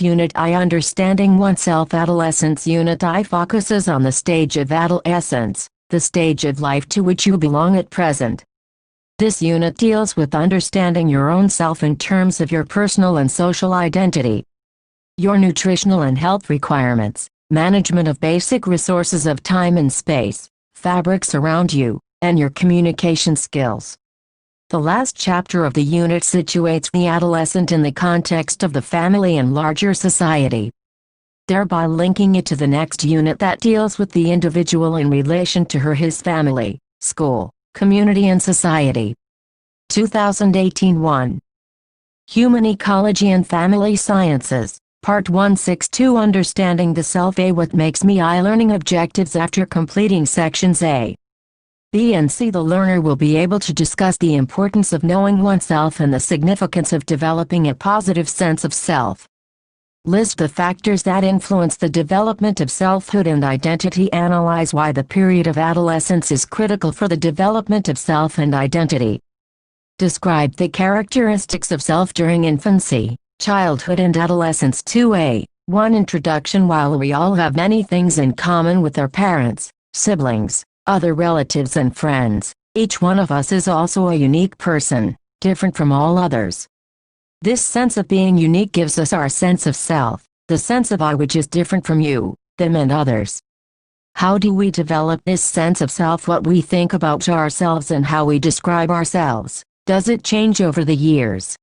Unit I Understanding Oneself. Adolescence. Unit I focuses on the stage of adolescence, the stage of life to which you belong at present. This unit deals with understanding your own self in terms of your personal and social identity, your nutritional and health requirements, management of basic resources of time and space, fabrics around you, and your communication skills. The last chapter of the unit situates the adolescent in the context of the family and larger society, thereby linking it to the next unit that deals with the individual in relation to her/his family, school, community and society. 2018-1. Human Ecology and Family Sciences, Part 162. Understanding the Self. A. What makes me I. Learning objectives. After completing sections A, B and C, the learner will be able to discuss the importance of knowing oneself and the significance of developing a positive sense of self. List the factors that influence the development of selfhood and identity. Analyze why the period of adolescence is critical for the development of self and identity. Describe the characteristics of self during infancy, childhood and adolescence. 2A. 1. Introduction. While we all have many things in common with our parents, siblings, other relatives and friends, each one of us is also a unique person, different from all others. This sense of being unique gives us our sense of self, the sense of I, which is different from you, them and others. How do we develop this sense of self? What we think about ourselves and how we describe ourselves, does it change over the years?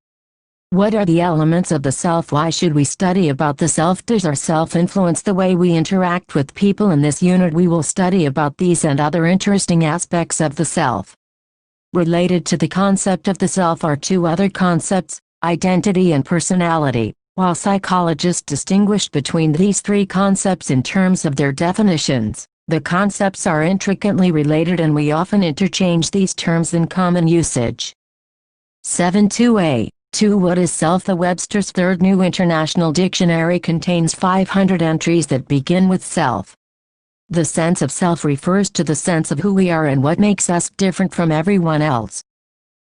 What are the elements of the self? Why should we study about the self? Does our self influence the way we interact with people? In this unit we will study about these and other interesting aspects of the self. Related to the concept of the self are two other concepts, identity and personality. While psychologists distinguish between these three concepts in terms of their definitions, the concepts are intricately related and we often interchange these terms in common usage. 7.2a. 2. What is self? The Webster's Third New International Dictionary contains 500 entries that begin with self. The sense of self refers to the sense of who we are and what makes us different from everyone else.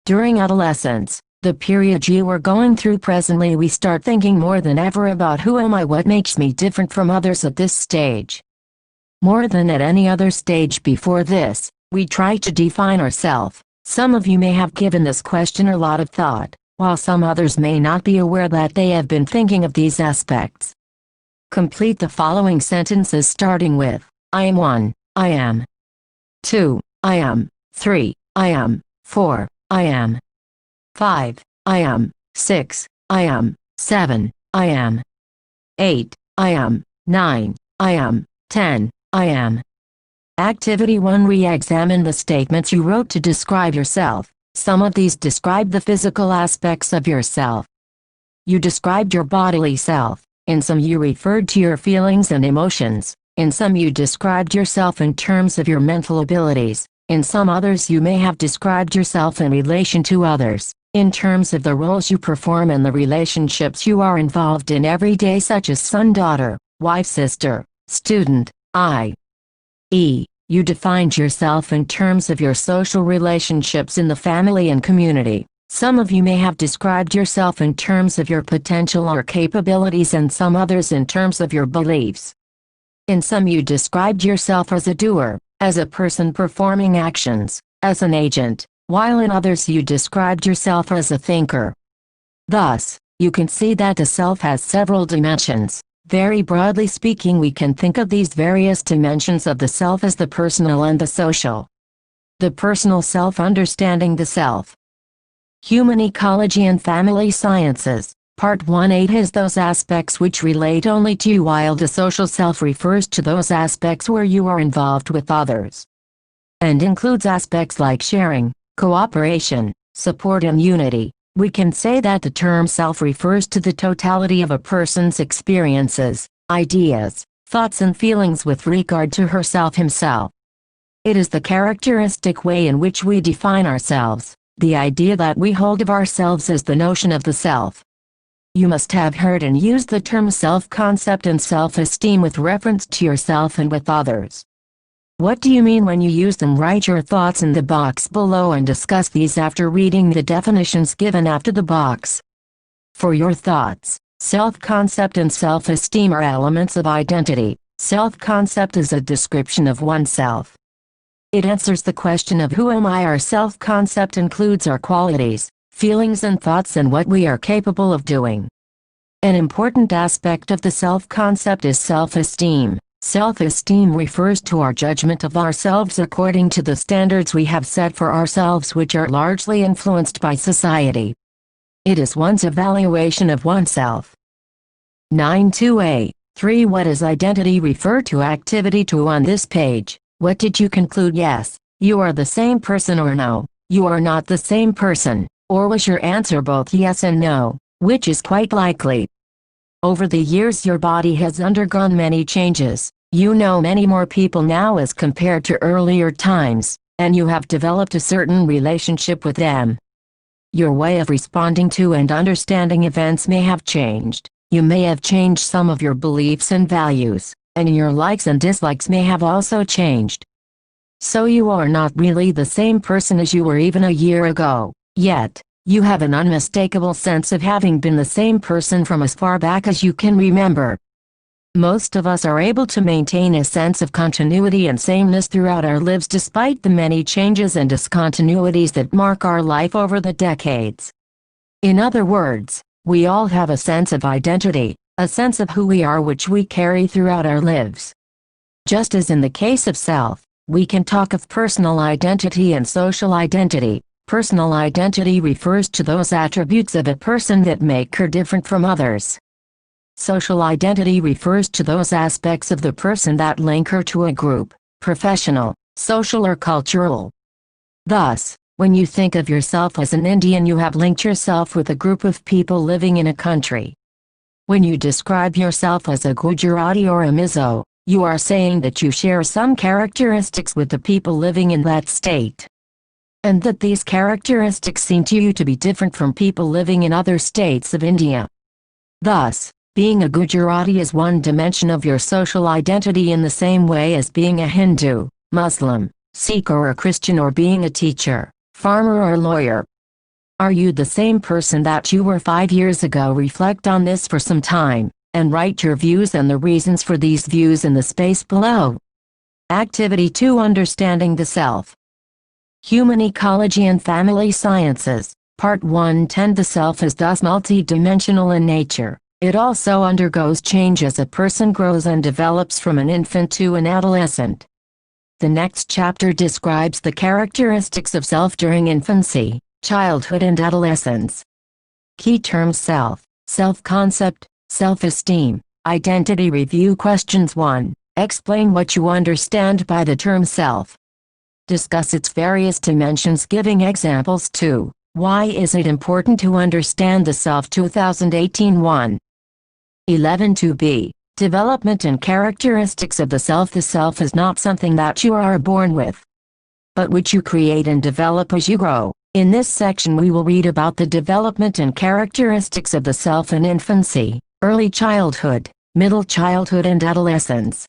During adolescence, the period you are going through presently, we start thinking more than ever about who am I, what makes me different from others at this stage. More than at any other stage before this, we try to define ourselves. Some of you may have given this question a lot of thought, while some others may not be aware that they have been thinking of these aspects. Complete the following sentences starting with, I am 1, I am 2, I am 3, I am 4, I am 5, I am 6, I am 7, I am 8, I am 9, I am 10, I am. Activity 1. Re-examine the statements you wrote to describe yourself. Some of these describe the physical aspects of yourself. You described your bodily self. In some you referred to your feelings and emotions. In some you described yourself in terms of your mental abilities. In some others you may have described yourself in relation to others, in terms of the roles you perform and the relationships you are involved in every day, such as son, daughter, wife, sister, student, i.e. You defined yourself in terms of your social relationships in the family and community. Some of you may have described yourself in terms of your potential or capabilities and some others in terms of your beliefs. In some you described yourself as a doer, as a person performing actions, as an agent, while in others you described yourself as a thinker. Thus, you can see that the self has several dimensions. Very broadly speaking, we can think of these various dimensions of the self as the personal and the social. The personal self. Understanding the self. Human Ecology and Family Sciences, Part 1.8 has those aspects which relate only to you, while the social self refers to those aspects where you are involved with others, and includes aspects like sharing, cooperation, support and unity. We can say that the term self refers to the totality of a person's experiences, ideas, thoughts and feelings with regard to herself, himself. It is the characteristic way in which we define ourselves, the idea that we hold of ourselves as the notion of the self. You must have heard and used the term self-concept and self-esteem with reference to yourself and with others. What do you mean when you use them? Write your thoughts in the box below and discuss these after reading the definitions given after the box. For your thoughts, self-concept and self-esteem are elements of identity. Self-concept is a description of oneself. It answers the question of who am I. Our self-concept includes our qualities, feelings and thoughts and what we are capable of doing. An important aspect of the self-concept is self-esteem. Self-esteem refers to our judgment of ourselves according to the standards we have set for ourselves, which are largely influenced by society. It is one's evaluation of oneself. 9.2a. 3. What is identity? Refer to activity 2 on this page. What did you conclude? Yes, you are the same person, or no, you are not the same person, or was your answer both yes and no, which is quite likely? Over the years your body has undergone many changes. You know many more people now as compared to earlier times, and you have developed a certain relationship with them. Your way of responding to and understanding events may have changed. You may have changed some of your beliefs and values, and your likes and dislikes may have also changed. So you are not really the same person as you were even a year ago, yet you have an unmistakable sense of having been the same person from as far back as you can remember. Most of us are able to maintain a sense of continuity and sameness throughout our lives despite the many changes and discontinuities that mark our life over the decades. In other words, we all have a sense of identity, a sense of who we are which we carry throughout our lives. Just as in the case of self, we can talk of personal identity and social identity. Personal identity refers to those attributes of a person that make her different from others. Social identity refers to those aspects of the person that link her to a group, professional, social or cultural. Thus, when you think of yourself as an Indian, you have linked yourself with a group of people living in a country. When you describe yourself as a Gujarati or a Mizo, you are saying that you share some characteristics with the people living in that state, and that these characteristics seem to you to be different from people living in other states of India. Thus, being a Gujarati is one dimension of your social identity in the same way as being a Hindu, Muslim, Sikh or a Christian, or being a teacher, farmer or lawyer. Are you the same person that you were 5 years ago? Reflect on this for some time, and write your views and the reasons for these views in the space below. Activity 2. Understanding the Self. Human Ecology and Family Sciences, Part 1. 10. The self is thus multi-dimensional in nature. It also undergoes change as a person grows and develops from an infant to an adolescent. The next chapter describes the characteristics of self during infancy, childhood and adolescence. Key terms: self, self-concept, self-esteem, identity. Review questions. 1. Explain what you understand by the term self. Discuss its various dimensions, giving examples. 2. Why is it important to understand the self? 2018. 1. 11.2b. Development and characteristics of the self. The self is not something that you are born with, but which you create and develop as you grow. In this section we will read about the development and characteristics of the self in infancy, early childhood, middle childhood and adolescence.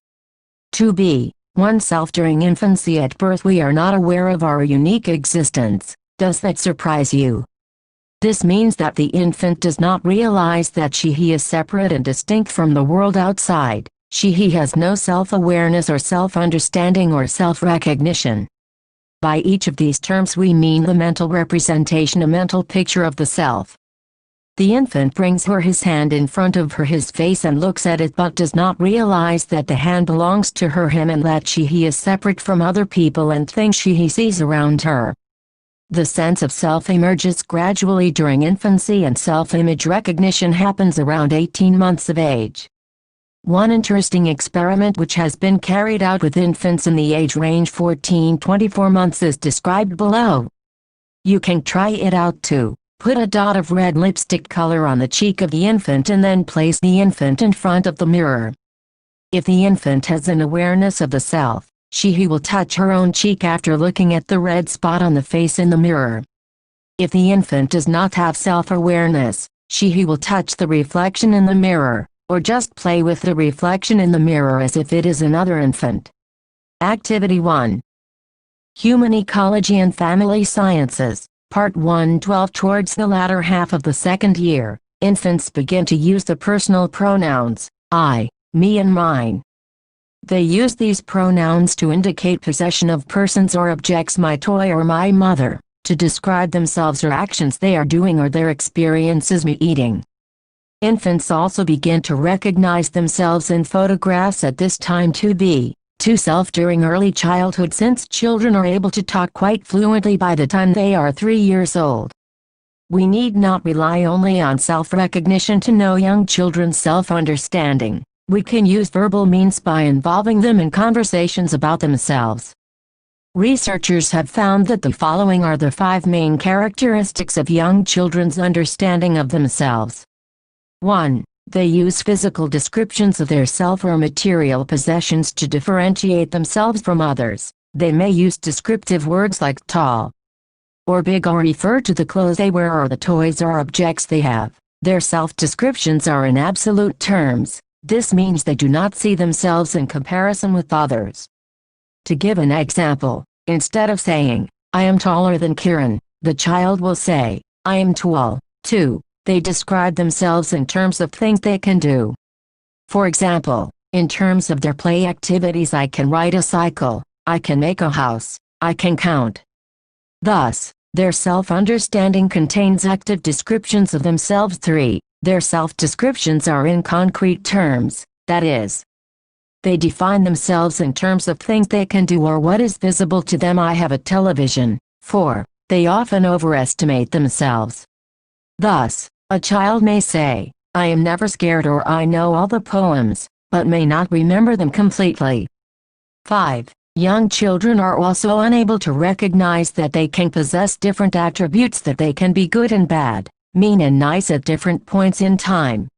2b. Oneself during infancy. At birth we are not aware of our unique existence. Does that surprise you? This means that the infant does not realize that he is separate and distinct from the world outside. He has no self-awareness or self-understanding or self-recognition. By each of these terms we mean the mental representation, a mental picture of the self. The infant brings his hand in front of his face and looks at it, but does not realize that the hand belongs to him and that he is separate from other people and things he sees around her. The sense of self emerges gradually during infancy, and self-image recognition happens around 18 months of age. One interesting experiment which has been carried out with infants in the age range 14-24 months is described below. You can try it out too. Put a dot of red lipstick color on the cheek of the infant and then place the infant in front of the mirror. If the infant has an awareness of the self, he will touch her own cheek after looking at the red spot on the face in the mirror. If the infant does not have self-awareness, he will touch the reflection in the mirror, or just play with the reflection in the mirror as if it is another infant. Activity 1. Human Ecology and Family Sciences, Part 112. Towards the latter half of the second year, infants begin to use the personal pronouns, I, me and mine. They use these pronouns to indicate possession of persons or objects, my toy or my mother, to describe themselves or actions they are doing or their experiences, me eating. Infants also begin to recognize themselves in photographs at this time, to self during early childhood, since children are able to talk quite fluently by the time they are 3 years old. We need not rely only on self-recognition to know young children's self-understanding. We can use verbal means by involving them in conversations about themselves. Researchers have found that the following are the 5 main characteristics of young children's understanding of themselves. 1. They use physical descriptions of their self or material possessions to differentiate themselves from others. They may use descriptive words like tall or big, or refer to the clothes they wear or the toys or objects they have. Their self-descriptions are in absolute terms. This means they do not see themselves in comparison with others. To give an example, instead of saying, I am taller than Kieran, the child will say, I am tall. 2. They describe themselves in terms of things they can do. For example, in terms of their play activities, I can ride a cycle, I can make a house, I can count. Thus, their self-understanding contains active descriptions of themselves. 3. Their self-descriptions are in concrete terms, that is, they define themselves in terms of things they can do or what is visible to them. I have a television. 4. They often overestimate themselves. Thus, a child may say, I am never scared, or I know all the poems, but may not remember them completely. 5. Young children are also unable to recognize that they can possess different attributes, that they can be good and bad, mean and nice at different points in time.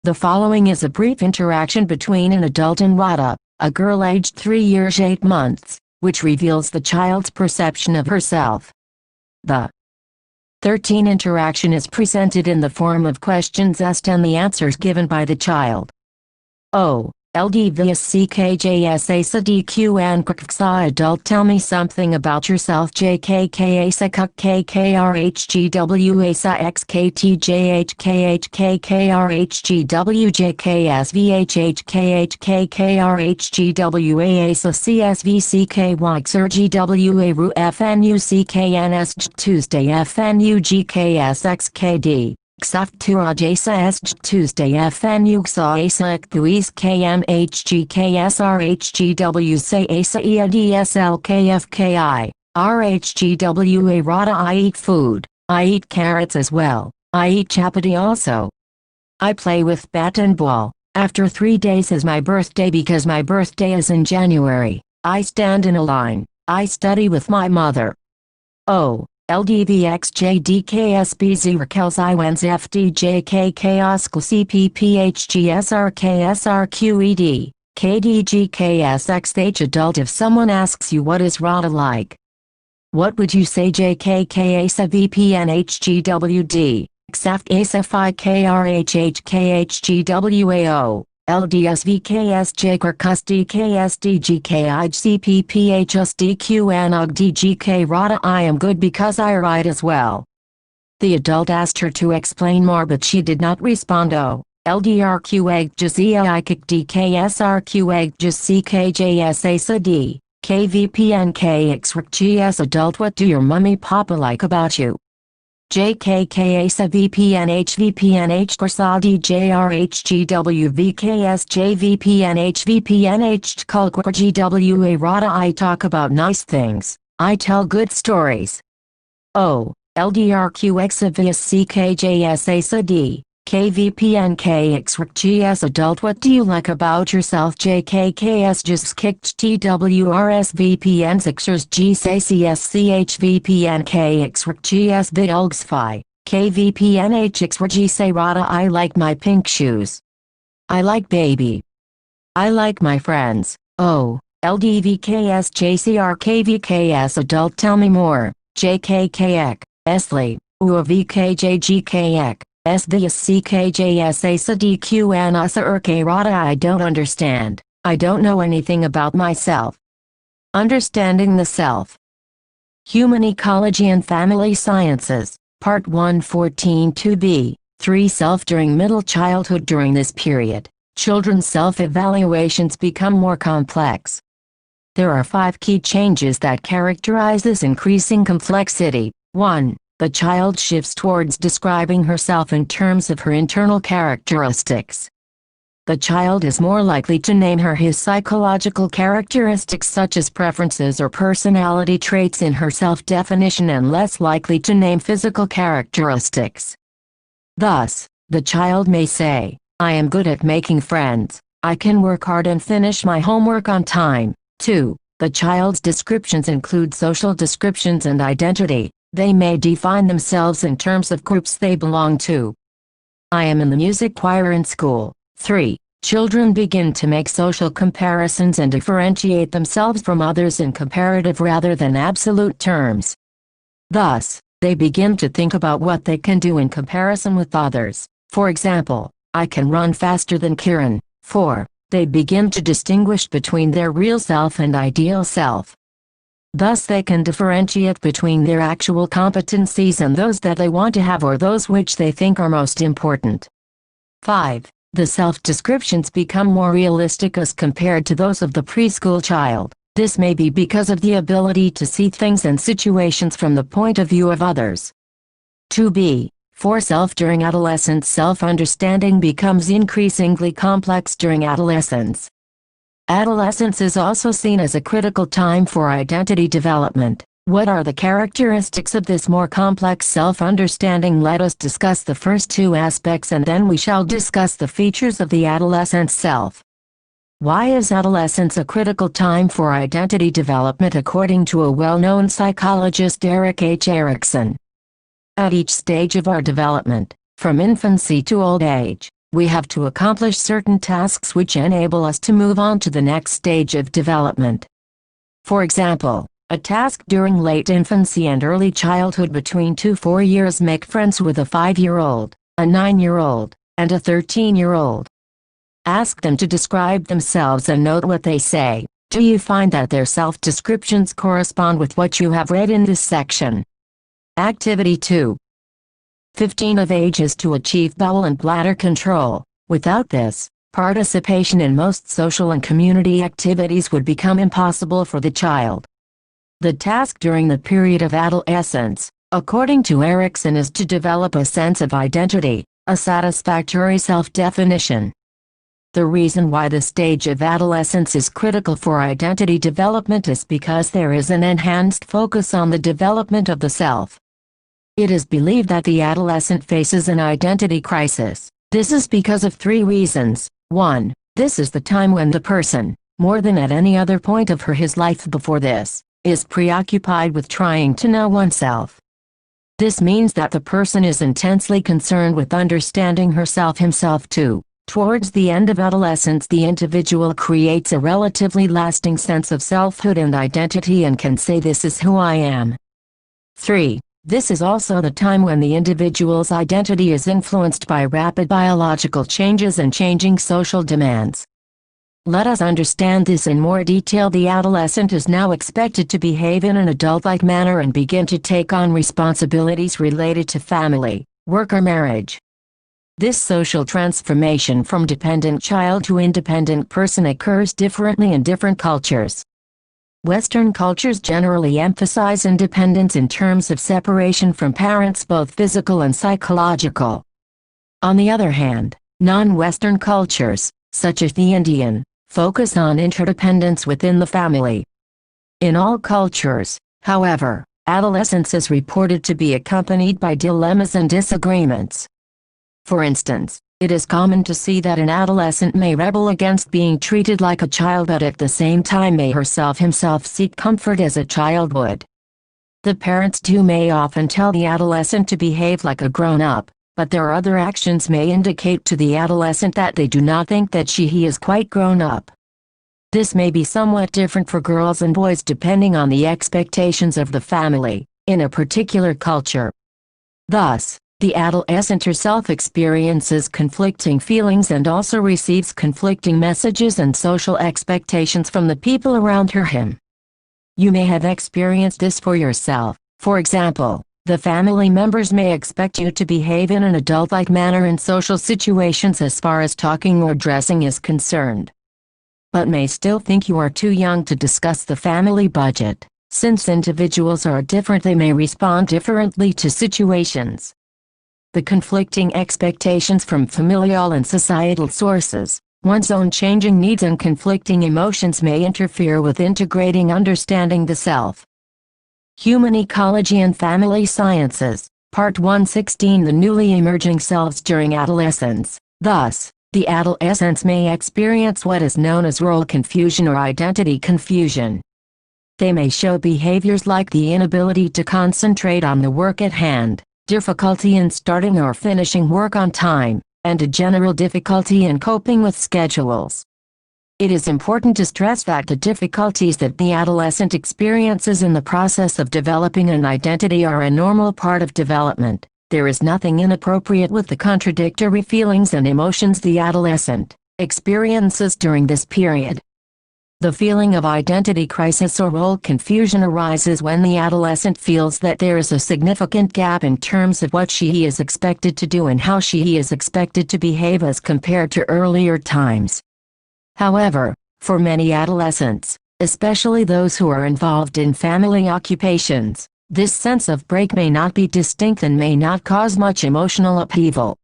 The following is a brief interaction between an adult and Radha, a girl aged 3 years 8 months, which reveals the child's perception of herself. The 13 interaction is presented in the form of questions asked and the answers given by the child. O. LDVSCKJSASADQN adult, tell me something about yourself. JKKSAKTJHKHKKRHGWASACSVCKYXRGWARUFNUCKNS Tuesday FNUGKSXKD Xaftura Jasa Est Tuesday FNU Xaasa Ekbuis KMHGKSRHGW Say Asa EADSLKFKI RHGWA Rada. I eat food. I eat carrots as well. I eat chapati also. I play with bat and ball. After 3 days is my birthday because my birthday is in January. I stand in a line. I study with my mother. O. LDVXJDKSB Zirkels Iwens FDJKKOSKL CPPHGSRKSRQED KDGKSXH adult, if someone asks you what is Radha like, what would you say? JKKASA VPNHGWD XAFT ASA KRHHKHGWAO LDSVKSJKRKSDGKIGCPPHSDQNOGDGK Radha. I am good because I ride as well. The adult asked her to explain more, but she did not respond. O. LDRQAGJZIKDKSRQAGJCKJSASAD KVPNKXRGS adult, what do your mummy papa like about you? JKKASA VPNH Korsadi JRHGW VKSJ VPNH KULKWRGWA Radha. I talk about nice things. I tell good stories. O. LDRQXAVSCKJSASAD KVPNKXRGS adult, what do you like about yourself? JKKS just kicked TWRSVPN Xers GCCSCHVPNKXRGS VIDULGSFI KVPNHXRG Say Radha. I like my pink shoes. I like baby. I like my friends. O. LDVKSJCRKVKS adult, tell me more. JKKX Esli UVKJGKX SVSCKJSASADQNASARK Radha. I don't understand. I don't know anything about myself. Understanding the Self. Human Ecology and Family Sciences, Part 114 2b, 3 Self during middle childhood. During this period, children's self-evaluations become more complex. There are 5 key changes that characterize this increasing complexity. 1. The child shifts towards describing herself in terms of her internal characteristics. The child is more likely to name his psychological characteristics such as preferences or personality traits in her self-definition and less likely to name physical characteristics. Thus, the child may say, "I am good at making friends, I can work hard and finish my homework on time." 2. The child's descriptions include social descriptions and identity. They may define themselves in terms of groups they belong to. "I am in the music choir in school." 3. Children begin to make social comparisons and differentiate themselves from others in comparative rather than absolute terms. Thus, they begin to think about what they can do in comparison with others. For example, "I can run faster than Kieran." 4. They begin to distinguish between their real self and ideal self. Thus they can differentiate between their actual competencies and those that they want to have or those which they think are most important. 5. The self-descriptions become more realistic as compared to those of the preschool child. This may be because of the ability to see things and situations from the point of view of others. 2b. For Self during adolescence. Self-understanding becomes increasingly complex during adolescence. Adolescence is also seen as a critical time for identity development. What are the characteristics of this more complex self-understanding? Let us discuss the first 2 aspects and then we shall discuss the features of the adolescent self. Why is adolescence a critical time for identity development according to a well-known psychologist, Erik H. Erikson? At each stage of our development, from infancy to old age, we have to accomplish certain tasks which enable us to move on to the next stage of development. For example, a task during late infancy and early childhood between 2 to 4 years: make friends with a 5-year-old, a 9-year-old, and a 13-year-old. Ask them to describe themselves and note what they say. Do you find that their self-descriptions correspond with what you have read in this section? Activity 2. 15 of age is to achieve bowel and bladder control. Without this, participation in most social and community activities would become impossible for the child. The task during the period of adolescence, according to Erikson, is to develop a sense of identity, a satisfactory self-definition. The reason why the stage of adolescence is critical for identity development is because there is an enhanced focus on the development of the self. It is believed that the adolescent faces an identity crisis. This is because of 3 reasons. 1. This is the time when the person, more than at any other point of his life before this, is preoccupied with trying to know oneself. This means that the person is intensely concerned with understanding himself too. Towards the end of adolescence, the individual creates a relatively lasting sense of selfhood and identity and can say, "This is who I am." 3. This is also the time when the individual's identity is influenced by rapid biological changes and changing social demands. Let us understand this in more detail. The adolescent is now expected to behave in an adult-like manner and begin to take on responsibilities related to family, work or marriage. This social transformation from dependent child to independent person occurs differently in different cultures. Western cultures generally emphasize independence in terms of separation from parents, both physical and psychological. On the other hand, non-Western cultures, such as the Indian, focus on interdependence within the family. In all cultures, however, adolescence is reported to be accompanied by dilemmas and disagreements. For instance, it is common to see that an adolescent may rebel against being treated like a child, but at the same time may himself seek comfort as a child would. The parents too may often tell the adolescent to behave like a grown-up, but their other actions may indicate to the adolescent that they do not think that he is quite grown up. This may be somewhat different for girls and boys depending on the expectations of the family, in a particular culture. Thus, the adolescent herself experiences conflicting feelings and also receives conflicting messages and social expectations from the people around him. You may have experienced this for yourself. For example, the family members may expect you to behave in an adult-like manner in social situations as far as talking or dressing is concerned, but may still think you are too young to discuss the family budget. Since individuals are different, they may respond differently to situations. The conflicting expectations from familial and societal sources, one's own changing needs and conflicting emotions may interfere with integrating understanding the self. Human Ecology and Family Sciences, Part 116. The newly emerging selves during adolescence. Thus, the adolescents may experience what is known as role confusion or identity confusion. They may show behaviors like the inability to concentrate on the work at hand, difficulty in starting or finishing work on time, and a general difficulty in coping with schedules. It is important to stress that the difficulties that the adolescent experiences in the process of developing an identity are a normal part of development. There is nothing inappropriate with the contradictory feelings and emotions the adolescent experiences during this period. The feeling of identity crisis or role confusion arises when the adolescent feels that there is a significant gap in terms of what she is expected to do and how she is expected to behave as compared to earlier times. However, for many adolescents, especially those who are involved in family occupations, this sense of break may not be distinct and may not cause much emotional upheaval.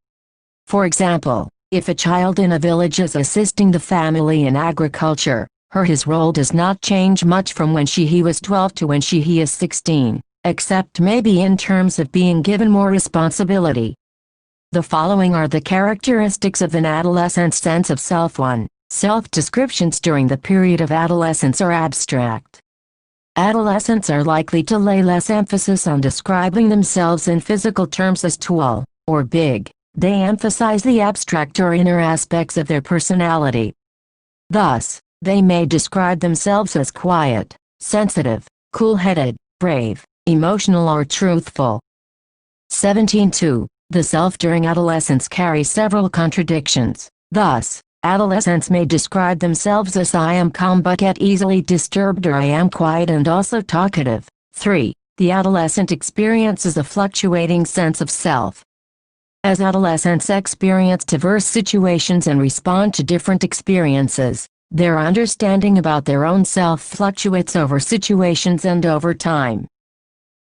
For example, if a child in a village is assisting the family in agriculture, his role does not change much from when he was 12 to when he is 16, except maybe in terms of being given more responsibility. The following are the characteristics of an adolescent's sense of self. 1. Self-descriptions during the period of adolescence are abstract. Adolescents are likely to lay less emphasis on describing themselves in physical terms as tall or big. They emphasize the abstract or inner aspects of their personality. Thus, they may describe themselves as quiet, sensitive, cool-headed, brave, emotional or truthful. 17.2. The self during adolescence carries several contradictions. Thus, adolescents may describe themselves as I am calm but get easily disturbed, or I am quiet and also talkative. 3. The adolescent experiences a fluctuating sense of self. As adolescents experience diverse situations and respond to different experiences, their understanding about their own self fluctuates over situations and over time.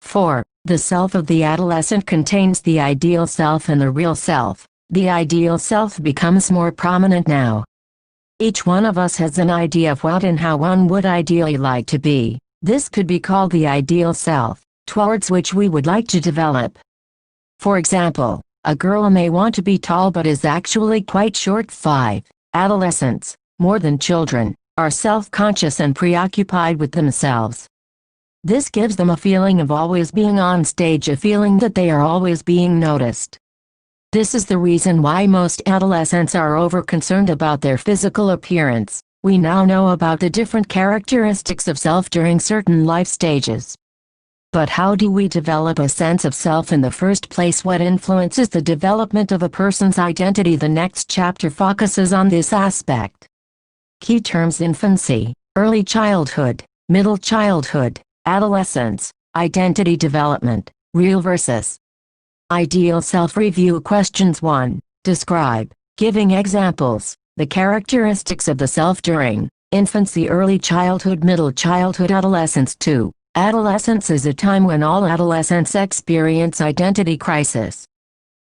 4. The self of the adolescent contains the ideal self and the real self. The ideal self becomes more prominent now. Each one of us has an idea of what and how one would ideally like to be. This could be called the ideal self, towards which we would like to develop. For example, a girl may want to be tall but is actually quite short. 5. Adolescents, more than children, are self-conscious and preoccupied with themselves. This gives them a feeling of always being on stage, a feeling that they are always being noticed. This is the reason why most adolescents are over-concerned about their physical appearance. We now know about the different characteristics of self during certain life stages. But how do we develop a sense of self in the first place? What influences the development of a person's identity? The next chapter focuses on this aspect. Key terms: infancy, early childhood, middle childhood, adolescence, identity development, real versus ideal self-review. Questions. 1. Describe, giving examples, the characteristics of the self during infancy, early childhood, middle childhood, adolescence. 2. Adolescence is a time when all adolescents experience identity crisis.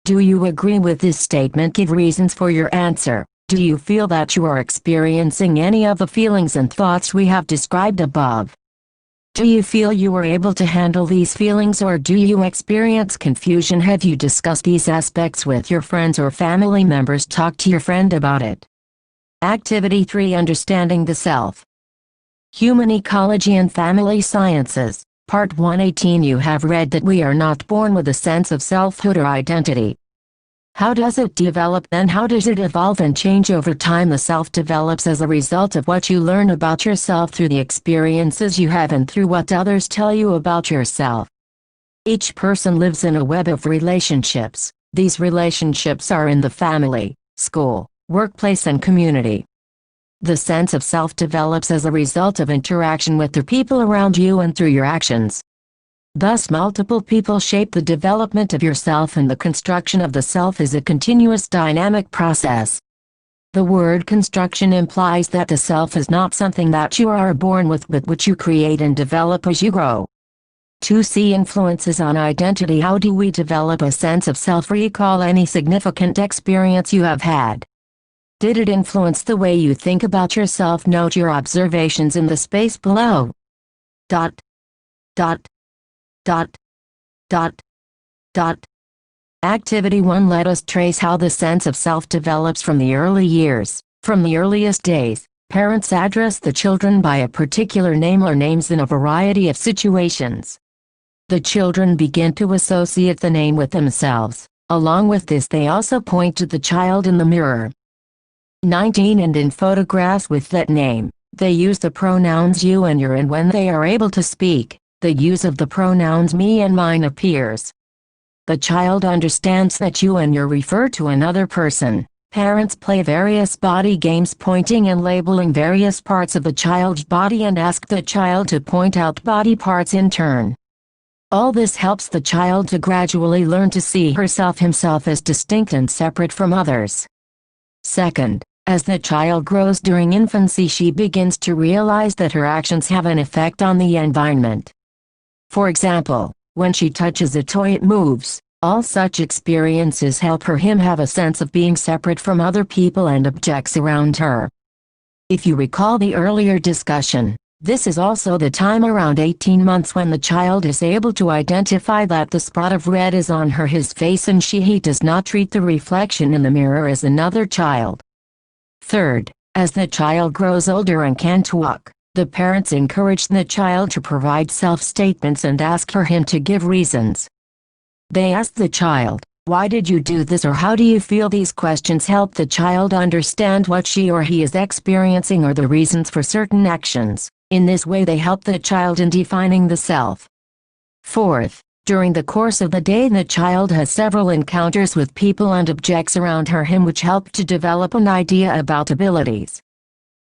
Do you agree with this statement? Give reasons for your answer. Do you feel that you are experiencing any of the feelings and thoughts we have described above? Do you feel you are able to handle these feelings, or do you experience confusion? Have you discussed these aspects with your friends or family members? Talk to your friend about it. Activity 3. Understanding the self. Human Ecology and Family Sciences, Part 118. You have read that we are not born with a sense of selfhood or identity. How does it develop then? How does it evolve and change over time? The self develops as a result of what you learn about yourself through the experiences you have and through what others tell you about yourself. Each person lives in a web of relationships. These relationships are in the family, school, workplace and community. The sense of self develops as a result of interaction with the people around you and through your actions. Thus, multiple people shape the development of yourself, and the construction of the self is a continuous dynamic process. The word construction implies that the self is not something that you are born with, but which you create and develop as you grow. To see influences on identity. How do we develop a sense of self? Recall any significant experience you have had. Did it influence the way you think about yourself? Note your observations in the space below. Dot. Dot. Dot. Dot. Dot. Activity 1. Let us trace how the sense of self develops from the early years. From the earliest days, parents address the children by a particular name or names in a variety of situations. The children begin to associate the name with themselves. Along with this, they also point to the child in the mirror. 19. And in photographs with that name, they use the pronouns you and your, and when they are able to speak, the use of the pronouns me and mine appears. The child understands that you and your refer to another person. Parents play various body games pointing and labeling various parts of the child's body and ask the child to point out body parts in turn. All this helps the child to gradually learn to see himself as distinct and separate from others. Second, as the child grows during infancy, she begins to realize that her actions have an effect on the environment. For example, when she touches a toy, it moves. All such experiences help him have a sense of being separate from other people and objects around her. If you recall the earlier discussion, this is also the time around 18 months when the child is able to identify that the spot of red is on his face, and he does not treat the reflection in the mirror as another child. Third, as the child grows older and can talk, the parents encourage the child to provide self-statements and ask for him to give reasons. They ask the child, "Why did you do this?" or "How do you feel?" These questions help the child understand what she or he is experiencing or the reasons for certain actions. In this way, they help the child in defining the self. Fourth, during the course of the day, the child has several encounters with people and objects around him which help to develop an idea about abilities.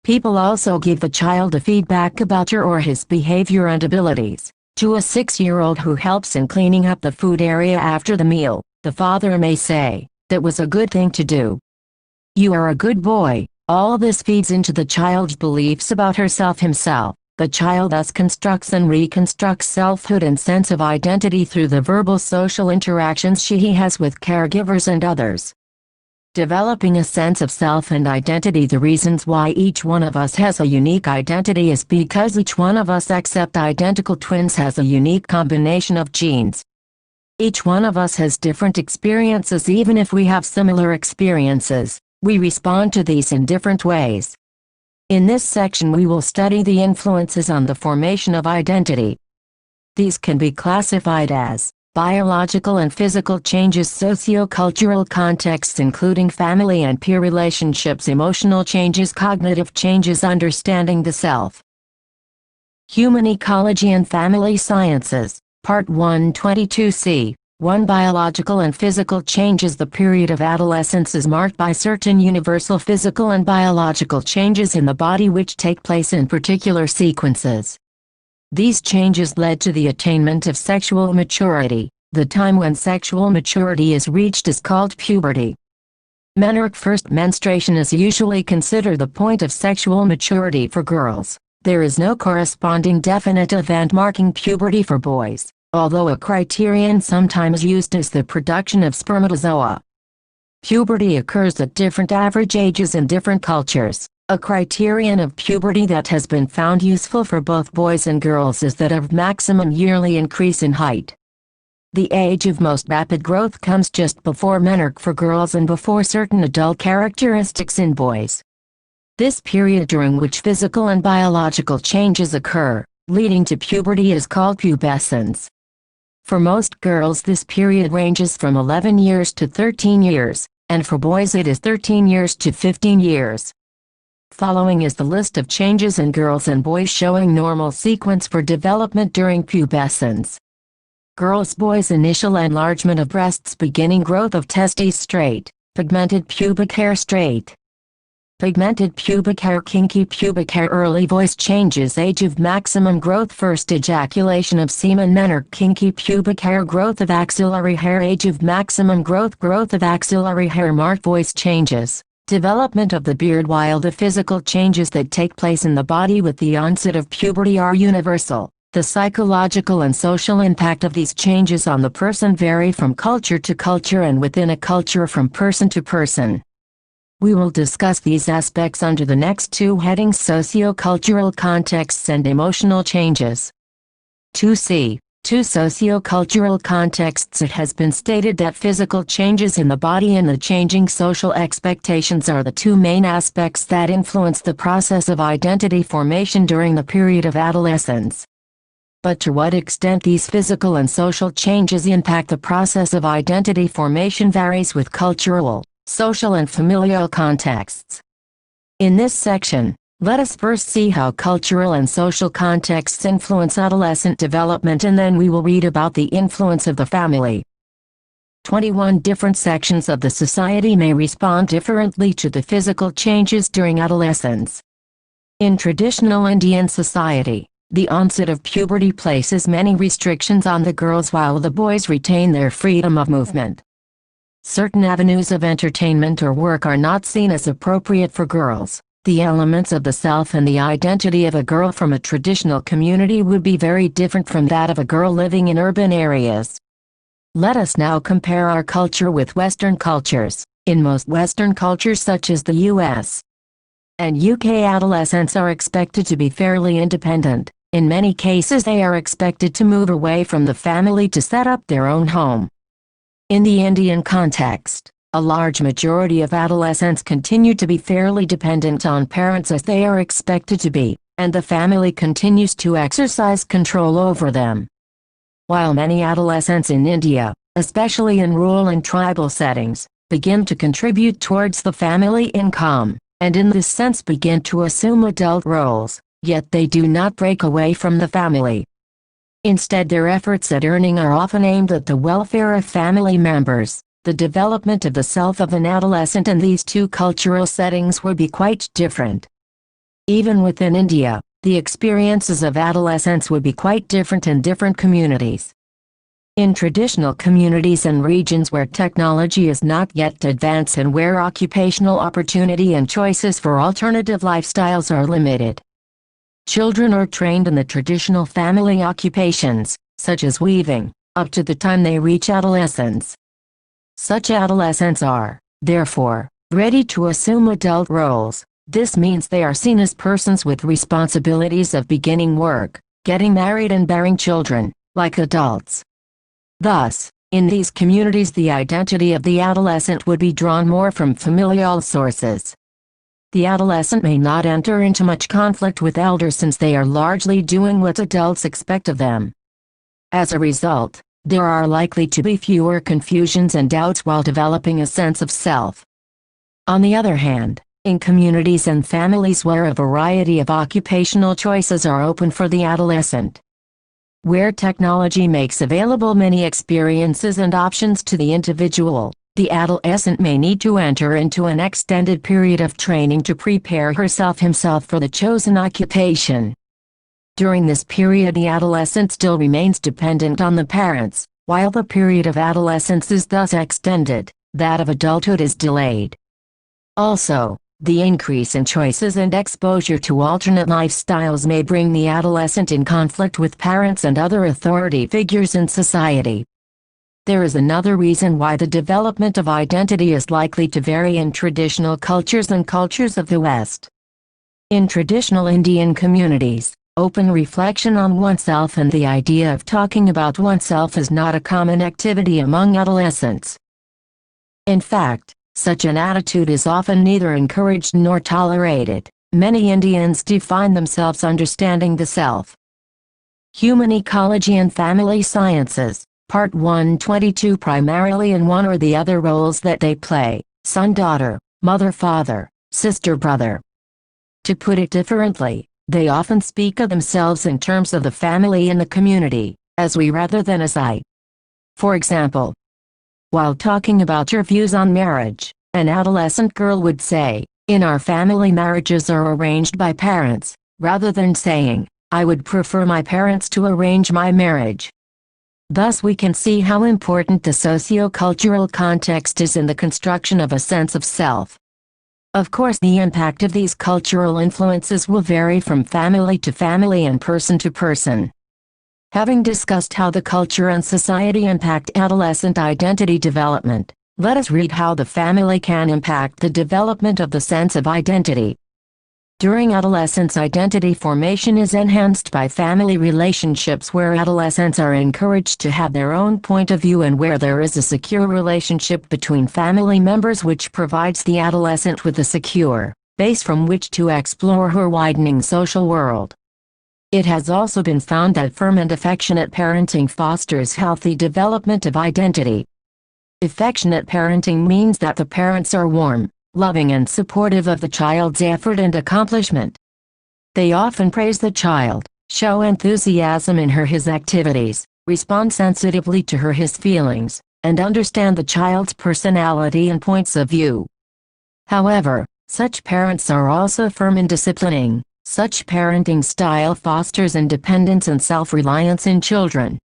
People also give the child a feedback about her or his behavior and abilities. To a 6-year-old who helps in cleaning up the food area after the meal, the father may say, "That was a good thing to do. You are a good boy." All this feeds into the child's beliefs about himself. The child thus constructs and reconstructs selfhood and sense of identity through the verbal social interactions he has with caregivers and others. Developing a sense of self and identity. The reasons why each one of us has a unique identity is because each one of us, except identical twins, has a unique combination of genes. Each one of us has different experiences. Even if we have similar experiences, we respond to these in different ways. In this section, we will study the influences on the formation of identity. These can be classified as biological and physical changes, socio-cultural contexts including family and peer relationships, emotional changes, cognitive changes, understanding the self. Human Ecology and Family Sciences, Part 122C. 1. Biological and physical changes. The period of adolescence is marked by certain universal physical and biological changes in the body which take place in particular sequences. These changes led to the attainment of sexual maturity. The time when sexual maturity is reached is called puberty. Menarche. First menstruation is usually considered the point of sexual maturity for girls. There is no corresponding definite event marking puberty for boys, although a criterion sometimes used is the production of spermatozoa. Puberty occurs at different average ages in different cultures. A criterion of puberty that has been found useful for both boys and girls is that of maximum yearly increase in height. The age of most rapid growth comes just before menarche for girls and before certain adult characteristics in boys. This period during which physical and biological changes occur, leading to puberty, is called pubescence. For most girls, this period ranges from 11 years to 13 years, and for boys it is 13 years to 15 years. Following is the list of changes in girls and boys showing normal sequence for development during pubescence. Girls. Boys. Initial enlargement of breasts, beginning growth of testes straight, pigmented pubic hair straight. Pigmented pubic hair, kinky pubic hair, early voice changes, age of maximum growth, first ejaculation of semen, men or kinky pubic hair, growth of axillary hair, age of maximum growth, growth of axillary hair, marked voice changes, development of the beard. While the physical changes that take place in the body with the onset of puberty are universal, the psychological and social impact of these changes on the person vary from culture to culture and within a culture from person to person. We will discuss these aspects under the next two headings: socio-cultural contexts and emotional changes. 2c. 2. Socio-cultural contexts. It has been stated that physical changes in the body and the changing social expectations are the two main aspects that influence the process of identity formation during the period of adolescence. But to what extent these physical and social changes impact the process of identity formation varies with cultural, social and familial contexts. In this section, let us first see how cultural and social contexts influence adolescent development, and then we will read about the influence of the family. 21 different sections of the society may respond differently to the physical changes during adolescence. In traditional Indian society, the onset of puberty places many restrictions on the girls while the boys retain their freedom of movement. Certain avenues of entertainment or work are not seen as appropriate for girls. The elements of the self and the identity of a girl from a traditional community would be very different from that of a girl living in urban areas. Let us now compare our culture with Western cultures. In most Western cultures such as the US and UK, adolescents are expected to be fairly independent. In many cases they are expected to move away from the family to set up their own home. In the Indian context, a large majority of adolescents continue to be fairly dependent on parents as they are expected to be, and the family continues to exercise control over them. While many adolescents in India, especially in rural and tribal settings, begin to contribute towards the family income, and in this sense begin to assume adult roles, yet they do not break away from the family. Instead, their efforts at earning are often aimed at the welfare of family members. The development of the self of an adolescent in these two cultural settings would be quite different. Even within India, the experiences of adolescence would be quite different in different communities. In traditional communities and regions where technology is not yet advanced and where occupational opportunity and choices for alternative lifestyles are limited, children are trained in the traditional family occupations, such as weaving, up to the time they reach adolescence. Such adolescents are, therefore, ready to assume adult roles. This means they are seen as persons with responsibilities of beginning work, getting married and bearing children, like adults. Thus, in these communities the identity of the adolescent would be drawn more from familial sources. The adolescent may not enter into much conflict with elders since they are largely doing what adults expect of them. As a result, there are likely to be fewer confusions and doubts while developing a sense of self. On the other hand, in communities and families where a variety of occupational choices are open for the adolescent, where technology makes available many experiences and options to the individual, the adolescent may need to enter into an extended period of training to prepare himself for the chosen occupation. During this period the adolescent still remains dependent on the parents, while the period of adolescence is thus extended, that of adulthood is delayed. Also, the increase in choices and exposure to alternate lifestyles may bring the adolescent in conflict with parents and other authority figures in society. There is another reason why the development of identity is likely to vary in traditional cultures and cultures of the West. In traditional Indian communities, open reflection on oneself and the idea of talking about oneself is not a common activity among adolescents. In fact, such an attitude is often neither encouraged nor tolerated. Many Indians define themselves understanding the self. Human Ecology and Family Sciences, Part 122. Primarily in one or the other roles that they play, son-daughter, mother-father, sister-brother. To put it differently, they often speak of themselves in terms of the family and the community, as we rather than as I. For example, while talking about your views on marriage, an adolescent girl would say, In our family, marriages are arranged by parents, rather than saying, "I would prefer my parents to arrange my marriage." Thus we can see how important the socio-cultural context is in the construction of a sense of self. Of course, the impact of these cultural influences will vary from family to family and person to person. Having discussed how the culture and society impact adolescent identity development, let us read how the family can impact the development of the sense of identity. During adolescence, identity formation is enhanced by family relationships where adolescents are encouraged to have their own point of view and where there is a secure relationship between family members which provides the adolescent with a secure base from which to explore her widening social world. It has also been found that firm and affectionate parenting fosters healthy development of identity. Affectionate parenting means that the parents are warm, loving and supportive of the child's effort and accomplishment. They often praise the child, show enthusiasm in his activities, respond sensitively to his feelings, and understand the child's personality and points of view. However, such parents are also firm in disciplining. Such parenting style fosters independence and self-reliance in children.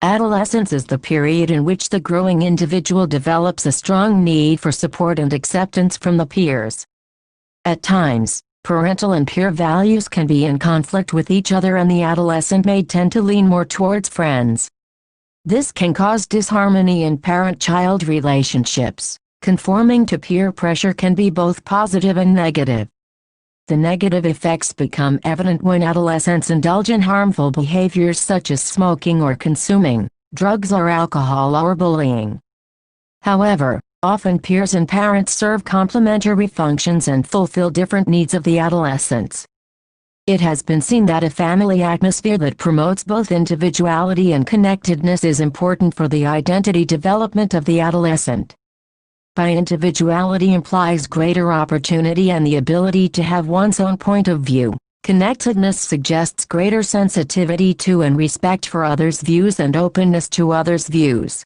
Adolescence is the period in which the growing individual develops a strong need for support and acceptance from the peers. At times, parental and peer values can be in conflict with each other and the adolescent may tend to lean more towards friends. This can cause disharmony in parent-child relationships. Conforming to peer pressure can be both positive and negative. The negative effects become evident when adolescents indulge in harmful behaviors such as smoking or consuming drugs or alcohol or bullying. However, often peers and parents serve complementary functions and fulfill different needs of the adolescents. It has been seen that a family atmosphere that promotes both individuality and connectedness is important for the identity development of the adolescent. By individuality implies greater opportunity and the ability to have one's own point of view. Connectedness suggests greater sensitivity to and respect for others' views and openness to others' views.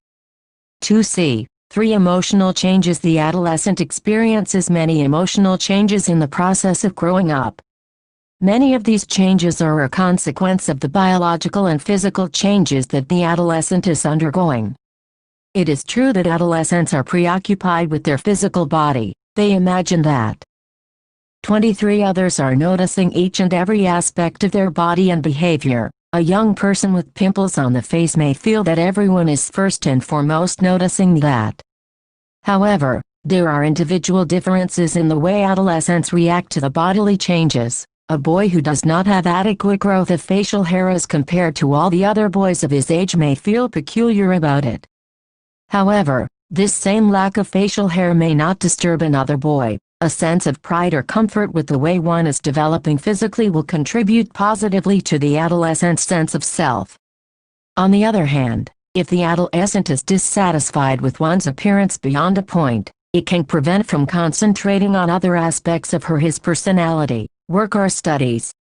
2c. 3 Emotional changes. The adolescent experiences many emotional changes in the process of growing up. Many of these changes are a consequence of the biological and physical changes that the adolescent is undergoing. It is true that adolescents are preoccupied with their physical body. They imagine that 23 others are noticing each and every aspect of their body and behavior. A young person with pimples on the face may feel that everyone is first and foremost noticing that. However, there are individual differences in the way adolescents react to the bodily changes. A boy who does not have adequate growth of facial hair as compared to all the other boys of his age may feel peculiar about it. However, this same lack of facial hair may not disturb another boy. A sense of pride or comfort with the way one is developing physically will contribute positively to the adolescent's sense of self. On the other hand, if the adolescent is dissatisfied with one's appearance beyond a point, it can prevent from concentrating on other aspects of his personality, work or studies.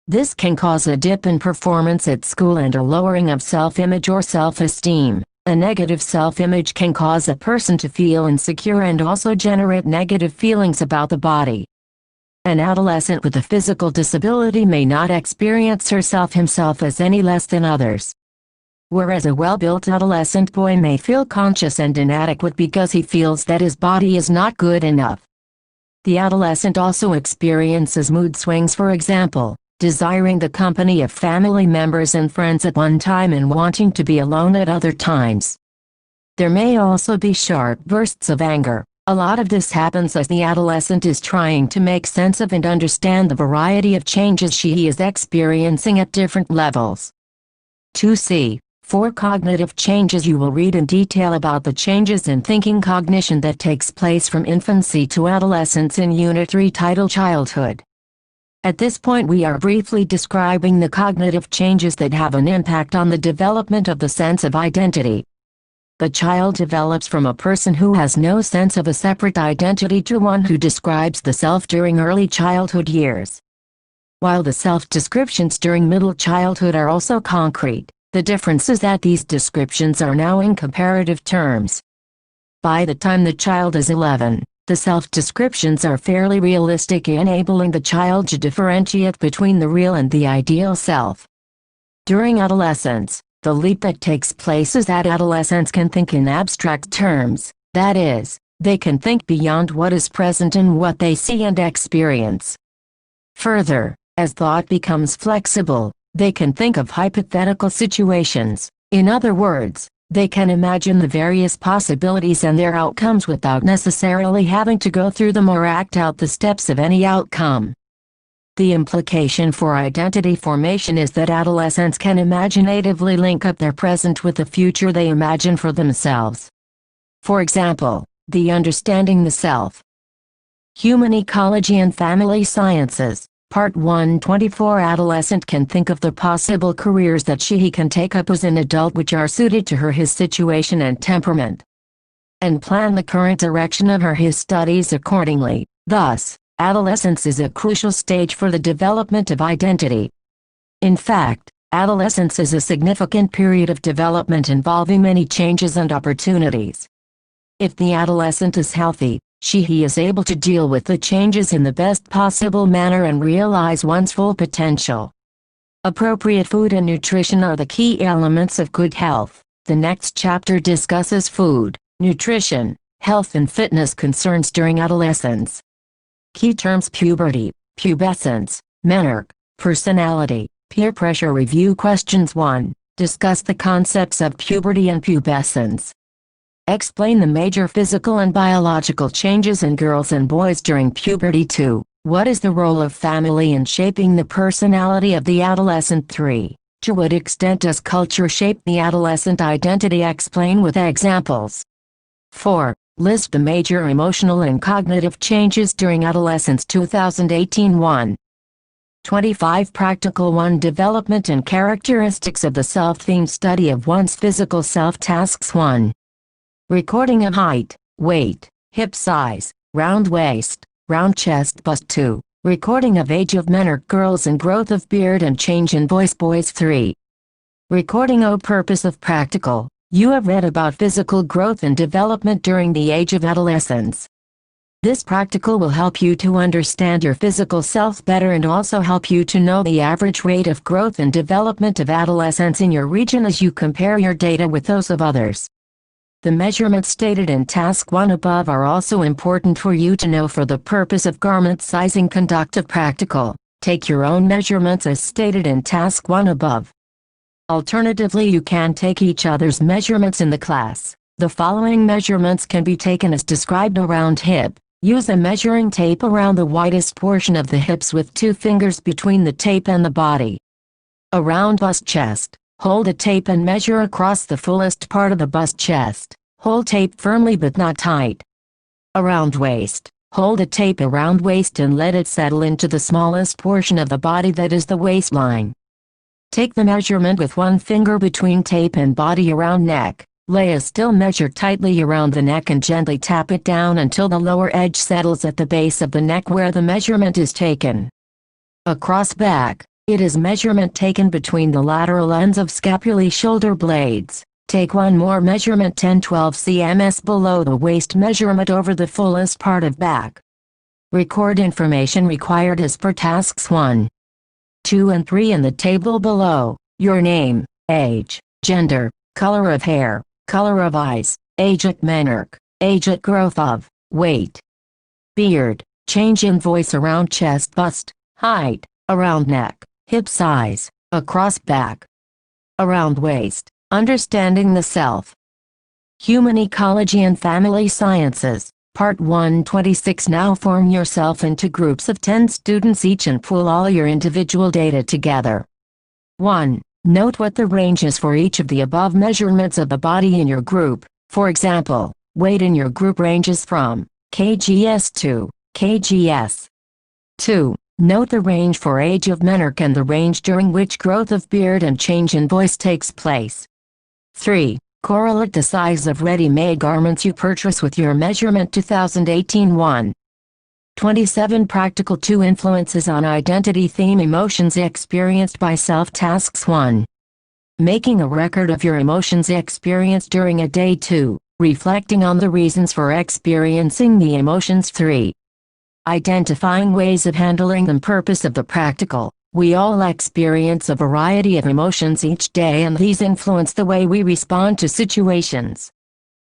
This can cause a dip in performance at school and a lowering of self-image or self-esteem. A negative self-image can cause a person to feel insecure and also generate negative feelings about the body. An adolescent with a physical disability may not experience himself as any less than others. Whereas a well-built adolescent boy may feel conscious and inadequate because he feels that his body is not good enough. The adolescent also experiences mood swings, for example, desiring the company of family members and friends at one time and wanting to be alone at other times. There may also be sharp bursts of anger. A lot of this happens as the adolescent is trying to make sense of and understand the variety of changes he is experiencing at different levels. 2c. 4 Cognitive changes. You will read in detail about the changes in thinking cognition that takes place from infancy to adolescence in Unit 3 titled Childhood. At this point we are briefly describing the cognitive changes that have an impact on the development of the sense of identity. The child develops from a person who has no sense of a separate identity to one who describes the self during early childhood years. While the self-descriptions during middle childhood are also concrete, the difference is that these descriptions are now in comparative terms. By the time the child is 11, The self-descriptions are fairly realistic, enabling the child to differentiate between the real and the ideal self. During adolescence, the leap that takes place is that adolescents can think in abstract terms, that is, they can think beyond what is present and what they see and experience. Further, as thought becomes flexible, they can think of hypothetical situations. In other words, they can imagine the various possibilities and their outcomes without necessarily having to go through them or act out the steps of any outcome. The implication for identity formation is that adolescents can imaginatively link up their present with the future they imagine for themselves. For example, the Understanding the Self. Human Ecology and Family Sciences, Part 124. Adolescent can think of the possible careers that he can take up as an adult which are suited to his situation and temperament, and plan the current direction of his studies accordingly. Thus, adolescence is a crucial stage for the development of identity. In fact, adolescence is a significant period of development involving many changes and opportunities. If the adolescent is healthy, he is able to deal with the changes in the best possible manner and realize one's full potential. Appropriate food and nutrition are the key elements of good health. The next chapter discusses food, nutrition, health and fitness concerns during adolescence. Key terms: puberty, pubescence, menarche, personality, peer pressure. Review questions. 1. Discuss the concepts of puberty and pubescence. Explain the major physical and biological changes in girls and boys during puberty. 2. What is the role of family in shaping the personality of the adolescent? 3. To what extent does culture shape the adolescent identity? Explain with examples. 4. List the major emotional and cognitive changes during adolescence. 2018. 1. 25. Practical 1. Development and characteristics of the self. Theme: study of one's physical self. Tasks: 1. Recording of height, weight, hip size, round waist, round chest, bust. 2. Recording of age of menarche girls and growth of beard and change in voice boys. 3. Recording of purpose of practical. You have read about physical growth and development during the age of adolescence. This practical will help you to understand your physical self better and also help you to know the average rate of growth and development of adolescents in your region as you compare your data with those of others. The measurements stated in Task 1 above are also important for you to know for the purpose of garment sizing. Conduct a practical. Take your own measurements as stated in Task 1 above. Alternatively, you can take each other's measurements in the class. The following measurements can be taken as described: around hip. Use a measuring tape around the widest portion of the hips with 2 fingers between the tape and the body. Around bust chest. Hold a tape and measure across the fullest part of the bust chest. Hold tape firmly but not tight. Around waist. Hold a tape around waist and let it settle into the smallest portion of the body, that is the waistline. Take the measurement with 1 finger between tape and body. Around neck. Lay a still measure tightly around the neck and gently tap it down until the lower edge settles at the base of the neck where the measurement is taken. Across back. It is measurement taken between the lateral ends of scapulae shoulder blades. Take 1 more measurement 10-12 cms below the waist measurement over the fullest part of back. Record information required as per Tasks 1, 2 and 3 in the table below: your name, age, gender, color of hair, color of eyes, age at menarche, age at growth of, weight, beard, change in voice, around chest bust, height, around neck, hip size, across back, around waist. Understanding the Self. Human Ecology and Family Sciences, Part 126. Now form yourself into groups of 10 students each and pool all your individual data together. 1. Note what the range is for each of the above measurements of the body in your group. For example, weight in your group ranges from kgs to kgs. 2. Note the range for age of menarche and the range during which growth of beard and change in voice takes place. 3. Correlate the size of ready-made garments you purchase with your measurement. 2018. 1. 27. Practical 2. Influences on identity. Theme: emotions experienced by self. Tasks 1. Making a record of your emotions experienced during a day. 2. Reflecting on the reasons for experiencing the emotions. 3. Identifying ways of handling them. Purpose of the practical. We all experience a variety of emotions each day, and these influence the way we respond to situations.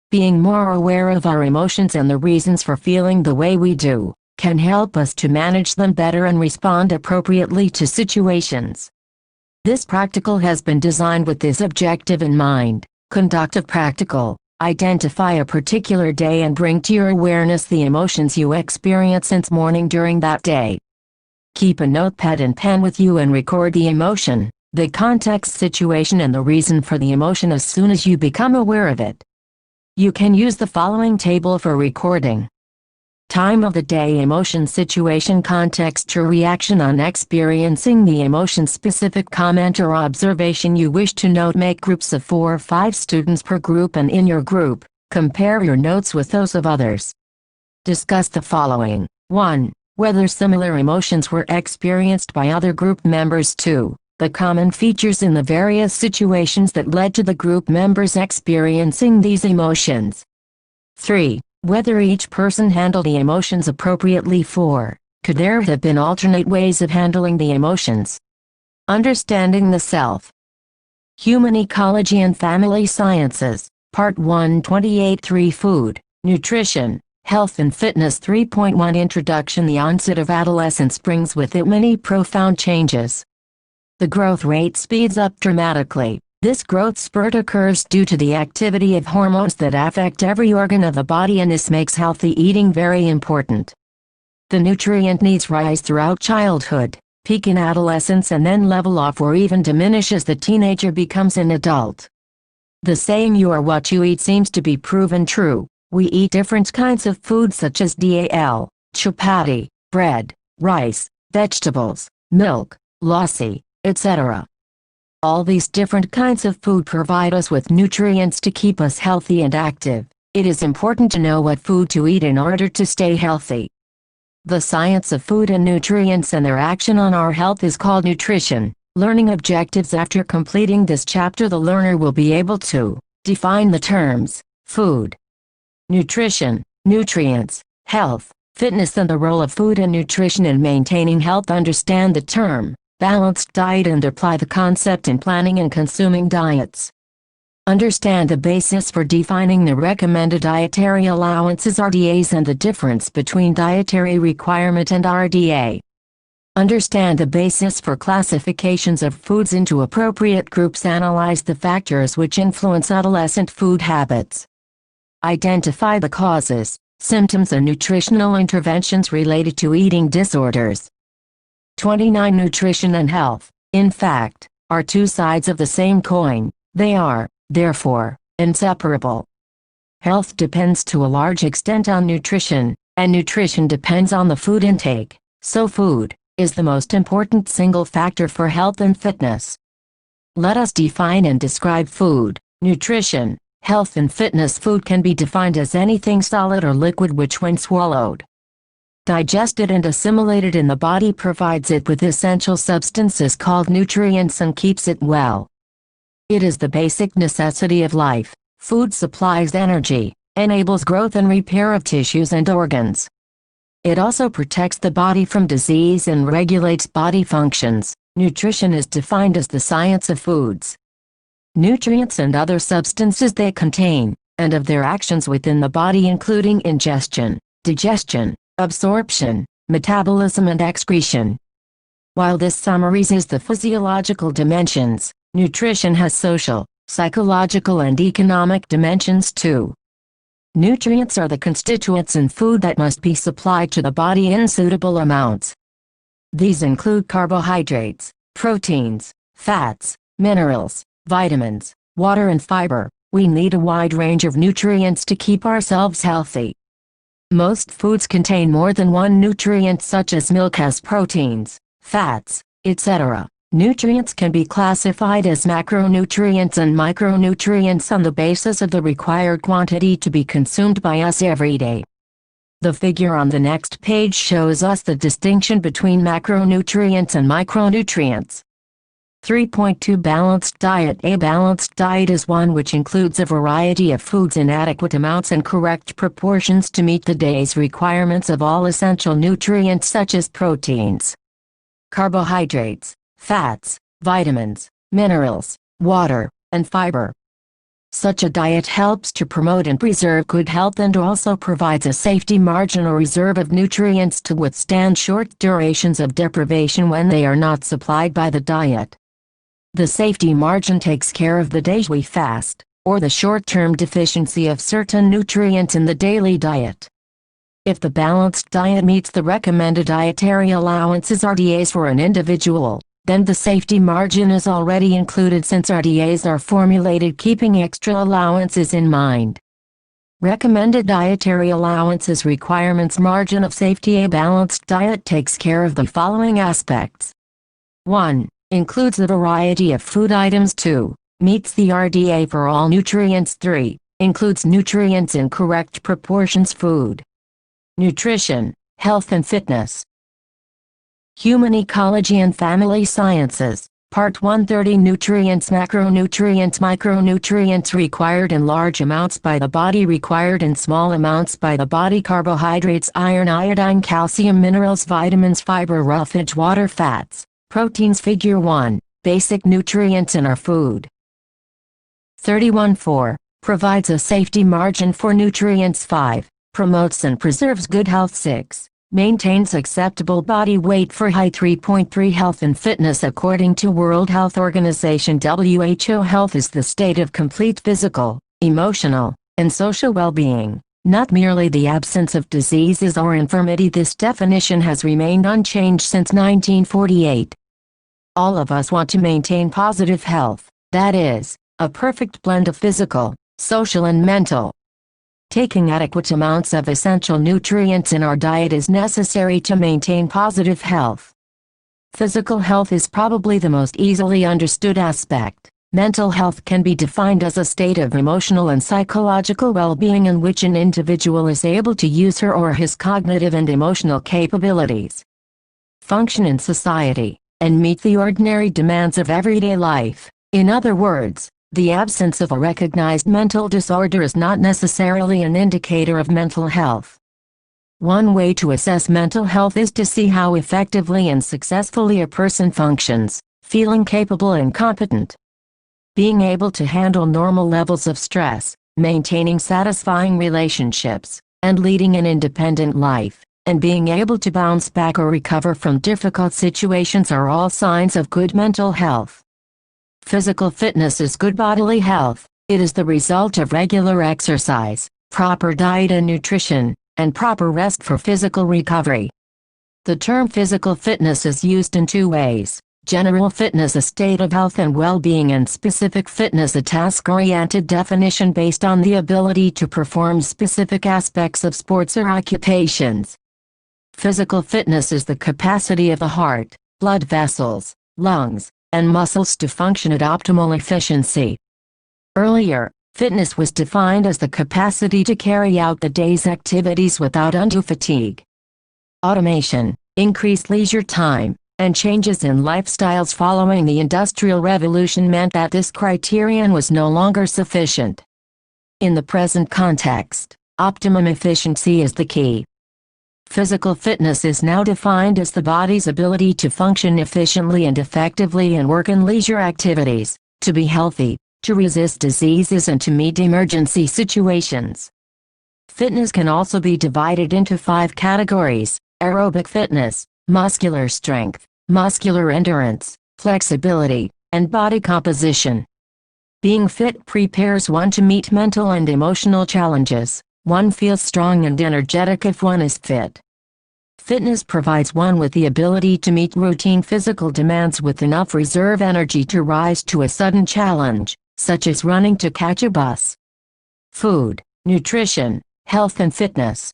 Being more aware of our emotions and the reasons for feeling the way we do can help us to manage them better and respond appropriately to situations. This practical has been designed with this objective in mind. Conduct a practical. Identify a particular day and bring to your awareness the emotions you experience since morning during that day. Keep a notepad and pen with you and record the emotion, the context, situation, and the reason for the emotion as soon as you become aware of it. You can use the following table for recording. Time of the day, emotion, situation, context, your reaction on experiencing the emotion, specific comment or observation you wish to note. Make groups of 4 or 5 students per group, and in your group, compare your notes with those of others. Discuss the following. 1. Whether similar emotions were experienced by other group members. 2. The common features in the various situations that led to the group members experiencing these emotions. 3. Whether each person handled the emotions appropriately. 4. Could there have been alternate ways of handling the emotions? Understanding the self. Human Ecology and Family Sciences, Part 128. 3. Food, Nutrition, Health and Fitness. 3.1 Introduction. The onset of adolescence brings with it many profound changes. The growth rate speeds up dramatically. This growth spurt occurs due to the activity of hormones that affect every organ of the body, and this makes healthy eating very important. The nutrient needs rise throughout childhood, peak in adolescence, and then level off or even diminish as the teenager becomes an adult. The saying "you are what you eat" seems to be proven true. We eat different kinds of food such as dal, chapati, bread, rice, vegetables, milk, lassi, etc. All these different kinds of food provide us with nutrients to keep us healthy and active. It is important to know what food to eat in order to stay healthy. The science of food and nutrients and their action on our health is called nutrition. Learning objectives. After completing this chapter, the learner will be able to define the terms food, nutrition, nutrients, health, fitness, and the role of food and nutrition in maintaining health. Understand the term balanced diet and apply the concept in planning and consuming diets. Understand the basis for defining the recommended dietary allowances (RDAs) and the difference between dietary requirement and RDA. Understand the basis for classifications of foods into appropriate groups. Analyze the factors which influence adolescent food habits. Identify the causes, symptoms, and nutritional interventions related to eating disorders. 29. Nutrition and health, in fact, are two sides of the same coin. They are, therefore, inseparable. Health depends to a large extent on nutrition, and nutrition depends on the food intake, so food is the most important single factor for health and fitness. Let us define and describe food, nutrition, health, and fitness. Food can be defined as anything solid or liquid which, when swallowed, digested and assimilated in the body, provides it with essential substances called nutrients and keeps it well. It is the basic necessity of life. Food supplies energy, enables growth and repair of tissues and organs. It also protects the body from disease and regulates body functions. Nutrition is defined as the science of foods, nutrients, and other substances they contain, and of their actions within the body, including ingestion, digestion, absorption, metabolism, and excretion. While this summarizes the physiological dimensions, nutrition has social, psychological, and economic dimensions too. Nutrients are the constituents in food that must be supplied to the body in suitable amounts. These include carbohydrates, proteins, fats, minerals, vitamins, water, and fiber. We need a wide range of nutrients to keep ourselves healthy. Most foods contain more than one nutrient, such as milk has proteins, fats, etc. Nutrients can be classified as macronutrients and micronutrients on the basis of the required quantity to be consumed by us every day. The figure on the next page shows us the distinction between macronutrients and micronutrients. 3.2 Balanced diet. A balanced diet is one which includes a variety of foods in adequate amounts and correct proportions to meet the day's requirements of all essential nutrients such as proteins, carbohydrates, fats, vitamins, minerals, water, and fiber. Such a diet helps to promote and preserve good health and also provides a safety margin or reserve of nutrients to withstand short durations of deprivation when they are not supplied by the diet. The safety margin takes care of the days we fast, or the short-term deficiency of certain nutrients in the daily diet. If the balanced diet meets the recommended dietary allowances (RDAs) for an individual, then the safety margin is already included since RDAs are formulated keeping extra allowances in mind. Recommended dietary allowances requirements margin of safety. A balanced diet takes care of the following aspects. 1. Includes a variety of food items. 2. Meets the RDA for all nutrients. 3. Includes nutrients in correct proportions. Food, nutrition, health and fitness. Human Ecology and Family Sciences, Part 130 Nutrients. Macronutrients. Micronutrients required in large amounts by the body, required in small amounts by the body. Carbohydrates, iron, iodine, calcium, minerals, vitamins, fiber, roughage, water, fats, proteins. Figure 1. Basic nutrients in our food. 31.4. Provides a safety margin for nutrients. 5. Promotes and preserves good health. 6. Maintains acceptable body weight for height. 3.3 Health and fitness. According to World Health Organization (WHO), health is the state of complete physical, emotional, and social well-being, not merely the absence of diseases or infirmity. This definition has remained unchanged since 1948. All of us want to maintain positive health, that is, a perfect blend of physical, social and mental. Taking adequate amounts of essential nutrients in our diet is necessary to maintain positive health. Physical health is probably the most easily understood aspect. Mental health can be defined as a state of emotional and psychological well-being in which an individual is able to use her or his cognitive and emotional capabilities, function in society, and meet the ordinary demands of everyday life. In other words, the absence of a recognized mental disorder is not necessarily an indicator of mental health. One way to assess mental health is to see how effectively and successfully a person functions, feeling capable and competent, being able to handle normal levels of stress, maintaining satisfying relationships, and leading an independent life, and being able to bounce back or recover from difficult situations are all signs of good mental health. Physical fitness is good bodily health. It is the result of regular exercise, proper diet and nutrition, and proper rest for physical recovery. The term physical fitness is used in two ways: general fitness, a state of health and well-being, and specific fitness, a task-oriented definition based on the ability to perform specific aspects of sports or occupations. Physical fitness is the capacity of the heart, blood vessels, lungs, and muscles to function at optimal efficiency. Earlier, fitness was defined as the capacity to carry out the day's activities without undue fatigue. Automation, increased leisure time, and changes in lifestyles following the Industrial Revolution meant that this criterion was no longer sufficient. In the present context, optimum efficiency is the key. Physical fitness is now defined as the body's ability to function efficiently and effectively and work in leisure activities, to be healthy, to resist diseases and to meet emergency situations. Fitness can also be divided into 5 categories: aerobic fitness, muscular strength, muscular endurance, flexibility, and body composition. Being fit prepares one to meet mental and emotional challenges. One feels strong and energetic if one is fit. Fitness provides one with the ability to meet routine physical demands with enough reserve energy to rise to a sudden challenge, such as running to catch a bus. Food, nutrition, health and fitness.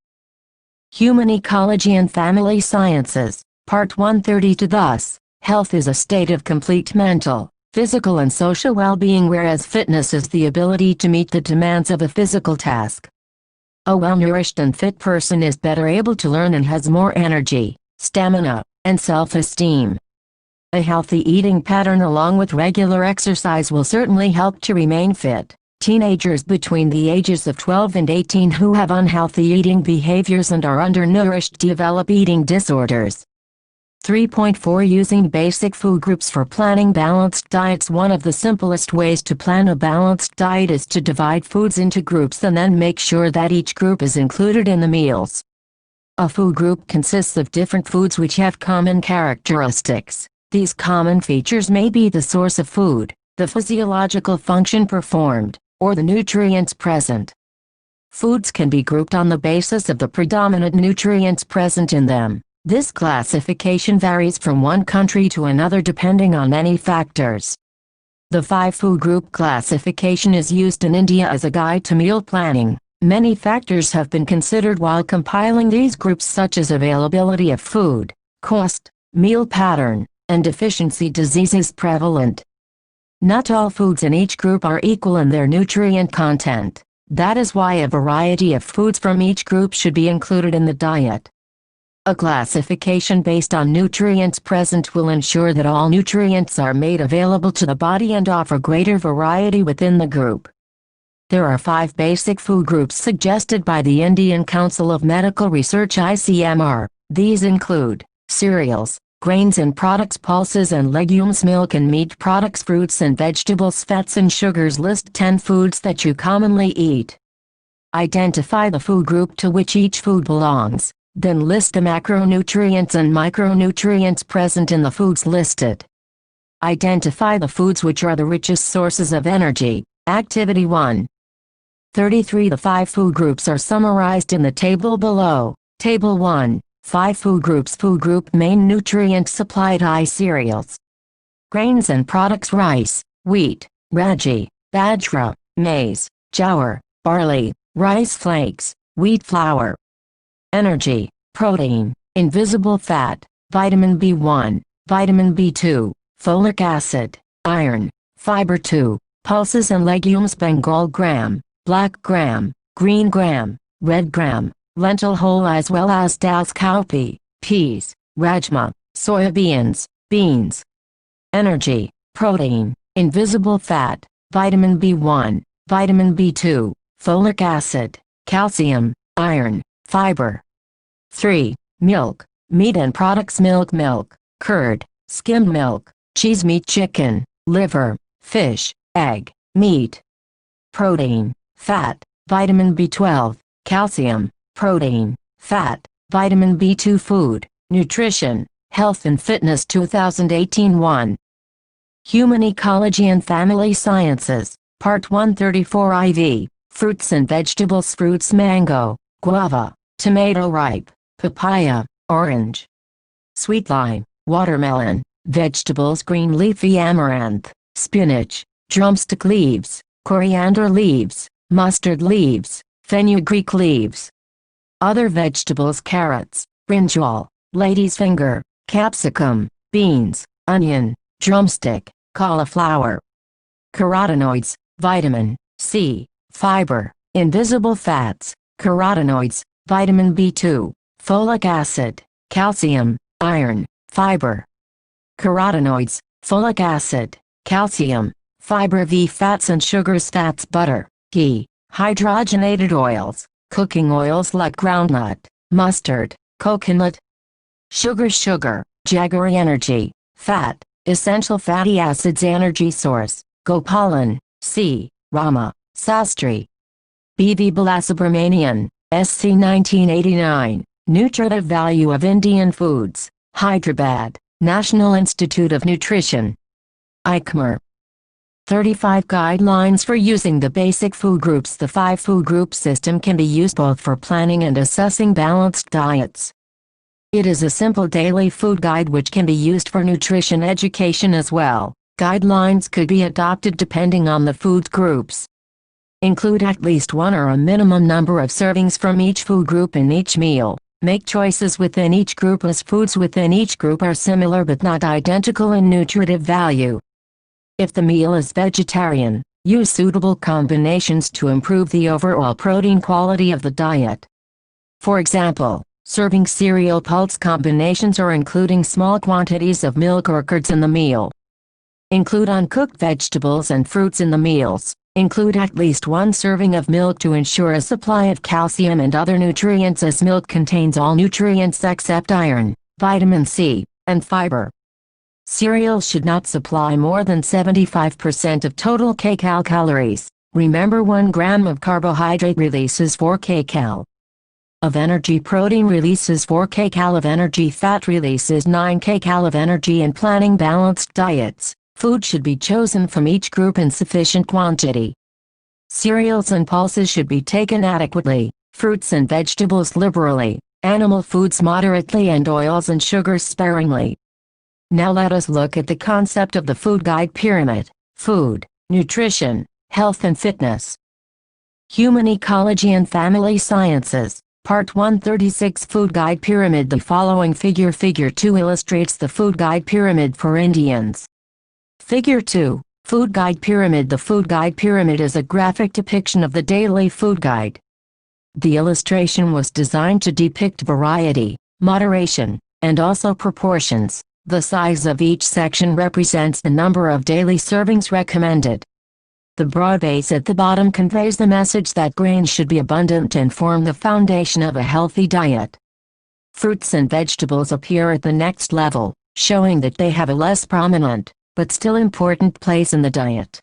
Human Ecology and Family Sciences, Part 132. Thus, health is a state of complete mental, physical and social well-being, whereas fitness is the ability to meet the demands of a physical task. A well-nourished and fit person is better able to learn and has more energy, stamina, and self-esteem. A healthy eating pattern along with regular exercise will certainly help to remain fit. Teenagers between the ages of 12 and 18 who have unhealthy eating behaviors and are undernourished develop eating disorders. 3.4 Using basic food groups for planning balanced diets. One of the simplest ways to plan a balanced diet is to divide foods into groups and then make sure that each group is included in the meals. A food group consists of different foods which have common characteristics. These common features may be the source of food, the physiological function performed, or the nutrients present. Foods can be grouped on the basis of the predominant nutrients present in them. This classification varies from one country to another depending on many factors. The 5-food group classification is used in India as a guide to meal planning. Many factors have been considered while compiling these groups, such as availability of food, cost, meal pattern, and deficiency diseases prevalent. Not all foods in each group are equal in their nutrient content. That is why a variety of foods from each group should be included in the diet. A classification based on nutrients present will ensure that all nutrients are made available to the body and offer greater variety within the group. There are 5 basic food groups suggested by the Indian Council of Medical Research (ICMR). These include cereals, grains and products, pulses and legumes, milk and meat products, fruits and vegetables, fats and sugars. List 10 foods that you commonly eat. Identify the food group to which each food belongs. Then list the macronutrients and micronutrients present in the foods listed. Identify the foods which are the richest sources of energy. Activity 1. 33. The 5 food groups are summarized in the table below. Table 1. 5 food groups. Food group main nutrients supplied. I. Cereals. Grains and products: rice, wheat, ragi, bajra, maize, jowar, barley, rice flakes, wheat flour. Energy: protein, invisible fat, vitamin B1, vitamin B2, folic acid, iron, fiber 2, pulses and legumes: Bengal gram, black gram, green gram, red gram, lentil whole as well as das cowpea, peas, rajma, soybeans, beans. Energy: protein, invisible fat, vitamin B1, vitamin B2, folic acid, calcium, iron, fiber. 3. Milk, meat and products: milk, curd, skim milk, cheese, meat, chicken, liver, fish, egg, meat. Protein, fat, vitamin B12, calcium, protein, fat, vitamin B2. Food, Nutrition, Health and Fitness 2018 1. Human Ecology and Family Sciences, Part 134 IV, Fruits and Vegetables: fruits: mango, guava, tomato ripe, papaya, orange, sweet lime, watermelon. Vegetables: green leafy amaranth, spinach, drumstick leaves, coriander leaves, mustard leaves, fenugreek leaves. Other vegetables: carrots, brinjal, lady's finger, capsicum, beans, onion, drumstick, cauliflower. Carotenoids: vitamin C, fiber, invisible fats, carotenoids, vitamin B2, folic acid, calcium, iron, fiber. Carotenoids, folic acid, calcium, fiber. V. Fats and sugars: fats: butter, ghee, hydrogenated oils, cooking oils like groundnut, mustard, coconut. Sugars: sugar, jaggery. Energy: fat, essential fatty acids. Energy source: Gopalan, C. Rama, Sastry. B. V. Balasubramanian, SC 1989, Nutritive Value of Indian Foods, Hyderabad, National Institute of Nutrition. ICMR. 35 Guidelines for using the basic food groups. The 5 food group system can be used both for planning and assessing balanced diets. It is a simple daily food guide which can be used for nutrition education as well. Guidelines could be adopted depending on the food groups. Include at least 1 or a minimum number of servings from each food group in each meal. Make choices within each group as foods within each group are similar but not identical in nutritive value. If the meal is vegetarian, use suitable combinations to improve the overall protein quality of the diet. For example, Serving cereal pulse combinations or including small quantities of milk or curds in the meal. Include uncooked vegetables and fruits in the meals. Include at least one serving of milk to ensure a supply of calcium and other nutrients, as milk contains all nutrients except iron, vitamin C, and fiber. Cereals should not supply more than 75% of total kcal. Remember, 1 gram of carbohydrate releases 4 kcal. Of energy. Protein releases 4 kcal of energy. Fat releases 9 kcal of energy. In planning balanced diets, food should be chosen from each group in sufficient quantity. Cereals and pulses should be taken adequately, fruits and vegetables liberally, animal foods moderately, and oils and sugars sparingly. Now let us look at the concept of the food guide pyramid: food, nutrition, health and fitness. Human Ecology and Family Sciences, Part 136, Food Guide Pyramid. The following Figure 2 illustrates the food guide pyramid for Indians. Figure 2, Food Guide Pyramid. The food guide pyramid is a graphic depiction of the daily food guide. The illustration was designed to depict variety, moderation, and also proportions. The size of each section represents the number of daily servings recommended. The broad base at the bottom conveys the message that grains should be abundant and form the foundation of a healthy diet. Fruits and vegetables appear at the next level, showing that they have a less prominent, but still important place in the diet.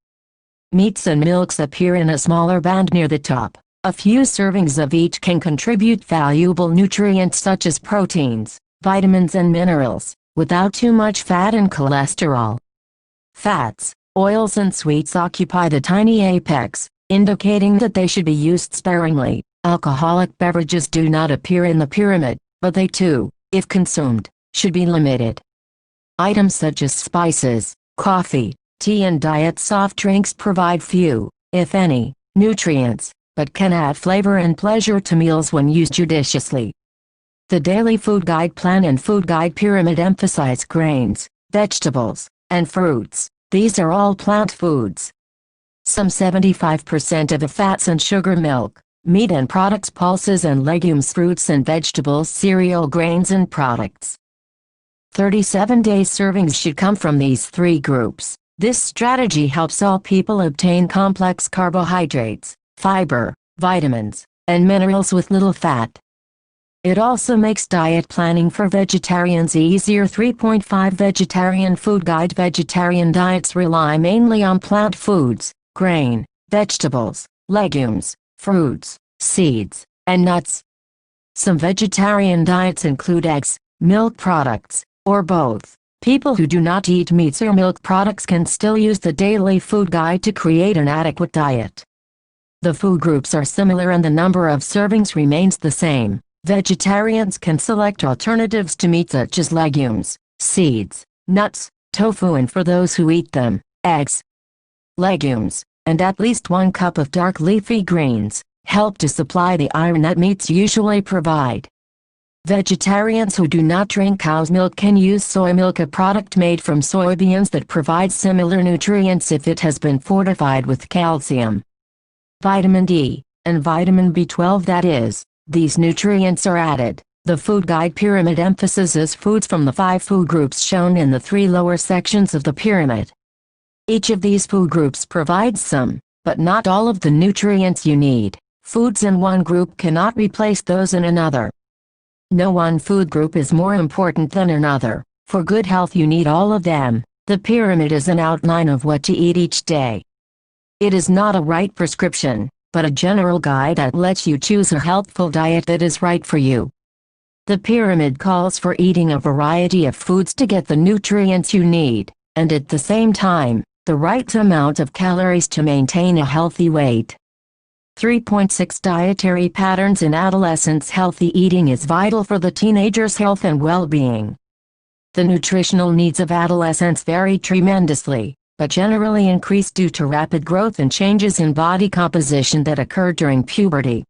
Meats and milks appear in a smaller band near the top. A few servings of each can contribute valuable nutrients such as proteins, vitamins and minerals, without too much fat and cholesterol. Fats, oils and sweets occupy the tiny apex, indicating that they should be used sparingly. Alcoholic beverages do not appear in the pyramid, but they too, if consumed, should be limited. Items such as spices, coffee, tea and diet soft drinks provide few, if any, nutrients, but can add flavor and pleasure to meals when used judiciously. The daily food guide plan and food guide pyramid emphasize grains, vegetables, and fruits. These are all plant foods. Some 75% of the fats and sugar: milk, meat and products, pulses and legumes, fruits and vegetables, cereal, grains and products. 37 days servings should come from these 3 groups. This strategy helps all people obtain complex carbohydrates, fiber, vitamins, and minerals with little fat. It also makes diet planning for vegetarians easier. 3.5 Vegetarian Food Guide. Vegetarian diets rely mainly on plant foods, grain, vegetables, legumes, fruits, seeds, and nuts. Some vegetarian diets include eggs, milk products, or both. People who do not eat meats or milk products can still use the daily food guide to create an adequate diet. The food groups are similar and the number of servings remains the same. Vegetarians can select alternatives to meat such as legumes, seeds, nuts, tofu, and for those who eat them, eggs, legumes, and at least 1 cup of dark leafy greens, help to supply the iron that meats usually provide. Vegetarians who do not drink cow's milk can use soy milk, a product made from soybeans that provides similar nutrients if it has been fortified with calcium, vitamin D, and vitamin B12, that is, these nutrients are added. The food guide pyramid emphasizes foods from the 5 food groups shown in the 3 lower sections of the pyramid. Each of these food groups provides some, but not all of the nutrients you need. Foods in one group cannot replace those in another. No one food group is more important than another. For good health you need all of them. The pyramid is an outline of what to eat each day. It is not a right prescription, but a general guide that lets you choose a healthful diet that is right for you. The pyramid calls for eating a variety of foods to get the nutrients you need, and at the same time, the right amount of calories to maintain a healthy weight. 3.6 Dietary patterns in adolescence. Healthy eating is vital for the teenager's health and well-being. The nutritional needs of adolescents vary tremendously, but generally increase due to rapid growth and changes in body composition that occur during puberty.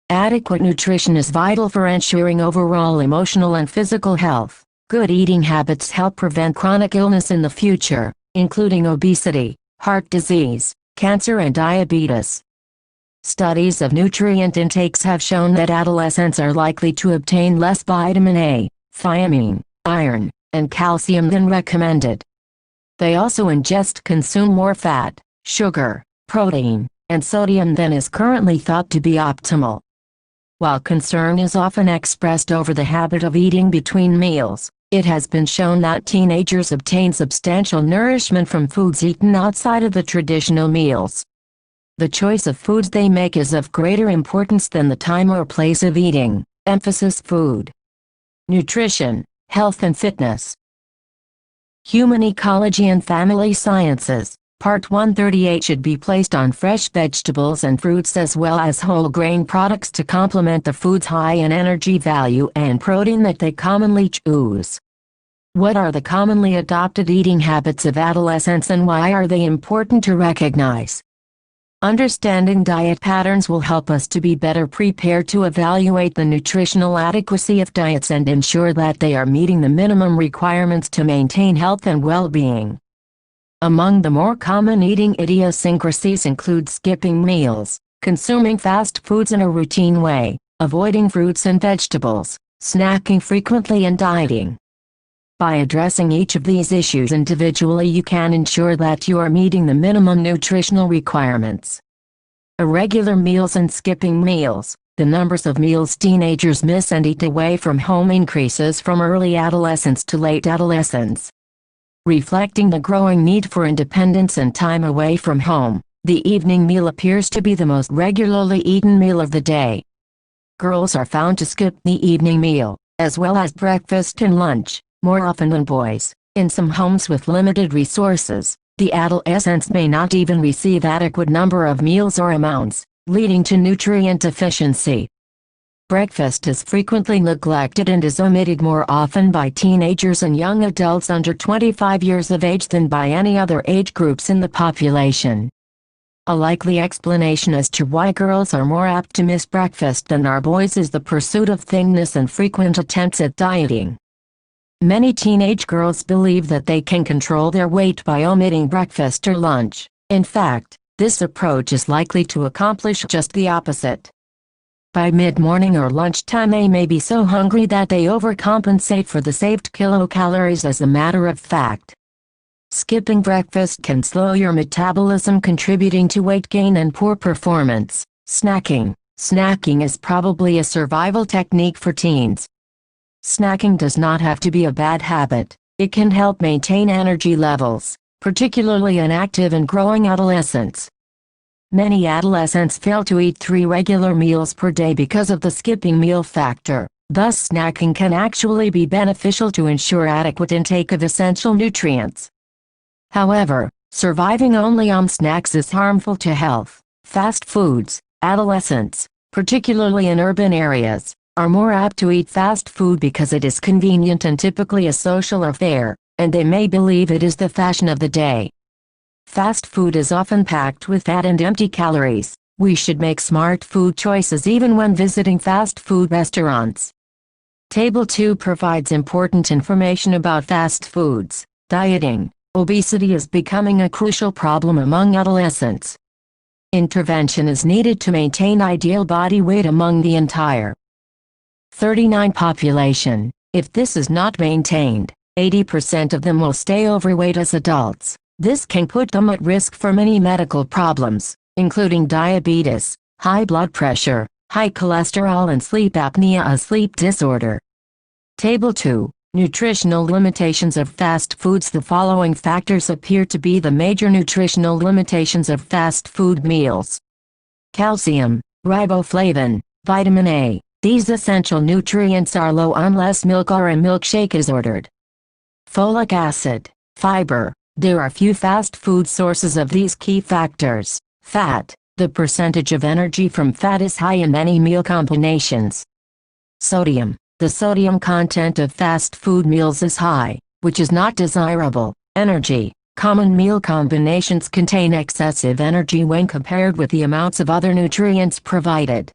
Adequate nutrition is vital for ensuring overall emotional and physical health. Good eating habits help prevent chronic illness in the future, including obesity, heart disease, cancer and diabetes. Studies of nutrient intakes have shown that adolescents are likely to obtain less vitamin A, thiamine, iron, and calcium than recommended. They also consume more fat, sugar, protein, and sodium than is currently thought to be optimal. While concern is often expressed over the habit of eating between meals, it has been shown that teenagers obtain substantial nourishment from foods eaten outside of the traditional meals. The choice of foods they make is of greater importance than the time or place of eating. Emphasis: food. Nutrition, health and fitness. Human Ecology and Family Sciences, Part 138 should be placed on fresh vegetables and fruits as well as whole grain products to complement the foods high in energy value and protein that they commonly choose. What are the commonly adopted eating habits of adolescents and why are they important to recognize? Understanding diet patterns will help us to be better prepared to evaluate the nutritional adequacy of diets and ensure that they are meeting the minimum requirements to maintain health and well-being. Among the more common eating idiosyncrasies include skipping meals, consuming fast foods in a routine way, avoiding fruits and vegetables, snacking frequently and dieting. By addressing each of these issues individually, you can ensure that you are meeting the minimum nutritional requirements. Irregular meals and skipping meals. The numbers of meals teenagers miss and eat away from home increases from early adolescence to late adolescence. Reflecting the growing need for independence and time away from home, the evening meal appears to be the most regularly eaten meal of the day. Girls are found to skip the evening meal, as well as breakfast and lunch, more often than boys. In some homes with limited resources, the adolescents may not even receive adequate number of meals or amounts, leading to nutrient deficiency. Breakfast is frequently neglected and is omitted more often by teenagers and young adults under 25 years of age than by any other age groups in the population. A likely explanation as to why girls are more apt to miss breakfast than are boys is the pursuit of thinness and frequent attempts at dieting. Many teenage girls believe that they can control their weight by omitting breakfast or lunch. In fact, this approach is likely to accomplish just the opposite. By mid-morning or lunchtime they may be so hungry that they overcompensate for the saved kilocalories. As a matter of fact, skipping breakfast can slow your metabolism, contributing to weight gain and poor performance. Snacking. Snacking is probably a survival technique for teens. Snacking does not have to be a bad habit. It can help maintain energy levels, particularly in active and growing adolescents. Many adolescents fail to eat 3 regular meals per day because of the skipping meal factor. Thus, snacking can actually be beneficial to ensure adequate intake of essential nutrients. However, surviving only on snacks is harmful to health. Fast foods. Adolescents, particularly in urban areas, are more apt to eat fast food because it is convenient and typically a social affair, and they may believe it is the fashion of the day. Fast food is often packed with fat and empty calories. We should make smart food choices even when visiting fast food restaurants. Table 2 provides important information about fast foods. Dieting. Obesity is becoming a crucial problem among adolescents. Intervention is needed to maintain ideal body weight among the entire 39 population. If this is not maintained, 80% of them will stay overweight as adults. This can put them at risk for many medical problems, including diabetes, high blood pressure, high cholesterol and sleep apnea, a sleep disorder. Table 2. Nutritional limitations of fast foods. The following factors appear to be the major nutritional limitations of fast food meals. Calcium, riboflavin, vitamin A. These essential nutrients are low unless milk or a milkshake is ordered. Folic acid, fiber. There are few fast food sources of these key factors. Fat. The percentage of energy from fat is high in many meal combinations. Sodium. The sodium content of fast food meals is high, which is not desirable. Energy. Common meal combinations contain excessive energy when compared with the amounts of other nutrients provided.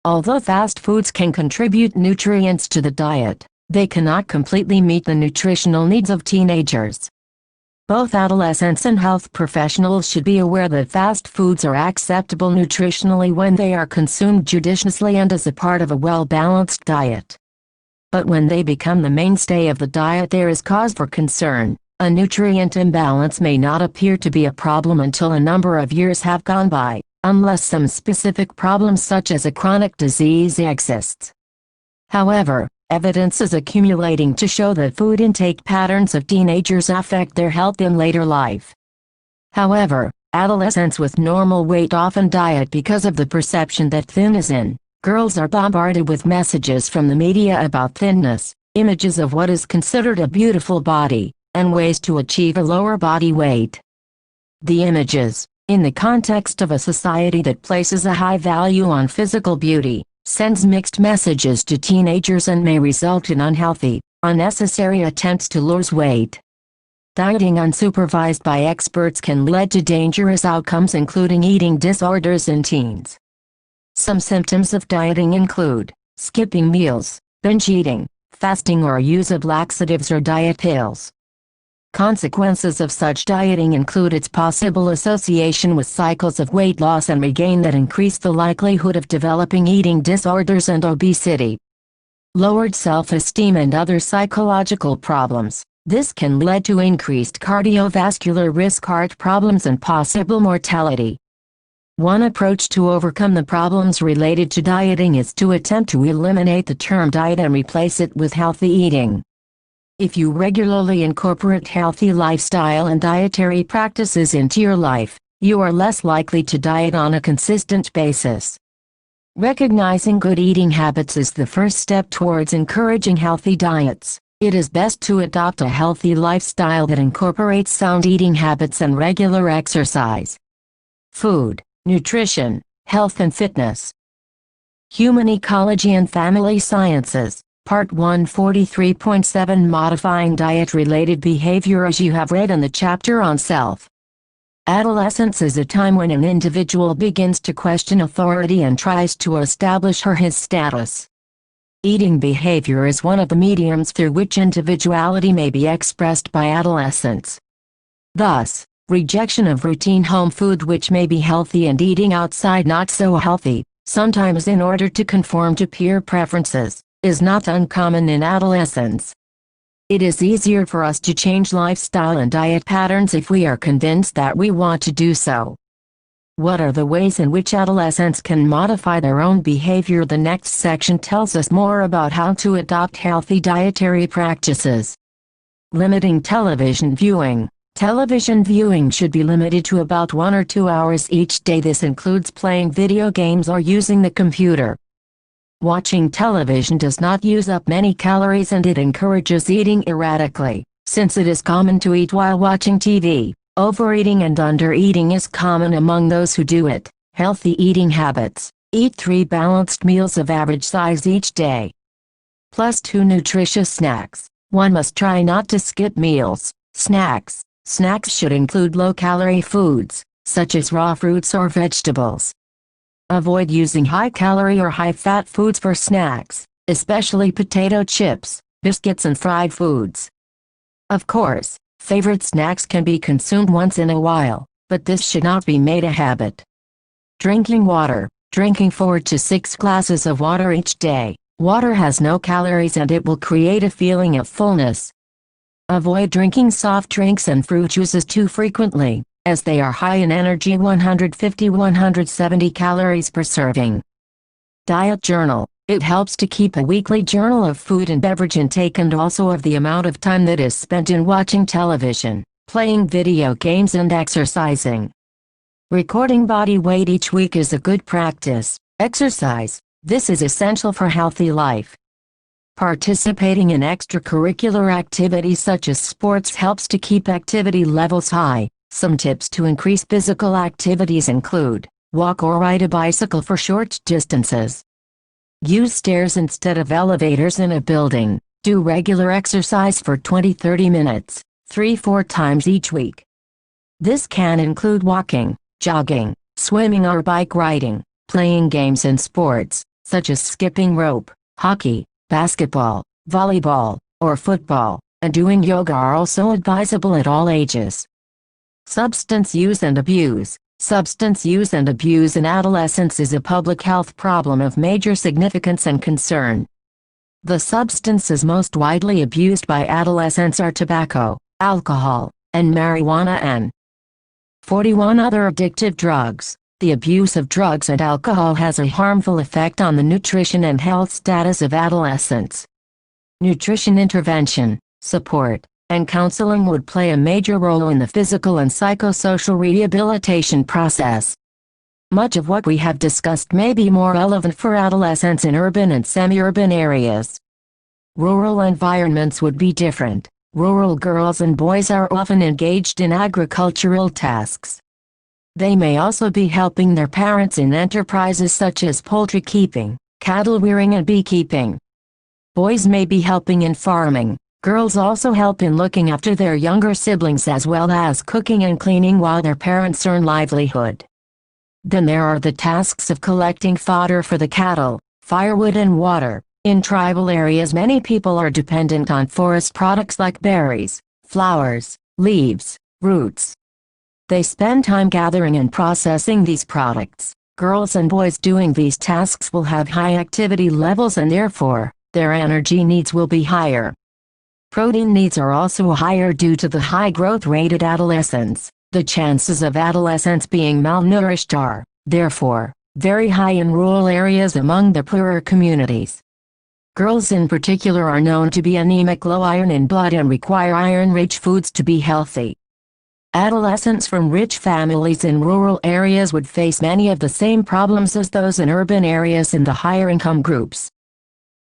Although fast foods can contribute nutrients to the diet, they cannot completely meet the nutritional needs of teenagers. Both adolescents and health professionals should be aware that fast foods are acceptable nutritionally when they are consumed judiciously and as a part of a well-balanced diet. But when they become the mainstay of the diet, there is cause for concern. A nutrient imbalance may not appear to be a problem until a number of years have gone by, unless some specific problem such as a chronic disease exists. However, evidence is accumulating to show that food intake patterns of teenagers affect their health in later life. However, adolescents with normal weight often diet because of the perception that thin is in. Girls are bombarded with messages from the media about thinness, images of what is considered a beautiful body, and ways to achieve a lower body weight. The images, in the context of a society that places a high value on physical beauty, sends mixed messages to teenagers and may result in unhealthy, unnecessary attempts to lose weight. Dieting unsupervised by experts can lead to dangerous outcomes, including eating disorders in teens. Some symptoms of dieting include skipping meals, binge eating, fasting, or use of laxatives or diet pills. Consequences of such dieting include its possible association with cycles of weight loss and regain that increase the likelihood of developing eating disorders and obesity. Lowered self-esteem and other psychological problems. This can lead to increased cardiovascular risk, heart problems, and possible mortality. One approach to overcome the problems related to dieting is to attempt to eliminate the term diet and replace it with healthy eating. If you regularly incorporate healthy lifestyle and dietary practices into your life, you are less likely to diet on a consistent basis. Recognizing good eating habits is the first step towards encouraging healthy diets. It is best to adopt a healthy lifestyle that incorporates sound eating habits and regular exercise. Food, nutrition, health and fitness. Human Ecology and Family Sciences. Part 143.7 Modifying Diet-Related Behavior. As you have read in the chapter on self. Adolescence is a time when an individual begins to question authority and tries to establish his status. Eating behavior is one of the mediums through which individuality may be expressed by adolescents. Thus, rejection of routine home food which may be healthy and eating outside not so healthy, sometimes in order to conform to peer preferences, is not uncommon in adolescence. It is easier for us to change lifestyle and diet patterns if we are convinced that we want to do so. What are the ways in which adolescents can modify their own behavior? The next section tells us more about how to adopt healthy dietary practices. Limiting television viewing. Television viewing should be limited to about 1 or 2 hours each day. This includes playing video games or using the computer. Watching television does not use up many calories and it encourages eating erratically, since it is common to eat while watching TV. Overeating and undereating is common among those who do it. Healthy eating habits. Eat 3 balanced meals of average size each day. Plus 2 nutritious snacks. One must try not to skip meals. Snacks. Snacks should include low-calorie foods, such as raw fruits or vegetables. Avoid using high-calorie or high-fat foods for snacks, especially potato chips, biscuits and fried foods. Of course, favorite snacks can be consumed once in a while, but this should not be made a habit. Drinking water. Drinking 4 to 6 glasses of water each day. Water has no calories and it will create a feeling of fullness. Avoid drinking soft drinks and fruit juices too frequently, as they are high in energy, 150–170 calories per serving. Diet journal. It helps to keep a weekly journal of food and beverage intake and also of the amount of time that is spent in watching television, playing video games and exercising. Recording body weight each week is a good practice. Exercise. This is essential for healthy life. Participating in extracurricular activities such as sports helps to keep activity levels high. Some tips to increase physical activities include: walk or ride a bicycle for short distances. Use stairs instead of elevators in a building. Do regular exercise for 20–30 minutes, 3–4 times each week. This can include walking, jogging, swimming or bike riding, playing games and sports, such as skipping rope, hockey, basketball, volleyball, or football, and doing yoga are also advisable at all ages. Substance use and abuse. Substance use and abuse in adolescence is a public health problem of major significance and concern. The substances most widely abused by adolescents are tobacco, alcohol, and marijuana and 41 other addictive drugs. The abuse of drugs and alcohol has a harmful effect on the nutrition and health status of adolescents. Nutrition intervention, support, and counseling would play a major role in the physical and psychosocial rehabilitation process. Much of what we have discussed may be more relevant for adolescents in urban and semi-urban areas. Rural environments would be different. Rural girls and boys are often engaged in agricultural tasks. They may also be helping their parents in enterprises such as poultry keeping, cattle rearing and beekeeping. Boys may be helping in farming. Girls also help in looking after their younger siblings as well as cooking and cleaning while their parents earn livelihood. Then there are the tasks of collecting fodder for the cattle, firewood and water. In tribal areas many people are dependent on forest products like berries, flowers, leaves, roots. They spend time gathering and processing these products. Girls and boys doing these tasks will have high activity levels and therefore, their energy needs will be higher. Protein needs are also higher due to the high growth rate at adolescence. The chances of adolescents being malnourished are, therefore, very high in rural areas among the poorer communities. Girls in particular are known to be anemic, low iron in blood and require iron-rich foods to be healthy. Adolescents from rich families in rural areas would face many of the same problems as those in urban areas in the higher income groups.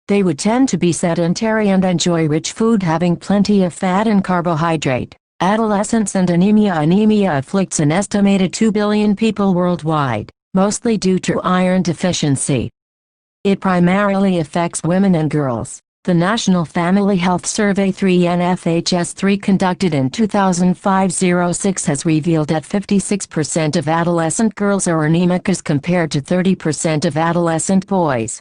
They would tend to be sedentary and enjoy rich food having plenty of fat and carbohydrate. Adolescence and anemia. Anemia afflicts an estimated 2 billion people worldwide, mostly due to iron deficiency. It primarily affects women and girls. The National Family Health Survey 3 conducted in 2005-06 has revealed that 56% of adolescent girls are anemic as compared to 30% of adolescent boys.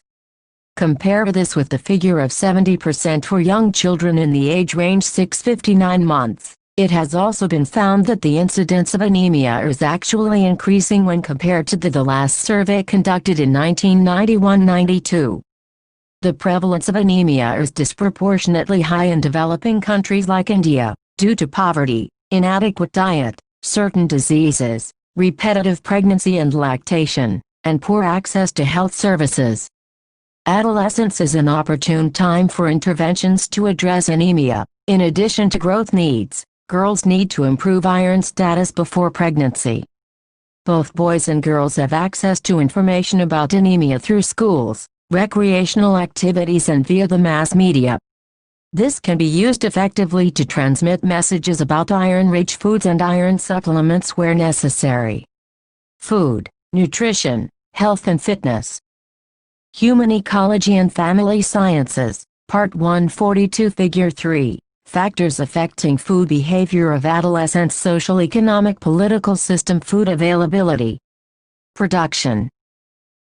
Compare this with the figure of 70% for young children in the age range 6-59 months. It has also been found that the incidence of anemia is actually increasing when compared to the last survey conducted in 1991-92. The prevalence of anemia is disproportionately high in developing countries like India, due to poverty, inadequate diet, certain diseases, repetitive pregnancy and lactation, and poor access to health services. Adolescence is an opportune time for interventions to address anemia. In addition to growth needs, girls need to improve iron status before pregnancy. Both boys and girls have access to information about anemia through schools, recreational activities and via the mass media. This can be used effectively to transmit messages about iron-rich foods and iron supplements where necessary. Food, nutrition, health and fitness. Human Ecology and Family Sciences, Part 142 Figure 3, Factors Affecting Food Behavior of Adolescents. Social, Economic, Political System. Food availability, production,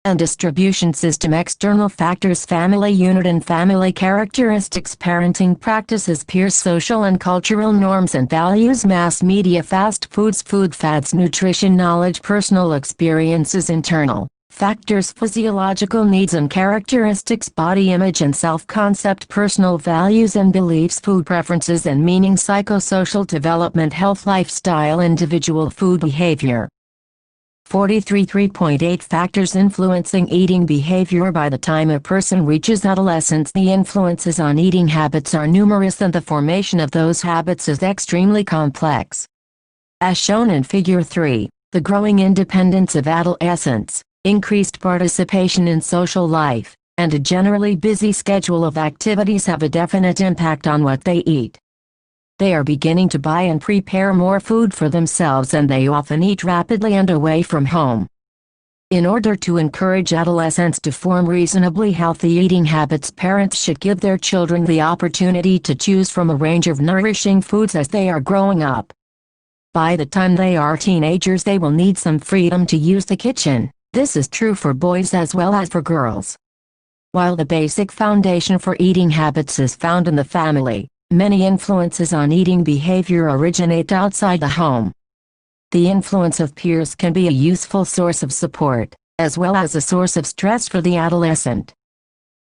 and distribution system. External factors. Family unit and family characteristics. Parenting practices. Peers. Social and cultural norms and values. Mass media. Fast foods. Food fads. Nutrition knowledge. Personal experiences. Internal factors. Physiological needs and characteristics. Body image and self-concept. Personal values and beliefs. Food preferences and meaning. Psychosocial development. Health, lifestyle. Individual food behavior. 43. 3.8 Factors influencing eating behavior. By the time a person reaches adolescence, the influences on eating habits are numerous and the formation of those habits is extremely complex. As shown in Figure 3, the growing independence of adolescents, increased participation in social life, and a generally busy schedule of activities have a definite impact on what they eat. They are beginning to buy and prepare more food for themselves and they often eat rapidly and away from home. In order to encourage adolescents to form reasonably healthy eating habits, parents should give their children the opportunity to choose from a range of nourishing foods as they are growing up. By the time they are teenagers, they will need some freedom to use the kitchen. This is true for boys as well as for girls. While the basic foundation for eating habits is found in the family, Many influences on eating behavior originate outside the home. The influence of peers can be a useful source of support, as well as a source of stress for the adolescent.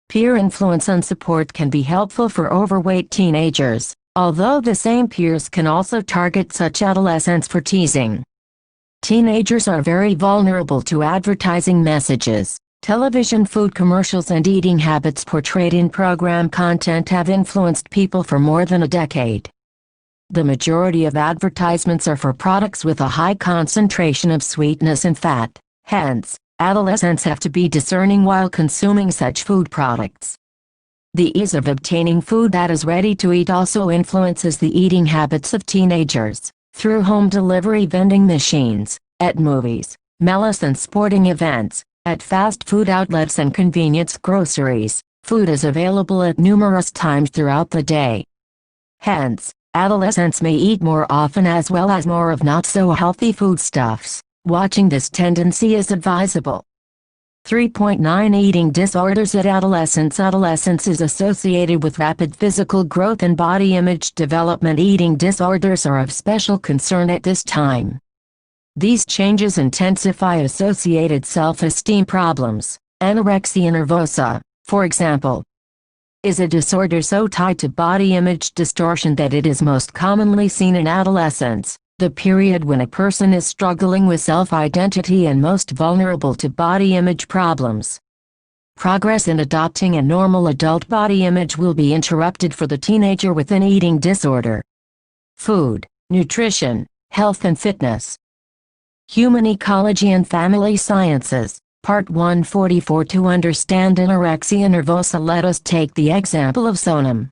Peer influence and support can be helpful for overweight teenagers, although the same peers can also target such adolescents for teasing. Teenagers are very vulnerable to advertising messages. Television food commercials and eating habits portrayed in program content have influenced people for more than a decade. The majority of advertisements are for products with a high concentration of sweetness and fat. Hence, adolescents have to be discerning while consuming such food products. The ease of obtaining food that is ready to eat also influences the eating habits of teenagers. Through home delivery vending machines, at movies, melis and sporting events, at fast food outlets and convenience groceries, food is available at numerous times throughout the day. Hence, adolescents may eat more often as well as more of not-so-healthy foodstuffs. Watching this tendency is advisable. 3.9 Eating disorders at adolescence. Adolescence is associated with rapid physical growth and body image development. Eating disorders are of special concern at this time. These changes intensify associated self-esteem problems. Anorexia nervosa, for example, is a disorder so tied to body image distortion that it is most commonly seen in adolescence, the period when a person is struggling with self-identity and most vulnerable to body image problems. Progress in adopting a normal adult body image will be interrupted for the teenager with an eating disorder. Food, nutrition, health and fitness. Human Ecology and Family Sciences, Part 144. To understand anorexia nervosa, let us take the example of Sonam.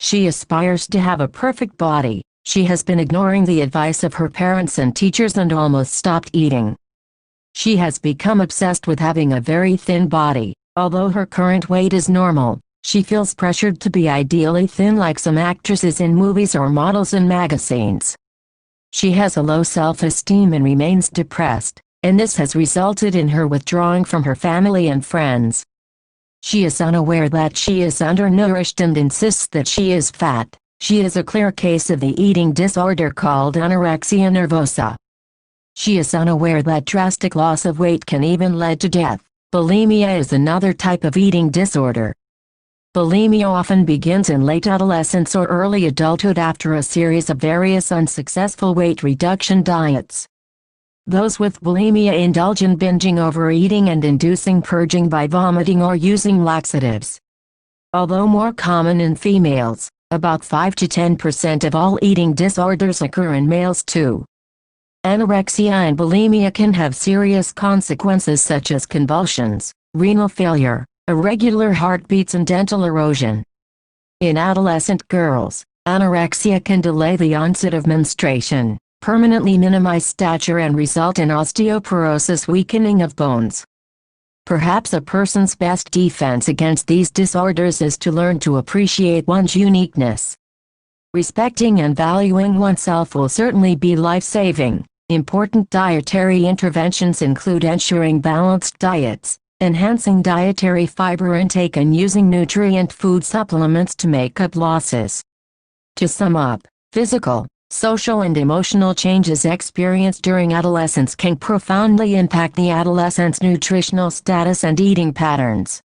She aspires to have a perfect body. She has been ignoring the advice of her parents and teachers and almost stopped eating. She has become obsessed with having a very thin body. Although her current weight is normal, she feels pressured to be ideally thin like some actresses in movies or models in magazines. She has a low self-esteem and remains depressed, and this has resulted in her withdrawing from her family and friends. She is unaware that she is undernourished and insists that she is fat. She is a clear case of the eating disorder called anorexia nervosa. She is unaware that drastic loss of weight can even lead to death. Bulimia is another type of eating disorder. Bulimia often begins in late adolescence or early adulthood after a series of various unsuccessful weight reduction diets. Those with bulimia indulge in binging, overeating and inducing purging by vomiting or using laxatives. Although more common in females, about 5 to 10% of all eating disorders occur in males too. Anorexia and bulimia can have serious consequences such as convulsions, renal failure, irregular heartbeats and dental erosion. In adolescent girls, anorexia can delay the onset of menstruation, permanently minimize stature and result in osteoporosis, weakening of bones. Perhaps a person's best defense against these disorders is to learn to appreciate one's uniqueness. Respecting and valuing oneself will certainly be life-saving. Important dietary interventions include ensuring balanced diets, enhancing dietary fiber intake and using nutrient food supplements to make up losses. To sum up, physical, social and emotional changes experienced during adolescence can profoundly impact the adolescent's nutritional status and eating patterns.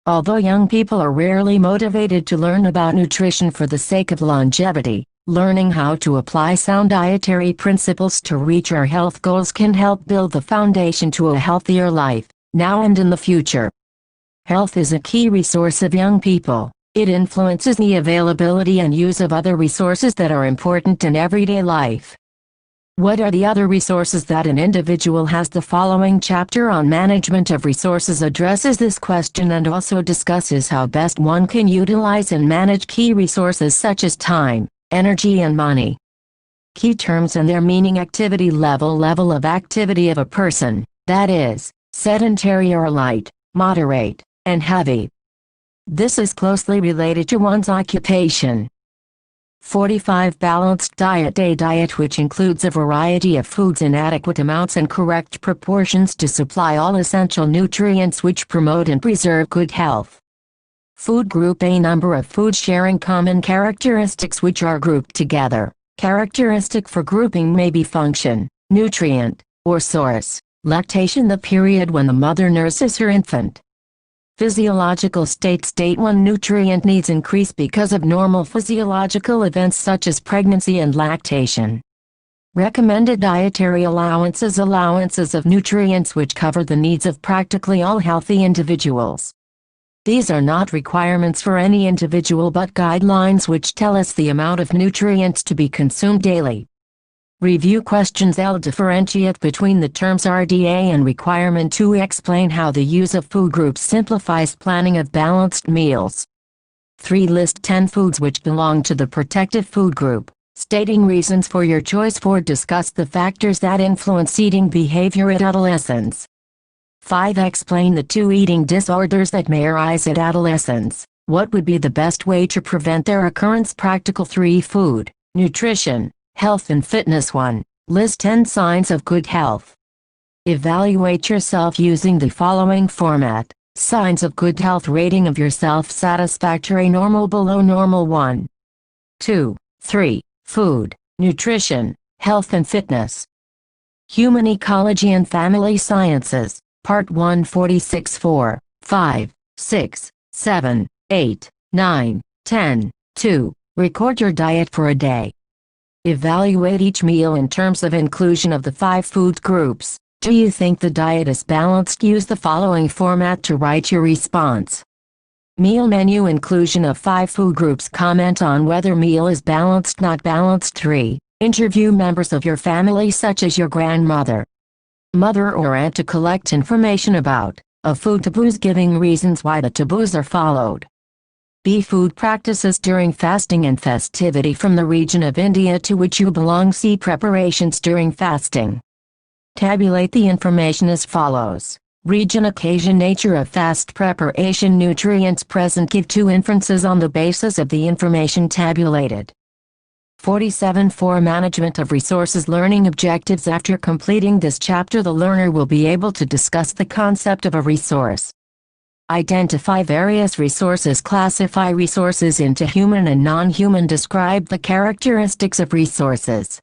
Although young people are rarely motivated to learn about nutrition for the sake of longevity, learning how to apply sound dietary principles to reach our health goals can help build the foundation to a healthier life, now and in the future. Health is a key resource of young people. It influences the availability and use of other resources that are important in everyday life. What are the other resources that an individual has? The following chapter on management of resources addresses this question and also discusses how best one can utilize and manage key resources such as time, energy and money. Key terms and their meaning: activity level of activity of a person, that is, sedentary or light, moderate, and heavy. This is closely related to one's occupation. 45 Balanced diet. A diet which includes a variety of foods in adequate amounts and correct proportions to supply all essential nutrients which promote and preserve good health. Food group: a number of foods sharing common characteristics which are grouped together. Characteristic for grouping may be function, nutrient, or source. Lactation: the period when the mother nurses her infant. Physiological state: state 1, nutrient needs increase because of normal physiological events such as pregnancy and lactation. Recommended dietary allowances: allowances of nutrients which cover the needs of practically all healthy individuals. These are not requirements for any individual but guidelines which tell us the amount of nutrients to be consumed daily. Review questions. L. Differentiate between the terms RDA and Requirement 2. Explain how the use of food groups simplifies planning of balanced meals. 3. List 10 foods which belong to the protective food group, stating reasons for your choice. 4. Discuss the factors that influence eating behavior at adolescence. 5. Explain the 2 eating disorders that may arise at adolescence. What would be the best way to prevent their occurrence? Practical. 3. Food, nutrition, health and fitness. 1. List 10 signs of good health. Evaluate yourself using the following format. Signs of good health. Rating of yourself: satisfactory, normal, below normal. 1, 2, 3. Food, nutrition, health and fitness. Human Ecology and Family Sciences, Part 1. 46. 4, 5, 6, 7, 8, 9, 10. 2. Record your diet for a day. Evaluate each meal in terms of inclusion of the 5 food groups. Do you think the diet is balanced? Use the following format to write your response. Meal menu: inclusion of 5 food groups. Comment on whether meal is balanced, not balanced. 3. Interview members of your family such as your grandmother, mother or aunt to collect information about food taboos, giving reasons why the taboos are followed. B. Food practices during fasting and festivity from the region of India to which you belong. C. Preparations during fasting. Tabulate the information as follows. Region, occasion, nature of fast preparation, nutrients present. Give 2 inferences on the basis of the information tabulated. 47. For management of resources learning objectives. After completing this chapter, the learner will be able to discuss the concept of a resource. Identify various resources. Classify resources into human and non-human. Describe the characteristics of resources.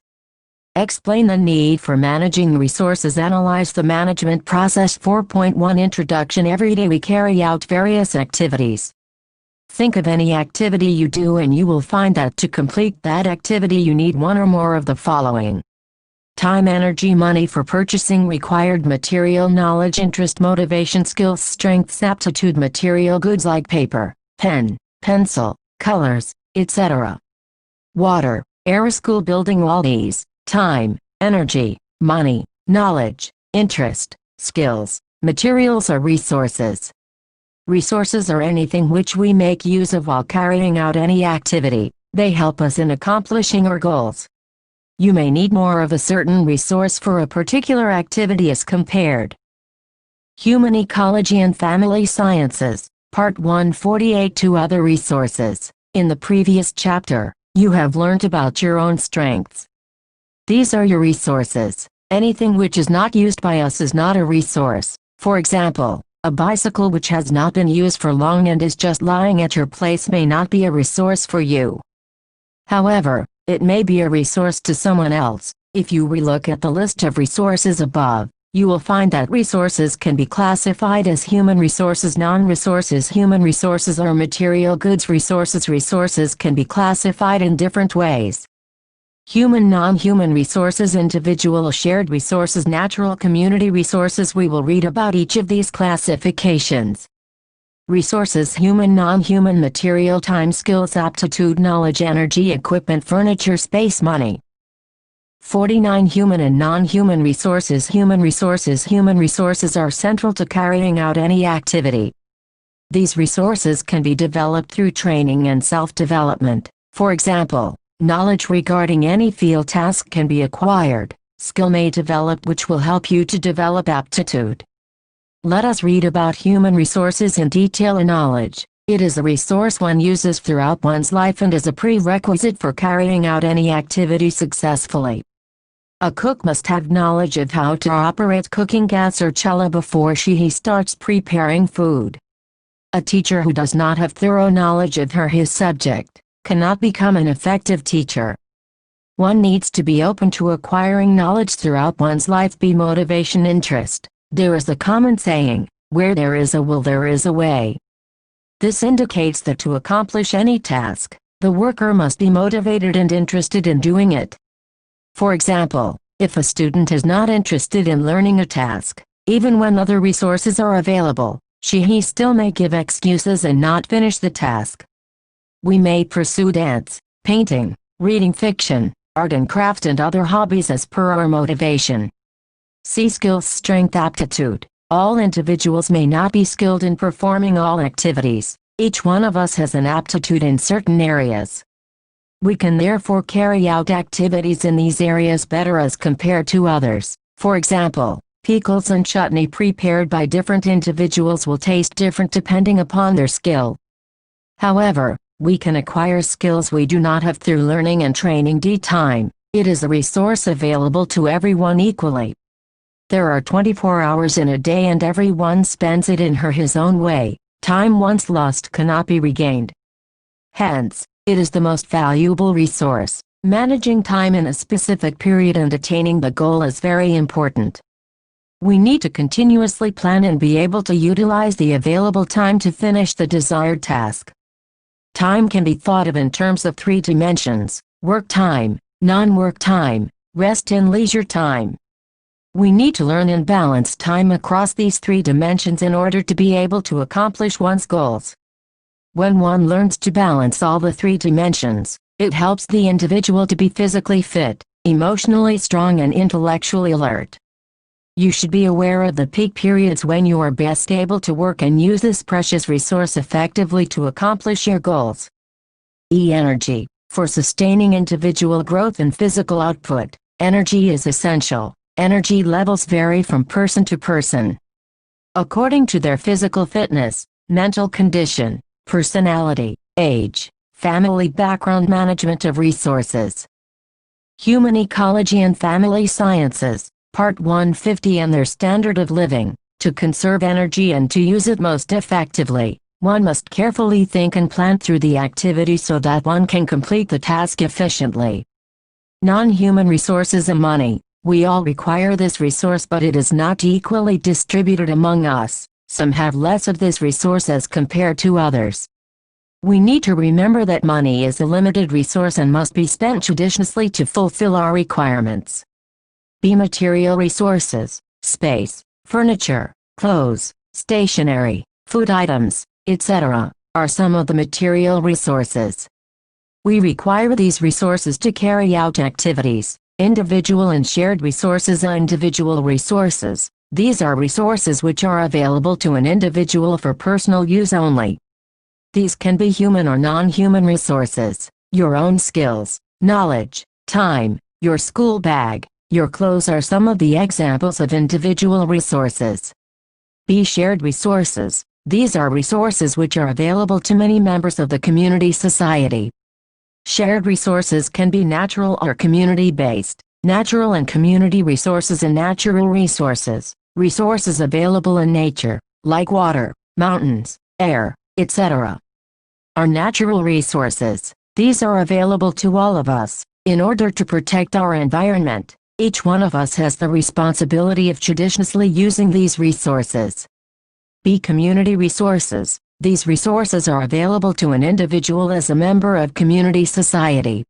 Explain the need for managing resources. Analyze the management process. 4.1 Introduction. Every day we carry out various activities. Think of any activity you do and you will find that to complete that activity you need one or more of the following: time, energy, money. For purchasing, required material, knowledge, interest, motivation, skills, strengths, aptitude, material goods like paper, pen, pencil, colors, etc. Water, air, school, building. All these: time, energy, money, knowledge, interest, skills, materials are resources. Resources are anything which we make use of while carrying out any activity. They help us in accomplishing our goals. You may need more of a certain resource for a particular activity as compared. Human Ecology and Family Sciences, Part 1. 48. 2 Other resources. In the previous chapter, you have learned about your own strengths. These are your resources. Anything which is not used by us is not a resource. For example, a bicycle which has not been used for long and is just lying at your place may not be a resource for you. However, it may be a resource to someone else. If you relook at the list of resources above, you will find that resources can be classified as human resources, non-resources. Human resources are material goods. Resources can be classified in different ways. Human, non-human resources, individual, shared resources, natural, community resources. We will read about each of these classifications. Resources: human, non-human, material, time, skills, aptitude, knowledge, energy, equipment, furniture, space, money. 49. Human and non-human resources. Human resources are central to carrying out any activity. These resources can be developed through training and self-development. For example, knowledge regarding any field task can be acquired. Skill may develop which will help you to develop aptitude. Let us read about human resources in detail. A knowledge. It is a resource one uses throughout one's life and is a prerequisite for carrying out any activity successfully. A cook must have knowledge of how to operate cooking gas or chella before he starts preparing food. A teacher who does not have thorough knowledge of his subject cannot become an effective teacher. One needs to be open to acquiring knowledge throughout one's life. Be motivation, interest. There is a common saying, where there is a will there is a way. This indicates that to accomplish any task, the worker must be motivated and interested in doing it. For example, if a student is not interested in learning a task, even when other resources are available, he still may give excuses and not finish the task. We may pursue dance, painting, reading fiction, art and craft and other hobbies as per our motivation. See skills, strength, aptitude. All individuals may not be skilled in performing all activities. Each one of us has an aptitude in certain areas. We can therefore carry out activities in these areas better as compared to others. For example, pickles and chutney prepared by different individuals will taste different depending upon their skill. However, we can acquire skills we do not have through learning and training. Time. It is a resource available to everyone equally. There are 24 hours in a day and everyone spends it in his own way. Time once lost cannot be regained. Hence, it is the most valuable resource. Managing time in a specific period and attaining the goal is very important. We need to continuously plan and be able to utilize the available time to finish the desired task. Time can be thought of in terms of 3 dimensions: work time, non-work time, rest and leisure time. We need to learn and balance time across these 3 dimensions in order to be able to accomplish one's goals. When one learns to balance all the 3 dimensions, it helps the individual to be physically fit, emotionally strong and intellectually alert. You should be aware of the peak periods when you are best able to work and use this precious resource effectively to accomplish your goals. Energy. For sustaining individual growth and physical output, energy is essential. Energy levels vary from person to person, according to their physical fitness, mental condition, personality, age, family background. Management of resources. Human Ecology and Family Sciences, Part 150 and their standard of living. To conserve energy and to use it most effectively, one must carefully think and plan through the activity so that one can complete the task efficiently. Non-human resources and money. We all require this resource, but it is not equally distributed among us. Some have less of this resource as compared to others. We need to remember that money is a limited resource and must be spent judiciously to fulfill our requirements. Material resources, space, furniture, clothes, stationery, food items, etc., are some of the material resources. We require these resources to carry out activities. Individual and shared resources are individual resources. These are resources which are available to an individual for personal use only. These can be human or non-human resources. Your own skills, knowledge, time, your school bag, your clothes are some of the examples of individual resources. Shared resources. These are resources which are available to many members of the community society. Shared resources can be natural or community-based. Natural and community resources and natural resources. Resources available in nature, like water, mountains, air, etc., are natural resources. These are available to all of us. In order to protect our environment, each one of us has the responsibility of judiciously using these resources. Community resources. These resources are available to an individual as a member of community society.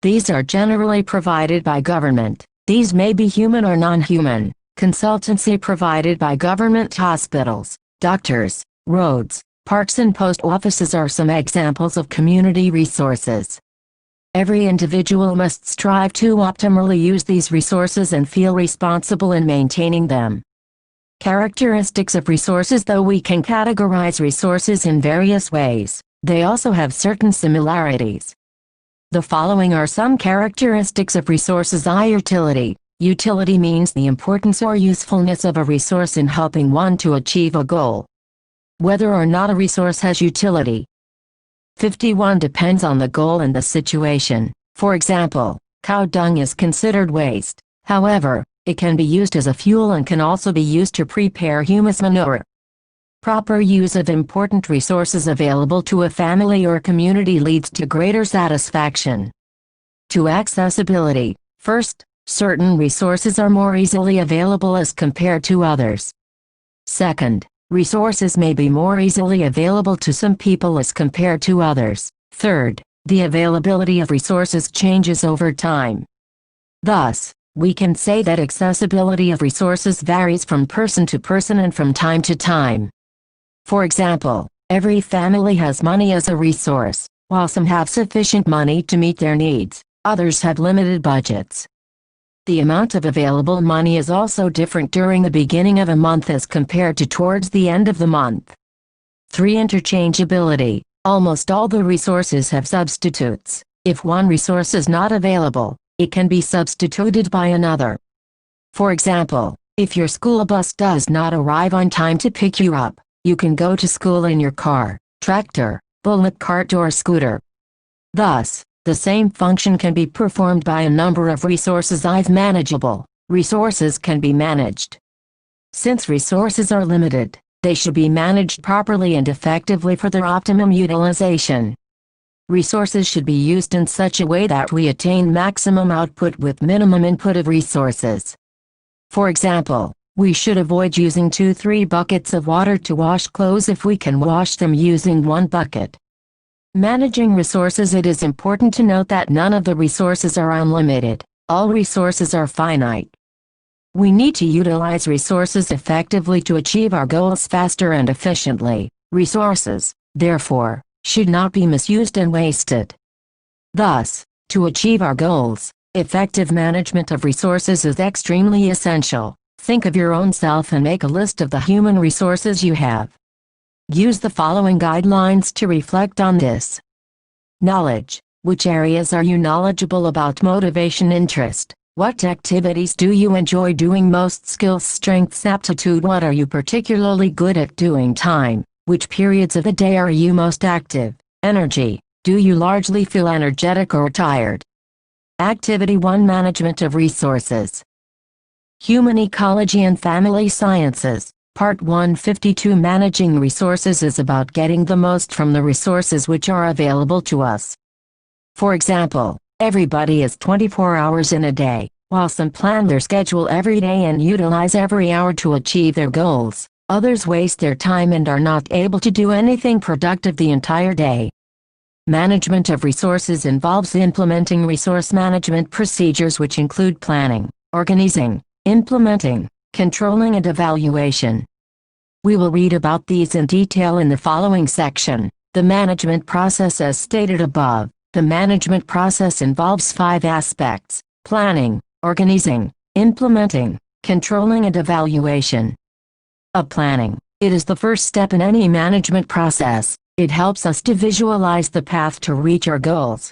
These are generally provided by government. These may be human or non-human. Consultancy provided by government. Hospitals, doctors, roads, parks and post offices are some examples of community resources. Every individual must strive to optimally use these resources and feel responsible in maintaining them. Characteristics of resources. Though we can categorize resources in various ways, they also have certain similarities. The following are some characteristics of resources. Utility. Utility means the importance or usefulness of a resource in helping one to achieve a goal. Whether or not a resource has utility. 51 depends on the goal and the situation. For example, cow dung is considered waste. However, it can be used as a fuel and can also be used to prepare humus manure. Proper use of important resources available to a family or community leads to greater satisfaction. To accessibility. First, certain resources are more easily available as compared to others. Second, resources may be more easily available to some people as compared to others. Third, the availability of resources changes over time. Thus, we can say that accessibility of resources varies from person to person and from time to time. For example, every family has money as a resource. While some have sufficient money to meet their needs, others have limited budgets. The amount of available money is also different during the beginning of a month as compared to towards the end of the month. 3. Interchangeability. Almost all the resources have substitutes. If one resource is not available, it can be substituted by another. For example, if your school bus does not arrive on time to pick you up, you can go to school in your car, tractor, bullock cart or scooter. Thus, the same function can be performed by a number of resources if manageable. Resources can be managed. Since resources are limited, they should be managed properly and effectively for their optimum utilization. Resources should be used in such a way that we attain maximum output with minimum input of resources. For example, we should avoid using 2-3 buckets of water to wash clothes if we can wash them using 1 bucket. Managing resources. It is important to note that none of the resources are unlimited. All resources are finite. We need to utilize resources effectively to achieve our goals faster and efficiently. Resources, therefore, should not be misused and wasted. Thus, to achieve our goals, effective management of resources is extremely essential. Think of your own self and make a list of the human resources you have. Use the following guidelines to reflect on this. Knowledge. Which areas are you knowledgeable about? Motivation, interest. What activities do you enjoy doing most? Skills, strengths, aptitude. What are you particularly good at doing? Time. Which periods of the day are you most active? Energy. Do you largely feel energetic or tired? Activity 1. Management of resources. Human Ecology and Family Sciences. Part 152. Managing resources is about getting the most from the resources which are available to us. For example, everybody has 24 hours in a day. While some plan their schedule every day and utilize every hour to achieve their goals, others waste their time and are not able to do anything productive the entire day. Management of resources involves implementing resource management procedures which include planning, organizing, implementing, controlling and evaluation. We will read about these in detail in the following section. The management process. As stated above, the management process involves 5 aspects: planning, organizing, implementing, controlling and evaluation. Planning. It is the first step in any management process. It helps us to visualize the path to reach our goals.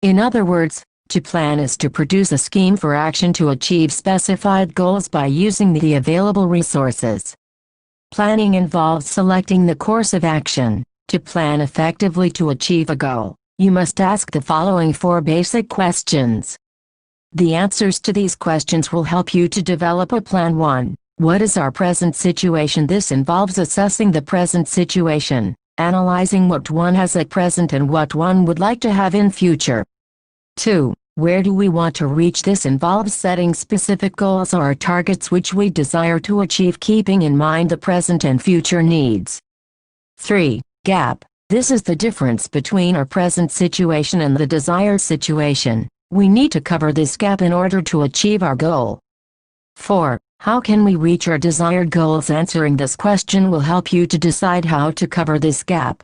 In other words, to plan is to produce a scheme for action to achieve specified goals by using the available resources. Planning involves selecting the course of action. To plan effectively to achieve a goal, you must ask the following 4 basic questions. The answers to these questions will help you to develop a plan. 1. What is our present situation? This involves assessing the present situation, analyzing what one has at present and what one would like to have in future. 2. Where do we want to reach? This involves setting specific goals or targets which we desire to achieve, keeping in mind the present and future needs. 3. Gap. This is the difference between our present situation and the desired situation. We need to cover this gap in order to achieve our goal. 4. How can we reach our desired goals? Answering this question will help you to decide how to cover this gap.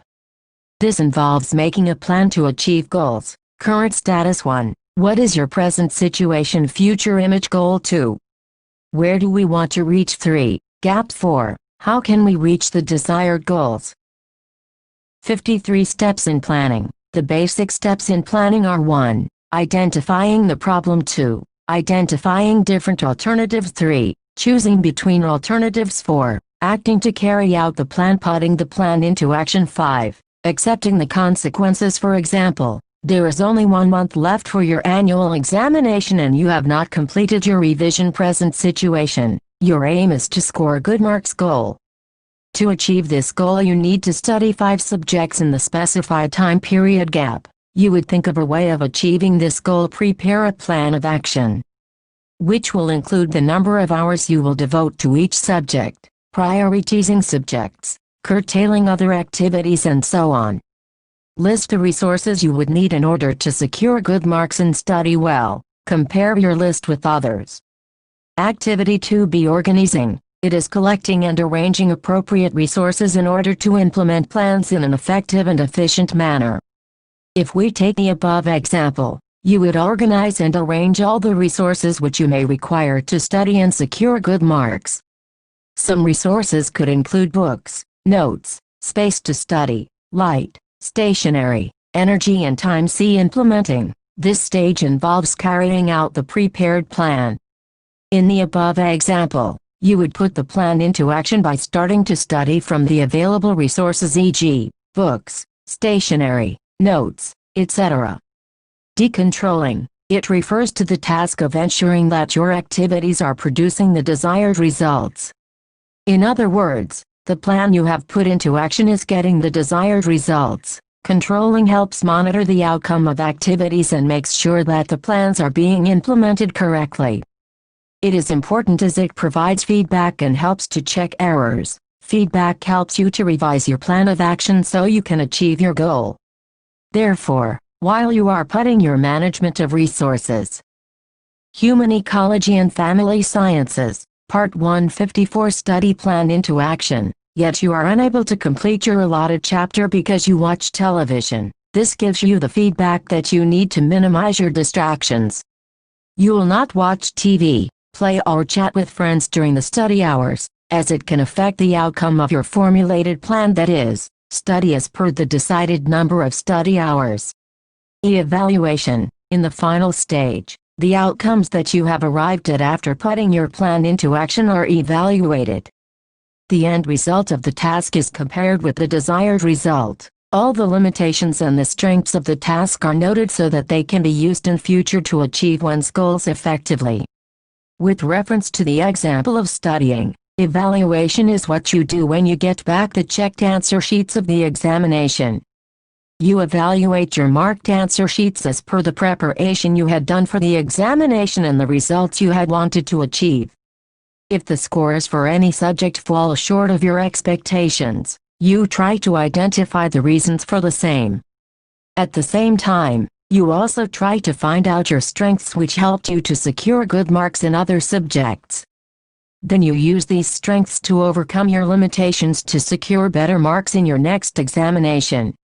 This involves making a plan to achieve goals. Current status. 1. What is your present situation? Future image. Goal. 2. Where do we want to reach? 3. Gap. 4. How can we reach the desired goals? 53 steps in planning. The basic steps in planning are: 1. Identifying the problem. 2. Identifying different alternatives. 3. Choosing between alternatives. 4. Acting to carry out the plan. Putting the plan into action. 5. Accepting the consequences. For example, there is only 1 month left for your annual examination and you have not completed your revision. Present situation. Your aim is to score good marks. Goal. To achieve this goal, you need to study 5 subjects in the specified time period gap. You would think of a way of achieving this goal. Prepare a plan of action, which will include the number of hours you will devote to each subject, prioritizing subjects, curtailing other activities, and so on. List the resources you would need in order to secure good marks and study well. Compare your list with others. Activity 2B, organizing. It is collecting and arranging appropriate resources in order to implement plans in an effective and efficient manner. If we take the above example, you would organize and arrange all the resources which you may require to study and secure good marks. Some resources could include books, notes, space to study, light, stationery, energy, and time. See implementing. This stage involves carrying out the prepared plan. In the above example, you would put the plan into action by starting to study from the available resources, e.g., books, stationery, notes, etc. Decontrolling. It refers to the task of ensuring that your activities are producing the desired results. In other words, the plan you have put into action is getting the desired results. Controlling helps monitor the outcome of activities and makes sure that the plans are being implemented correctly. It is important as it provides feedback and helps to check errors. Feedback helps you to revise your plan of action so you can achieve your goal. Therefore, while you are putting your management of resources, Human Ecology and Family Sciences, Part 154 study plan into action, yet you are unable to complete your allotted chapter because you watch television, this gives you the feedback that you need to minimize your distractions. You will not watch TV, play or chat with friends during the study hours, as it can affect the outcome of your formulated plan, that is, study as per the decided number of study hours. Evaluation. In the final stage, the outcomes that you have arrived at after putting your plan into action are evaluated. The end result of the task is compared with the desired result. All the limitations and the strengths of the task are noted so that they can be used in future to achieve one's goals effectively. With reference to the example of studying, evaluation is what you do when you get back the checked answer sheets of the examination. You evaluate your marked answer sheets as per the preparation you had done for the examination and the results you had wanted to achieve. If the scores for any subject fall short of your expectations, you try to identify the reasons for the same. At the same time, you also try to find out your strengths which helped you to secure good marks in other subjects. Then you use these strengths to overcome your limitations to secure better marks in your next examination.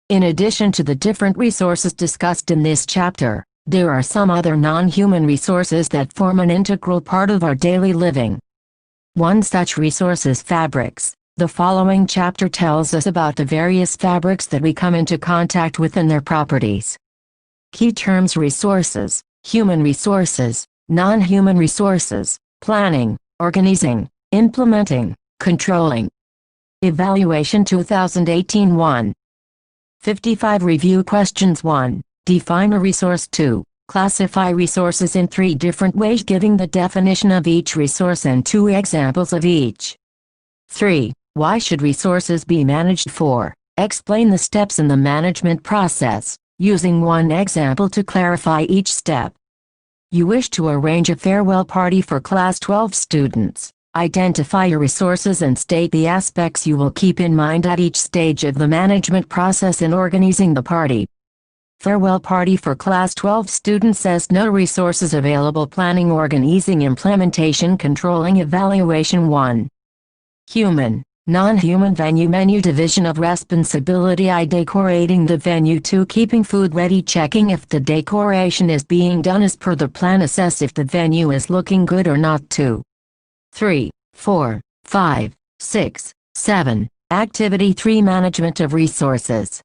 In addition to the different resources discussed in this chapter, there are some other non-human resources that form an integral part of our daily living. One such resource is fabrics. The following chapter tells us about the various fabrics that we come into contact with and their properties. Key terms: resources, human resources, non-human resources, planning, organizing, implementing, controlling. Evaluation 2018-1. 55 Review questions. 1. Define a resource. 2. Classify resources in 3 different ways, giving the definition of each resource and 2 examples of each. 3. Why should resources be managed? 4. Explain the steps in the management process, using 1 example to clarify each step. You wish to arrange a farewell party for Class 12 students. Identify your resources and state the aspects you will keep in mind at each stage of the management process in organizing the party. Farewell party for Class 12 students says no resources available. Planning, organizing, implementation, controlling. Evaluation 1. Human, non-human venue. Menu, division of responsibility. I. Decorating the venue. 2. Keeping food ready. Checking if the decoration is being done as per the plan. Assess if the venue is looking good or not. 2. 3, 4, 5, 6, 7. Activity 3. Management of resources.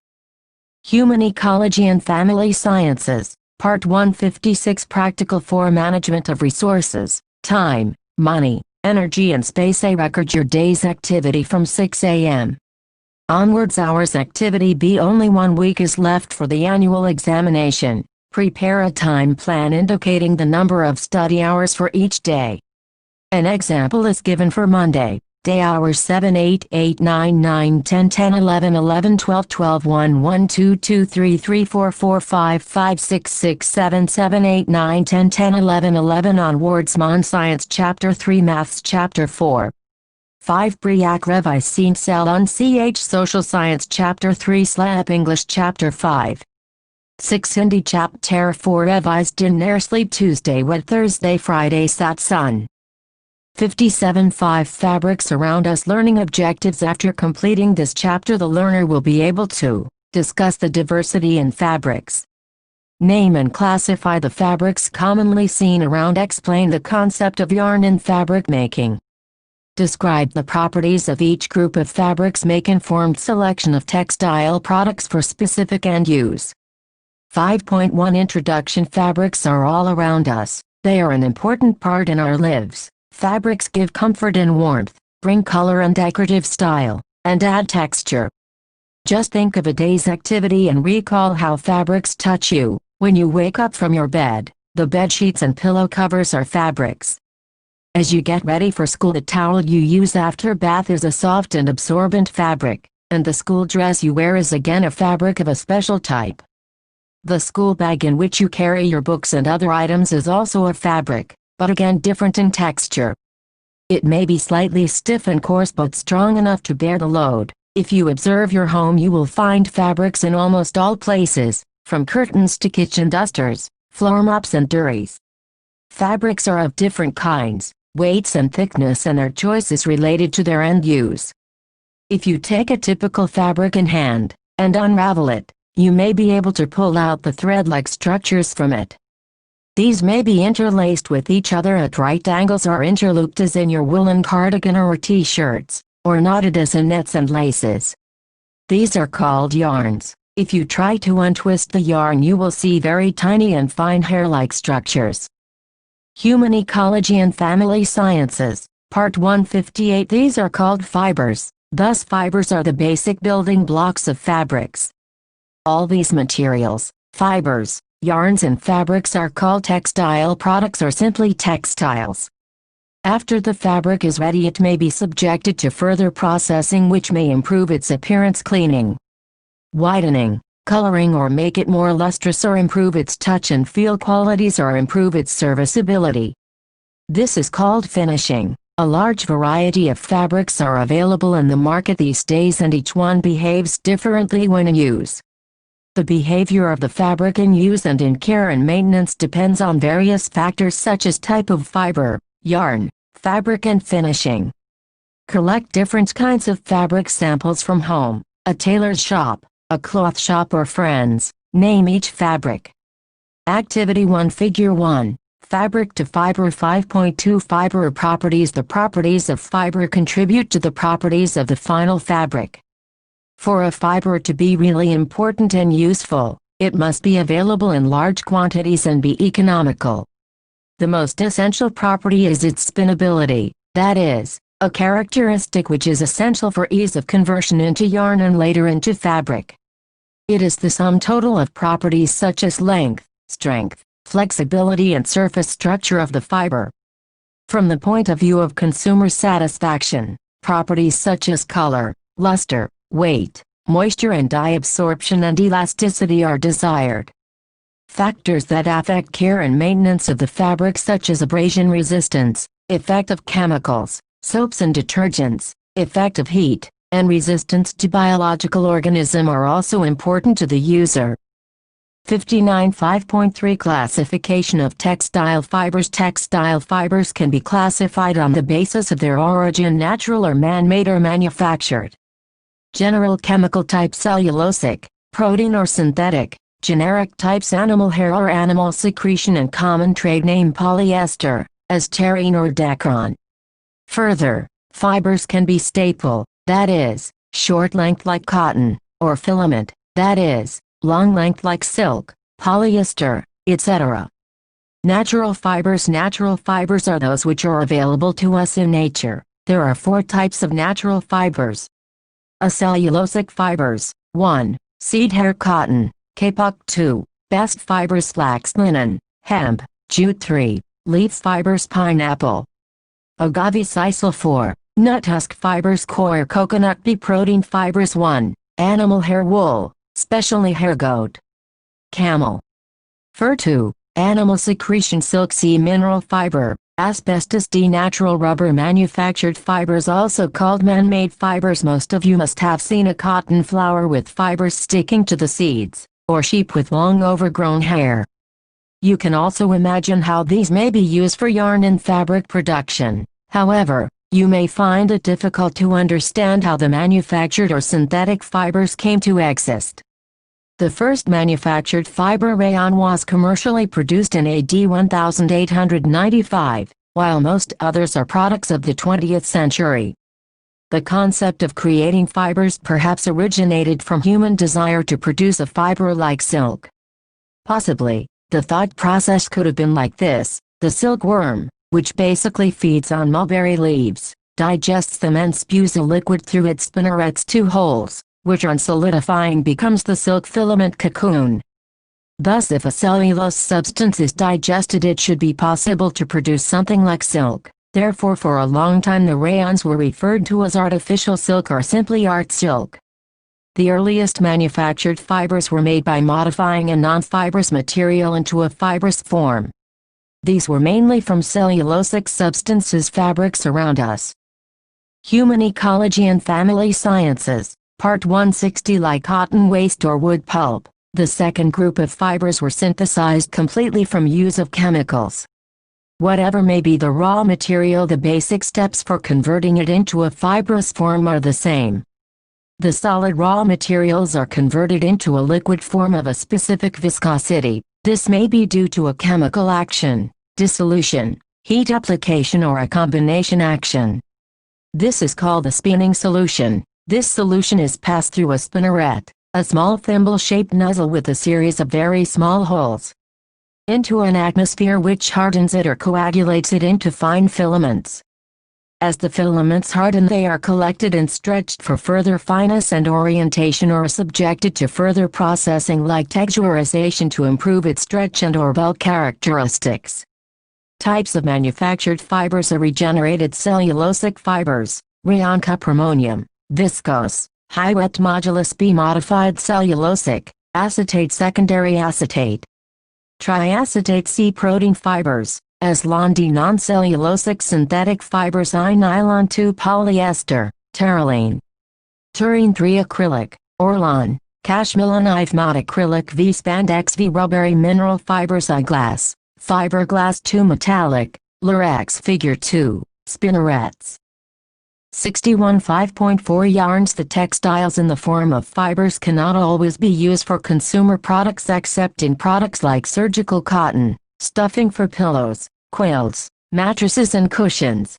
Human Ecology and Family Sciences, Part 156. Practical 4. Management of resources, time, money, energy and space. A. Record your day's activity from 6 a.m. onwards. Hours. Activity B. Only 1 week is left for the annual examination. Prepare a time plan indicating the number of study hours for each day. An example is given for Monday, Day hours 7 8 8 9 9 10 10 11 11 12 12 1 1 2 2 3 3 4 4 5 5 6 6 7 7 8 9 10 10 11 11 onwards. Mon Science Chapter 3 Maths Chapter 4 5 Briac Revising Cell on CH Social Science Chapter 3 Slap English Chapter 5 6 Hindi Chapter 4 Revised in Nair Sleep Tuesday Wet Thursday Friday Sat Sun 57 5 Fabrics around us. Learning objectives. After completing this chapter, the learner will be able to discuss the diversity in fabrics, name and classify the fabrics commonly seen around, explain the concept of yarn in fabric making, describe the properties of each group of fabrics, make informed selection of textile products for specific end use. 5.1 Introduction. Fabrics are all around us. They are an important part in our lives. Fabrics give comfort and warmth, bring color and decorative style, and add texture. Just think of a day's activity and recall how fabrics touch you. When you wake up from your bed, the bed sheets and pillow covers are fabrics. As you get ready for school, the towel you use after bath is a soft and absorbent fabric, and the school dress you wear is again a fabric of a special type. The school bag in which you carry your books and other items is also a fabric, but again different in texture. It may be slightly stiff and coarse but strong enough to bear the load. If you observe your home, you will find fabrics in almost all places, from curtains to kitchen dusters, floor mops and durries. Fabrics are of different kinds, weights and thickness, and their choice is related to their end use. If you take a typical fabric in hand and unravel it, you may be able to pull out the thread-like structures from it. These may be interlaced with each other at right angles, or interlooped as in your woolen cardigan or t-shirts, or knotted as in nets and laces. These are called yarns. If you try to untwist the yarn, you will see very tiny and fine hair-like structures. Human Ecology and Family Sciences, Part 158. These are called fibers. Thus fibers are the basic building blocks of fabrics. All these materials, fibers, yarns and fabrics, are called textile products or simply textiles. After the fabric is ready, it may be subjected to further processing which may improve its appearance, cleaning, widening, coloring, or make it more lustrous, or improve its touch and feel qualities, or improve its serviceability. This is called finishing. A large variety of fabrics are available in the market these days, and each one behaves differently when in use. The behavior of the fabric in use and in care and maintenance depends on various factors such as type of fiber, yarn, fabric, and finishing. Collect different kinds of fabric samples from home, a tailor's shop, a cloth shop, or friends. Name each fabric. Activity 1. Figure 1. Fabric to fiber. 5.2 Fiber properties. The properties of fiber contribute to the properties of the final fabric. For a fiber to be really important and useful, it must be available in large quantities and be economical. The most essential property is its spinnability, that is, a characteristic which is essential for ease of conversion into yarn and later into fabric. It is the sum total of properties such as length, strength, flexibility, and surface structure of the fiber. From the point of view of consumer satisfaction, properties such as color, luster, weight, moisture, and dye absorption and elasticity are desired. Factors that affect care and maintenance of the fabric such as abrasion resistance, effect of chemicals, soaps and detergents, effect of heat, and resistance to biological organism are also important to the user. 59 5.3 Classification of textile fibers. Textile fibers can be classified on the basis of their origin: natural or man-made or manufactured. General chemical type: cellulosic, protein or synthetic. Generic types: animal hair or animal secretion, and common trade name: polyester, asterine or Dacron. Further, fibers can be staple, that is, short length like cotton, or filament, that is, long length like silk, polyester, etc. Natural fibers. Natural fibers are those which are available to us in nature. There are 4 types of natural fibers. Acellulosic fibers. 1. Seed hair cotton, kapok. 2. Bast fibers flax, linen, hemp, jute. 3. Leaf fibers pineapple. Agave sisal. 4. Nut husk fibers. Coir coconut. Bee protein fibers. 1. Animal hair. Wool, especially hair goat, camel, fur. 2. Animal secretion. Silk. C. Mineral fiber, asbestos. D. Natural rubber. Manufactured fibers, also called man-made fibers. Most of you must have seen a cotton flower with fibers sticking to the seeds, or sheep with long overgrown hair. You can also imagine how these may be used for yarn and fabric production. However, you may find it difficult to understand how the manufactured or synthetic fibers came to exist. The first manufactured fiber rayon was commercially produced in AD 1895, while most others are products of the 20th century. The concept of creating fibers perhaps originated from human desire to produce a fiber like silk. Possibly, the thought process could have been like this: the silkworm, which basically feeds on mulberry leaves, digests them and spews a liquid through its spinneret's 2 holes, which on solidifying becomes the silk filament cocoon. Thus, if a cellulose substance is digested, it should be possible to produce something like silk. Therefore, for a long time the rayons were referred to as artificial silk or simply art silk. The earliest manufactured fibers were made by modifying a non-fibrous material into a fibrous form. These were mainly from cellulosic substances, fabrics around us. Human Ecology and Family Sciences, Part 160. Like cotton waste or wood pulp, the second group of fibers were synthesized completely from use of chemicals. Whatever may be the raw material, the basic steps for converting it into a fibrous form are the same. The solid raw materials are converted into a liquid form of a specific viscosity. This may be due to a chemical action, dissolution, heat application, or a combination action. This is called the spinning solution. This solution is passed through a spinneret, a small thimble-shaped nozzle with a series of very small holes, into an atmosphere which hardens it or coagulates it into fine filaments. As the filaments harden, they are collected and stretched for further fineness and orientation, or subjected to further processing like texturization to improve its stretch and or bulk characteristics. Types of manufactured fibers are regenerated cellulosic fibers, rayon, cupramonium, viscose, high wet modulus. B. Modified cellulosic, acetate, secondary acetate, triacetate. C. Protein fibers, Aslan. D. Non-cellulosic synthetic fibers, I. Nylon. 2. Polyester, terylene, turine. 3. Acrylic, Orlon, cashmillan. I. Acrylic. V. Spandex. V. Rubbery mineral fibers, I. Glass, fiberglass. 2. Metallic, Lurex. Figure 2, spinnerets. 61. 5.4 Yarns. The textiles in the form of fibers cannot always be used for consumer products except in products like surgical cotton, stuffing for pillows, quilts, mattresses and cushions.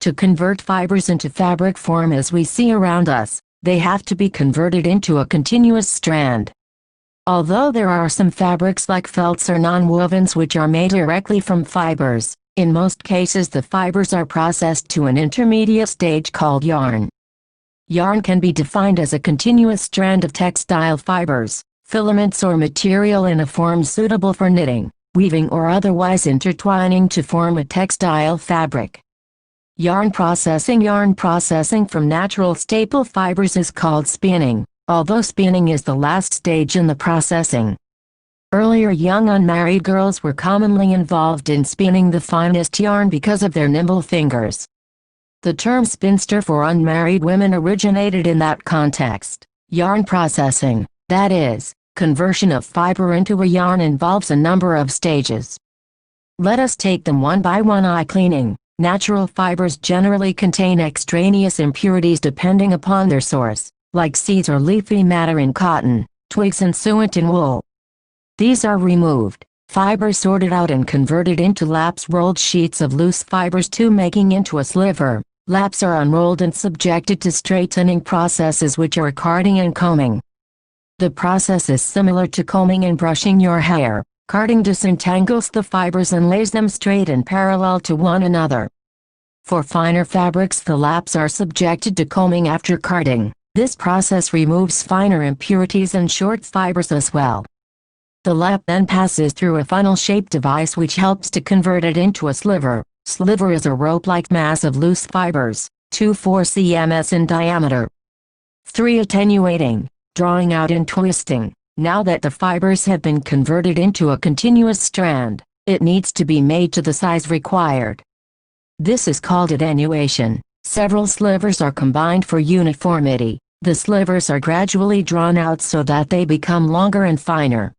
To convert fibers into fabric form as we see around us, they have to be converted into a continuous strand. Although there are some fabrics like felts or nonwovens which are made directly from fibers, in most cases the fibers are processed to an intermediate stage called yarn. Yarn can be defined as a continuous strand of textile fibers, filaments or material in a form suitable for knitting, weaving or otherwise intertwining to form a textile fabric. Yarn processing from natural staple fibers is called spinning, although spinning is the last stage in the processing. Earlier young unmarried girls were commonly involved in spinning the finest yarn because of their nimble fingers. The term spinster for unmarried women originated in that context. Yarn processing, that is, conversion of fiber into a yarn, involves a number of stages. Let us take them one by one. I. Cleaning. Natural fibers generally contain extraneous impurities depending upon their source, like seeds or leafy matter in cotton, twigs and suet in wool. These are removed, fibers sorted out and converted into laps, rolled sheets of loose fibers. 2. Making into a sliver. Laps are unrolled and subjected to straightening processes which are carding and combing. The process is similar to combing and brushing your hair. Carding disentangles the fibers and lays them straight and parallel to one another. For finer fabrics, the laps are subjected to combing after carding. This process removes finer impurities and short fibers as well. The lap then passes through a funnel-shaped device which helps to convert it into a sliver. Sliver is a rope-like mass of loose fibers, 4 cms in diameter. 3. Attenuating, drawing out and twisting. Now that the fibers have been converted into a continuous strand, it needs to be made to the size required. This is called attenuation. Several slivers are combined for uniformity. The slivers are gradually drawn out so that they become longer and finer.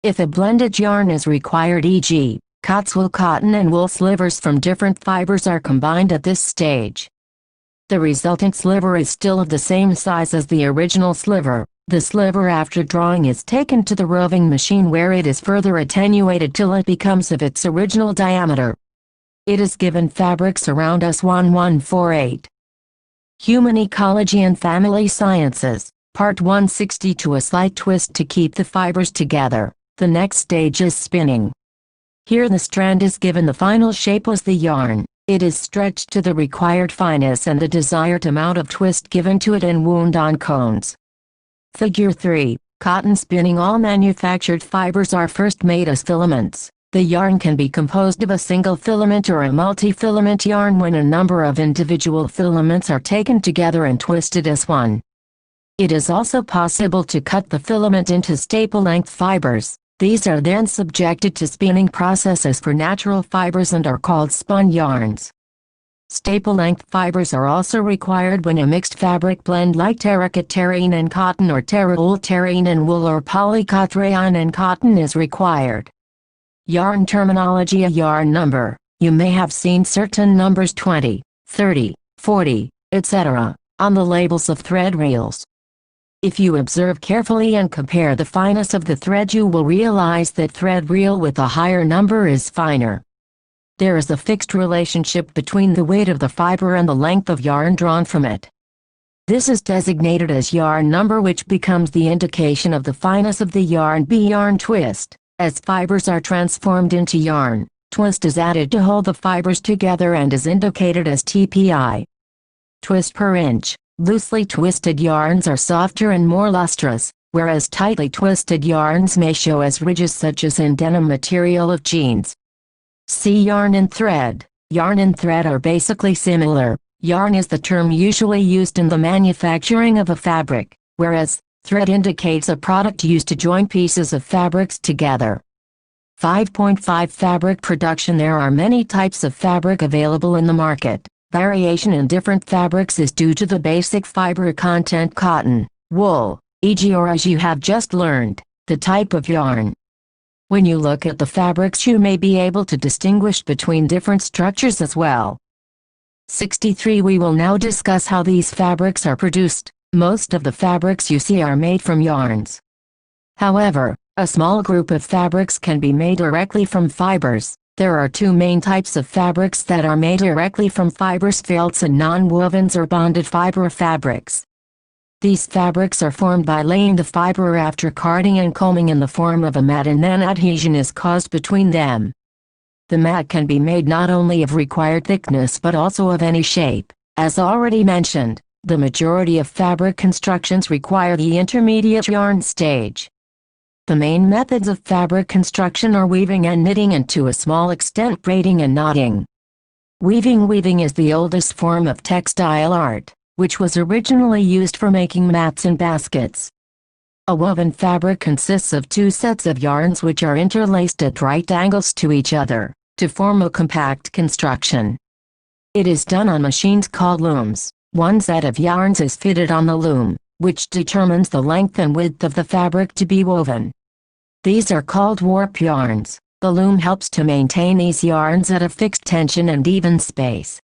If a blended yarn is required, e.g., Cotswool cotton and wool slivers from different fibers are combined at this stage. The resultant sliver is still of the same size as the original sliver. The sliver after drawing is taken to the roving machine where it is further attenuated till it becomes of its original diameter. It is given fabrics around S1148. Human Ecology and Family Sciences, Part 162. A slight twist to keep the fibers together. The next stage is spinning. Here the strand is given the final shape as the yarn. It is stretched to the required fineness and the desired amount of twist given to it and wound on cones. Figure 3. Cotton spinning. All manufactured fibers are first made as filaments. The yarn can be composed of a single filament or a multi-filament yarn when a number of individual filaments are taken together and twisted as one. It is also possible to cut the filament into staple-length fibers. These are then subjected to spinning processes for natural fibers and are called spun yarns. Staple-length fibers are also required when a mixed fabric blend like terracotta and cotton or terrawool and wool or polycottreyon and cotton is required. Yarn terminology. A yarn number. You may have seen certain numbers 20, 30, 40, etc. on the labels of thread reels. If you observe carefully and compare the fineness of the thread, you will realize that thread reel with a higher number is finer. There is a fixed relationship between the weight of the fiber and the length of yarn drawn from it. This is designated as yarn number, which becomes the indication of the fineness of the yarn. B. Yarn twist. As fibers are transformed into yarn, twist is added to hold the fibers together and is indicated as TPI. Twist per inch. Loosely twisted yarns are softer and more lustrous, whereas tightly twisted yarns may show as ridges, such as in denim material of jeans. See yarn and thread. Yarn and thread are basically similar. Yarn is the term usually used in the manufacturing of a fabric, whereas thread indicates a product used to join pieces of fabrics together. 5.5 Fabric production. There are many types of fabric available in the market. Variation in different fabrics is due to the basic fiber content: cotton, wool, e.g., or as you have just learned, the type of yarn. When you look at the fabrics, you may be able to distinguish between different structures as well. 63. We will now discuss how these fabrics are produced. Most of the fabrics you see are made from yarns. However, a small group of fabrics can be made directly from fibers. There are two main types of fabrics that are made directly from fibers: felts and non-wovens or bonded fiber fabrics. These fabrics are formed by laying the fiber after carding and combing in the form of a mat, and then adhesion is caused between them. The mat can be made not only of required thickness but also of any shape. As already mentioned, the majority of fabric constructions require the intermediate yarn stage. The main methods of fabric construction are weaving and knitting, and to a small extent braiding and knotting. Weaving is the oldest form of textile art, which was originally used for making mats and baskets. A woven fabric consists of two sets of yarns which are interlaced at right angles to each other, to form a compact construction. It is done on machines called looms. One set of yarns is fitted on the loom, which determines the length and width of the fabric to be woven. These are called warp yarns. The loom helps to maintain these yarns at a fixed tension and even space.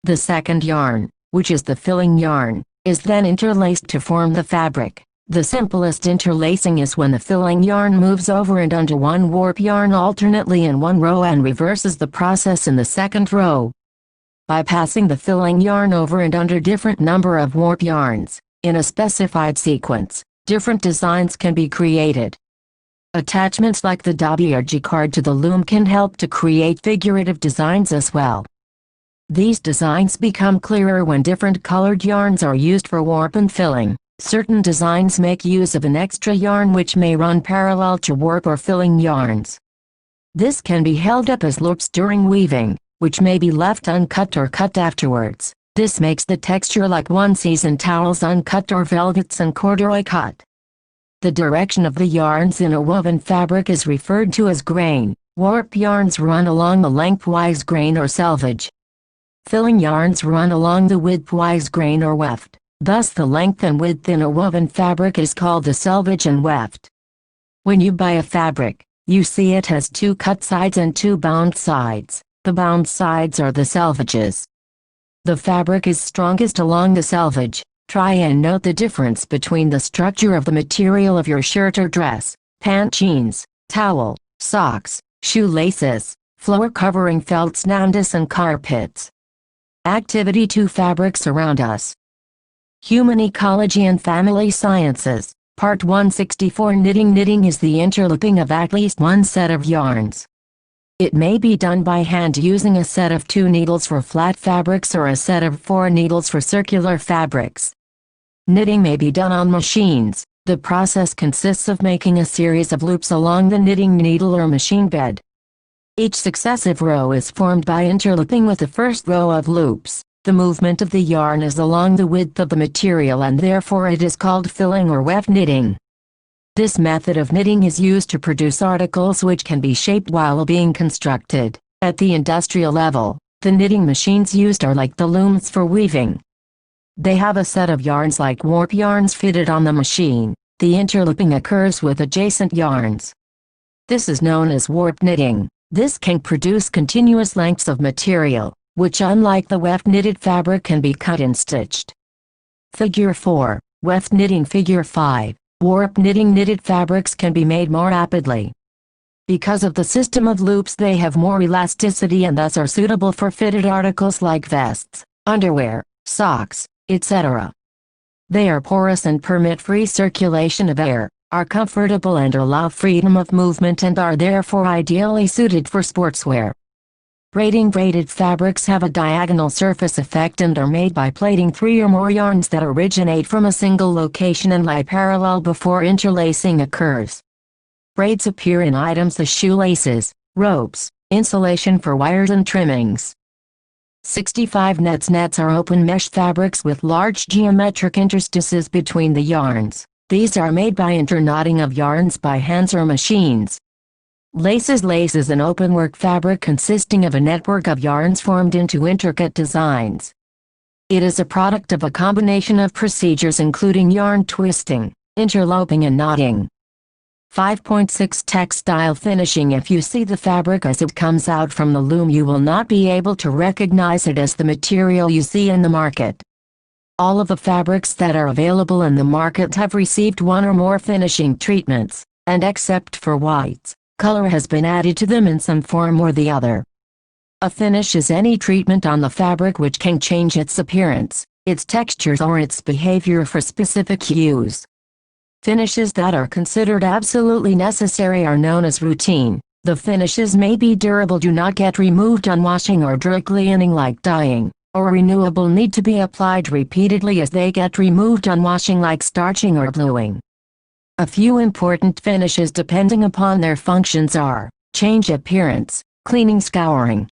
The second yarn, which is the filling yarn, is then interlaced to form the fabric. The simplest interlacing is when the filling yarn moves over and under one warp yarn alternately in one row and reverses the process in the second row. By passing the filling yarn over and under different number of warp yarns, in a specified sequence, different designs can be created. Attachments like the dobby or G-card to the loom can help to create figurative designs as well. These designs become clearer when different colored yarns are used for warp and filling. Certain designs make use of an extra yarn which may run parallel to warp or filling yarns. This can be held up as loops during weaving, which may be left uncut or cut afterwards. This makes the texture like one sees in towels uncut or velvets and corduroy cut. The direction of the yarns in a woven fabric is referred to as grain. Warp yarns run along the lengthwise grain or selvage. Filling yarns run along the widthwise grain or weft. Thus the length and width in a woven fabric is called the selvage and weft. When you buy a fabric, you see it has 2 cut sides and 2 bound sides. The bound sides are the selvages. The fabric is strongest along the selvage. Try and note the difference between the structure of the material of your shirt or dress, pant, jeans, towel, socks, shoelaces, floor covering, felts, namdas and carpets. Activity 2. Fabrics around us. Human Ecology and Family Sciences, Part 164. Knitting. Knitting is the interlooping of at least one set of yarns. It may be done by hand using a set of 2 needles for flat fabrics or a set of 4 needles for circular fabrics. Knitting may be done on machines. The process consists of making a series of loops along the knitting needle or machine bed. Each successive row is formed by interlooping with the first row of loops. The movement of the yarn is along the width of the material and therefore it is called filling or weft knitting. This method of knitting is used to produce articles which can be shaped while being constructed. At the industrial level, the knitting machines used are like the looms for weaving. They have a set of yarns like warp yarns fitted on the machine. The interlooping occurs with adjacent yarns. This is known as warp knitting. This can produce continuous lengths of material, which unlike the weft knitted fabric can be cut and stitched. Figure 4, Weft knitting. Figure 5. Warp knitting. Knitted fabrics can be made more rapidly. Because of the system of loops, they have more elasticity and thus are suitable for fitted articles like vests, underwear, socks, etc. They are porous and permit free circulation of air, are comfortable and allow freedom of movement and are therefore ideally suited for sportswear. Braiding. Braided fabrics have a diagonal surface effect and are made by plaiting 3 or more yarns that originate from a single location and lie parallel before interlacing occurs. Braids appear in items as shoelaces, ropes, insulation for wires and trimmings. 65 Nets. Nets are open mesh fabrics with large geometric interstices between the yarns. These are made by interknotting of yarns by hands or machines. Laces. Lace is an openwork fabric consisting of a network of yarns formed into intricate designs. It is a product of a combination of procedures including yarn twisting, interlooping and knotting. 5.6 Textile finishing. If you see the fabric as it comes out from the loom, you will not be able to recognize it as the material you see in the market. All of the fabrics that are available in the market have received one or more finishing treatments, and except for whites, color has been added to them in some form or the other. A finish is any treatment on the fabric which can change its appearance, its textures or its behavior for specific use. Finishes that are considered absolutely necessary are known as routine. The finishes may be durable, do not get removed on washing or dry cleaning like dyeing, or renewable, need to be applied repeatedly as they get removed on washing like starching or bluing. A few important finishes depending upon their functions are: change appearance, cleaning, scouring,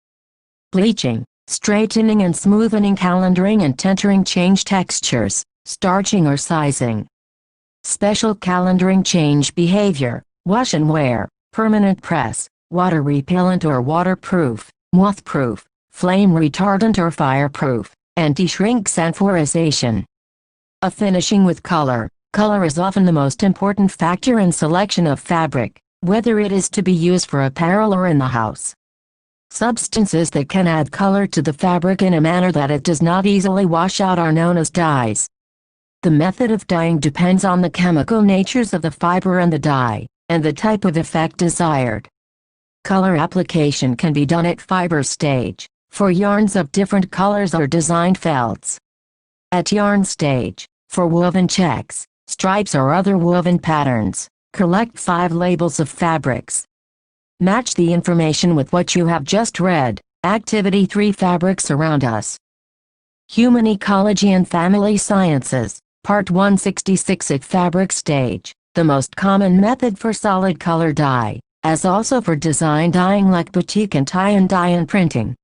bleaching, straightening and smoothing, calendaring and tentering, change textures, starching or sizing. Special calendaring, change behavior, wash and wear, permanent press, water repellent or waterproof, moth-proof, flame retardant or fireproof, anti-shrink, sanforization. A finishing with color. Color is often the most important factor in selection of fabric, whether it is to be used for apparel or in the house. Substances that can add color to the fabric in a manner that it does not easily wash out are known as dyes. The method of dyeing depends on the chemical natures of the fiber and the dye, and the type of effect desired. Color application can be done at fiber stage, for yarns of different colors or designed felts. At yarn stage, for woven checks, stripes or other woven patterns, collect 5 labels of fabrics. Match the information with what you have just read. Activity 3. Fabrics around us. Human Ecology and Family Sciences, Part 166. At fabric stage, the most common method for solid color dye, as also for design dyeing like batik and tie and dye and printing.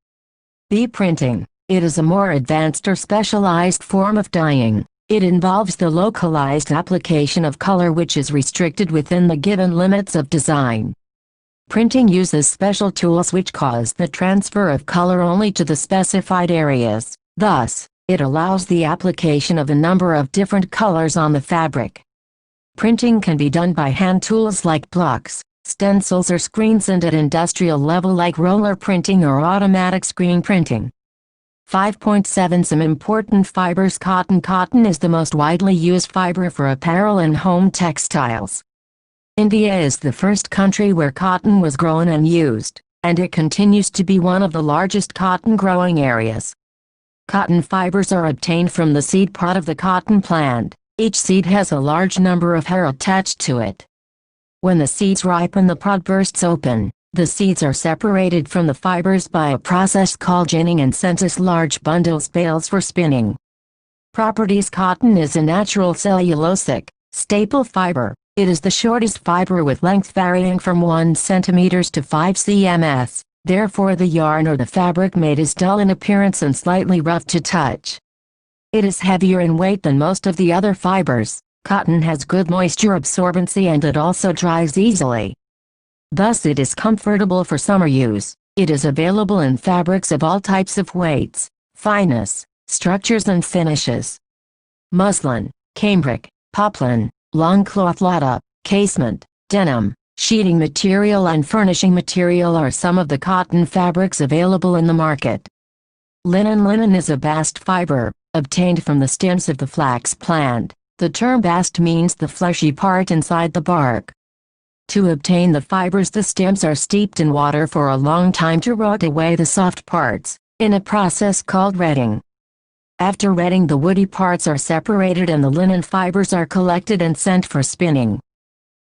B. Printing. It is a more advanced or specialized form of dyeing. It involves the localized application of color which is restricted within the given limits of design. Printing uses special tools which cause the transfer of color only to the specified areas. Thus, it allows the application of a number of different colors on the fabric. Printing can be done by hand tools like blocks, stencils or screens, and at industrial level like roller printing or automatic screen printing. 5.7 Some important fibers. Cotton. Cotton is the most widely used fiber for apparel and home textiles. India is the first country where cotton was grown and used, and it continues to be one of the largest cotton growing areas. Cotton fibers are obtained from the seed pod of the cotton plant. Each seed has a large number of hairs attached to it. When the seeds ripen, the pod bursts open. The seeds are separated from the fibers by a process called ginning and sent as large bales for spinning. Properties. Cotton is a natural cellulosic, staple fiber. It is the shortest fiber with length varying from 1 cm to 5 cm. Therefore the yarn or the fabric made is dull in appearance and slightly rough to touch. It is heavier in weight than most of the other fibers. Cotton has good moisture absorbency and it also dries easily. Thus it is comfortable for summer use. It is available in fabrics of all types of weights, fineness, structures and finishes. Muslin, cambric, poplin, longcloth, lotta, casement, denim, sheeting material and furnishing material are some of the cotton fabrics available in the market. Linen. Linen is a bast fiber, obtained from the stems of the flax plant. The term bast means the fleshy part inside the bark. To obtain the fibers, the stems are steeped in water for a long time to rot away the soft parts, in a process called retting. After retting, the woody parts are separated and the linen fibers are collected and sent for spinning.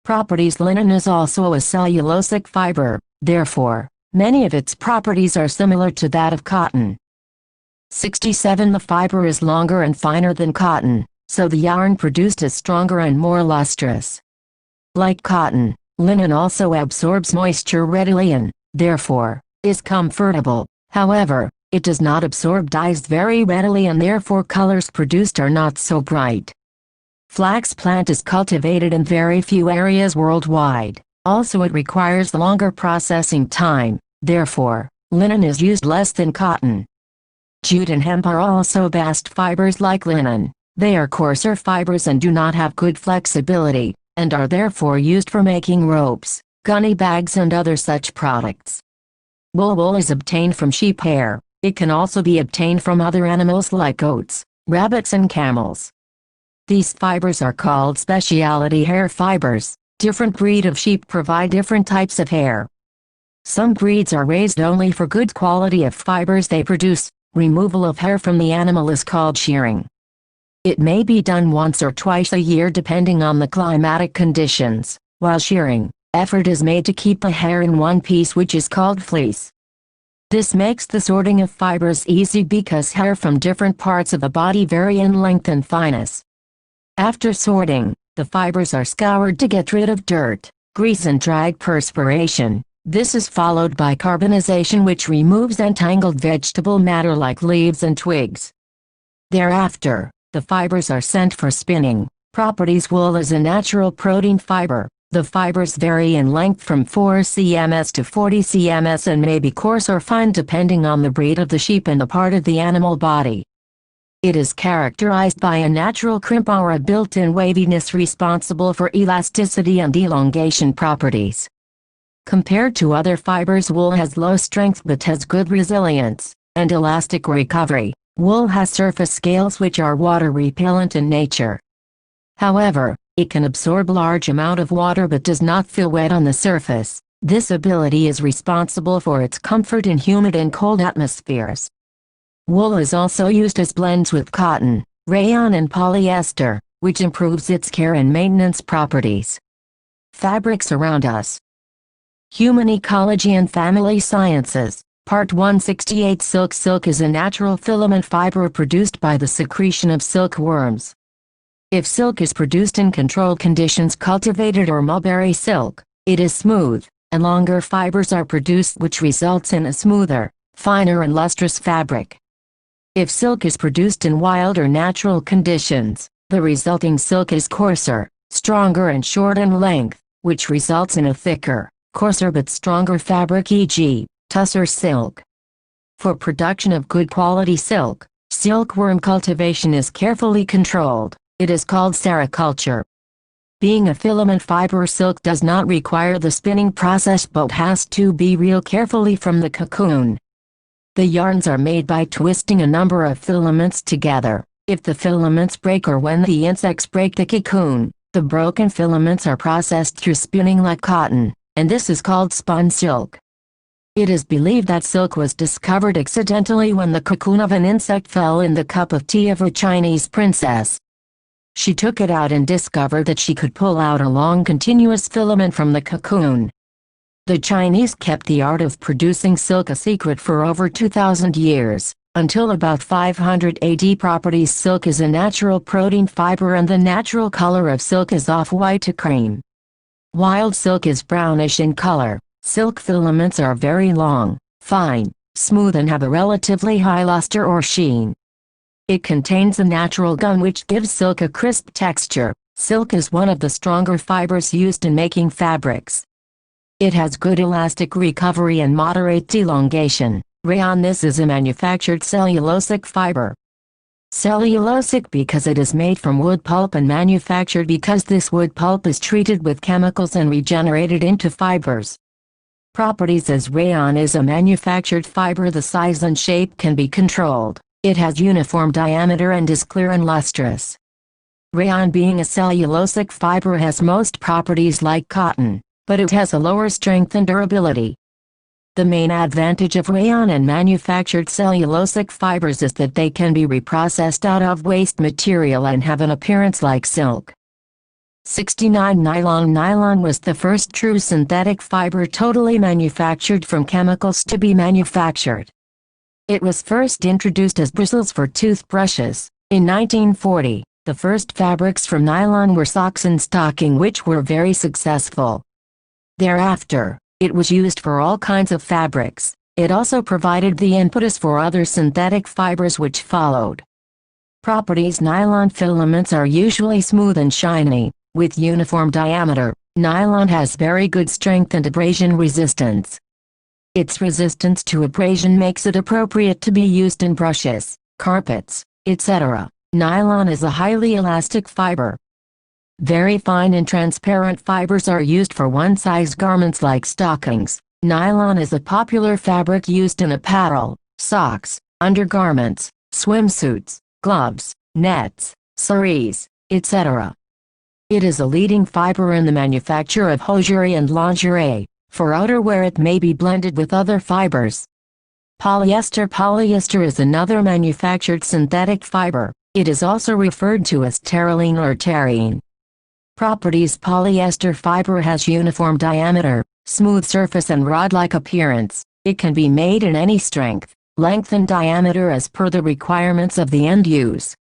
Properties. Linen is also a cellulosic fiber, therefore, many of its properties are similar to that of cotton. 67 The fiber is longer and finer than cotton, so the yarn produced is stronger and more lustrous. Like cotton, linen also absorbs moisture readily and, therefore, is comfortable. However, it does not absorb dyes very readily and therefore colors produced are not so bright. Flax plant is cultivated in very few areas worldwide. Also it requires longer processing time, therefore, linen is used less than cotton. Jute and hemp are also bast fibers like linen. They are coarser fibers and do not have good flexibility, and are therefore used for making ropes, gunny bags and other such products. Wool. Wool is obtained from sheep hair. It can also be obtained from other animals like goats, rabbits and camels. These fibers are called specialty hair fibers. Different breed of sheep provide different types of hair. Some breeds are raised only for good quality of fibers they produce. Removal of hair from the animal is called shearing. It may be done once or twice a year depending on the climatic conditions. While shearing, effort is made to keep the hair in one piece which is called fleece. This makes the sorting of fibers easy because hair from different parts of the body vary in length and fineness. After sorting, the fibers are scoured to get rid of dirt, grease and drag perspiration. This is followed by carbonization which removes entangled vegetable matter like leaves and twigs. Thereafter, the fibers are sent for spinning. Properties. Wool is a natural protein fiber. The fibers vary in length from 4 cm to 40 cm and may be coarse or fine depending on the breed of the sheep and the part of the animal body. It is characterized by a natural crimp or a built-in waviness responsible for elasticity and elongation properties. Compared to other fibers, wool has low strength but has good resilience and elastic recovery. Wool has surface scales which are water repellent in nature. However, it can absorb large amount of water but does not feel wet on the surface. This ability is responsible for its comfort in humid and cold atmospheres. Wool is also used as blends with cotton, rayon and polyester, which improves its care and maintenance properties. Fabrics around us. Human Ecology and Family Sciences. Part 168 Silk. Silk is a natural filament fiber produced by the secretion of silkworms. If silk is produced in controlled conditions, cultivated or mulberry silk, it is smooth, and longer fibers are produced which results in a smoother, finer and lustrous fabric. If silk is produced in wild or natural conditions, the resulting silk is coarser, stronger and short in length, which results in a thicker, coarser but stronger fabric, e.g., tussar silk. For production of good quality silk, silkworm cultivation is carefully controlled. It is called sericulture. Being a filament fiber, silk does not require the spinning process but has to be reeled carefully from the cocoon. The yarns are made by twisting a number of filaments together. If the filaments break or when the insects break the cocoon, the broken filaments are processed through spinning like cotton, and this is called spun silk. It is believed that silk was discovered accidentally when the cocoon of an insect fell in the cup of tea of a Chinese princess. She took it out and discovered that she could pull out a long continuous filament from the cocoon. The Chinese kept the art of producing silk a secret for over 2,000 years, until about 500 AD. Properties: silk is a natural protein fiber and the natural color of silk is off-white to cream. Wild silk is brownish in color. Silk filaments are very long, fine, smooth and have a relatively high luster or sheen. It contains a natural gum which gives silk a crisp texture. Silk is one of the stronger fibers used in making fabrics. It has good elastic recovery and moderate elongation. Rayon: this is a manufactured cellulosic fiber. Cellulosic because it is made from wood pulp and manufactured because this wood pulp is treated with chemicals and regenerated into fibers. Properties: as rayon is a manufactured fiber, the size and shape can be controlled. It has uniform diameter and is clear and lustrous. Rayon, being a cellulosic fiber, has most properties like cotton, but it has a lower strength and durability. The main advantage of rayon and manufactured cellulosic fibers is that they can be reprocessed out of waste material and have an appearance like silk. 69. Nylon: nylon was the first true synthetic fiber totally manufactured from chemicals to be manufactured. It was first introduced as bristles for toothbrushes. In 1940, the first fabrics from nylon were socks and stocking, which were very successful. Thereafter, it was used for all kinds of fabrics. It also provided the impetus for other synthetic fibers which followed. Properties: nylon filaments are usually smooth and shiny, with uniform diameter. Nylon has very good strength and abrasion resistance. Its resistance to abrasion makes it appropriate to be used in brushes, carpets, etc. Nylon is a highly elastic fiber. Very fine and transparent fibers are used for one-size garments like stockings. Nylon is a popular fabric used in apparel, socks, undergarments, swimsuits, gloves, nets, saris, etc. It is a leading fiber in the manufacture of hosiery and lingerie. For outerwear it may be blended with other fibers. Polyester: polyester is another manufactured synthetic fiber. It is also referred to as terylene or terene. Properties: polyester fiber has uniform diameter, smooth surface and rod-like appearance. It can be made in any strength, length and diameter as per the requirements of the end use.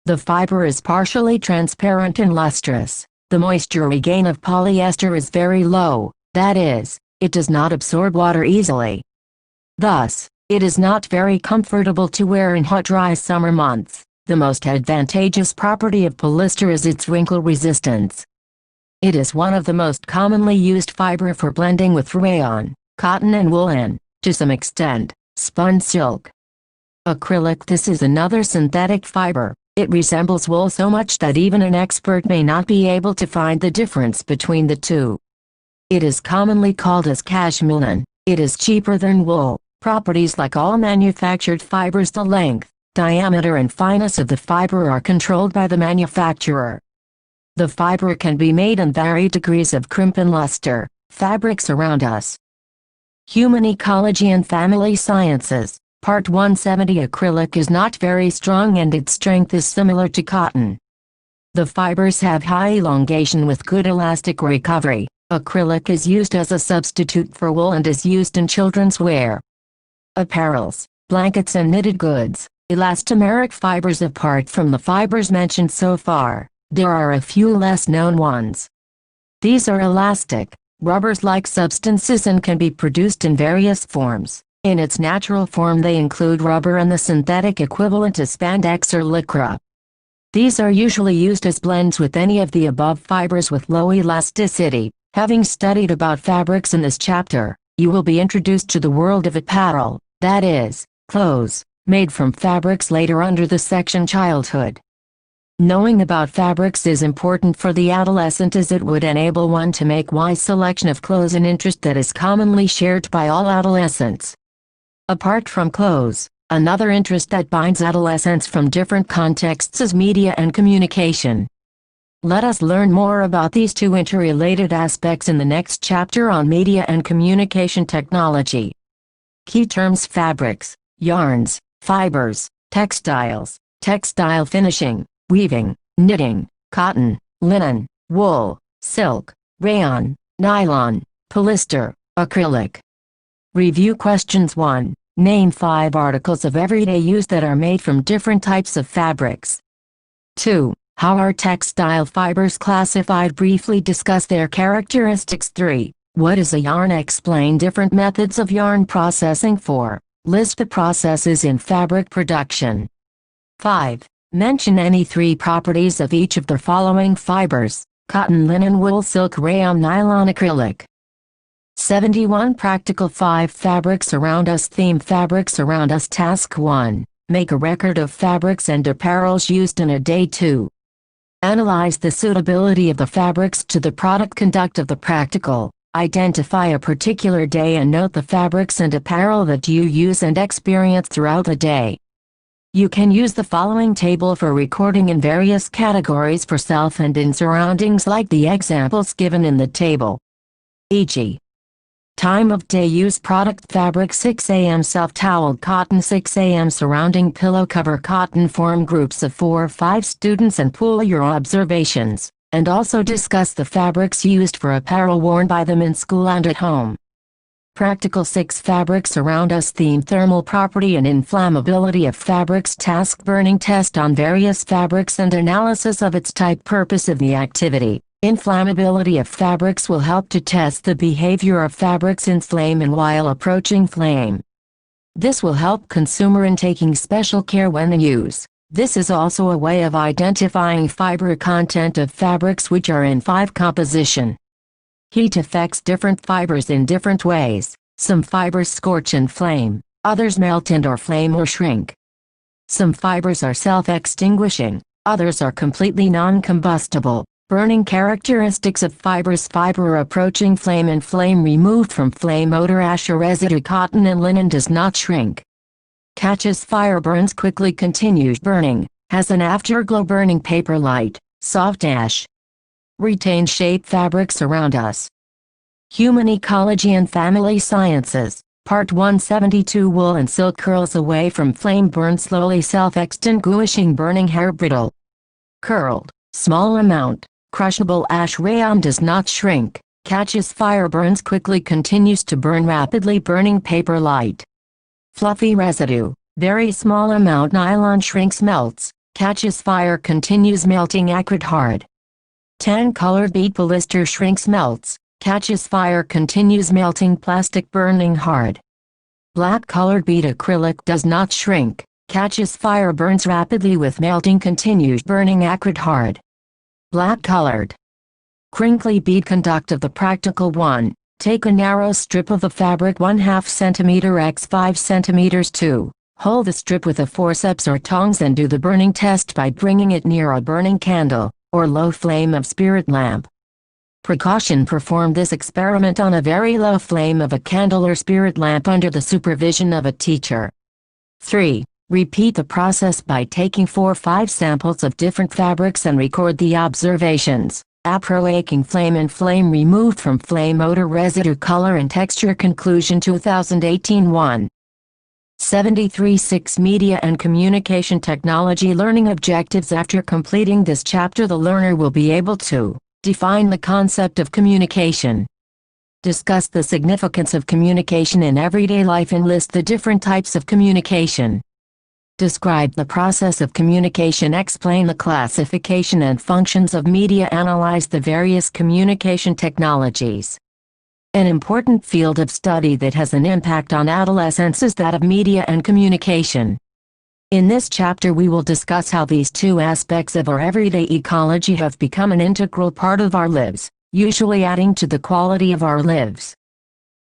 The fiber is partially transparent and lustrous. The moisture regain of polyester is very low. That is, it does not absorb water easily. Thus, it is not very comfortable to wear in hot, dry summer months. The most advantageous property of polyester is its wrinkle resistance. It is one of the most commonly used fiber for blending with rayon, cotton and wool and, to some extent, spun silk. Acrylic: this is another synthetic fiber. It resembles wool so much that even an expert may not be able to find the difference between the two. It is commonly called as cashmere. It is cheaper than wool. Properties: like all manufactured fibers, the length, diameter and fineness of the fiber are controlled by the manufacturer. The fiber can be made in varied degrees of crimp and luster. Fabrics around us. Human Ecology and Family Sciences, Part 170. Acrylic is not very strong and its strength is similar to cotton. The fibers have high elongation with good elastic recovery. Acrylic is used as a substitute for wool and is used in children's wear, apparels, blankets and knitted goods. Elastomeric fibers: apart from the fibers mentioned so far, there are a few less known ones. These are elastic, rubbers-like substances and can be produced in various forms. In its natural form they include rubber and the synthetic equivalent is spandex or lycra. These are usually used as blends with any of the above fibers with low elasticity. Having studied about fabrics in this chapter, you will be introduced to the world of apparel, that is, clothes, made from fabrics later under the section childhood. Knowing about fabrics is important for the adolescent as it would enable one to make wise selection of clothes, an interest that is commonly shared by all adolescents. Apart from clothes, another interest that binds adolescents from different contexts is media and communication. Let us learn more about these two interrelated aspects in the next chapter on media and communication technology. Key terms: fabrics, yarns, fibers, textiles, textile finishing, weaving, knitting, cotton, linen, wool, silk, rayon, nylon, polyester, acrylic. Review questions. 1. Name 5 articles of everyday use that are made from different types of fabrics. 2. How are textile fibers classified? Briefly discuss their characteristics. 3. What is a yarn? Explain different methods of yarn processing. 4. List the processes in fabric production. 5. Mention any 3 properties of each of the following fibers: cotton, linen, wool, silk, rayon, nylon, acrylic. 71. Practical 5 fabrics around us. Theme: fabrics around us. Task 1. Make a record of fabrics and apparels used in a day. 2. Analyze the suitability of the fabrics to the product. Conduct of the practical. Identify a particular day and note the fabrics and apparel that you use and experience throughout the day. You can use the following table for recording in various categories for self and in surroundings like the examples given in the table. E.g. Time of day use: product fabric 6 a.m. self-toweled cotton 6 a.m. surrounding pillow cover cotton. Form groups of 4 or 5 students and pool your observations, and also discuss the fabrics used for apparel worn by them in school and at home. Practical 6 fabrics around us. Theme: thermal property and inflammability of fabrics. Task: burning test on various fabrics and analysis of its type. Purpose of the activity: inflammability of fabrics will help to test the behavior of fabrics in flame and while approaching flame. This will help consumer in taking special care when in use. This is also a way of identifying fiber content of fabrics which are in 5 composition. Heat affects different fibers in different ways. Some fibers scorch and flame, others melt and or flame or shrink. Some fibers are self-extinguishing, others are completely non-combustible. Burning characteristics of fibers: fiber approaching flame and flame removed from flame. Odor: ash or residue. Cotton and linen does not shrink. Catches fire: burns quickly. Continues burning, has an afterglow. Burning paper light, soft ash. Retain shape: fabrics around us. Human Ecology and Family Sciences, Part 172. Wool and silk curls away from flame. Burn slowly. Self-extinguishing. Burning hair: brittle. Curled, small amount. Crushable ash. Rayon does not shrink, catches fire. Burns quickly. Continues to burn rapidly. Burning paper light. Fluffy residue, very small amount. Nylon shrinks, melts, catches fire. Continues melting. Acrid hard. Tan colored bead. Polyester shrinks, melts, catches fire. Continues melting. Plastic burning hard. Black colored bead. Acrylic does not shrink, catches fire. Burns rapidly with melting. Continues burning. Acrid hard. Black colored. Crinkly bead. Conduct of the practical 1. Take a narrow strip of the fabric 1/2 cm x 5 cm. 2. Hold the strip with a forceps or tongs and do the burning test by bringing it near a burning candle, or low flame of spirit lamp. Precaution: perform this experiment on a very low flame of a candle or spirit lamp under the supervision of a teacher. 3. Repeat the process by taking 4 or 5 samples of different fabrics and record the observations. Approaching flame and flame removed from flame. Odor, residue, color and texture. Conclusion 2018. 1. 73. 6. Media and communication technology learning objectives. After completing this chapter, the learner will be able to define the concept of communication, discuss the significance of communication in everyday life and list the different types of communication. Describe the process of communication. Explain the classification and functions of media. Analyze the various communication technologies. An important field of study that has an impact on adolescence is that of media and communication. In this chapter we will discuss how these two aspects of our everyday ecology have become an integral part of our lives, usually adding to the quality of our lives.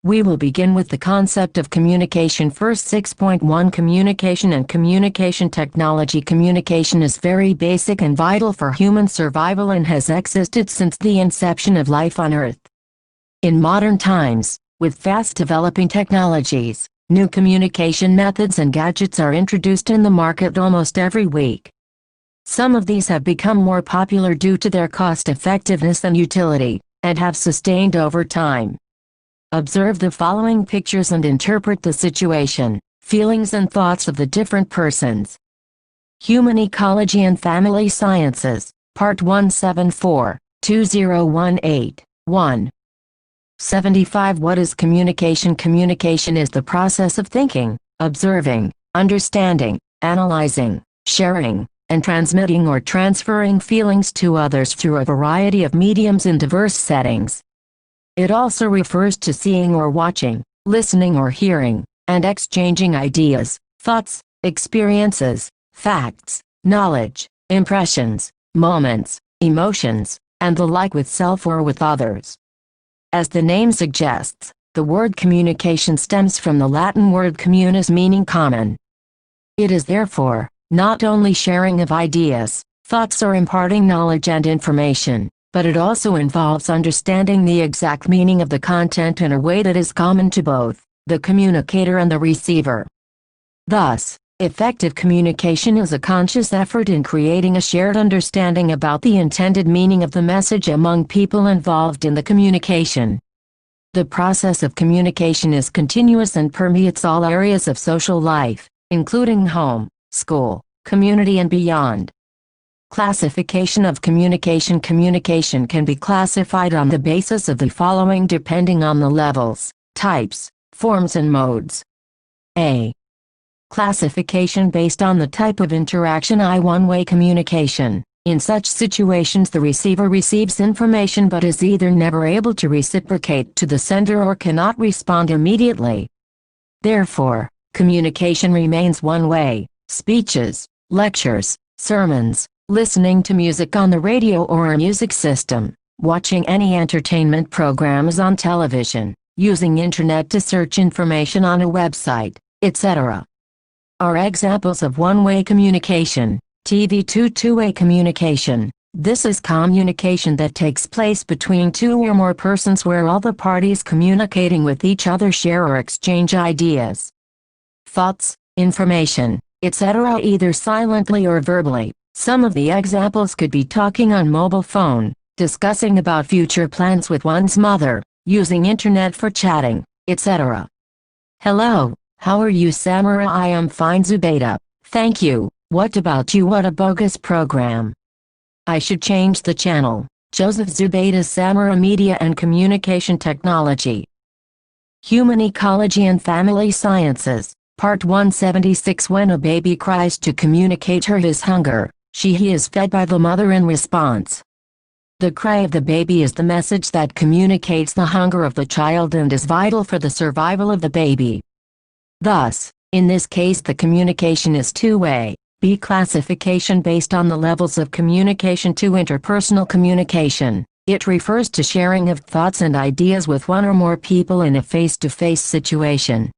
We will begin with the concept of communication first. 6.1 Communication and communication technology. Communication is very basic and vital for human survival and has existed since the inception of life on Earth. In modern times, with fast developing technologies, new communication methods and gadgets are introduced in the market almost every week. Some of these have become more popular due to their cost-effectiveness and utility, and have sustained over time. Observe the following pictures and interpret the situation, feelings and thoughts of the different persons. Human Ecology and Family Sciences, Part 174, 2018, 1. 75. What is communication? Communication is the process of thinking, observing, understanding, analyzing, sharing, and transmitting or transferring feelings to others through a variety of mediums in diverse settings. It also refers to seeing or watching, listening or hearing, and exchanging ideas, thoughts, experiences, facts, knowledge, impressions, moments, emotions, and the like with self or with others. As the name suggests, the word communication stems from the Latin word communis, meaning common. It is therefore not only sharing of ideas, thoughts or imparting knowledge and information, but it also involves understanding the exact meaning of the content in a way that is common to both the communicator and the receiver. Thus, effective communication is a conscious effort in creating a shared understanding about the intended meaning of the message among people involved in the communication. The process of communication is continuous and permeates all areas of social life, including home, school, community and beyond. Classification of communication. Communication can be classified on the basis of the following depending on the levels, types, forms and modes. A. Classification based on the type of interaction. I. One-way communication. In such situations the receiver receives information but is either never able to reciprocate to the sender or cannot respond immediately. Therefore, communication remains one-way. Speeches, lectures, sermons, listening to music on the radio or a music system, watching any entertainment programs on television, using internet to search information on a website, etc. are examples of one-way communication. TV. Two-way communication. This is communication that takes place between two or more persons where all the parties communicating with each other share or exchange ideas, thoughts, information, etc. either silently or verbally. Some of the examples could be talking on mobile phone, discussing about future plans with one's mother, using internet for chatting, etc. Hello, how are you Samara? I am fine Zubaida, thank you. What about you? What a bogus program. I should change the channel. Joseph Zubaida. Samara. Media and Communication Technology. Human Ecology and Family Sciences, Part 176. When a baby cries to communicate his hunger, he is fed by the mother in response. The cry of the baby is the message that communicates the hunger of the child and is vital for the survival of the baby. Thus, in this case the communication is two-way. B. Classification based on the levels of communication. 2. Interpersonal communication. It refers to sharing of thoughts and ideas with one or more people in a face-to-face situation.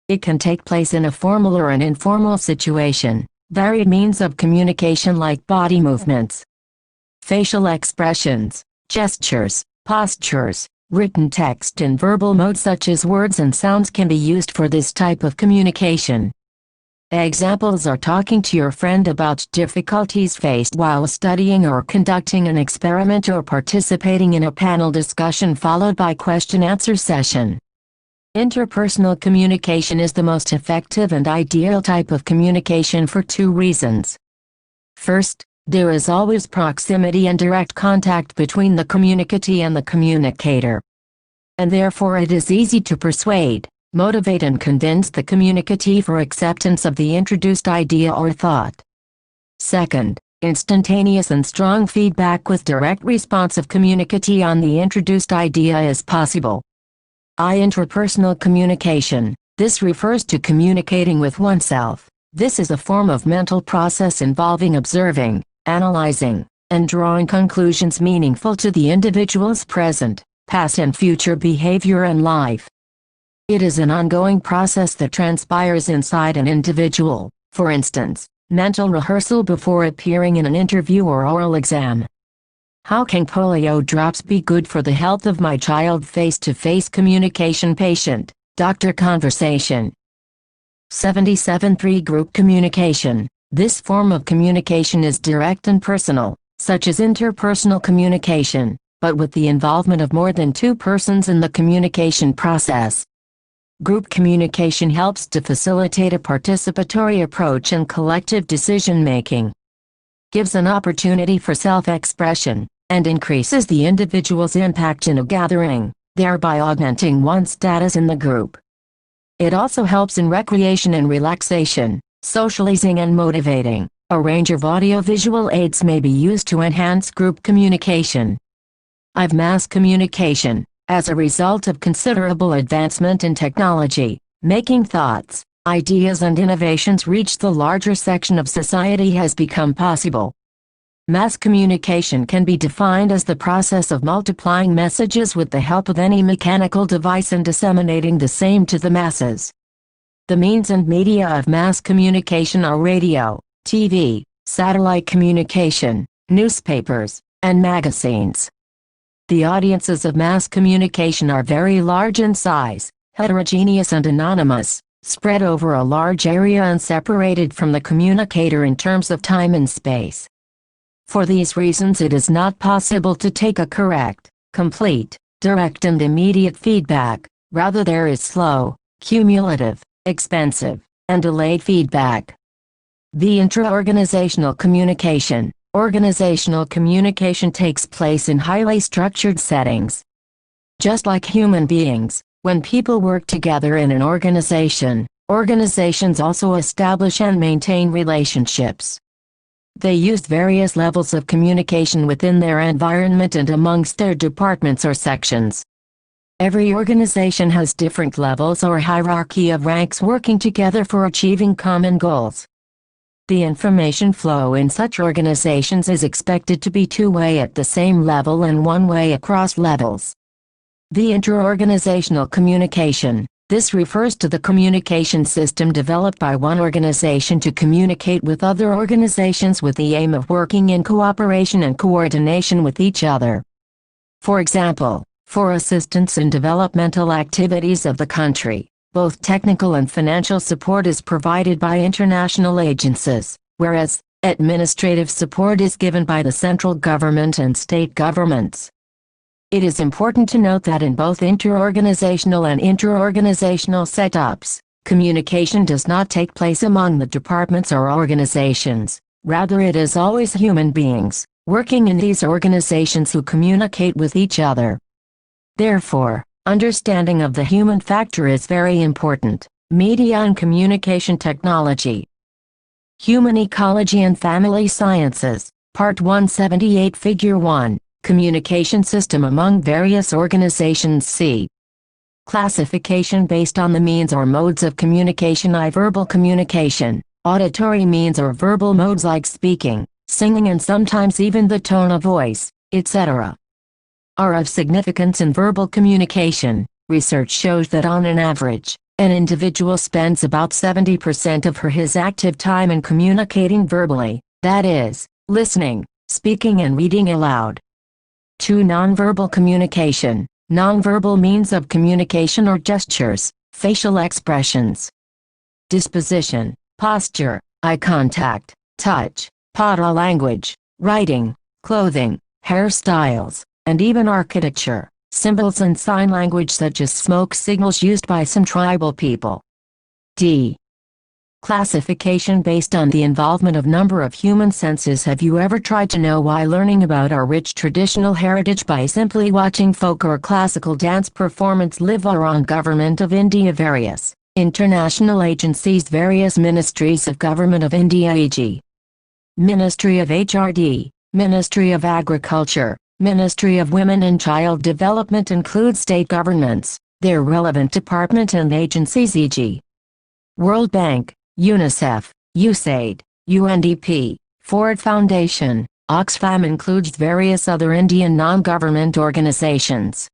It can take place in a formal or an informal situation. Varied means of communication like body movements, facial expressions, gestures, postures, written text and verbal modes such as words and sounds can be used for this type of communication. Examples are talking to your friend about difficulties faced while studying or conducting an experiment or participating in a panel discussion followed by question-answer session. Interpersonal communication is the most effective and ideal type of communication for two reasons. First, there is always proximity and direct contact between the communicatee and the communicator. And therefore it is easy to persuade, motivate and convince the communicatee for acceptance of the introduced idea or thought. Second, instantaneous and strong feedback with direct response of communicatee on the introduced idea is possible. Interpersonal communication. This refers to communicating with oneself. This is a form of mental process involving observing, analyzing, and drawing conclusions meaningful to the individual's present, past and future behavior and life. It is an ongoing process that transpires inside an individual, for instance, mental rehearsal before appearing in an interview or oral exam. How can polio drops be good for the health of my child? Face-to-face communication. Patient, doctor conversation. 77.3 Group communication. This form of communication is direct and personal, such as interpersonal communication, but with the involvement of more than two persons in the communication process. Group communication helps to facilitate a participatory approach and collective decision-making. Gives an opportunity for self-expression, and increases the individual's impact in a gathering, thereby augmenting one's status in the group. It also helps in recreation and relaxation, socializing and motivating. A range of audiovisual aids may be used to enhance group communication. Mass communication. As a result of considerable advancement in technology, making thoughts, ideas and innovations reach the larger section of society has become possible. Mass communication can be defined as the process of multiplying messages with the help of any mechanical device and disseminating the same to the masses. The means and media of mass communication are radio, TV, satellite communication, newspapers, and magazines. The audiences of mass communication are very large in size, heterogeneous and anonymous, spread over a large area and separated from the communicator in terms of time and space. For these reasons it is not possible to take a correct, complete, direct and immediate feedback. Rather there is slow, cumulative, expensive, and delayed feedback. The intra-organizational communication. Organizational communication takes place in highly structured settings. Just like human beings, when people work together in an organization, organizations also establish and maintain relationships. They use various levels of communication within their environment and amongst their departments or sections. Every organization has different levels or hierarchy of ranks working together for achieving common goals. The information flow in such organizations is expected to be two-way at the same level and one-way across levels. The inter-organizational communication. This refers to the communication system developed by one organization to communicate with other organizations with the aim of working in cooperation and coordination with each other. For example, for assistance in developmental activities of the country, both technical and financial support is provided by international agencies, whereas administrative support is given by the central government and state governments. It is important to note that in both inter-organizational and inter-organizational setups, communication does not take place among the departments or organizations. Rather it is always human beings, working in these organizations who communicate with each other. Therefore, understanding of the human factor is very important. Media and communication technology. Human Ecology and Family Sciences, Part 178 Figure 1. Communication system among various organizations. C. Classification based on the means or modes of communication. Verbal communication, auditory means or verbal modes like speaking, singing and sometimes even the tone of voice, etc. are of significance in verbal communication. Research shows that on an average, an individual spends about 70% of his active time in communicating verbally, that is, listening, speaking and reading aloud. 2. Nonverbal communication. Nonverbal means of communication or gestures, facial expressions, disposition, posture, eye contact, touch, paralanguage, writing, clothing, hairstyles, and even architecture, symbols and sign language such as smoke signals used by some tribal people. D. Classification based on the involvement of number of human senses. Have you ever tried to know why learning about our rich traditional heritage by simply watching folk or classical dance performance? Live or on Government of India. Various international agencies. Various ministries of Government of India, e.g. Ministry of HRD, Ministry of Agriculture, Ministry of Women and Child Development. Include state governments. their relevant department and agencies, e.g. World Bank, UNICEF, USAID, UNDP, Ford Foundation. Oxfam includes various other Indian non-government organizations.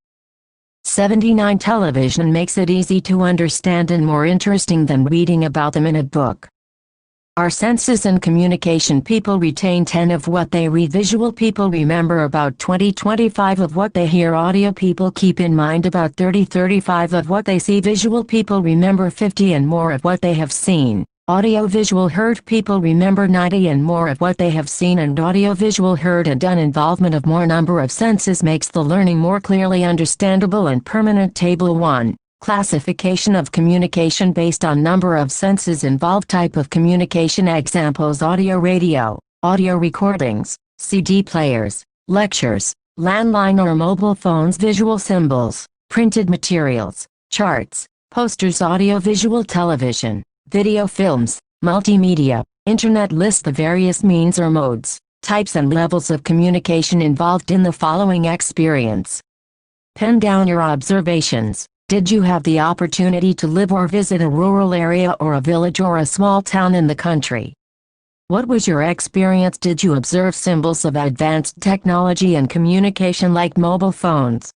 79. Television makes it easy to understand and more interesting than reading about them in a book. Our senses and communication people retain 10 of what they read. Visual people remember about 20-25 of what they hear. Audio people keep in mind about 30-35 of what they see. Visual people remember 50 and more of what they have seen. Audio-visual heard people remember 90 and more of what they have seen, and audio-visual heard and done involvement of more number of senses makes the learning more clearly understandable and permanent. Table 1. Classification of communication based on number of senses involved. Type of communication examples: audio radio, audio recordings, CD players, lectures, landline or mobile phones. Visual symbols, printed materials, charts, posters. Audio-visual television, video films, multimedia, internet. List the various means or modes, types and levels of communication involved in the following experience. Pen down your observations. Did you have the opportunity to live or visit a rural area or a village or a small town in the country? What was your experience? Did you observe symbols of advanced technology and communication like mobile phones,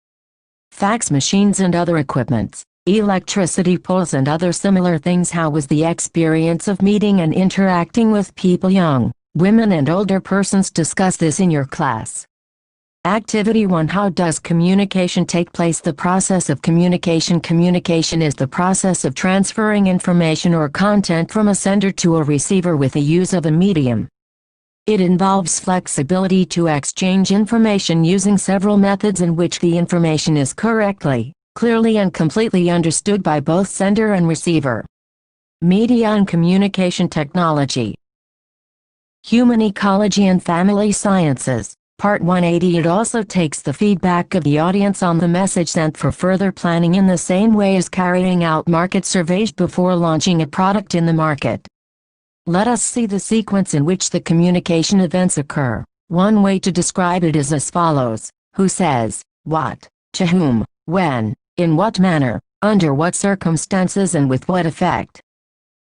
fax machines and other equipments, electricity poles and other similar things? How was the experience of meeting and interacting with people? Young, women and older persons. Discuss this in your class. Activity 1. How does communication take place? The process of communication. Communication is the process of transferring information or content from a sender to a receiver with the use of a medium. It involves flexibility to exchange information using several methods in which the information is correctly, clearly and completely understood by both sender and receiver. Media and communication technology. Human ecology and family sciences. Part 180. It also takes the feedback of the audience on the message sent for further planning in the same way as carrying out market surveys before launching a product in the market. Let us see the sequence in which the communication events occur. One way to describe it is as follows: who says what, to whom, when, in what manner, under what circumstances and with what effect.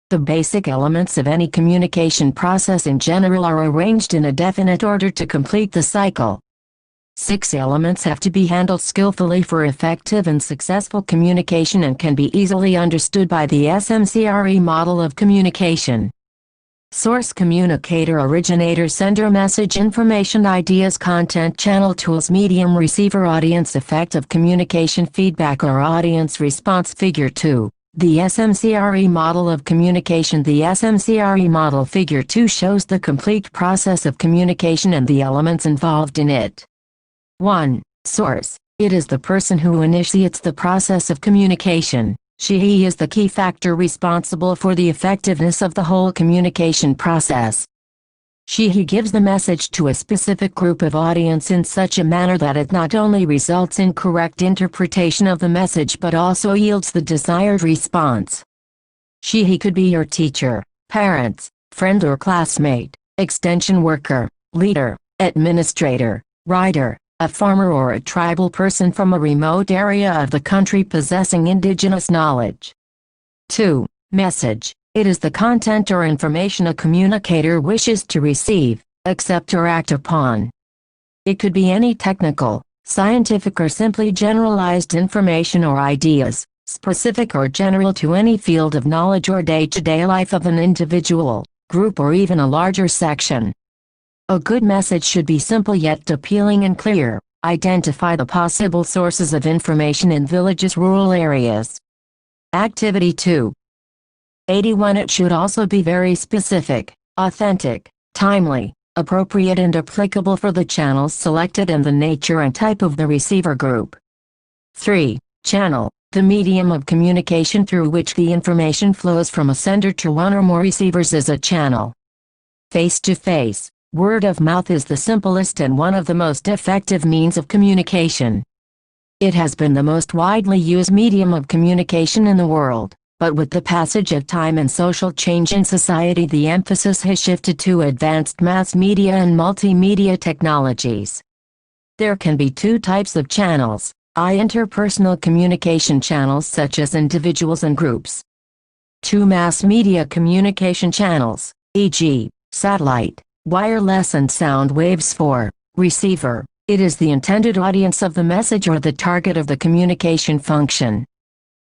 The basic elements of any communication process in general are arranged in a definite order to complete the cycle. 6 elements have to be handled skillfully for effective and successful communication and can be easily understood by the SMCRE model of communication. Source: communicator, originator, sender, message, information, ideas, content, channel, tools, medium, receiver, audience. Effect of communication: feedback or audience response. Figure 2. The SMCRE model of communication. The SMCRE model Figure 2 shows the complete process of communication and the elements involved in it. 1. Source. It is the person who initiates the process of communication. She/he is the key factor responsible for the effectiveness of the whole communication process. She/he gives the message to a specific group of audience in such a manner that it not only results in correct interpretation of the message but also yields the desired response. She/he could be your teacher, parents, friend or classmate, extension worker, leader, administrator, writer, a farmer or a tribal person from a remote area of the country possessing indigenous knowledge. 2. Message. It is the content or information a communicator wishes to receive, accept or act upon. It could be any technical, scientific or simply generalized information or ideas, specific or general to any field of knowledge or day-to-day life of an individual, group or even a larger section. A good message should be simple yet appealing and clear. Identify the possible sources of information in villages, rural areas. Activity 2. 81. It should also be very specific, authentic, timely, appropriate and applicable for the channels selected and the nature and type of the receiver group. 3. Channel. The medium of communication through which the information flows from a sender to one or more receivers is a channel. Face-to-face, word of mouth is the simplest and one of the most effective means of communication. It has been the most widely used medium of communication in the world. But with the passage of time and social change in society, the emphasis has shifted to advanced mass media and multimedia technologies. There can be 2 types of channels: I. Interpersonal communication channels such as individuals and groups. 2. Mass media communication channels, e.g., satellite, wireless and sound waves. 4. Receiver. It is the intended audience of the message or the target of the communication function.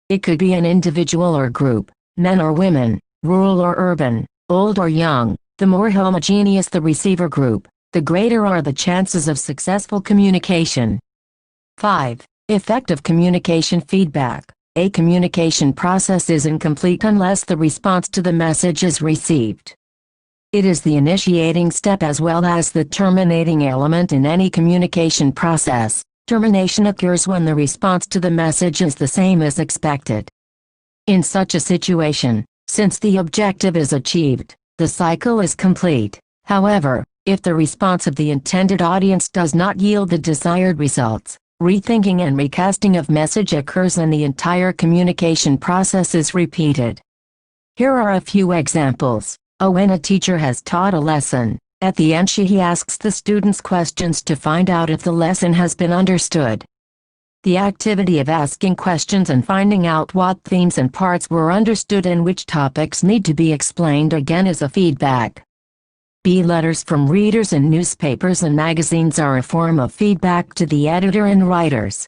It could be an individual or group, men or women, rural or urban, old or young. The more homogeneous the receiver group, the greater are the chances of successful communication. 5. Effective communication feedback. A communication process is incomplete unless the response to the message is received. It is the initiating step as well as the terminating element in any communication process. Termination occurs when the response to the message is the same as expected. In such a situation, since the objective is achieved, the cycle is complete. However, if the response of the intended audience does not yield the desired results, rethinking and recasting of message occurs and the entire communication process is repeated. Here are a few examples. When a teacher has taught a lesson, at the end she asks the students questions to find out if the lesson has been understood. The activity of asking questions and finding out what themes and parts were understood and which topics need to be explained again is a feedback. B. Letters from readers in newspapers and magazines are a form of feedback to the editor and writers.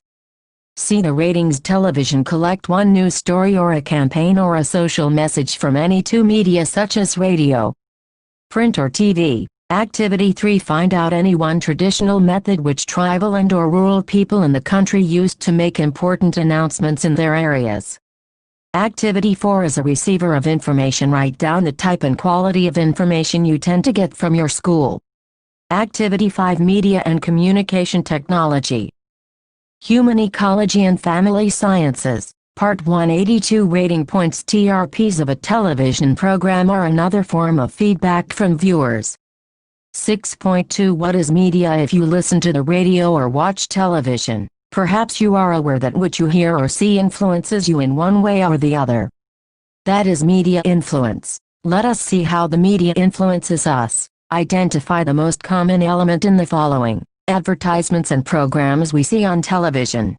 C. The ratings television collect one news story or a campaign or a social message from any two media such as radio, print or TV. Activity 3. Find out any one traditional method which tribal and or rural people in the country used to make important announcements in their areas. Activity 4. As a receiver of information, write down the type and quality of information you tend to get from your school. Activity 5. Media and communication technology. Human ecology and family sciences. Part 182. Rating points. TRPs of a television program are another form of feedback from viewers. 6.2. What is media? If you listen to the radio or watch television, perhaps you are aware that what you hear or see influences you in one way or the other. That is media influence. Let us see how the media influences us. Identify the most common element in the following: advertisements and programs we see on television,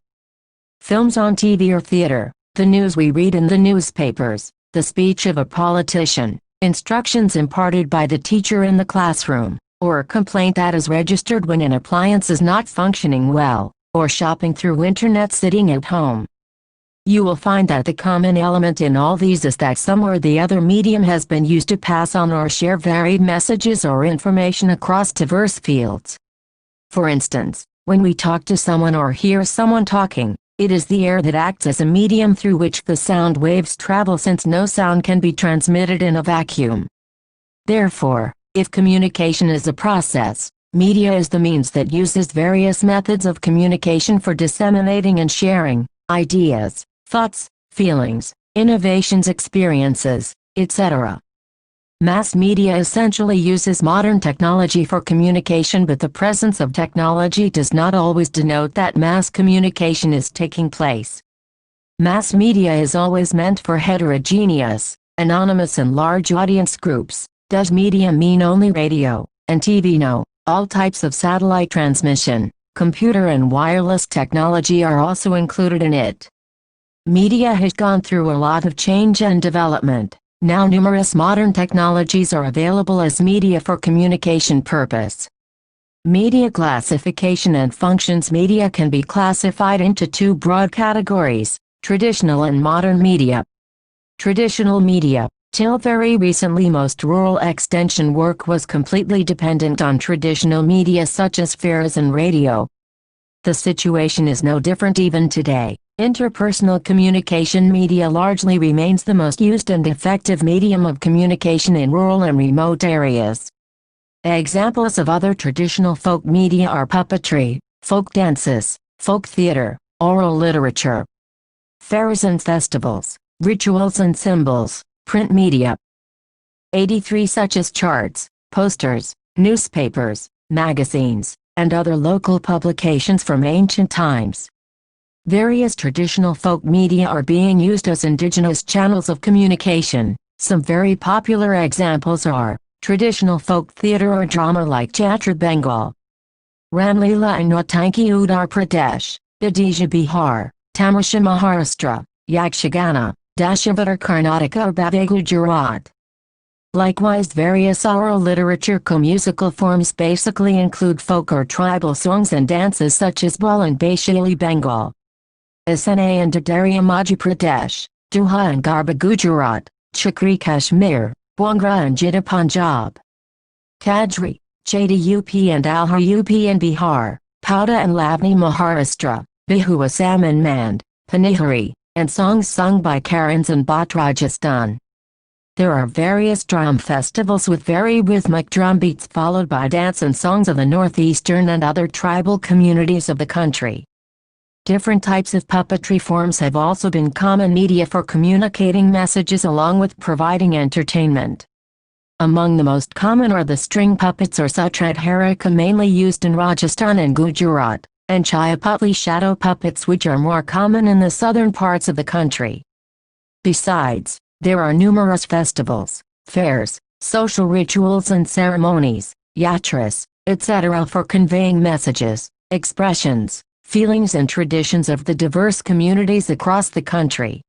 films on TV or theater, the news we read in the newspapers, the speech of a politician, instructions imparted by the teacher in the classroom, or a complaint that is registered when an appliance is not functioning well, or shopping through internet sitting at home. You will find that the common element in all these is that some or the other medium has been used to pass on or share varied messages or information across diverse fields. For instance, when we talk to someone or hear someone talking, it is the air that acts as a medium through which the sound waves travel, since no sound can be transmitted in a vacuum. Therefore, if communication is a process, media is the means that uses various methods of communication for disseminating and sharing ideas, thoughts, feelings, innovations, experiences, etc. Mass media essentially uses modern technology for communication, but the presence of technology does not always denote that mass communication is taking place. Mass media is always meant for heterogeneous, anonymous and large audience groups. Does media mean only radio and TV? No. All types of satellite transmission, computer and wireless technology are also included in it. Media has gone through a lot of change and development. Now numerous modern technologies are available as media for communication purpose. Media classification and functions. Media can be classified into two broad categories: traditional and modern media. Traditional media. Till very recently, most rural extension work was completely dependent on traditional media such as fairs and radio. The situation is no different even today. Interpersonal communication media largely remains the most used and effective medium of communication in rural and remote areas. Examples of other traditional folk media are puppetry, folk dances, folk theater, oral literature, fairs and festivals, rituals and symbols, print media. 83 such as charts, posters, newspapers, magazines, and other local publications from ancient times. Various traditional folk media are being used as indigenous channels of communication. Some very popular examples are traditional folk theatre or drama like Chhatra Bengal, Ramlila in Nautanki Uttar Pradesh, Odisha Bihar, Tamasha Maharashtra, Yakshagana, Dashavadar Karnataka or Bhavai Gujarat. Likewise, various oral literature co-musical forms basically include folk or tribal songs and dances such as Bal and Baishali Bengal, Asana and Dadaria Madhya Pradesh, Duha and Garba Gujarat, Chakri Kashmir, Bhangra and Jida Punjab, Kajri, Chadi UP and Alhar UP and Bihar, Pauda and Lavani Maharashtra, Bihu Assam and Mand, Panihari, and songs sung by Karens and Bhat Rajasthan. There are various drum festivals with very rhythmic drum beats followed by dance and songs of the northeastern and other tribal communities of the country. Different types of puppetry forms have also been common media for communicating messages along with providing entertainment. Among the most common are the string puppets or Sutrat Harika, mainly used in Rajasthan and Gujarat, and Chayapatli shadow puppets, which are more common in the southern parts of the country. Besides, there are numerous festivals, fairs, social rituals and ceremonies, yatras, etc. for conveying messages, expressions, feelings and traditions of the diverse communities across the country.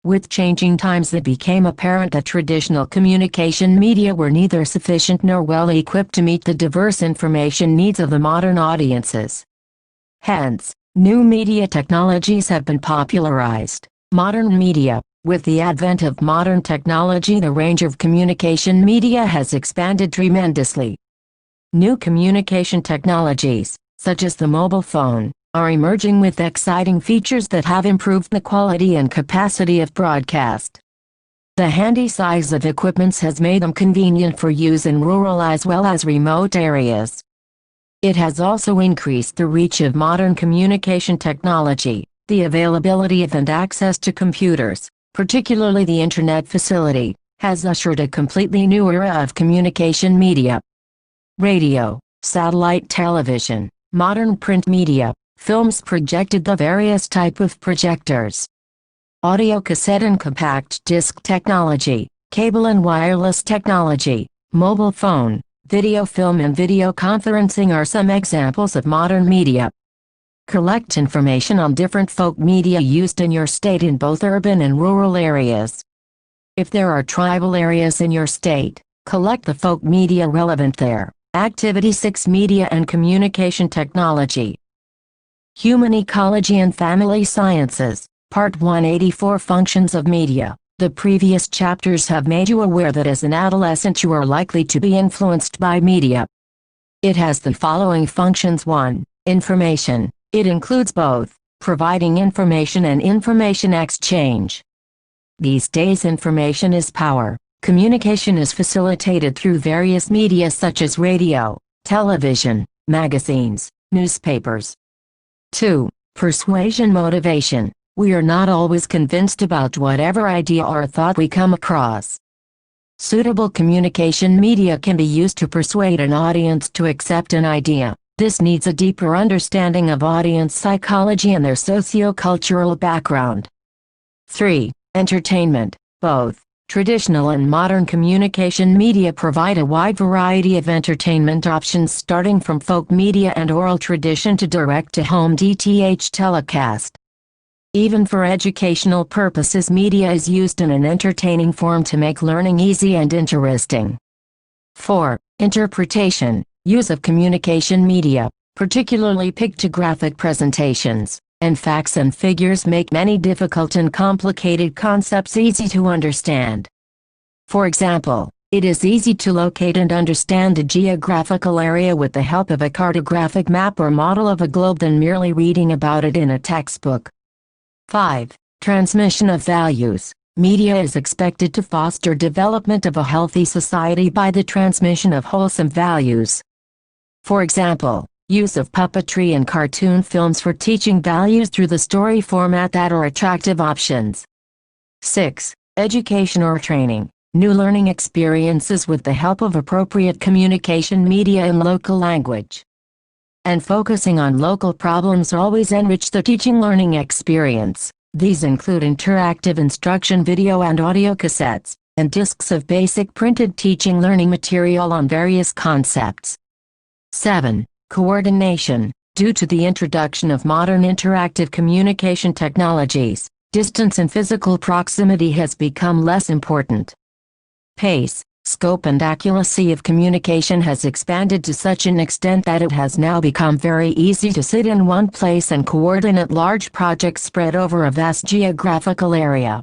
With changing times, it became apparent that traditional communication media were neither sufficient nor well equipped to meet the diverse information needs of the modern audiences. Hence, new media technologies have been popularized. Modern media. With the advent of modern technology, the range of communication media has expanded tremendously. New communication technologies, such as the mobile phone, are emerging with exciting features that have improved the quality and capacity of broadcast. The handy size of equipments has made them convenient for use in rural as well as remote areas. It has also increased the reach of modern communication technology. The availability of and access to computers, particularly the Internet facility, has ushered a completely new era of communication media. Radio, satellite television, modern print media, films projected, the various type of projectors, audio cassette and compact disc technology, cable and wireless technology, mobile phone, video film and video conferencing are some examples of modern media. Collect information on different folk media used in your state in both urban and rural areas. If there are tribal areas in your state, collect the folk media relevant there. Activity 6: Media and Communication Technology. Human Ecology and Family Sciences, Part 184 Functions of Media. The previous chapters have made you aware that as an adolescent you are likely to be influenced by media. It has the following functions. 1. Information. It includes both providing information and information exchange. These days information is power. Communication is facilitated through various media such as radio, television, magazines, newspapers. 2. Persuasion motivation. We are not always convinced about whatever idea or thought we come across. Suitable communication media can be used to persuade an audience to accept an idea. This needs a deeper understanding of audience psychology and their socio-cultural background. 3. Entertainment. Both traditional and modern communication media provide a wide variety of entertainment options, starting from folk media and oral tradition to direct-to-home DTH telecast. Even for educational purposes, media is used in an entertaining form to make learning easy and interesting. 4. Interpretation. Use of communication media, particularly pictographic presentations, and facts and figures, make many difficult and complicated concepts easy to understand. For example, it is easy to locate and understand a geographical area with the help of a cartographic map or model of a globe than merely reading about it in a textbook. 5. Transmission of values. Media is expected to foster development of a healthy society by the transmission of wholesome values. For example, use of puppetry and cartoon films for teaching values through the story format that are attractive options. 6. Education or training. New learning experiences with the help of appropriate communication media in local language. And focusing on local problems always enrich the teaching learning experience. These include interactive instruction video and audio cassettes, and discs of basic printed teaching learning material on various concepts. 7. Coordination. Due to the introduction of modern interactive communication technologies, distance and physical proximity has become less important. Pace, scope and accuracy of communication has expanded to such an extent that it has now become very easy to sit in one place and coordinate large projects spread over a vast geographical area.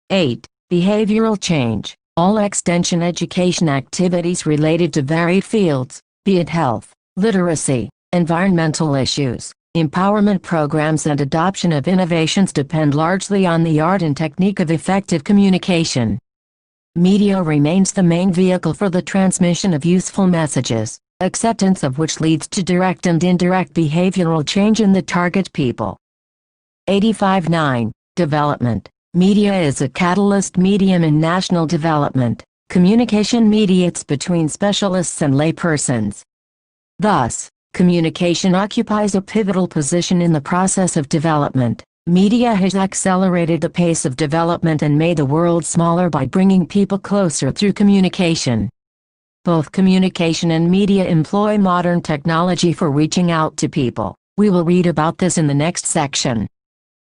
8. Behavioral change. All extension education activities related to varied fields, be it health, literacy, environmental issues, empowerment programs and adoption of innovations depend largely on the art and technique of effective communication. Media remains the main vehicle for the transmission of useful messages, acceptance of which leads to direct and indirect behavioral change in the target people. 85.9. Development. Media is a catalyst medium in national development. Communication mediates between specialists and laypersons. Thus, communication occupies a pivotal position in the process of development. Media has accelerated the pace of development and made the world smaller by bringing people closer through communication. Both communication and media employ modern technology for reaching out to people. We will read about this in the next section.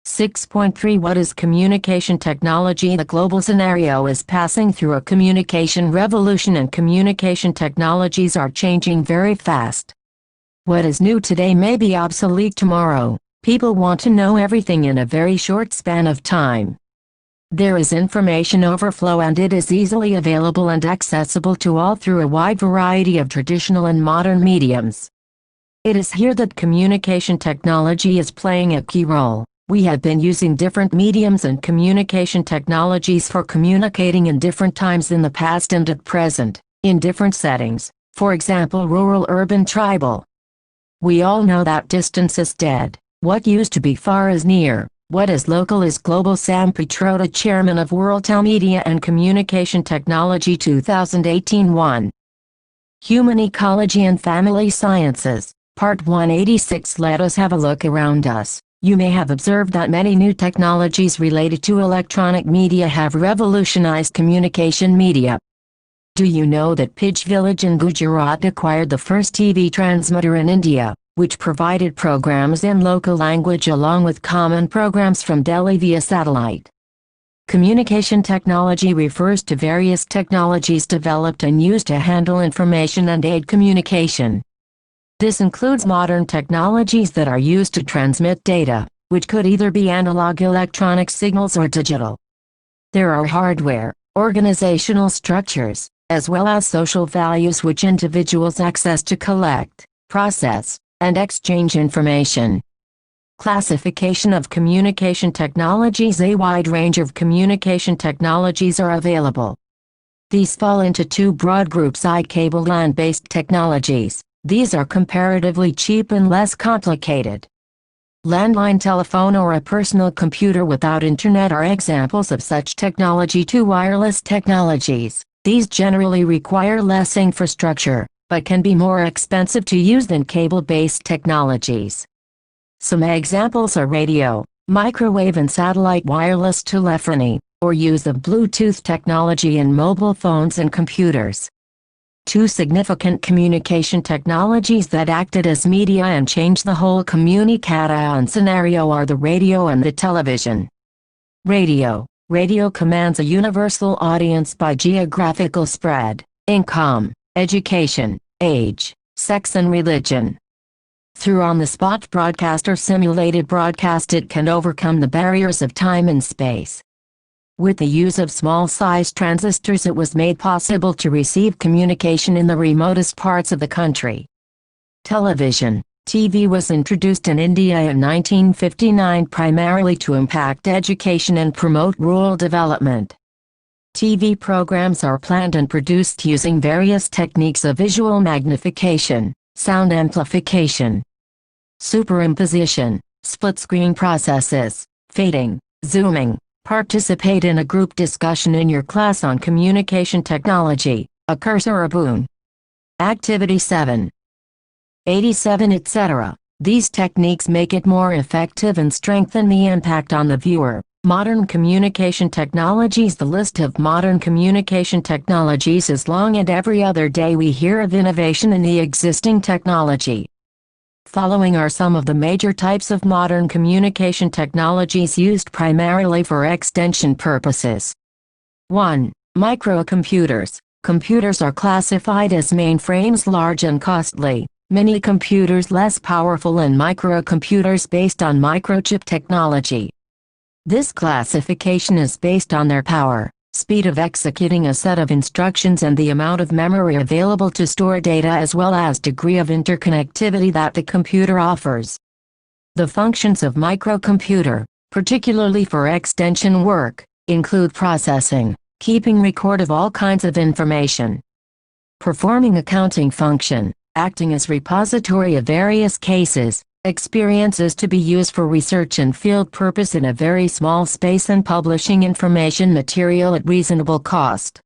6.3 What is communication technology? The global scenario is passing through a communication revolution and communication technologies are changing very fast. What is new today may be obsolete tomorrow. People want to know everything in a very short span of time. There is information overflow and it is easily available and accessible to all through a wide variety of traditional and modern mediums. It is here that communication technology is playing a key role. We have been using different mediums and communication technologies for communicating in different times in the past and at present, in different settings, for example rural, urban, tribal. We all know that distance is dead. What used to be far is near. What is local is global. Sam Petrotta, chairman of Worldtel Media and Communication Technology 2018-1. Human Ecology and Family Sciences, Part 186. Let us have a look around us. You may have observed that many new technologies related to electronic media have revolutionized communication media. Do you know that Pidge Village in Gujarat acquired the first TV transmitter in India, which provided programs in local language along with common programs from Delhi via satellite? Communication technology refers to various technologies developed and used to handle information and aid communication. This includes modern technologies that are used to transmit data, which could either be analog electronic signals or digital. There are hardware, organizational structures, as well as social values which individuals access to collect, process, and exchange information. Classification of communication technologies. A wide range of communication technologies are available. These fall into two broad groups. Cable land-based technologies. These are comparatively cheap and less complicated. Landline telephone or a personal computer without internet are examples of such technology. 2. Wireless technologies. These generally require less infrastructure, but can be more expensive to use than cable-based technologies. Some examples are radio, microwave and satellite wireless telephony, or use of Bluetooth technology in mobile phones and computers. Two significant communication technologies that acted as media and changed the whole communication scenario are the radio and the television. Radio. Radio commands a universal audience by geographical spread, income, education, age, sex and religion. Through on-the-spot broadcast or simulated broadcast it can overcome the barriers of time and space. With the use of small-sized transistors it was made possible to receive communication in the remotest parts of the country. Television. TV was introduced in India in 1959 primarily to impact education and promote rural development. TV programs are planned and produced using various techniques of visual magnification, sound amplification, superimposition, split-screen processes, fading, zooming. Participate in a group discussion in your class on communication technology, a cursor a boon. Activity 7. 87 etc. These techniques make it more effective and strengthen the impact on the viewer. Modern communication technologies. The list of modern communication technologies is long and every other day we hear of innovation in the existing technology. Following are some of the major types of modern communication technologies used primarily for extension purposes. 1. Microcomputers. Computers are classified as mainframes large and costly, mini-computers less powerful, and microcomputers based on microchip technology. This classification is based on their power, speed of executing a set of instructions, and the amount of memory available to store data, as well as degree of interconnectivity that the computer offers. The functions of microcomputer, particularly for extension work, include processing, keeping record of all kinds of information, performing accounting function, acting as repository of various cases, experiences to be used for research and field purpose in a very small space, and publishing information material at reasonable cost.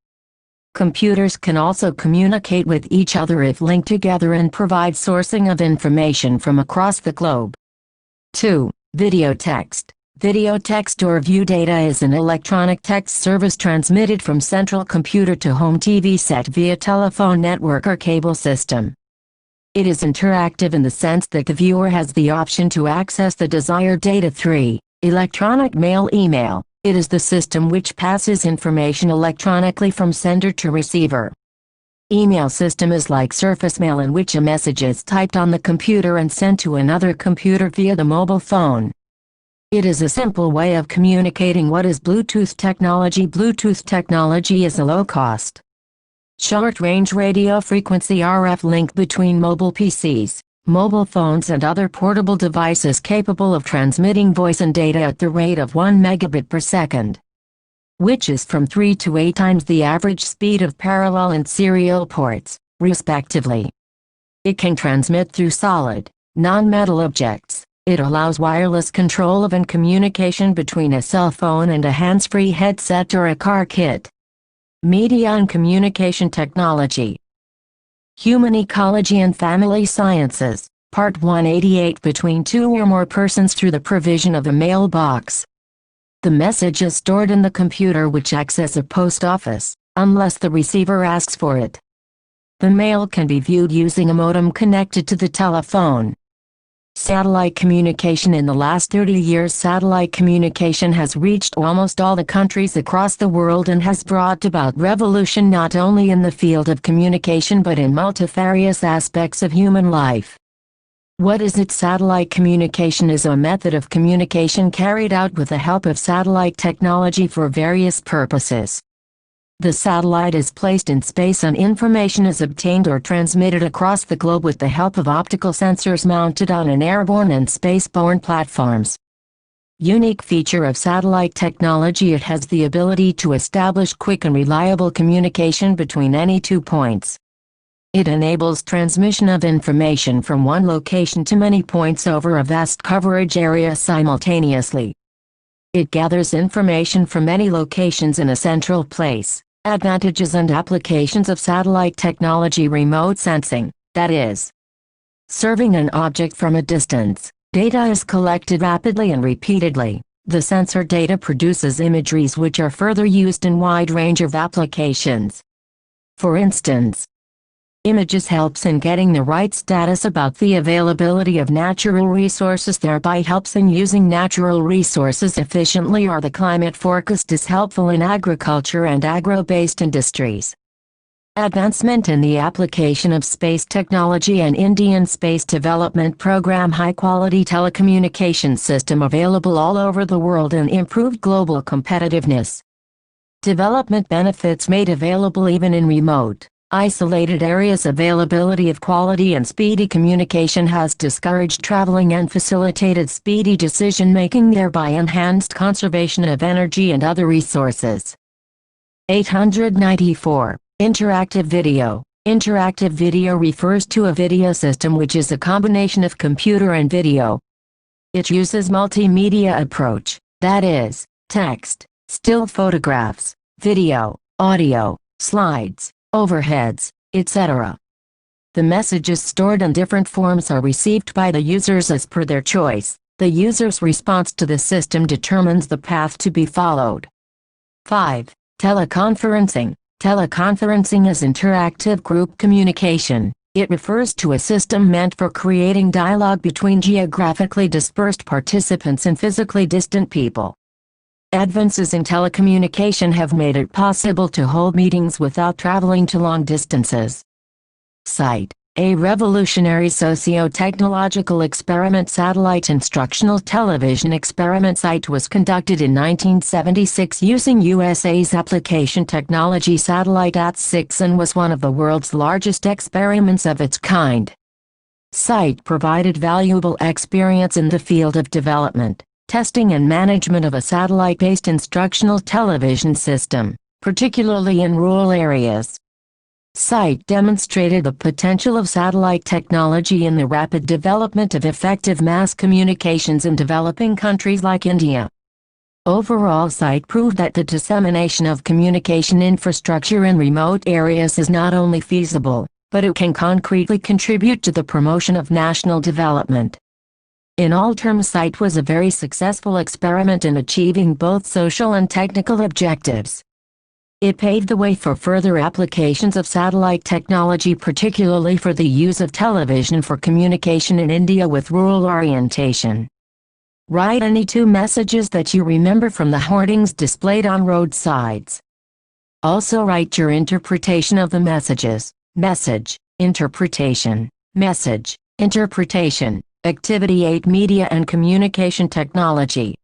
Computers can also communicate with each other if linked together and provide sourcing of information from across the globe. 2. Video text. Video text or view data is an electronic text service transmitted from central computer to home TV set via telephone network or cable system. It is interactive in the sense that the viewer has the option to access the desired data. 3. Electronic mail. Email. It is the system which passes information electronically from sender to receiver. Email system is like surface mail, in which a message is typed on the computer and sent to another computer via the mobile phone. It is a simple way of communicating. What is Bluetooth technology? Bluetooth technology is a low-cost, short-range radio frequency RF link between mobile PCs, mobile phones, and other portable devices capable of transmitting voice and data at the rate of 1 megabit per second, which is from 3 to 8 times the average speed of parallel and serial ports, respectively. It can transmit through solid, non-metal objects. It allows wireless control of and communication between a cell phone and a hands-free headset or a car kit. Media and communication technology. Human ecology and family sciences, Part 188. Between two or more persons through the provision of a mailbox. The message is stored in the computer, which acts as a post office, unless the receiver asks for it. The mail can be viewed using a modem connected to the telephone. Satellite communication. In the last 30 years, satellite communication has reached almost all the countries across the world and has brought about revolution not only in the field of communication but in multifarious aspects of human life. What is it? Satellite communication is a method of communication carried out with the help of satellite technology for various purposes. The satellite is placed in space and information is obtained or transmitted across the globe with the help of optical sensors mounted on an airborne and spaceborne platforms. Unique feature of satellite technology: it has the ability to establish quick and reliable communication between any 2 points. It enables transmission of information from one location to many points over a vast coverage area simultaneously. It gathers information from many locations in a central place. Advantages and applications of satellite technology: remote sensing, that is, serving an object from a distance. Data is collected rapidly and repeatedly. The sensor data produces imageries which are further used in wide range of applications. For instance, images helps in getting the right status about the availability of natural resources, thereby helps in using natural resources efficiently, or the climate forecast is helpful in agriculture and agro-based industries. Advancement in the application of space technology and Indian Space Development Program. High-quality telecommunication system available all over the world and improved global competitiveness. Development benefits made available even in remote, isolated areas. Availability of quality and speedy communication has discouraged traveling and facilitated speedy decision-making, thereby enhanced conservation of energy and other resources. 894. Interactive video. Interactive video refers to a video system which is a combination of computer and video. It uses multimedia approach, that is, text, still photographs, video, audio, slides, overheads, etc. The messages stored in different forms are received by the users as per their choice. The user's response to the system determines the path to be followed. 5. Teleconferencing. Teleconferencing is interactive group communication. It refers to a system meant for creating dialogue between geographically dispersed participants and physically distant people. Advances in telecommunication have made it possible to hold meetings without traveling to long distances. CITE, a revolutionary socio-technological experiment. Satellite instructional television experiment CITE was conducted in 1976 using USA's application technology satellite AT-6 and was one of the world's largest experiments of its kind. CITE provided valuable experience in the field of development, testing and management of a satellite-based instructional television system, particularly in rural areas. CITE demonstrated the potential of satellite technology in the rapid development of effective mass communications in developing countries like India. Overall, CITE proved that the dissemination of communication infrastructure in remote areas is not only feasible, but it can concretely contribute to the promotion of national development. In all terms, CITE was a very successful experiment in achieving both social and technical objectives. It paved the way for further applications of satellite technology, particularly for the use of television for communication in India with rural orientation. Write any 2 messages that you remember from the hoardings displayed on roadsides. Also write your interpretation of the messages. Message, interpretation, message, interpretation. Activity 8: Media and Communication Technology.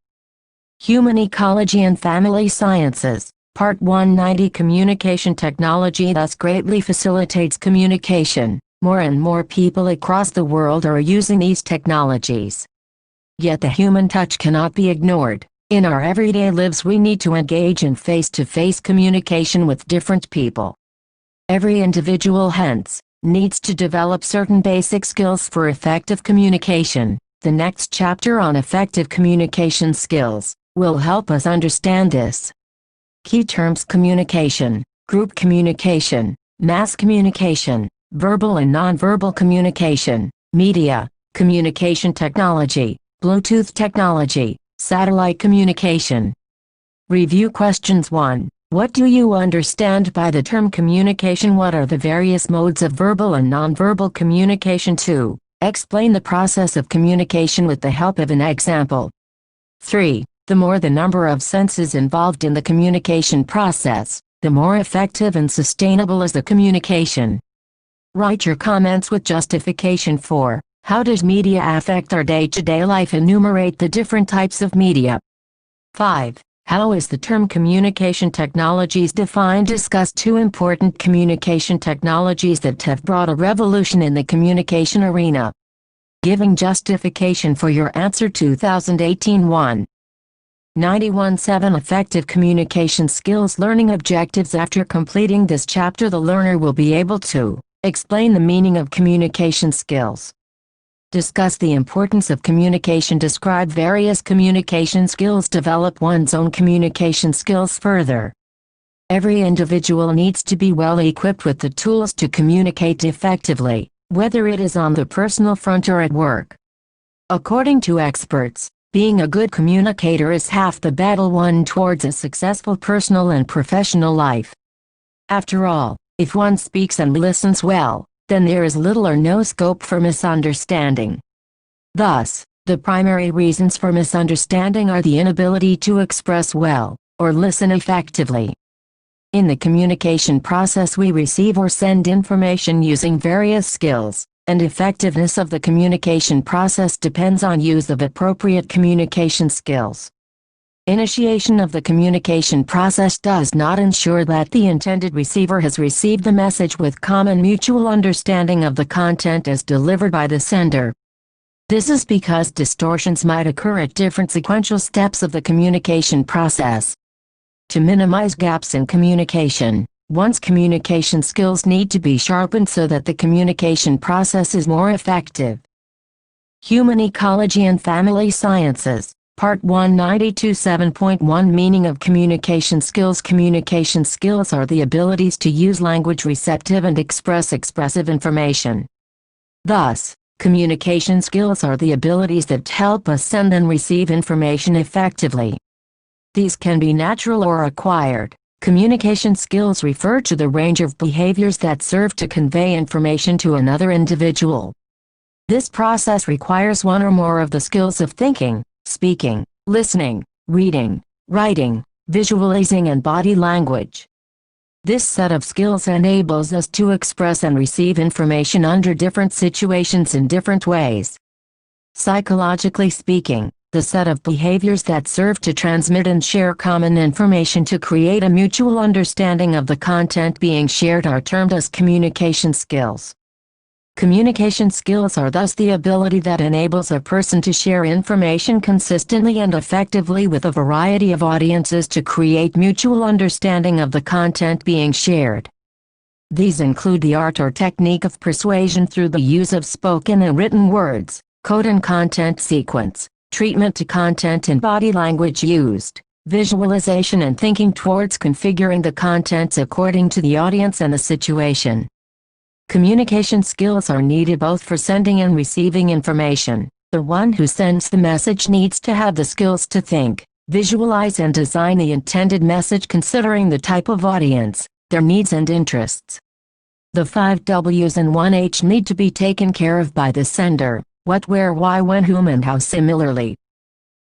Human Ecology and Family Sciences. Part 190. Communication technology thus greatly facilitates communication. More and more people across the world are using these technologies. Yet the human touch cannot be ignored. In our everyday lives we need to engage in face-to-face communication with different people. Every individual hence needs to develop certain basic skills for effective communication. The next chapter on effective communication skills will help us understand this. Key terms: communication, group communication, mass communication, verbal and nonverbal communication, media, communication technology, Bluetooth technology, satellite communication. Review questions. 1. What do you understand by the term communication? What are the various modes of verbal and nonverbal communication? 2. Explain the process of communication with the help of an example. 3. The more the number of senses involved in the communication process, the more effective and sustainable is the communication. Write your comments with justification. 4. How does media affect our day-to-day life? Enumerate the different types of media. 5. How is the term communication technologies defined? Discuss 2 important communication technologies that have brought a revolution in the communication arena. Giving justification for your answer. 2018 1. 91.7 Effective communication skills. Learning objectives. After completing this chapter, the learner will be able to explain the meaning of communication skills. Discuss the importance of communication. Describe various communication skills. Develop one's own communication skills further. Every individual needs to be well equipped with the tools to communicate effectively, whether it is on the personal front or at work. According to experts, being a good communicator is half the battle won towards a successful personal and professional life. After all, if one speaks and listens well, then there is little or no scope for misunderstanding. Thus, the primary reasons for misunderstanding are the inability to express well, or listen effectively. In the communication process we receive or send information using various skills, and effectiveness of the communication process depends on use of appropriate communication skills. Initiation of the communication process does not ensure that the intended receiver has received the message with common mutual understanding of the content as delivered by the sender. This is because distortions might occur at different sequential steps of the communication process. To minimize gaps in communication, one's communication skills need to be sharpened so that the communication process is more effective. Human Ecology and Family Sciences, Part 192 7.1 Meaning of communication skills. Communication skills are the abilities to use language receptive and express expressive information. Thus, communication skills are the abilities that help us send and receive information effectively. These can be natural or acquired, Communication skills refer to the range of behaviors that serve to convey information to another individual. This process requires one or more of the skills of thinking, speaking, listening, reading, writing, visualizing, and body language. This set of skills enables us to express and receive information under different situations in different ways. Psychologically speaking, the set of behaviors that serve to transmit and share common information to create a mutual understanding of the content being shared are termed as communication skills. Communication skills are thus the ability that enables a person to share information consistently and effectively with a variety of audiences to create mutual understanding of the content being shared. These include the art or technique of persuasion through the use of spoken and written words, code and content sequence, treatment to content and body language used, visualization, and thinking towards configuring the contents according to the audience and the situation. Communication skills are needed both for sending and receiving information. The one who sends the message needs to have the skills to think, visualize, and design the intended message considering the type of audience, their needs and interests. The 5 W's and 1 H need to be taken care of by the sender: what, where, why, when, whom, and how. Similarly,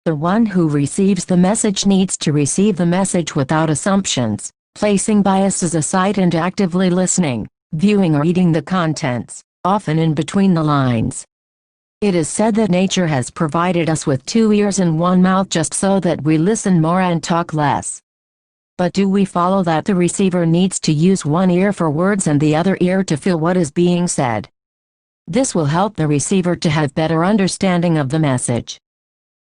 the one who receives the message needs to receive the message without assumptions, placing biases aside, and actively listening, viewing or reading the contents, often in between the lines. It is said that nature has provided us with 2 ears and 1 mouth just so that we listen more and talk less. But do we follow that the receiver needs to use one ear for words and the other ear to feel what is being said? This will help the receiver to have better understanding of the message.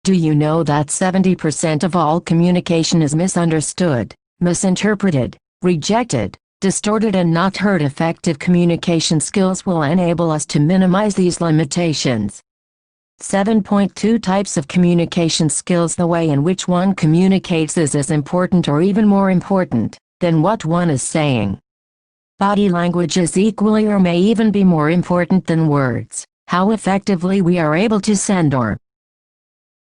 Do you know that 70% of all communication is misunderstood, misinterpreted, rejected, distorted, and not heard? Effective communication skills will enable us to minimize these limitations. 7.2 Types of communication skills. The way in which one communicates is as important or even more important than what one is saying. Body language is equally or may even be more important than words. How effectively we are able to send or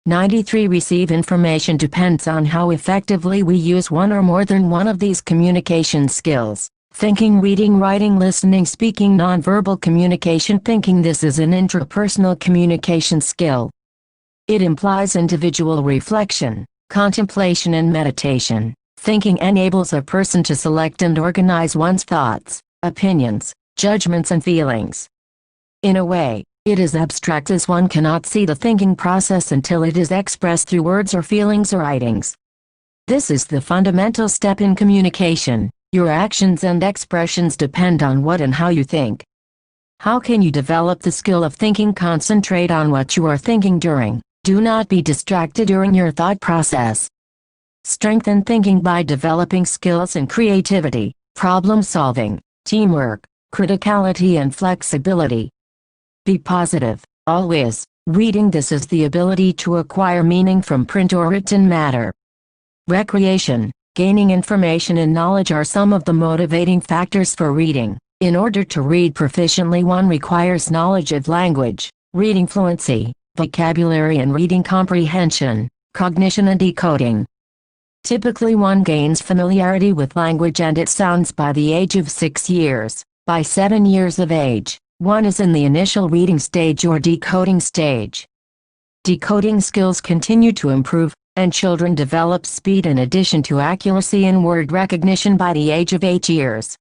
93 receive information depends on how effectively we use one or more than one of these communication skills. Thinking, reading, writing, listening, speaking, nonverbal communication. Thinking. This is an intrapersonal communication skill. It implies individual reflection, contemplation, and meditation. Thinking enables a person to select and organize one's thoughts, opinions, judgments, and feelings. In a way, it is abstract, as one cannot see the thinking process until it is expressed through words or feelings or writings. This is the fundamental step in communication. Your actions and expressions depend on what and how you think. How can you develop the skill of thinking? Concentrate on what you are thinking during. Do not be distracted during your thought process. Strengthen thinking by developing skills in creativity, problem solving, teamwork, criticality, and flexibility. Be positive, always. Reading. This is the ability to acquire meaning from print or written matter. Recreation, gaining information and knowledge are some of the motivating factors for reading. In order to read proficiently, one requires knowledge of language, reading fluency, vocabulary, and reading comprehension, cognition, and decoding. Typically, one gains familiarity with language and its sounds by the age of 6 years. By 7 years of age, one is in the initial reading stage or decoding stage. Decoding skills continue to improve, and children develop speed in addition to accuracy in word recognition by the age of 8 years.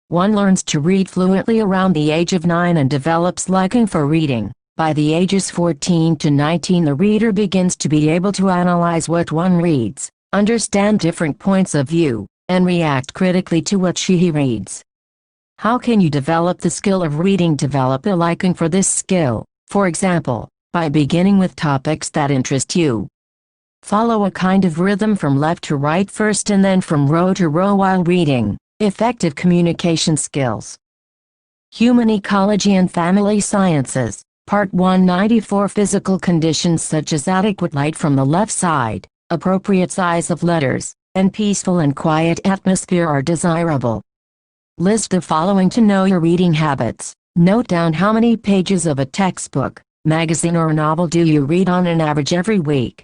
One learns to read fluently around the age of 9 and develops liking for reading. By the ages 14 to 19, the reader begins to be able to analyze what one reads, understand different points of view, and react critically to what he reads. How can you develop the skill of reading? Develop a liking for this skill, for example, by beginning with topics that interest you. Follow a kind of rhythm from left to right first and then from row to row while reading. Effective communication skills. Human Ecology and Family Sciences, Part 194. Physical conditions such as adequate light from the left side, appropriate size of letters, and peaceful and quiet atmosphere are desirable. List the following to know your reading habits. Note down how many pages of a textbook, magazine, or novel do you read on an average every week.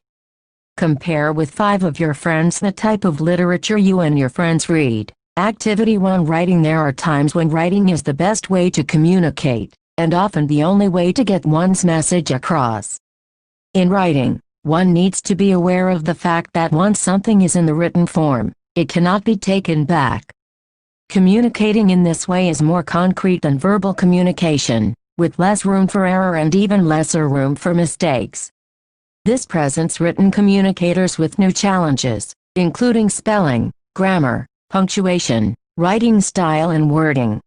Compare with 5 of your friends the type of literature you and your friends read. Activity 1. Writing. There are times when writing is the best way to communicate, and often the only way to get one's message across. In writing, one needs to be aware of the fact that once something is in the written form, it cannot be taken back. Communicating in this way is more concrete than verbal communication, with less room for error and even lesser room for mistakes. This presents written communicators with new challenges, including spelling, grammar, punctuation, writing style and wording.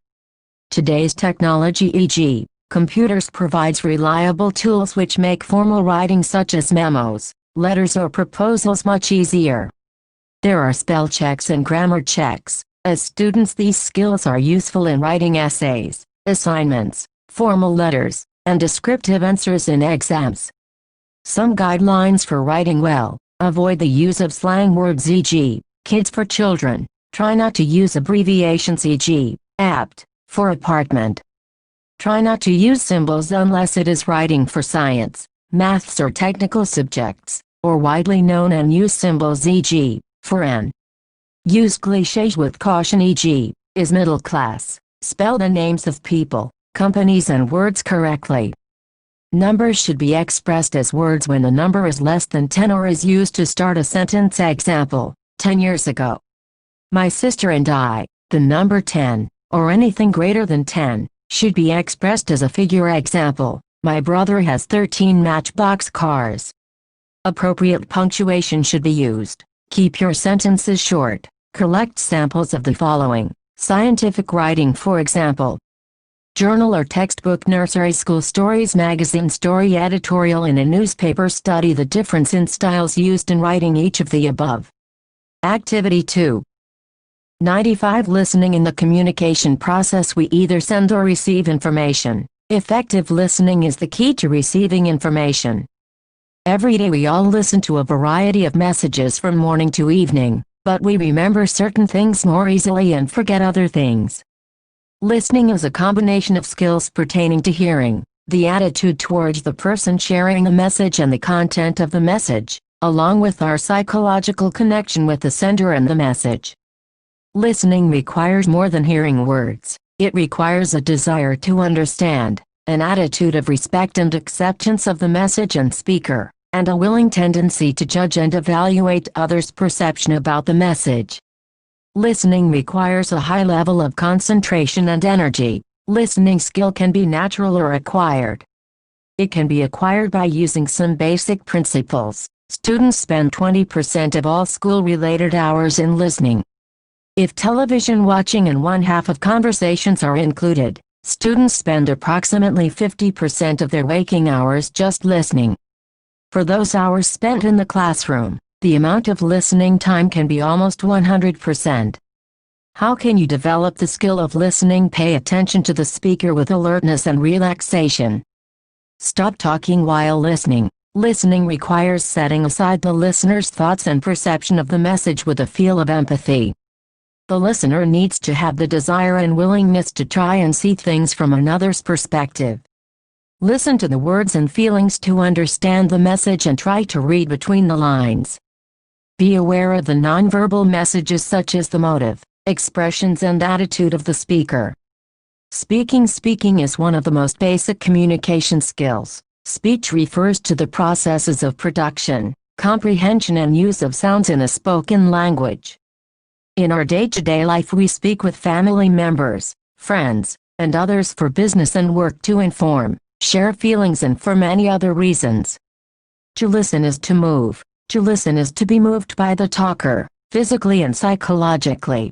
Today's technology, e.g., computers, provides reliable tools which make formal writing such as memos, letters or proposals much easier. There are spell checks and grammar checks. As students, these skills are useful in writing essays, assignments, formal letters, and descriptive answers in exams. Some guidelines for writing well: avoid the use of slang words, e.g., kids for children. Try not to use abbreviations, e.g., apt, for apartment. Try not to use symbols unless it is writing for science, maths or technical subjects, or widely known and used symbols, e.g., for N. Use clichés with caution, e.g., is middle class. Spell the names of people, companies and words correctly. Numbers should be expressed as words when the number is less than 10 or is used to start a sentence. Example: 10 years ago. My sister and I. The number 10, or anything greater than 10, should be expressed as a figure. Example: my brother has 13 Matchbox cars. Appropriate punctuation should be used. Keep your sentences short. Collect samples of the following: scientific writing, for example, journal or textbook, nursery school stories, magazine story, editorial in a newspaper. Study the difference in styles used in writing each of the above. Activity 2. 95. Listening. In the communication process, we either send or receive information. Effective listening is the key to receiving information. Every day we all listen to a variety of messages from morning to evening, but we remember certain things more easily and forget other things. Listening is a combination of skills pertaining to hearing, the attitude towards the person sharing the message and the content of the message, along with our psychological connection with the sender and the message. Listening requires more than hearing words. It requires a desire to understand, an attitude of respect and acceptance of the message and speaker, and a willing tendency to judge and evaluate others' perception about the message. Listening requires a high level of concentration and energy. Listening skill can be natural or acquired. It can be acquired by using some basic principles. Students spend 20% of all school-related hours in listening. If television watching and 1/2 of conversations are included, students spend approximately 50% of their waking hours just listening. For those hours spent in the classroom, the amount of listening time can be almost 100%. How can you develop the skill of listening? Pay attention to the speaker with alertness and relaxation. Stop talking while listening. Listening requires setting aside the listener's thoughts and perception of the message with a feel of empathy. The listener needs to have the desire and willingness to try and see things from another's perspective. Listen to the words and feelings to understand the message and try to read between the lines. Be aware of the nonverbal messages such as the motive, expressions and attitude of the speaker. Speaking is one of the most basic communication skills. Speech refers to the processes of production, comprehension and use of sounds in a spoken language. In our day-to-day life we speak with family members, friends, and others for business and work, to inform, share feelings and for many other reasons. To listen is to move. To listen is to be moved by the talker, physically and psychologically.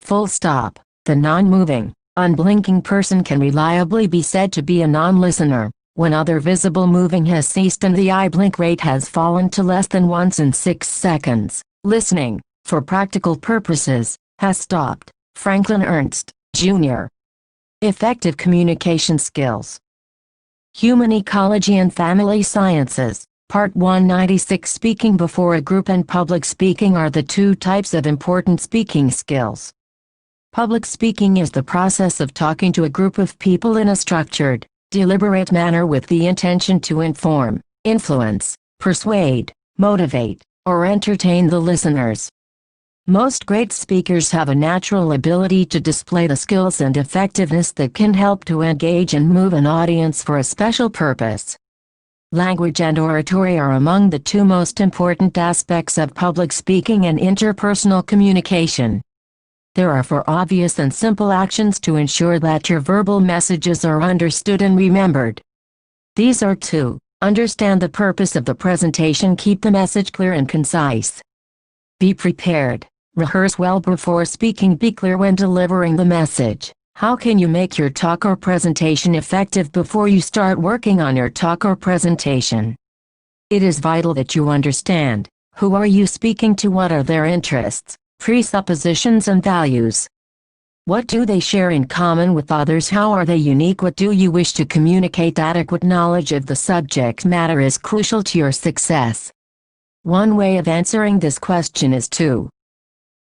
Full stop. The non-moving, unblinking person can reliably be said to be a non-listener, when other visible moving has ceased and the eye blink rate has fallen to less than once in 6 seconds. Listening, for practical purposes, has stopped. Franklin Ernst, Jr. Effective communication skills. Human Ecology and Family Sciences, Part 196. Speaking before a group and public speaking are the two types of important speaking skills. Public speaking is the process of talking to a group of people in a structured, deliberate manner with the intention to inform, influence, persuade, motivate, or entertain the listeners. Most great speakers have a natural ability to display the skills and effectiveness that can help to engage and move an audience for a special purpose. Language and oratory are among the two most important aspects of public speaking and interpersonal communication. There are 4 obvious and simple actions to ensure that your verbal messages are understood and remembered. These are to understand the purpose of the presentation, keep the message clear and concise. Be prepared. Rehearse well before speaking. Be clear when delivering the message. How can you make your talk or presentation effective before you start working on your talk or presentation? It is vital that you understand, who are you speaking to, what are their interests, presuppositions and values. What do they share in common with others? How are they unique? What do you wish to communicate? Adequate knowledge of the subject matter is crucial to your success. One way of answering this question is to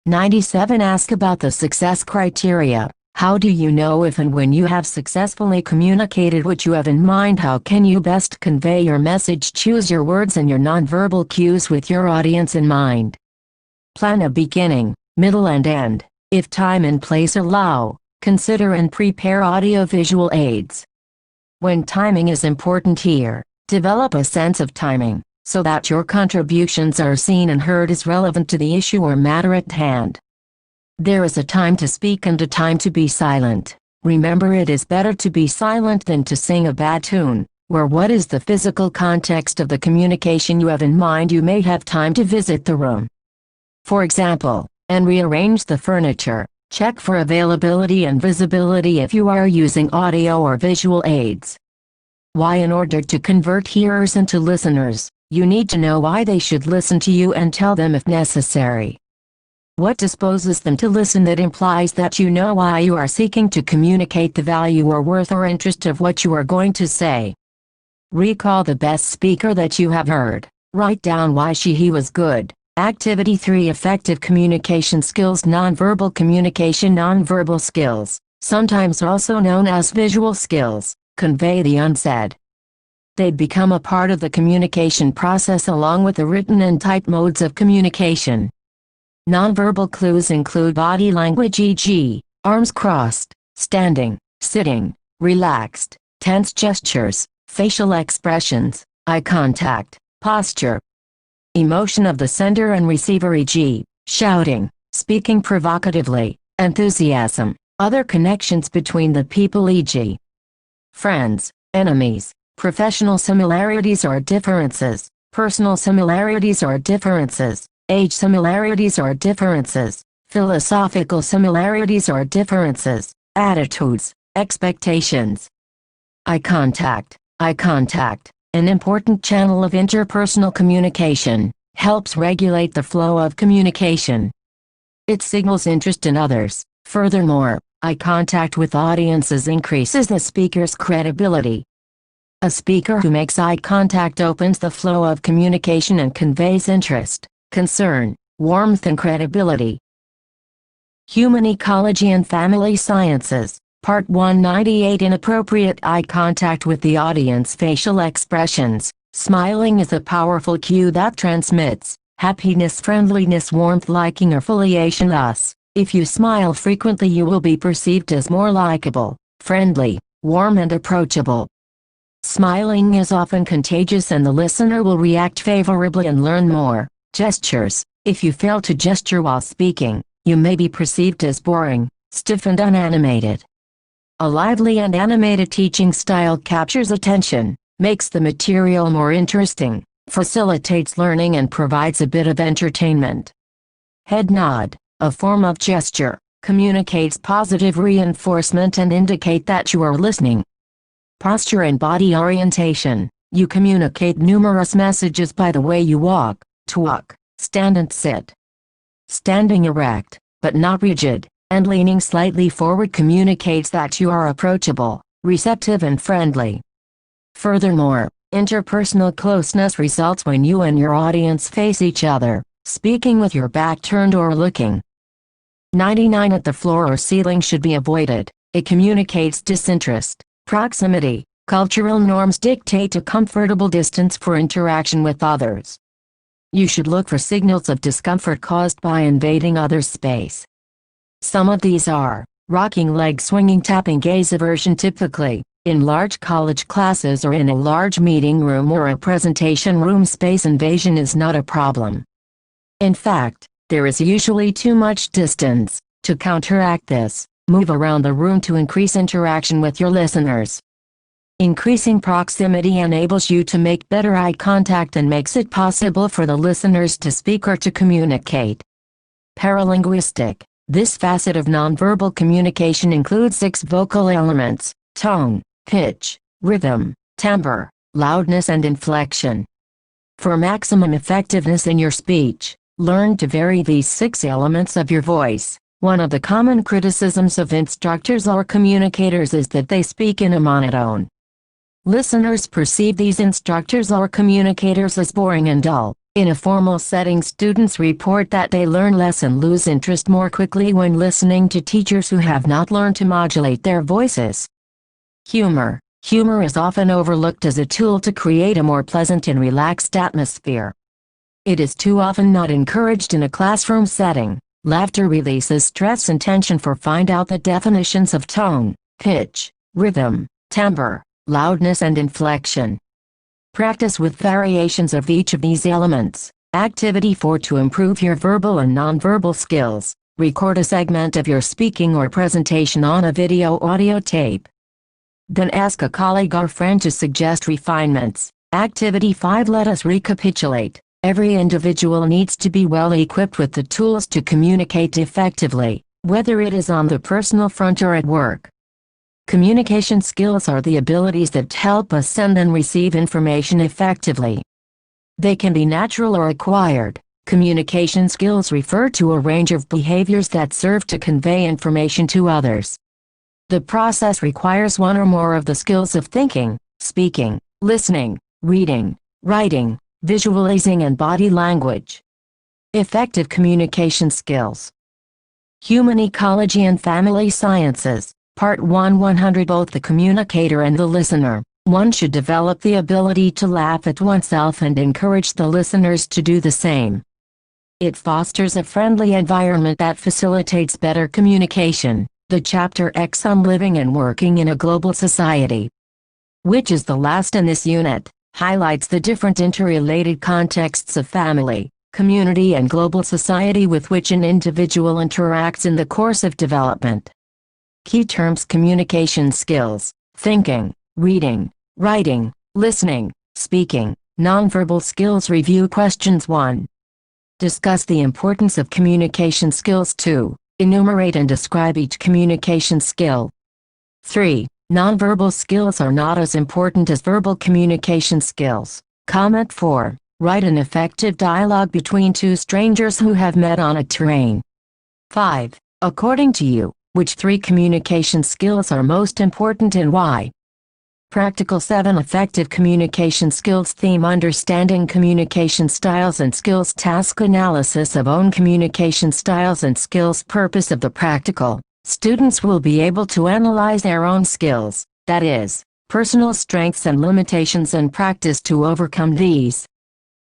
97. Ask about the success criteria. How do you know if and when you have successfully communicated what you have in mind? How can you best convey your message? Choose your words and your nonverbal cues with your audience in mind. Plan a beginning, middle and end. If time and place allow, consider and prepare audio-visual aids. When timing is important here, develop a sense of timing, so that your contributions are seen and heard as relevant to the issue or matter at hand. There is a time to speak and a time to be silent. Remember, it is better to be silent than to sing a bad tune, where what is the physical context of the communication you have in mind. You may have time to visit the room, for example, and rearrange the furniture. Check for availability and visibility if you are using audio or visual aids. Why? In order to convert hearers into listeners, you need to know why they should listen to you and tell them if necessary. What disposes them to listen? That implies that you know why you are seeking to communicate the value or worth or interest of what you are going to say. Recall the best speaker that you have heard. Write down why he was good. Activity 3. Effective communication skills. Nonverbal communication. Nonverbal skills, sometimes also known as visual skills, convey the unsaid. They become a part of the communication process along with the written and typed modes of communication. Nonverbal clues include body language, e.g., arms crossed, standing, sitting, relaxed, tense gestures, facial expressions, eye contact, posture. Emotion of the sender and receiver, e.g., shouting, speaking provocatively, enthusiasm. Other connections between the people, e.g., friends, enemies. Professional similarities or differences, personal similarities or differences, age similarities or differences, philosophical similarities or differences, attitudes, expectations. Eye contact, an important channel of interpersonal communication, helps regulate the flow of communication. It signals interest in others. Furthermore, eye contact with audiences increases the speaker's credibility. A speaker who makes eye contact opens the flow of communication and conveys interest, concern, warmth and credibility. Human Ecology and Family Sciences, Part 198. Inappropriate eye contact with the audience. Facial expressions. Smiling is a powerful cue that transmits happiness, friendliness, warmth, liking or affiliation. Thus, if you smile frequently, you will be perceived as more likable, friendly, warm and approachable. Smiling is often contagious and the listener will react favorably and learn more. Gestures. If you fail to gesture while speaking, you may be perceived as boring, stiff and unanimated. A lively and animated teaching style captures attention, makes the material more interesting, facilitates learning and provides a bit of entertainment. Head nod, a form of gesture, communicates positive reinforcement and indicate that you are listening. Posture and body orientation. You communicate numerous messages by the way you walk, talk, stand and sit. Standing erect, but not rigid, and leaning slightly forward communicates that you are approachable, receptive and friendly. Furthermore, interpersonal closeness results when you and your audience face each other, speaking with your back turned or looking. 99. At the floor or ceiling should be avoided. It communicates disinterest. Proximity. Cultural norms dictate a comfortable distance for interaction with others. You should look for signals of discomfort caused by invading others' space. Some of these are rocking leg swinging, tapping, gaze aversion. Typically, in large college classes or in a large meeting room or a presentation room, space invasion is not a problem. In fact, there is usually too much distance. To counteract this, move around the room to increase interaction with your listeners. Increasing proximity enables you to make better eye contact and makes it possible for the listeners to speak or to communicate. Paralinguistic. This facet of nonverbal communication includes 6 vocal elements: tone, pitch, rhythm, timbre, loudness and inflection. For maximum effectiveness in your speech, learn to vary these 6 elements of your voice. One of the common criticisms of instructors or communicators is that they speak in a monotone. Listeners perceive these instructors or communicators as boring and dull. In a formal setting, students report that they learn less and lose interest more quickly when listening to teachers who have not learned to modulate their voices. Humor. Humor is often overlooked as a tool to create a more pleasant and relaxed atmosphere. It is too often not encouraged in a classroom setting. Laughter releases stress and tension. Find out the definitions of tone, pitch, rhythm, timbre, loudness and inflection. Practice with variations of each of these elements. Activity 4. To improve your verbal and nonverbal skills, record a segment of your speaking or presentation on a video audio tape. Then ask a colleague or friend to suggest refinements. Activity 5. Let us recapitulate. Every individual needs to be well equipped with the tools to communicate effectively, whether it is on the personal front or at work. Communication skills are the abilities that help us send and receive information effectively. They can be natural or acquired. Communication skills refer to a range of behaviors that serve to convey information to others. The process requires one or more of the skills of thinking, speaking, listening, reading, writing, visualizing and body language. Effective communication skills. Human Ecology and Family Sciences, Part 1 100. Both the communicator and the listener. One should develop the ability to laugh at oneself and encourage the listeners to do the same. It fosters a friendly environment that facilitates better communication. The Chapter X on Living and Working in a Global Society, which is the last in this unit, highlights the different interrelated contexts of family, community and global society with which an individual interacts in the course of development. Key terms: communication skills, thinking, reading, writing, listening, speaking, nonverbal skills. Review questions. 1. Discuss the importance of communication skills. 2. Enumerate and describe each communication skill. 3. Nonverbal skills are not as important as verbal communication skills. Comment 4. Write an effective dialogue between 2 strangers who have met on a train. 5. According to you, which 3 communication skills are most important and why? Practical 7. Effective communication skills. Theme: understanding communication styles and skills. Task: analysis of own communication styles and skills. Purpose of the practical: students will be able to analyze their own skills, that is, personal strengths and limitations, and practice to overcome these.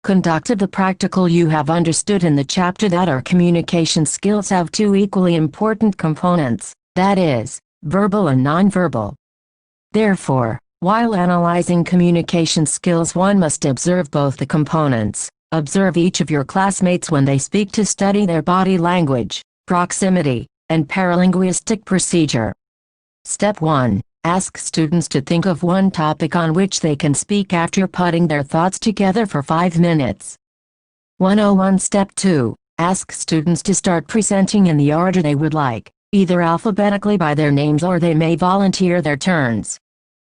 Conduct of the practical: you have understood in the chapter that our communication skills have 2 equally important components, that is, verbal and nonverbal. Therefore, while analyzing communication skills, one must observe both the components. Observe each of your classmates when they speak to study their body language, proximity, and paralinguistic procedure. Step 1. Ask students to think of one topic on which they can speak after putting their thoughts together for 5 minutes. 101. Step 2. Ask students to start presenting in the order they would like, either alphabetically by their names or they may volunteer their turns.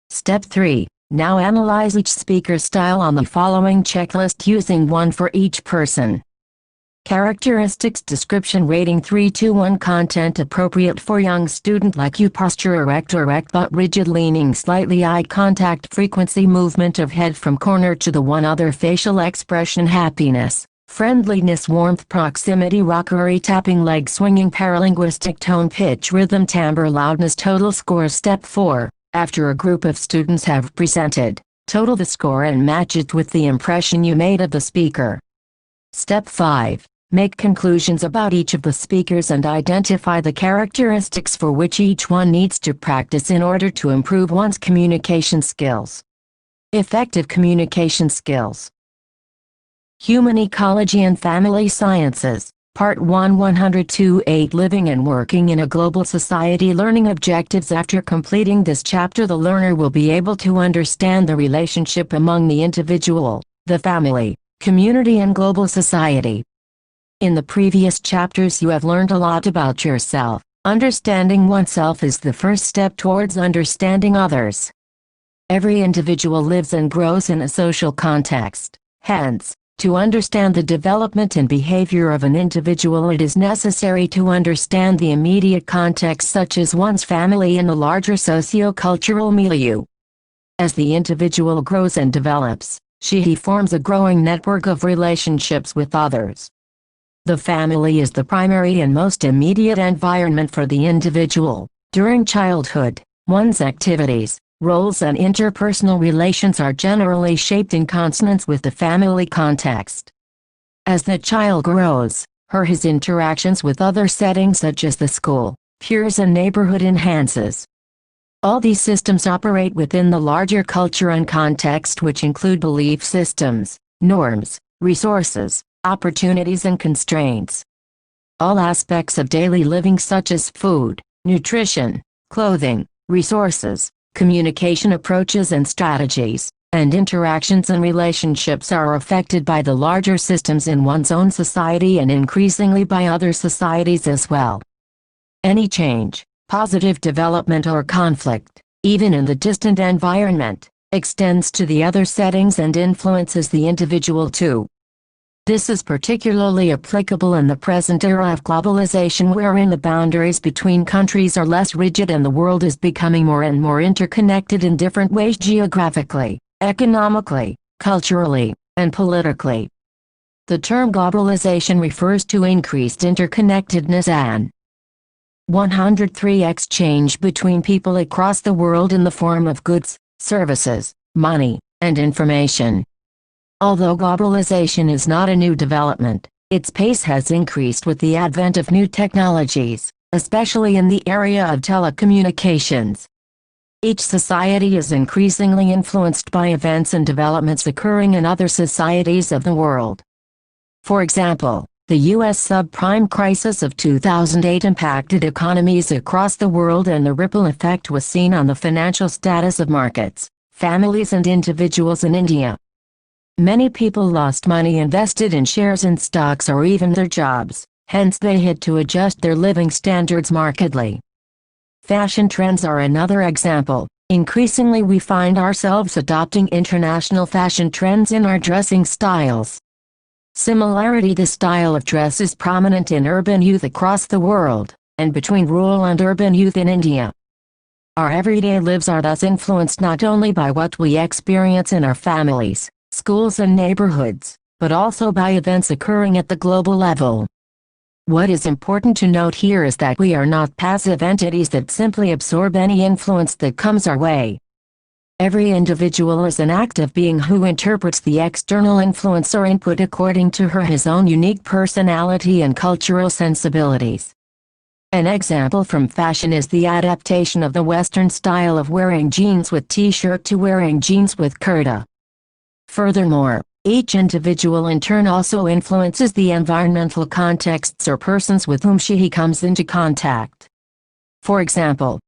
Step 3. Now analyze each speaker's style on the following checklist using one for each person. Characteristics: description, rating 3-1. Content appropriate for young student like you. Posture: erect but rigid, leaning slightly. Eye contact: frequency, movement of head from corner to the one. Other facial expression: happiness, friendliness, warmth, proximity. Rockery: tapping, leg swinging. Paralinguistic: tone, pitch, rhythm, timbre, loudness. Total score. Step 4. After a group of students have presented, total the score and match it with the impression you made of the speaker. Step 5. Make conclusions about each of the speakers and identify the characteristics for which each one needs to practice in order to improve one's communication skills. Effective communication skills. Human Ecology and Family Sciences, Part 1 102-8 Living and Working in a Global Society. Learning objectives. After completing this chapter, the learner will be able to understand the relationship among the individual, the family, community and global society. In the previous chapters you have learned a lot about yourself. Understanding oneself is the first step towards understanding others. Every individual lives and grows in a social context. Hence, to understand the development and behavior of an individual, it is necessary to understand the immediate context, such as one's family and the larger socio-cultural milieu. As the individual grows and develops, he forms a growing network of relationships with others. The family is the primary and most immediate environment for the individual. During childhood, one's activities, roles and interpersonal relations are generally shaped in consonance with the family context. As the child grows, his interactions with other settings such as the school, peers and neighborhood enhances. All these systems operate within the larger culture and context, which include belief systems, norms, resources, opportunities and constraints. All aspects of daily living such as food, nutrition, clothing, resources, communication approaches and strategies, and interactions and relationships are affected by the larger systems in one's own society and increasingly by other societies as well. Any change, positive development or conflict, even in the distant environment, extends to the other settings and influences the individual too. This is particularly applicable in the present era of globalization, wherein the boundaries between countries are less rigid and the world is becoming more and more interconnected in different ways geographically, economically, culturally, and politically. The term globalization refers to increased interconnectedness and 103 exchange between people across the world in the form of goods, services, money, and information. Although globalization is not a new development, its pace has increased with the advent of new technologies, especially in the area of telecommunications. Each society is increasingly influenced by events and developments occurring in other societies of the world. For example, the U.S. subprime crisis of 2008 impacted economies across the world, and the ripple effect was seen on the financial status of markets, families and individuals in India. Many people lost money invested in shares and stocks or even their jobs, hence they had to adjust their living standards markedly. Fashion trends are another example. Increasingly we find ourselves adopting international fashion trends in our dressing styles. Similarly, the style of dress is prominent in urban youth across the world, and between rural and urban youth in India. Our everyday lives are thus influenced not only by what we experience in our families, schools and neighborhoods, but also by events occurring at the global level. What is important to note here is that we are not passive entities that simply absorb any influence that comes our way. Every individual is an active being who interprets the external influence or input according to his own unique personality and cultural sensibilities. An example from fashion is the adaptation of the Western style of wearing jeans with t-shirt to wearing jeans with kurta. Furthermore, each individual in turn also influences the environmental contexts or persons with whom he comes into contact. For example,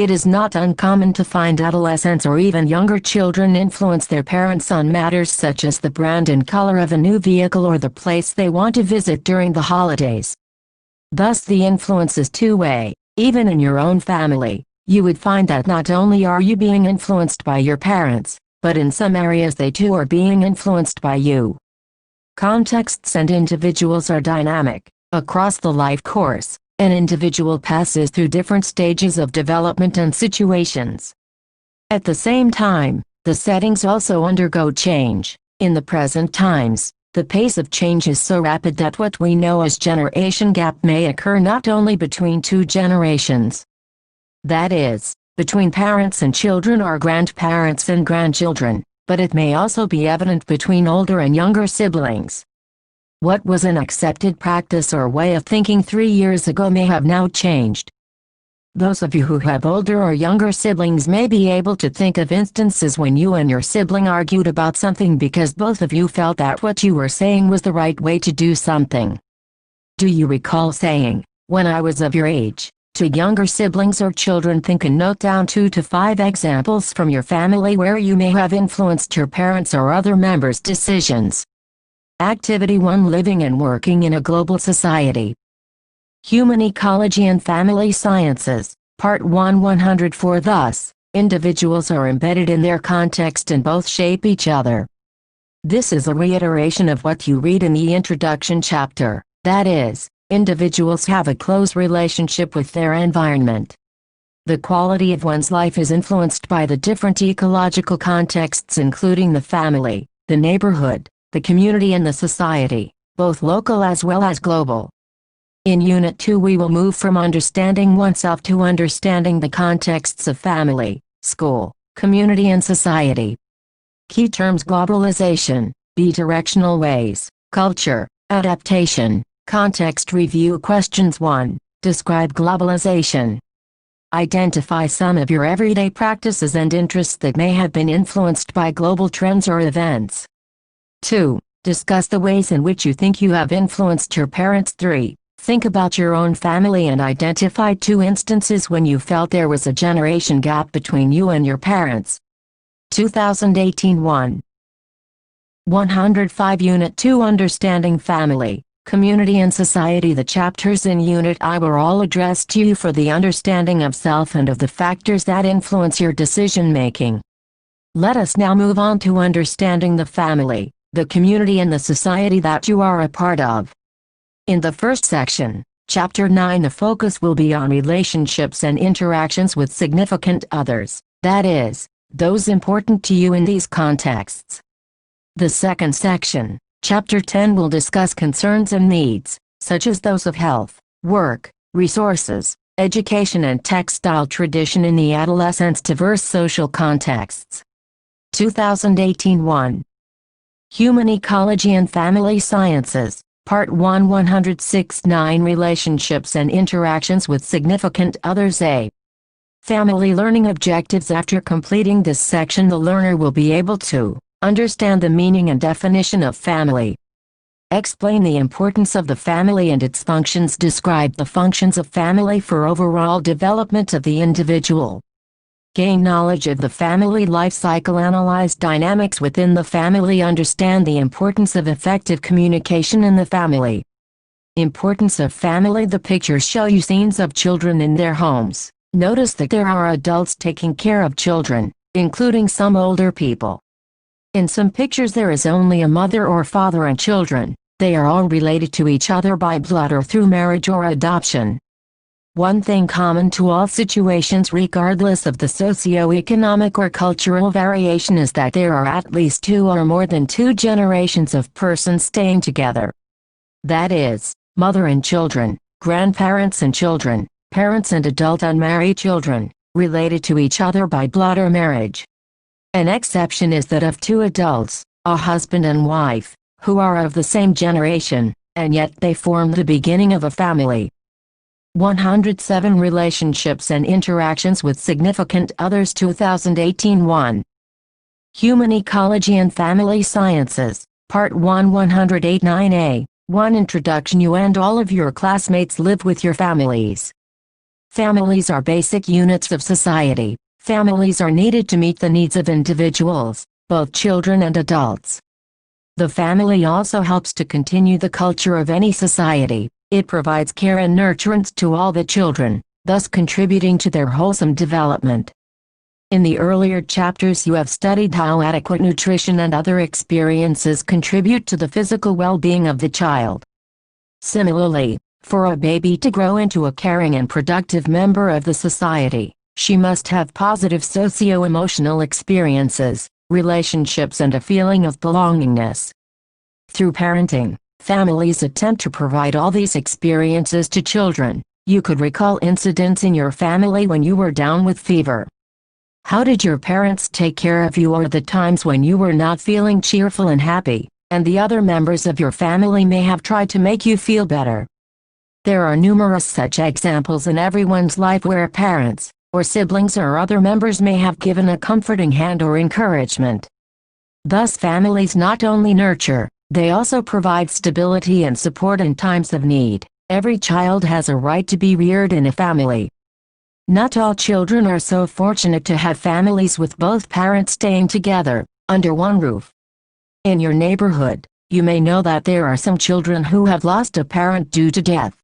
it is not uncommon to find adolescents or even younger children influence their parents on matters such as the brand and color of a new vehicle or the place they want to visit during the holidays. Thus the influence is two-way. Even in your own family, you would find that not only are you being influenced by your parents, but in some areas they too are being influenced by you. Contexts and individuals are dynamic. Across the life course, an individual passes through different stages of development and situations. At the same time, the settings also undergo change. In the present times, the pace of change is so rapid that what we know as generation gap may occur not only between two generations. That is, between parents and children or grandparents and grandchildren, but it may also be evident between older and younger siblings. What was an accepted practice or way of thinking 3 years ago may have now changed. Those of you who have older or younger siblings may be able to think of instances when you and your sibling argued about something because both of you felt that what you were saying was the right way to do something. Do you recall saying, "When I was of your age," to younger siblings or children? Think and note down 2 to 5 examples from your family where you may have influenced your parents' or other members' decisions. Activity 1: Living and working in a global society. Human Ecology and Family Sciences, Part 1 104. Thus, individuals are embedded in their context and both shape each other. This is a reiteration of what you read in the introduction chapter, that is, individuals have a close relationship with their environment. The quality of one's life is influenced by the different ecological contexts including the family, the neighborhood, the community and the society, both local as well as global. In Unit 2 we will move from understanding oneself to understanding the contexts of family, school, community and society. Key terms: globalization, bidirectional ways, culture, adaptation, context review. Questions 1. Describe globalization. Identify some of your everyday practices and interests that may have been influenced by global trends or events. 2. Discuss the ways in which you think you have influenced your parents. 3. Think about your own family and identify 2 instances when you felt there was a generation gap between you and your parents. 2018 1. 105. Unit 2 Understanding Family, Community and Society. The chapters in Unit I were all addressed to you for the understanding of self and of the factors that influence your decision-making. Let us now move on to understanding the family, the community and the society that you are a part of. In the first section, Chapter 9, the focus will be on relationships and interactions with significant others, that is, those important to you in these contexts. The second section, Chapter 10, will discuss concerns and needs, such as those of health, work, resources, education and textile tradition in the adolescent's diverse social contexts. 2018 1. Human Ecology and Family Sciences, Part 1 106 9 Relationships and Interactions with Significant Others. A. Family learning objectives. After completing this section, the learner will be able to understand the meaning and definition of family. Explain the importance of the family and its functions. Describe the functions of family for overall development of the individual. Gain knowledge of the family life cycle. Analyze dynamics within the family. Understand the importance of effective communication in the family. Importance of family. The pictures show you scenes of children in their homes. Notice that there are adults taking care of children, including some older people. In some pictures there is only a mother or father and children. They are all related to each other by blood or through marriage or adoption. One thing common to all situations regardless of the socio-economic or cultural variation is that there are at least 2 or more than 2 generations of persons staying together. That is, mother and children, grandparents and children, parents and adult unmarried children, related to each other by blood or marriage. An exception is that of 2 adults, a husband and wife, who are of the same generation, and yet they form the beginning of a family. 107 Relationships and Interactions with Significant Others. 2018 1. Human Ecology and Family Sciences, Part 1 108 9a. 1 Introduction. You and all of your classmates live with your families. Families are basic units of society. Families are needed to meet the needs of individuals, both children and adults. The family also helps to continue the culture of any society. It provides care and nurturance to all the children, thus contributing to their wholesome development. In the earlier chapters you have studied how adequate nutrition and other experiences contribute to the physical well-being of the child. Similarly, for a baby to grow into a caring and productive member of the society, she must have positive socio-emotional experiences, relationships and a feeling of belongingness. Through parenting, families attempt to provide all these experiences to children. You could recall incidents in your family when you were down with fever. How did your parents take care of you, or the times when you were not feeling cheerful and happy? and the other members of your family may have tried to make you feel better. There are numerous such examples in everyone's life where parents, or siblings or other members may have given a comforting hand or encouragement. Thus families not only nurture, they also provide stability and support in times of need. Every child has a right to be reared in a family. Not all children are so fortunate to have families with both parents staying together, under one roof. In your neighborhood, you may know that there are some children who have lost a parent due to death.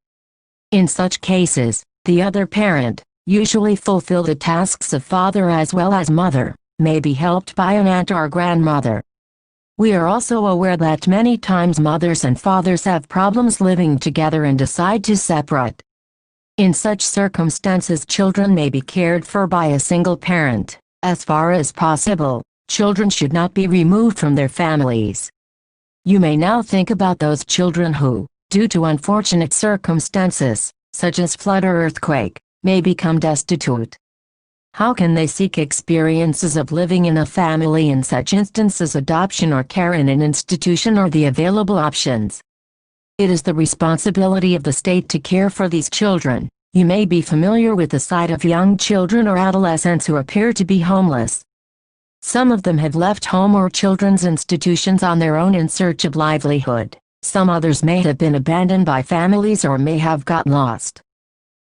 In such cases, the other parent, usually fulfill the tasks of father as well as mother, may be helped by an aunt or grandmother. We are also aware that many times mothers and fathers have problems living together and decide to separate. In such circumstances, children may be cared for by a single parent. As far as possible, children should not be removed from their families. You may now think about those children who, due to unfortunate circumstances, such as flood or earthquake, may become destitute. How can they seek experiences of living in a family in such instances? Adoption or care in an institution are the available options. It is the responsibility of the state to care for these children. You may be familiar with the sight of young children or adolescents who appear to be homeless. Some of them have left home or children's institutions on their own in search of livelihood. Some others may have been abandoned by families or may have got lost.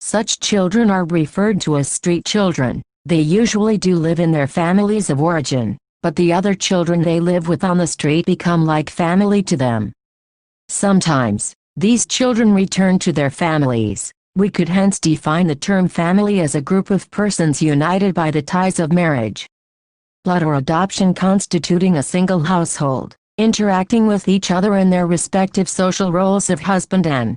Such children are referred to as street children. They usually do live in their families of origin, but the other children they live with on the street become like family to them. Sometimes, these children return to their families. We could hence define the term family as a group of persons united by the ties of marriage, blood or adoption, constituting a single household, interacting with each other in their respective social roles of husband and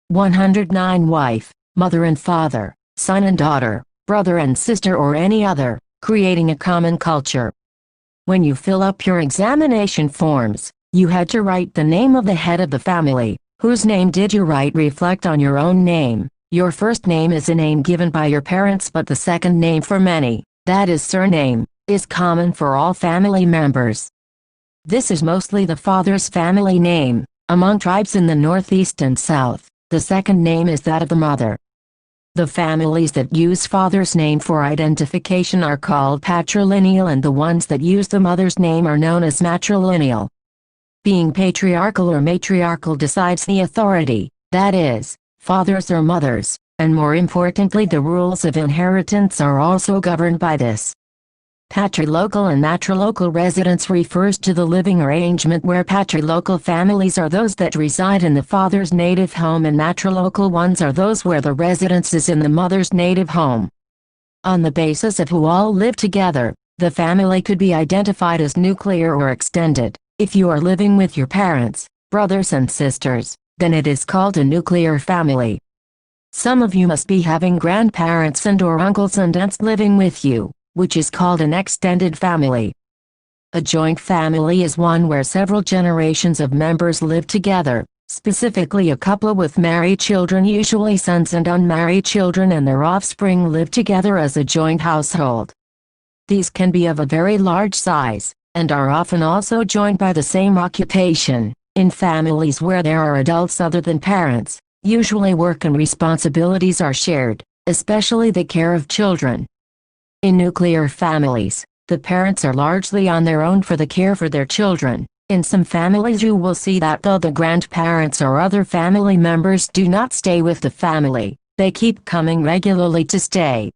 109 wife, mother and father, son and daughter, brother and sister or any other, creating a common culture. When you fill up your examination forms, you had to write the name of the head of the family. Whose name did you write? Reflect on your own name. Your first name is a name given by your parents, but the second name for many, that is surname, is common for all family members. This is mostly the father's family name. Among tribes in the Northeast and South, the second name is that of the mother. The families that use father's name for identification are called patrilineal, and the ones that use the mother's name are known as matrilineal. Being patriarchal or matriarchal decides the authority, that is, fathers or mothers, and more importantly the rules of inheritance are also governed by this. Patrilocal and matrilocal residence refers to the living arrangement where patrilocal families are those that reside in the father's native home and matrilocal ones are those where the residence is in the mother's native home. On the basis of who all live together, the family could be identified as nuclear or extended. If you are living with your parents, brothers and sisters, then it is called a nuclear family. Some of you must be having grandparents and or uncles and aunts living with you, which is called an extended family. A joint family is one where several generations of members live together, specifically a couple with married children, usually sons, and unmarried children and their offspring live together as a joint household. These can be of a very large size, and are often also joined by the same occupation. In families where there are adults other than parents, usually work and responsibilities are shared, especially the care of children. In nuclear families, the parents are largely on their own for the care for their children. In some families you will see that though the grandparents or other family members do not stay with the family, they keep coming regularly to stay.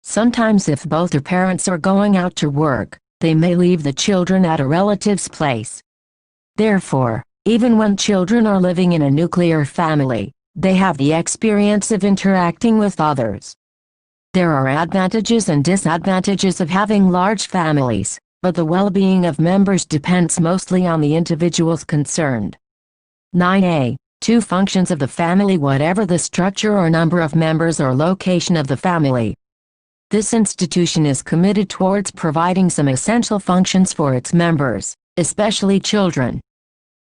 Sometimes if both their parents are going out to work, they may leave the children at a relative's place. Therefore, even when children are living in a nuclear family, they have the experience of interacting with others. There are advantages and disadvantages of having large families, but the well-being of members depends mostly on the individuals concerned. 9a. 2 functions of the family. Whatever the structure or number of members or location of the family, this institution is committed towards providing some essential functions for its members, especially children.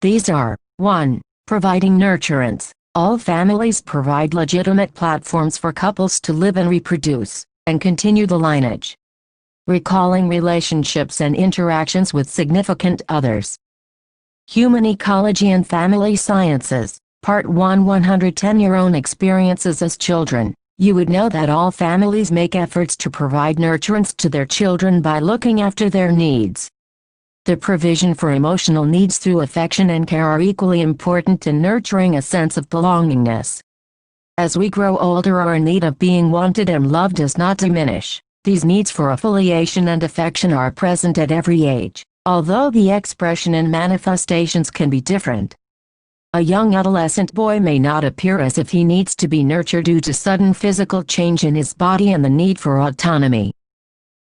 These are: 1. Providing nurturance. All families provide legitimate platforms for couples to live and reproduce, and continue the lineage. Recalling relationships and interactions with significant others. Human Ecology and Family Sciences, Part 1 110 Your own experiences as children. You would know that all families make efforts to provide nurturance to their children by looking after their needs. The provision for emotional needs through affection and care are equally important in nurturing a sense of belongingness. As we grow older, our need of being wanted and loved does not diminish. These needs for affiliation and affection are present at every age, although the expression and manifestations can be different. A young adolescent boy may not appear as if he needs to be nurtured due to sudden physical change in his body and the need for autonomy.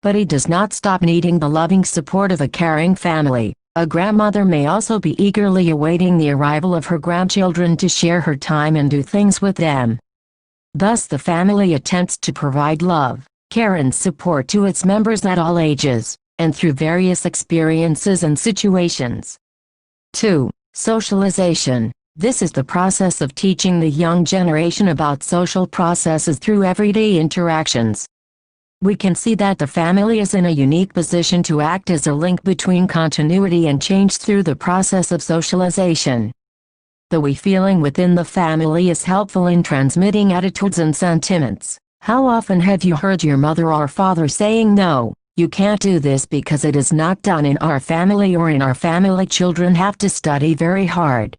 But he does not stop needing the loving support of a caring family. A grandmother may also be eagerly awaiting the arrival of her grandchildren to share her time and do things with them. Thus the family attempts to provide love, care and support to its members at all ages, and through various experiences and situations. 2. Socialization. This is the process of teaching the young generation about social processes through everyday interactions. We can see that the family is in a unique position to act as a link between continuity and change through the process of socialization. The we feeling within the family is helpful in transmitting attitudes and sentiments. How often have you heard your mother or father saying, "No, you can't do this because it is not done in our family," or "In our family children have to study very hard."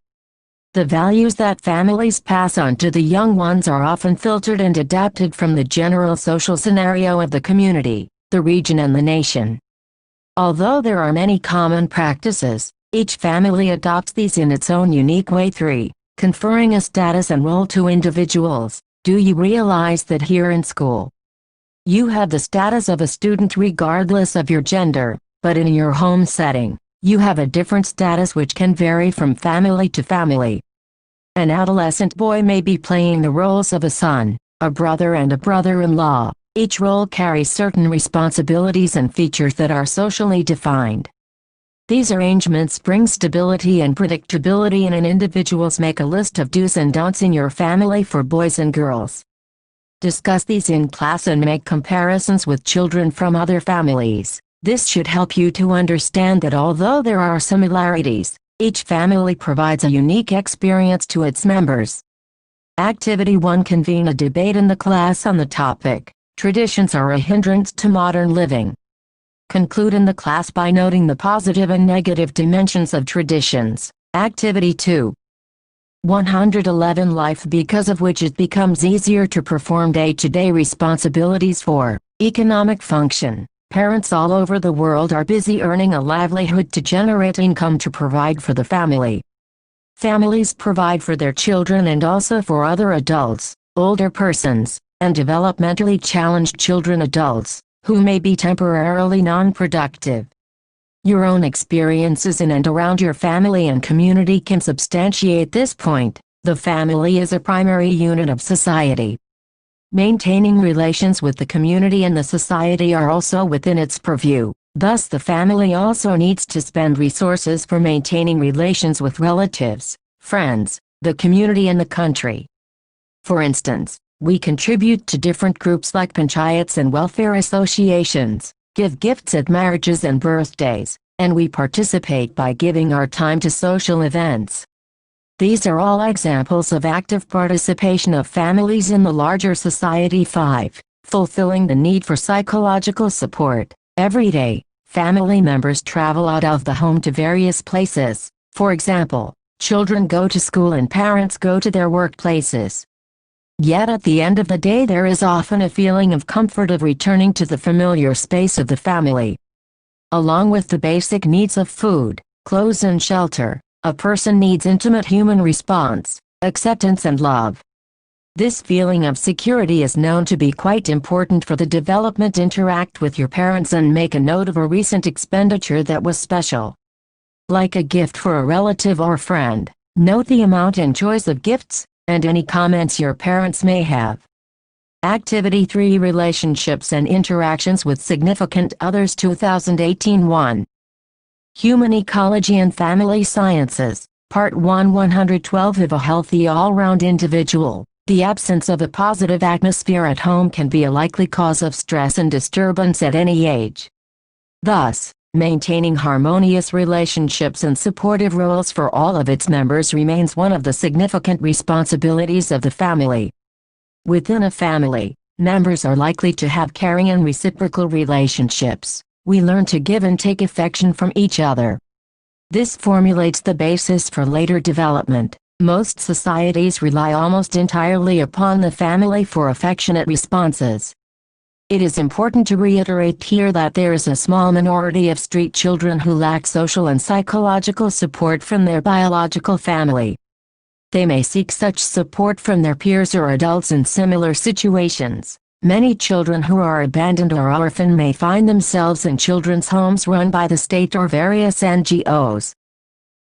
The values that families pass on to the young ones are often filtered and adapted from the general social scenario of the community, the region and the nation. Although there are many common practices, each family adopts these in its own unique way. 3. Conferring a status and role to individuals. Do you realize that here in school, you have the status of a student regardless of your gender, but in your home setting, you have a different status which can vary from family to family. An adolescent boy may be playing the roles of a son, a brother and a brother-in-law. Each role carries certain responsibilities and features that are socially defined. These arrangements bring stability and predictability in an individual's. Make a list of do's and don'ts in your family for boys and girls. Discuss these in class and make comparisons with children from other families. This should help you to understand that although there are similarities, each family provides a unique experience to its members. Activity 1. Convene a debate in the class on the topic, "Traditions are a hindrance to modern living." Conclude in the class by noting the positive and negative dimensions of traditions. Activity 2. 111 Life because of which it becomes easier to perform day-to-day responsibilities for economic function. Parents all over the world are busy earning a livelihood to generate income to provide for the family. Families provide for their children and also for other adults, older persons, and developmentally challenged children adults, who may be temporarily non-productive. Your own experiences in and around your family and community can substantiate this point. The family is a primary unit of society. Maintaining relations with the community and the society are also within its purview. Thus the family also needs to spend resources for maintaining relations with relatives, friends, the community and the country. For instance, we contribute to different groups like panchayats and welfare associations, give gifts at marriages and birthdays, and we participate by giving our time to social events. These are all examples of active participation of families in the larger society. 5. Fulfilling the need for psychological support. Every day, family members travel out of the home to various places. For example, children go to school and parents go to their workplaces. Yet at the end of the day there is often a feeling of comfort of returning to the familiar space of the family. Along with the basic needs of food, clothes and shelter, a person needs intimate human response, acceptance and love. This feeling of security is known to be quite important for the development. Interact with your parents and make a note of a recent expenditure that was special. Like a gift for a relative or friend, note the amount and choice of gifts, and any comments your parents may have. Activity 3. Relationships and interactions with significant others. 2018 1. Human Ecology and Family Sciences, Part 1 112 Of a healthy all-round individual, the absence of a positive atmosphere at home can be a likely cause of stress and disturbance at any age. Thus, Maintaining harmonious relationships and supportive roles for all of its members remains one of the significant responsibilities of the family. Within a family, members are likely to have caring and reciprocal relationships. We learn to give and take affection from each other. This formulates the basis for later development. Most societies rely almost entirely upon the family for affectionate responses. It is important to reiterate here that there is a small minority of street children who lack social and psychological support from their biological family. They may seek such support from their peers or adults in similar situations. Many children who are abandoned or orphaned may find themselves in children's homes run by the state or various NGOs.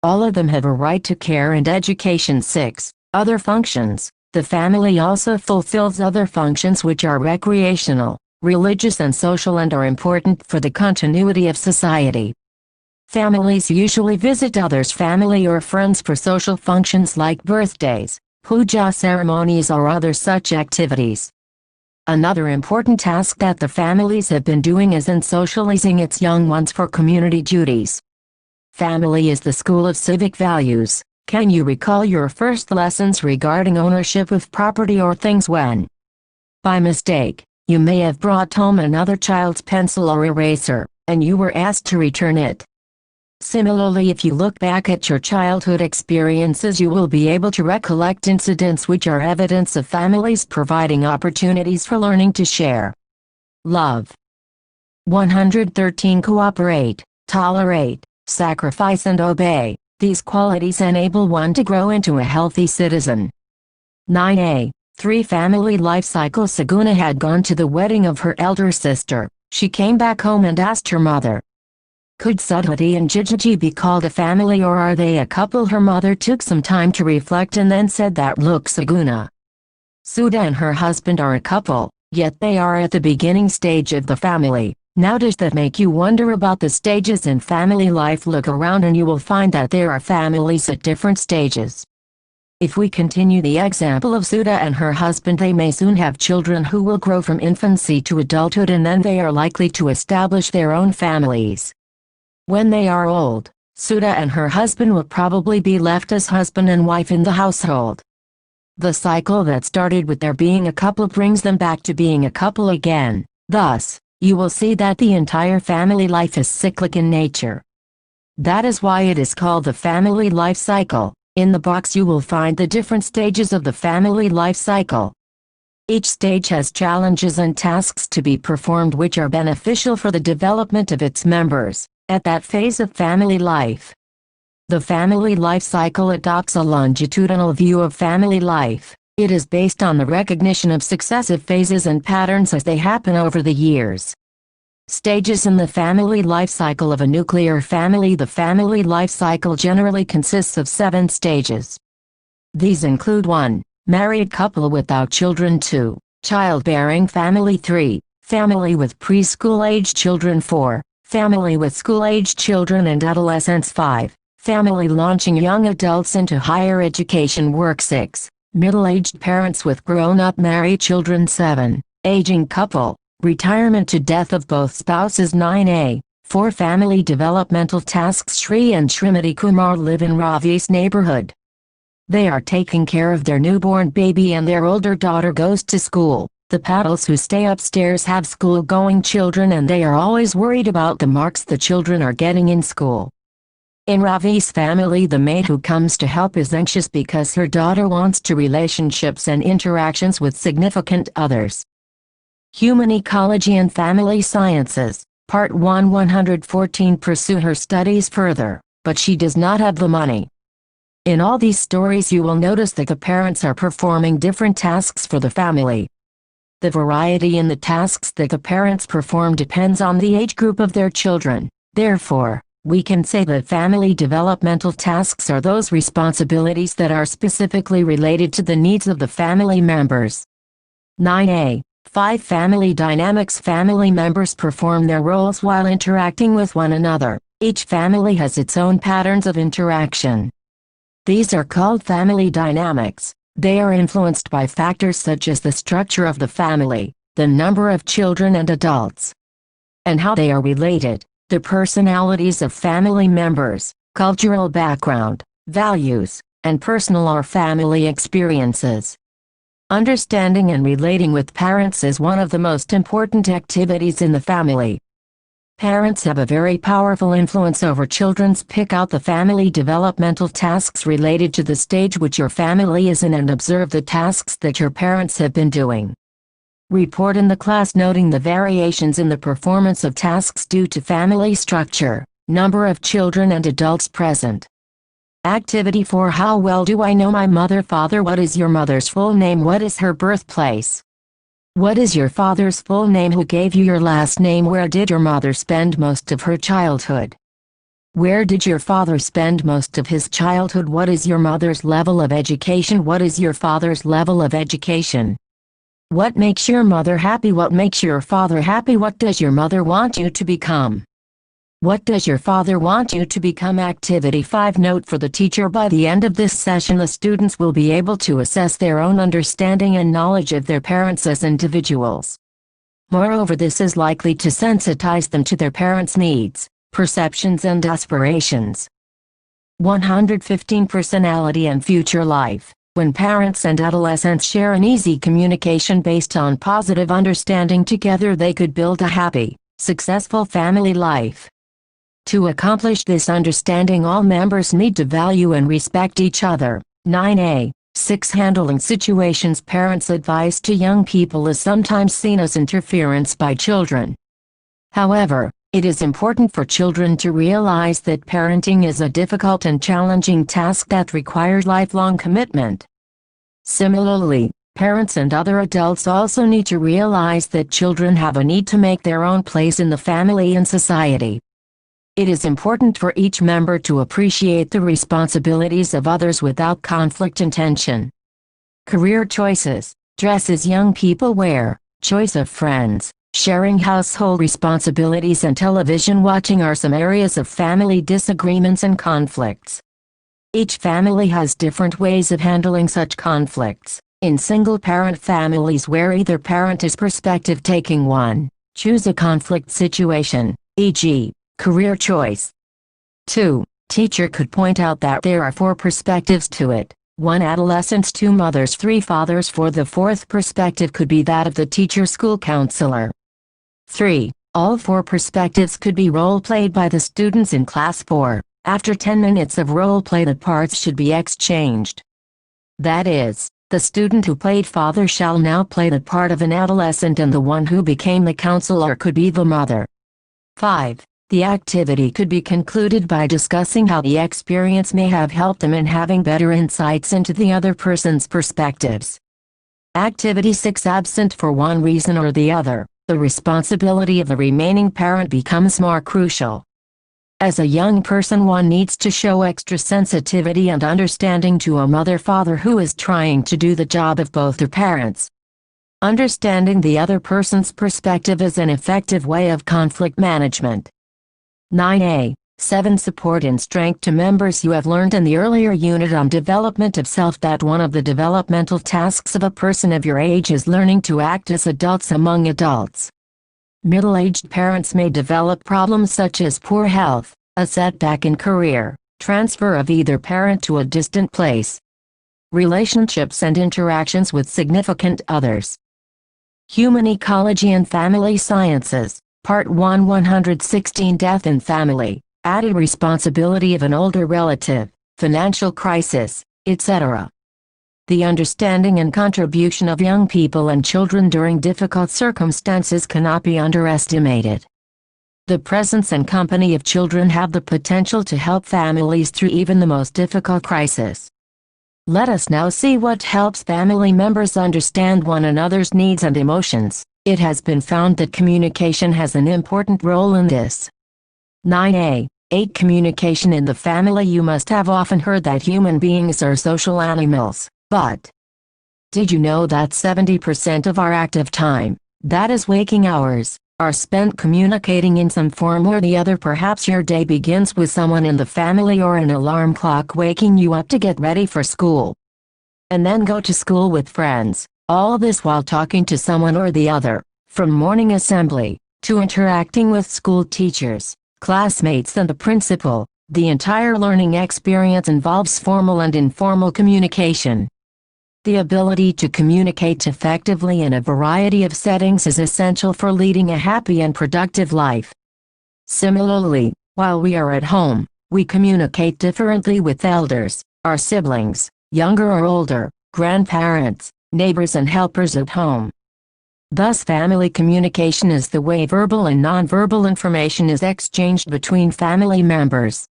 All of them have a right to care and education. 6. Other functions. The family also fulfills other functions which are recreational, religious and social and are important for the continuity of society. Families usually visit others' family or friends for social functions like birthdays, puja ceremonies or other such activities. Another important task that the families have been doing is in socializing its young ones for community duties. Family is the school of civic values. Can you recall your first lessons regarding ownership of property or things when, by mistake, you may have brought home another child's pencil or eraser, and you were asked to return it? Similarly, if you look back at your childhood experiences, you will be able to recollect incidents which are evidence of families providing opportunities for learning to share. Love. 113. Cooperate, tolerate, sacrifice and obey. These qualities enable one to grow into a healthy citizen. 9a. 3. Family life cycle. Saguna had gone to the wedding of her elder sister. She came back home and asked her mother, could Sudhati and Jijiji be called a family or are they a couple? Her mother took some time to reflect and then said that look Saguna, Sudha and her husband are a couple, yet they are at the beginning stage of the family. Now does that make you wonder about the stages in family life? Look around and you will find that there are families at different stages. If we continue the example of Sudha and her husband, they may soon have children who will grow from infancy to adulthood and then they are likely to establish their own families. When they are old, Sudha and her husband will probably be left as husband and wife in the household. The cycle that started with their being a couple brings them back to being a couple again. Thus, you will see that the entire family life is cyclic in nature. That is why it is called the family life cycle. In the box you will find the different stages of the family life cycle. Each stage has challenges and tasks to be performed which are beneficial for the development of its members at that phase of family life. The family life cycle adopts a longitudinal view of family life. It is based on the recognition of successive phases and patterns as they happen over the years. Stages in the family life cycle of a nuclear family. The family life cycle generally consists of 7 stages. These include 1. Married couple without children. 2. Childbearing family. 3. Family with preschool-aged children. 4. Family with school-aged children and adolescents. 5. Family launching young adults into higher education work. 6. Middle-aged parents with grown-up married children. 7. Aging couple, retirement to death of both spouses. 9a. 4. Family developmental tasks. Shri and Srimati Kumar live in Ravi's neighborhood. They are taking care of their newborn baby and their older daughter goes to school. The Patels who stay upstairs have school-going children and they are always worried about the marks the children are getting in school. In Ravi's family, the maid who comes to help is anxious because her daughter wants to relationships and interactions with significant others. Human Ecology and Family Sciences, Part 1. 114. Pursue her studies further, but she does not have the money. In all these stories you will notice that the parents are performing different tasks for the family. The variety in the tasks that the parents perform depends on the age group of their children. Therefore, we can say that family developmental tasks are those responsibilities that are specifically related to the needs of the family members. 9a. 5. Family dynamics. Family members perform their roles while interacting with one another. Each family has its own patterns of interaction. These are called family dynamics. They are influenced by factors such as the structure of the family, the number of children and adults, and how they are related. the personalities of family members, cultural background, values, and personal or family experiences. Understanding and relating with parents is one of the most important activities in the family. Parents have a very powerful influence over children. Pick out the family developmental tasks related to the stage which your family is in and observe the tasks that your parents have been doing. Report in the class noting the variations in the performance of tasks due to family structure, number of children and adults present. Activity 4. How well do I know my mother? Father. What is your mother's full name? What is her birthplace? What is your father's full name? Who gave you your last name? Where did your mother spend most of her childhood? Where did your father spend most of his childhood? What is your mother's level of education? What is your father's level of education? What makes your mother happy? What makes your father happy? What does your mother want you to become? What does your father want you to become? Activity 5. Note for the teacher. By the end of this session, the students will be able to assess their own understanding and knowledge of their parents as individuals. Moreover, this is likely to sensitize them to their parents' needs, perceptions and aspirations. 115. Personality and future life. When parents and adolescents share an easy communication based on positive understanding together, they could build a happy, successful family life. To accomplish this understanding, all members need to value and respect each other. 9a. 6. Handling situations. Parents' advice to young people is sometimes seen as interference by children. However, it is important for children to realize that parenting is a difficult and challenging task that requires lifelong commitment. Similarly, parents and other adults also need to realize that children have a need to make their own place in the family and society. It is important for each member to appreciate the responsibilities of others without conflict and tension. Career choices, dresses young people wear, choice of friends, sharing household responsibilities and television watching are some areas of family disagreements and conflicts. Each family has different ways of handling such conflicts. In single-parent families where either parent is perspective-taking, one, choose a conflict situation, e.g., career choice. 2. Teacher could point out that there are 4 perspectives to it. 1. Adolescents, 2 mothers, 3 fathers. 4. The 4th perspective could be that of the teacher school counselor. 3. All 4 perspectives could be role-played by the students in class. 4. After 10 minutes of role-play, the parts should be exchanged. That is, the student who played father shall now play the part of an adolescent and the one who became the counselor could be the mother. 5. The activity could be concluded by discussing how the experience may have helped them in having better insights into the other person's perspectives. Activity 6. Absent for one reason or the other, the responsibility of the remaining parent becomes more crucial. As a young person, one needs to show extra sensitivity and understanding to a mother-father who is trying to do the job of both their parents. Understanding the other person's perspective is an effective way of conflict management. 9a. 7. Support and strength to members. You have learned in the earlier unit on development of self that one of the developmental tasks of a person of your age is learning to act as adults among adults. Middle-aged parents may develop problems such as poor health, a setback in career, transfer of either parent to a distant place, relationships and interactions with significant others. Human Ecology and Family Sciences, Part 1. 116. Death in family, added responsibility of an older relative, financial crisis, etc. The understanding and contribution of young people and children during difficult circumstances cannot be underestimated. The presence and company of children have the potential to help families through even the most difficult crisis. Let us now see what helps family members understand one another's needs and emotions. It has been found that communication has an important role in this. 9a. 8. Communication in the family. You must have often heard that human beings are social animals, but did you know that 70% of our active time, that is waking hours, are spent communicating in some form or the other? Perhaps your day begins with someone in the family or an alarm clock waking you up to get ready for school, and then go to school with friends. All this while talking to someone or the other, from morning assembly, to interacting with school teachers, classmates and the principal. The entire learning experience involves formal and informal communication. The ability to communicate effectively in a variety of settings is essential for leading a happy and productive life. Similarly, while we are at home, we communicate differently with elders, our siblings, younger or older, grandparents, neighbors and helpers at home. Thus, family communication is the way verbal and nonverbal information is exchanged between family members.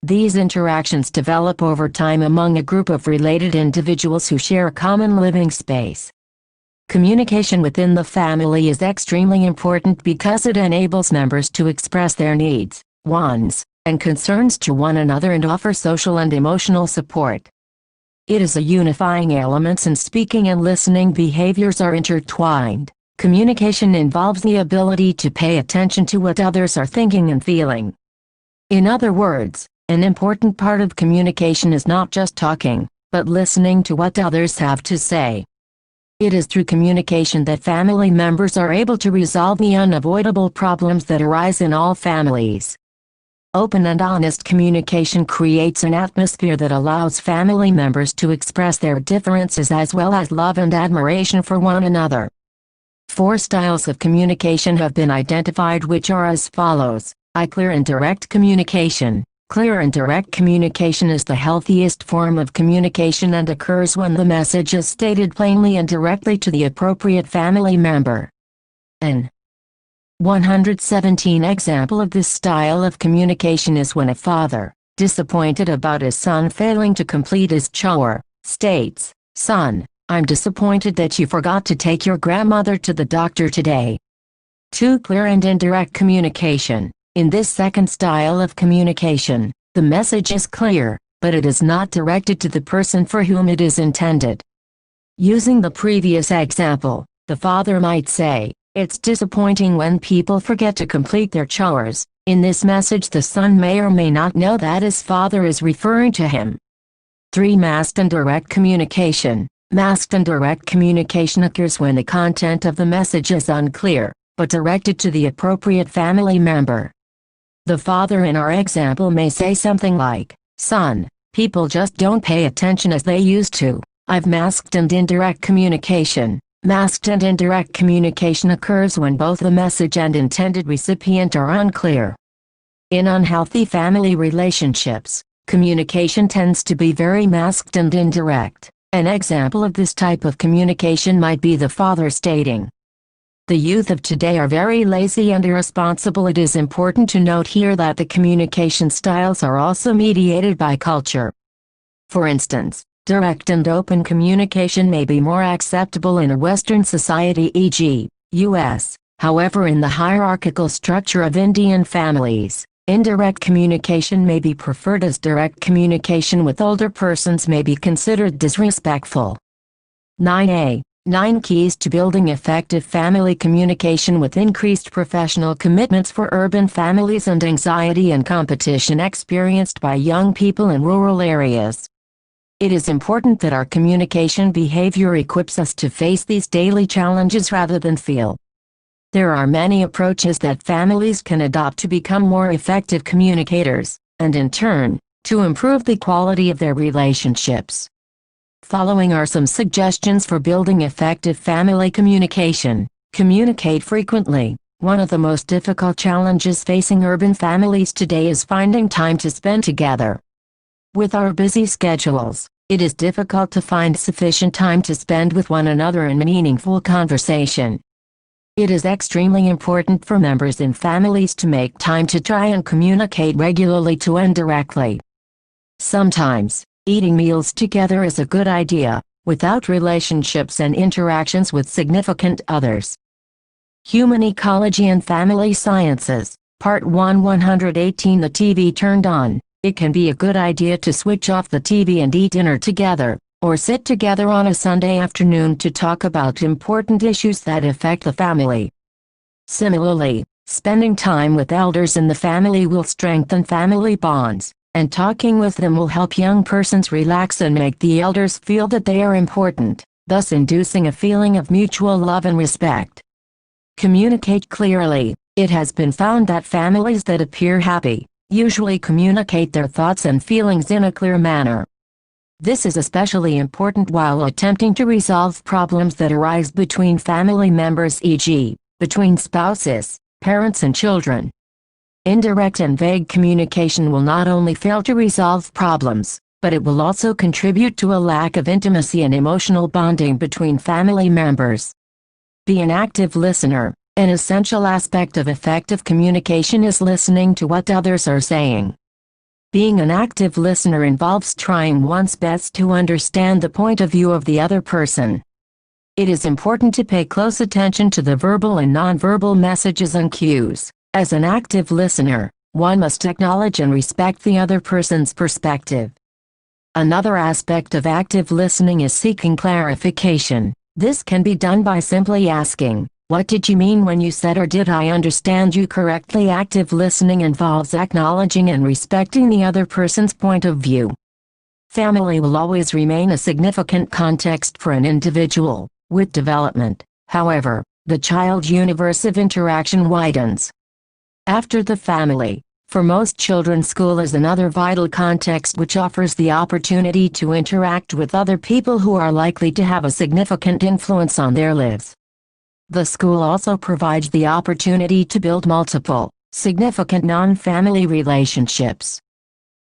These interactions develop over time among a group of related individuals who share a common living space. Communication within the family is extremely important because it enables members to express their needs, wants, and concerns to one another and offer social and emotional support. It is a unifying element since speaking and listening behaviors are intertwined. Communication involves the ability to pay attention to what others are thinking and feeling. In other words, an important part of communication is not just talking, but listening to what others have to say. It is through communication that family members are able to resolve the unavoidable problems that arise in all families. Open and honest communication creates an atmosphere that allows family members to express their differences as well as love and admiration for one another. 4 styles of communication have been identified, which are as follows. Clear and direct communication. Clear and direct communication is the healthiest form of communication and occurs when the message is stated plainly and directly to the appropriate family member. An 117 example of this style of communication is when a father, disappointed about his son failing to complete his chore, states, "Son, I'm disappointed that you forgot to take your grandmother to the doctor today." 2. Clear and indirect communication. In this second style of communication, the message is clear, but it is not directed to the person for whom it is intended. Using the previous example, the father might say, "It's disappointing when people forget to complete their chores." In this message, the son may or may not know that his father is referring to him. 3. Masked and direct communication. Masked and direct communication occurs when the content of the message is unclear, but directed to the appropriate family member. The father in our example may say something like, "Son, people just don't pay attention as they used to." I've masked and indirect communication. Masked and indirect communication occurs when both the message and intended recipient are unclear. In unhealthy family relationships, communication tends to be very masked and indirect. An example of this type of communication might be the father stating, "The youth of today are very lazy and irresponsible." It is important to note here that the communication styles are also mediated by culture. For instance, direct and open communication may be more acceptable in a Western society, e.g., U.S. However, in the hierarchical structure of Indian families, indirect communication may be preferred as direct communication with older persons may be considered disrespectful. 9a. 9 Keys to Building Effective Family Communication with Increased Professional Commitments for Urban Families and Anxiety and Competition Experienced by Young People in Rural Areas. It is important that our communication behavior equips us to face these daily challenges rather than feel. There are many approaches that families can adopt to become more effective communicators, and in turn, to improve the quality of their relationships. Following are some suggestions for building effective family communication. Communicate frequently. One of the most difficult challenges facing urban families today is finding time to spend together. With our busy schedules, it is difficult to find sufficient time to spend with one another in meaningful conversation. It is extremely important for members in families to make time to try and communicate regularly to and directly. Sometimes, eating meals together is a good idea, without relationships and interactions with significant others. Human Ecology and Family Sciences, Part 1 118. The TV turned on. It can be a good idea to switch off the TV and eat dinner together, or sit together on a Sunday afternoon to talk about important issues that affect the family. Similarly, spending time with elders in the family will strengthen family bonds, and talking with them will help young persons relax and make the elders feel that they are important, thus inducing a feeling of mutual love and respect. Communicate clearly. It has been found that families that appear happy usually communicate their thoughts and feelings in a clear manner. This is especially important while attempting to resolve problems that arise between family members, e.g., between spouses, parents and children. Indirect and vague communication will not only fail to resolve problems, but it will also contribute to a lack of intimacy and emotional bonding between family members. Be an active listener. An essential aspect of effective communication is listening to what others are saying. Being an active listener involves trying one's best to understand the point of view of the other person. It is important to pay close attention to the verbal and nonverbal messages and cues. As an active listener, one must acknowledge and respect the other person's perspective. Another aspect of active listening is seeking clarification. This can be done by simply asking, "What did you mean when you said, or did I understand you correctly?" Active listening involves acknowledging and respecting the other person's point of view. Family will always remain a significant context for an individual. With development, however, the child universe of interaction widens. After the family, for most children, school is another vital context which offers the opportunity to interact with other people who are likely to have a significant influence on their lives. The school also provides the opportunity to build multiple, significant non-family relationships.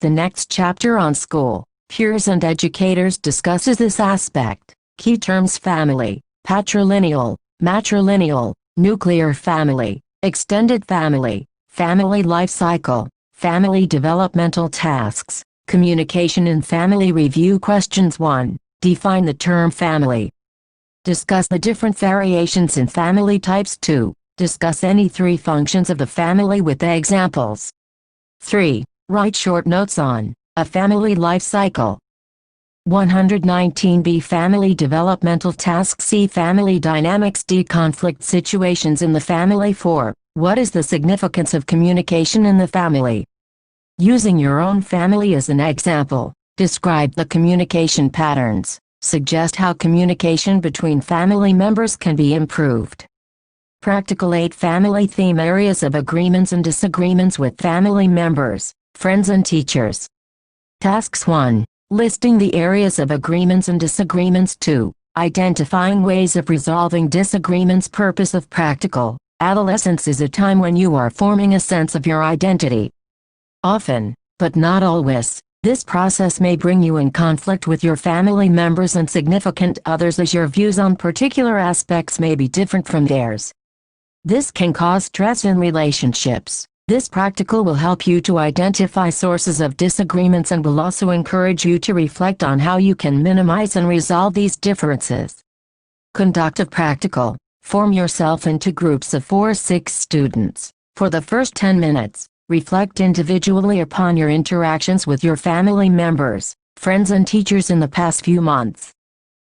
The next chapter on school, peers and educators discusses this aspect. Key terms: family, patrilineal, matrilineal, nuclear family, extended family, family life cycle, family developmental tasks, communication in family. Review questions. 1. Define the term family. Discuss the different variations in family types. 2. Discuss any 3 functions of the family with examples. 3. Write short notes on a family life cycle. 119b. Family developmental tasks. C. Family dynamics. D. Conflict situations in the family. 4. What is the significance of communication in the family? Using your own family as an example, describe the communication patterns. Suggest how communication between family members can be improved. Practical 8. Family theme areas of agreements and disagreements with family members, friends and teachers. Tasks. 1. Listing the areas of agreements and disagreements. 2. Identifying ways of resolving disagreements. Purpose of practical. Adolescence is a time when you are forming a sense of your identity. Often, but not always, this process may bring you in conflict with your family members and significant others as your views on particular aspects may be different from theirs. This can cause stress in relationships. This practical will help you to identify sources of disagreements and will also encourage you to reflect on how you can minimize and resolve these differences. Conduct a practical. Form yourself into groups of 4 or 6 students. For the first 10 minutes, reflect individually upon your interactions with your family members, friends and teachers in the past few months.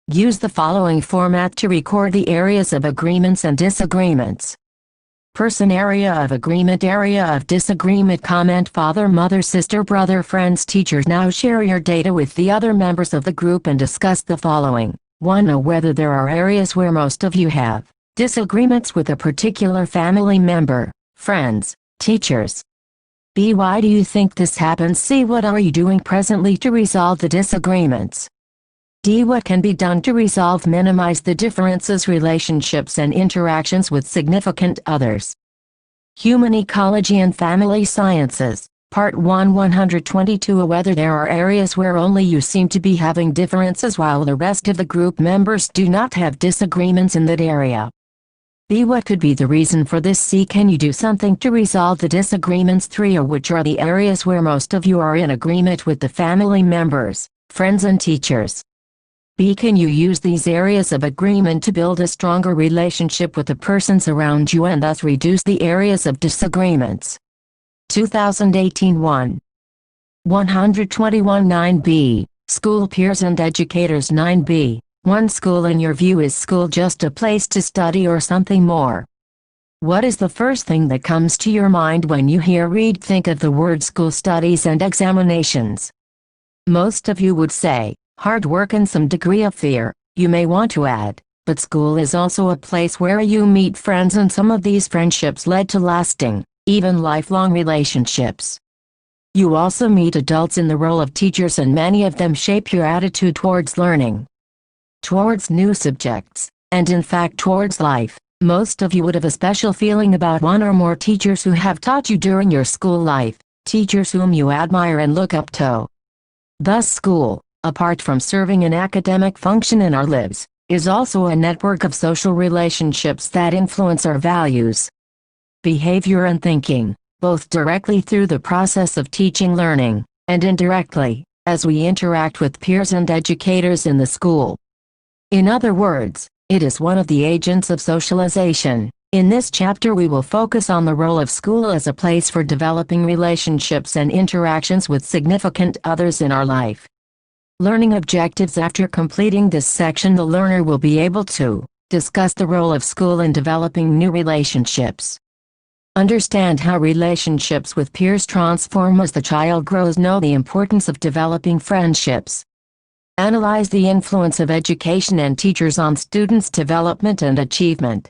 Use the following format to record the areas of agreements and disagreements. Person: area of agreement, area of disagreement. Comment: father, mother, sister, brother, friends, teachers. Now share your data with the other members of the group and discuss the following. 1. Know whether there are areas where most of you have disagreements with a particular family member, friends, teachers. B. Why do you think this happens? C. What are you doing presently to resolve the disagreements? D. What can be done to resolve, minimize the differences, relationships and interactions with significant others? Human Ecology and Family Sciences, Part 1, 122. Whether there are areas where only you seem to be having differences while the rest of the group members do not have disagreements in that area. B. What could be the reason for this? C. Can you do something to resolve the disagreements? 3. Or which are the areas where most of you are in agreement with the family members, friends and teachers? B. Can you use these areas of agreement to build a stronger relationship with the persons around you and thus reduce the areas of disagreements? 2018 1. 121. 9b. School peers and educators. 9b. 1. School. In your view, is school just a place to study or something more? What is the first thing that comes to your mind when you hear read think of the word school, studies and examinations? Most of you would say, hard work and some degree of fear. You may want to add, but school is also a place where you meet friends, and some of these friendships led to lasting, even lifelong relationships. You also meet adults in the role of teachers, and many of them shape your attitude towards learning, towards new subjects, and in fact towards life. Most of you would have a special feeling about one or more teachers who have taught you during your school life, teachers whom you admire and look up to. Thus school, apart from serving an academic function in our lives, is also a network of social relationships that influence our values, behavior and thinking, both directly through the process of teaching learning, and indirectly, as we interact with peers and educators in the school. In other words, it is one of the agents of socialization. In this chapter we will focus on the role of school as a place for developing relationships and interactions with significant others in our life. Learning objectives. After completing this section, the learner will be able to discuss the role of school in developing new relationships. Understand how relationships with peers transform as the child grows. Know the importance of developing friendships. Analyze the influence of education and teachers on students' development and achievement.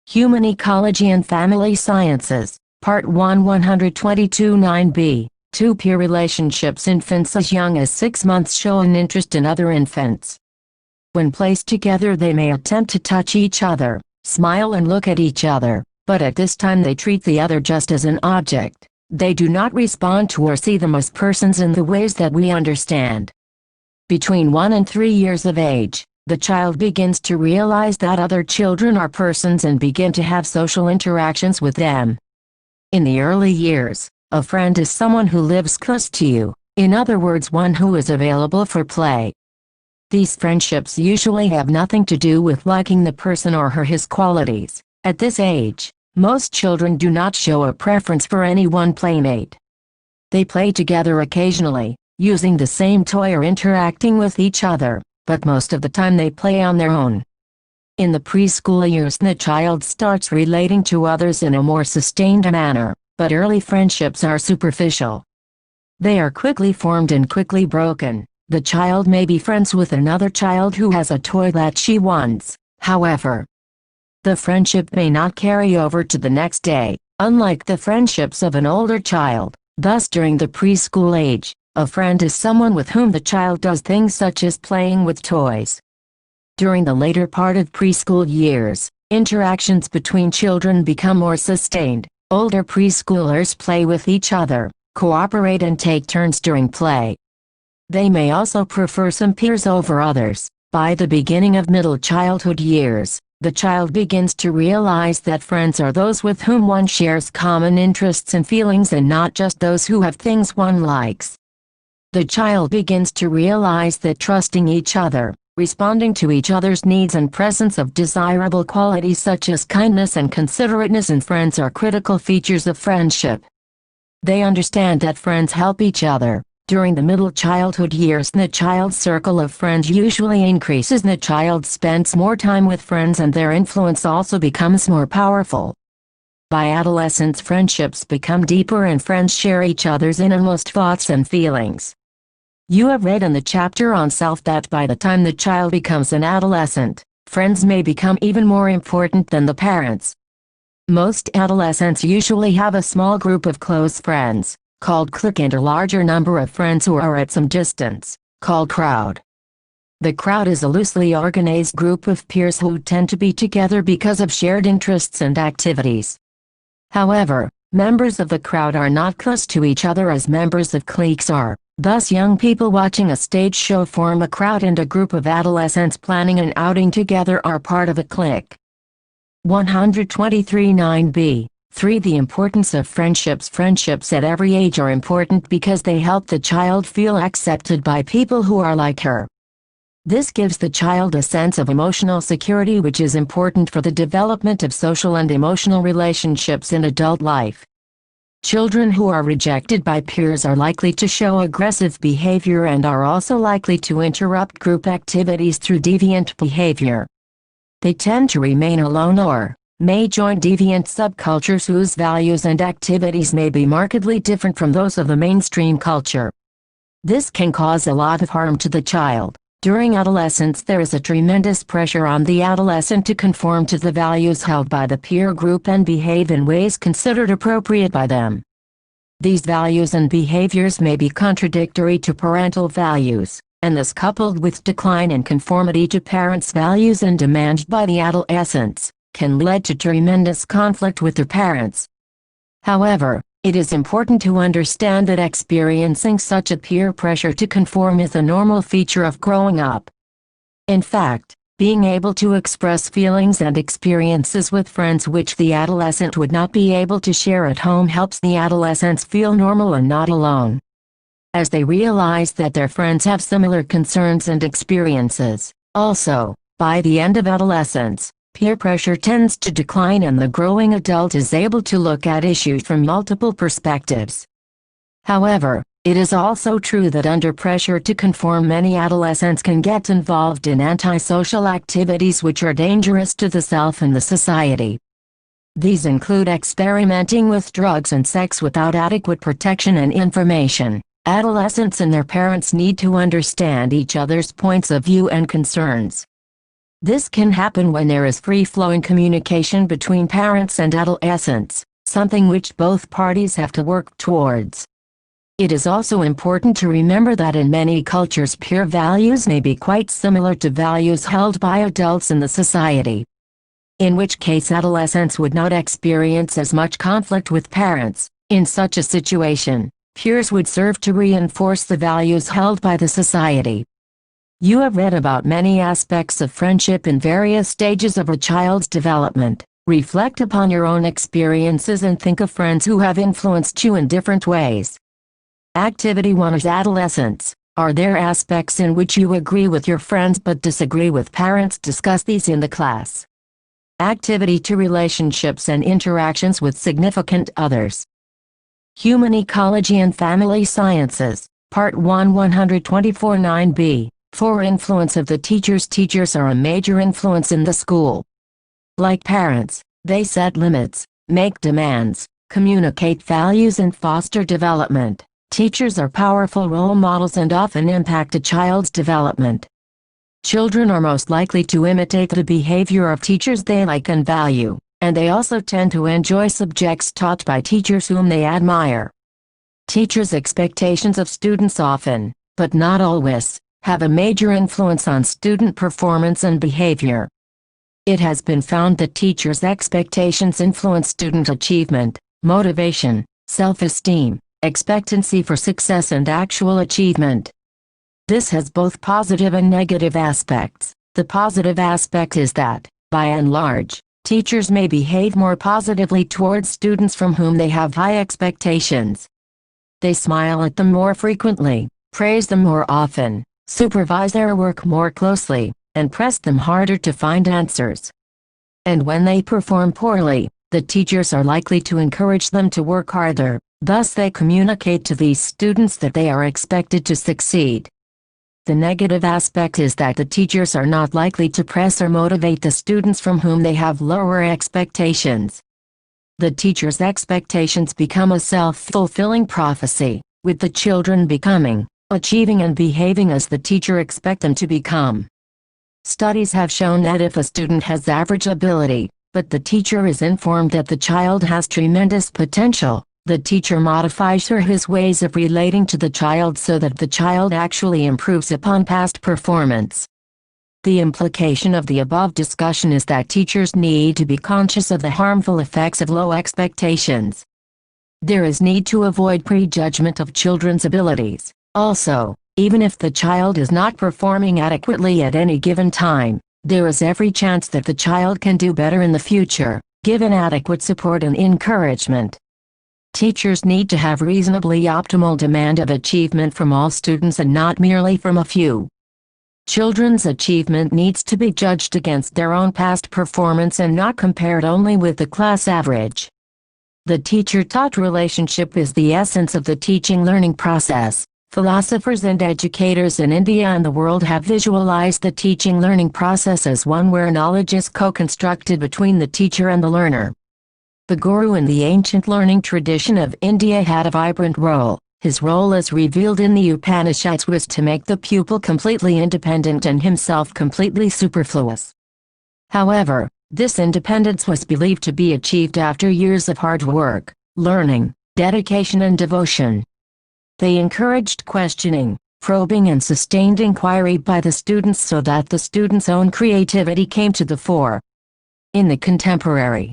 Human Ecology and Family Sciences, Part 1 122 9b. 2 Peer relationships. Infants as young as 6 months show an interest in other infants. When placed together they may attempt to touch each other, smile and look at each other, but at this time they treat the other just as an object. They do not respond to or see them as persons in the ways that we understand. Between 1 and 3 years of age, the child begins to realize that other children are persons and begin to have social interactions with them. In the early years, a friend is someone who lives close to you, in other words one who is available for play. These friendships usually have nothing to do with liking the person or his qualities. At this age, most children do not show a preference for any one playmate. They play together occasionally, using the same toy or interacting with each other, but most of the time they play on their own. In the preschool years the child starts relating to others in a more sustained manner, but early friendships are superficial. They are quickly formed and quickly broken. The child may be friends with another child who has a toy that she wants, however, the friendship may not carry over to the next day, unlike the friendships of an older child. Thus during the preschool age, a friend is someone with whom the child does things such as playing with toys. During the later part of preschool years, interactions between children become more sustained. Older preschoolers play with each other, cooperate and take turns during play. They may also prefer some peers over others. By the beginning of middle childhood years, the child begins to realize that friends are those with whom one shares common interests and feelings and not just those who have things one likes. The child begins to realize that trusting each other, responding to each other's needs and presence of desirable qualities such as kindness and considerateness in friends are critical features of friendship. They understand that friends help each other. During the middle childhood years the child's circle of friends usually increases. The child spends more time with friends and their influence also becomes more powerful. By adolescence friendships become deeper and friends share each other's innermost thoughts and feelings. You have read in the chapter on self that by the time the child becomes an adolescent, friends may become even more important than the parents. Most adolescents usually have a small group of close friends, called clique, and a larger number of friends who are at some distance, called crowd. The crowd is a loosely organized group of peers who tend to be together because of shared interests and activities. However, members of the crowd are not close to each other as members of cliques are. Thus young people watching a stage show form a crowd, and a group of adolescents planning an outing together are part of a clique. 123 9b. 3. The importance of friendships. Friendships at every age are important because they help the child feel accepted by people who are like her. This gives the child a sense of emotional security, which is important for the development of social and emotional relationships in adult life. Children who are rejected by peers are likely to show aggressive behavior and are also likely to interrupt group activities through deviant behavior. They tend to remain alone or may join deviant subcultures whose values and activities may be markedly different from those of the mainstream culture. This can cause a lot of harm to the child. During adolescence, there is a tremendous pressure on the adolescent to conform to the values held by the peer group and behave in ways considered appropriate by them. These values and behaviors may be contradictory to parental values, and this, coupled with decline in conformity to parents' values and demands by the adolescents, can lead to tremendous conflict with their parents. However, it is important to understand that experiencing such a peer pressure to conform is a normal feature of growing up. In fact, being able to express feelings and experiences with friends which the adolescent would not be able to share at home helps the adolescents feel normal and not alone. As they realize that their friends have similar concerns and experiences. Also, by the end of adolescence, peer pressure tends to decline and the growing adult is able to look at issues from multiple perspectives. However, it is also true that under pressure to conform, many adolescents can get involved in antisocial activities which are dangerous to the self and the society. These include experimenting with drugs and sex without adequate protection and information. Adolescents and their parents need to understand each other's points of view and concerns. This can happen when there is free-flowing communication between parents and adolescents, something which both parties have to work towards. It is also important to remember that in many cultures peer values may be quite similar to values held by adults in the society. In which case adolescents would not experience as much conflict with parents. In such a situation, peers would serve to reinforce the values held by the society. You have read about many aspects of friendship in various stages of a child's development. Reflect upon your own experiences and think of friends who have influenced you in different ways. Activity 1 is adolescence. Are there aspects in which you agree with your friends but disagree with parents? Discuss these in the class. Activity 2, relationships and interactions with significant others. Human Ecology and Family Sciences, Part 1, 124 9b. 4. Influence of the teachers. Teachers are a major influence in the school. Like parents, they set limits, make demands, communicate values and foster development. Teachers are powerful role models and often impact a child's development. Children are most likely to imitate the behavior of teachers they like and value, and they also tend to enjoy subjects taught by teachers whom they admire. Teachers' expectations of students often, but not always, have a major influence on student performance and behavior. It has been found that teachers' expectations influence student achievement, motivation, self-esteem, expectancy for success and actual achievement. This has both positive and negative aspects. The positive aspect is that, by and large, teachers may behave more positively towards students from whom they have high expectations. They smile at them more frequently, praise them more often, supervise their work more closely, and press them harder to find answers. And when they perform poorly, the teachers are likely to encourage them to work harder. Thus they communicate to these students that they are expected to succeed. The negative aspect is that the teachers are not likely to press or motivate the students from whom they have lower expectations. The teacher's expectations become a self-fulfilling prophecy, with the children becoming, achieving and behaving as the teacher expects them to become. Studies have shown that if a student has average ability, but the teacher is informed that the child has tremendous potential, the teacher modifies her or his ways of relating to the child so that the child actually improves upon past performance. The implication of the above discussion is that teachers need to be conscious of the harmful effects of low expectations. There is need to avoid prejudgment of children's abilities. Also, even if the child is not performing adequately at any given time, there is every chance that the child can do better in the future, given adequate support and encouragement. Teachers need to have reasonably optimal demand of achievement from all students and not merely from a few. Children's achievement needs to be judged against their own past performance and not compared only with the class average. The teacher-taught relationship is the essence of the teaching-learning process. Philosophers and educators in India and the world have visualized the teaching-learning process as one where knowledge is co-constructed between the teacher and the learner. The guru in the ancient learning tradition of India had a vibrant role. His role as revealed in the Upanishads was to make the pupil completely independent and himself completely superfluous. However, this independence was believed to be achieved after years of hard work, learning, dedication and devotion. They encouraged questioning, probing and sustained inquiry by the students so that the students' own creativity came to the fore. In the contemporary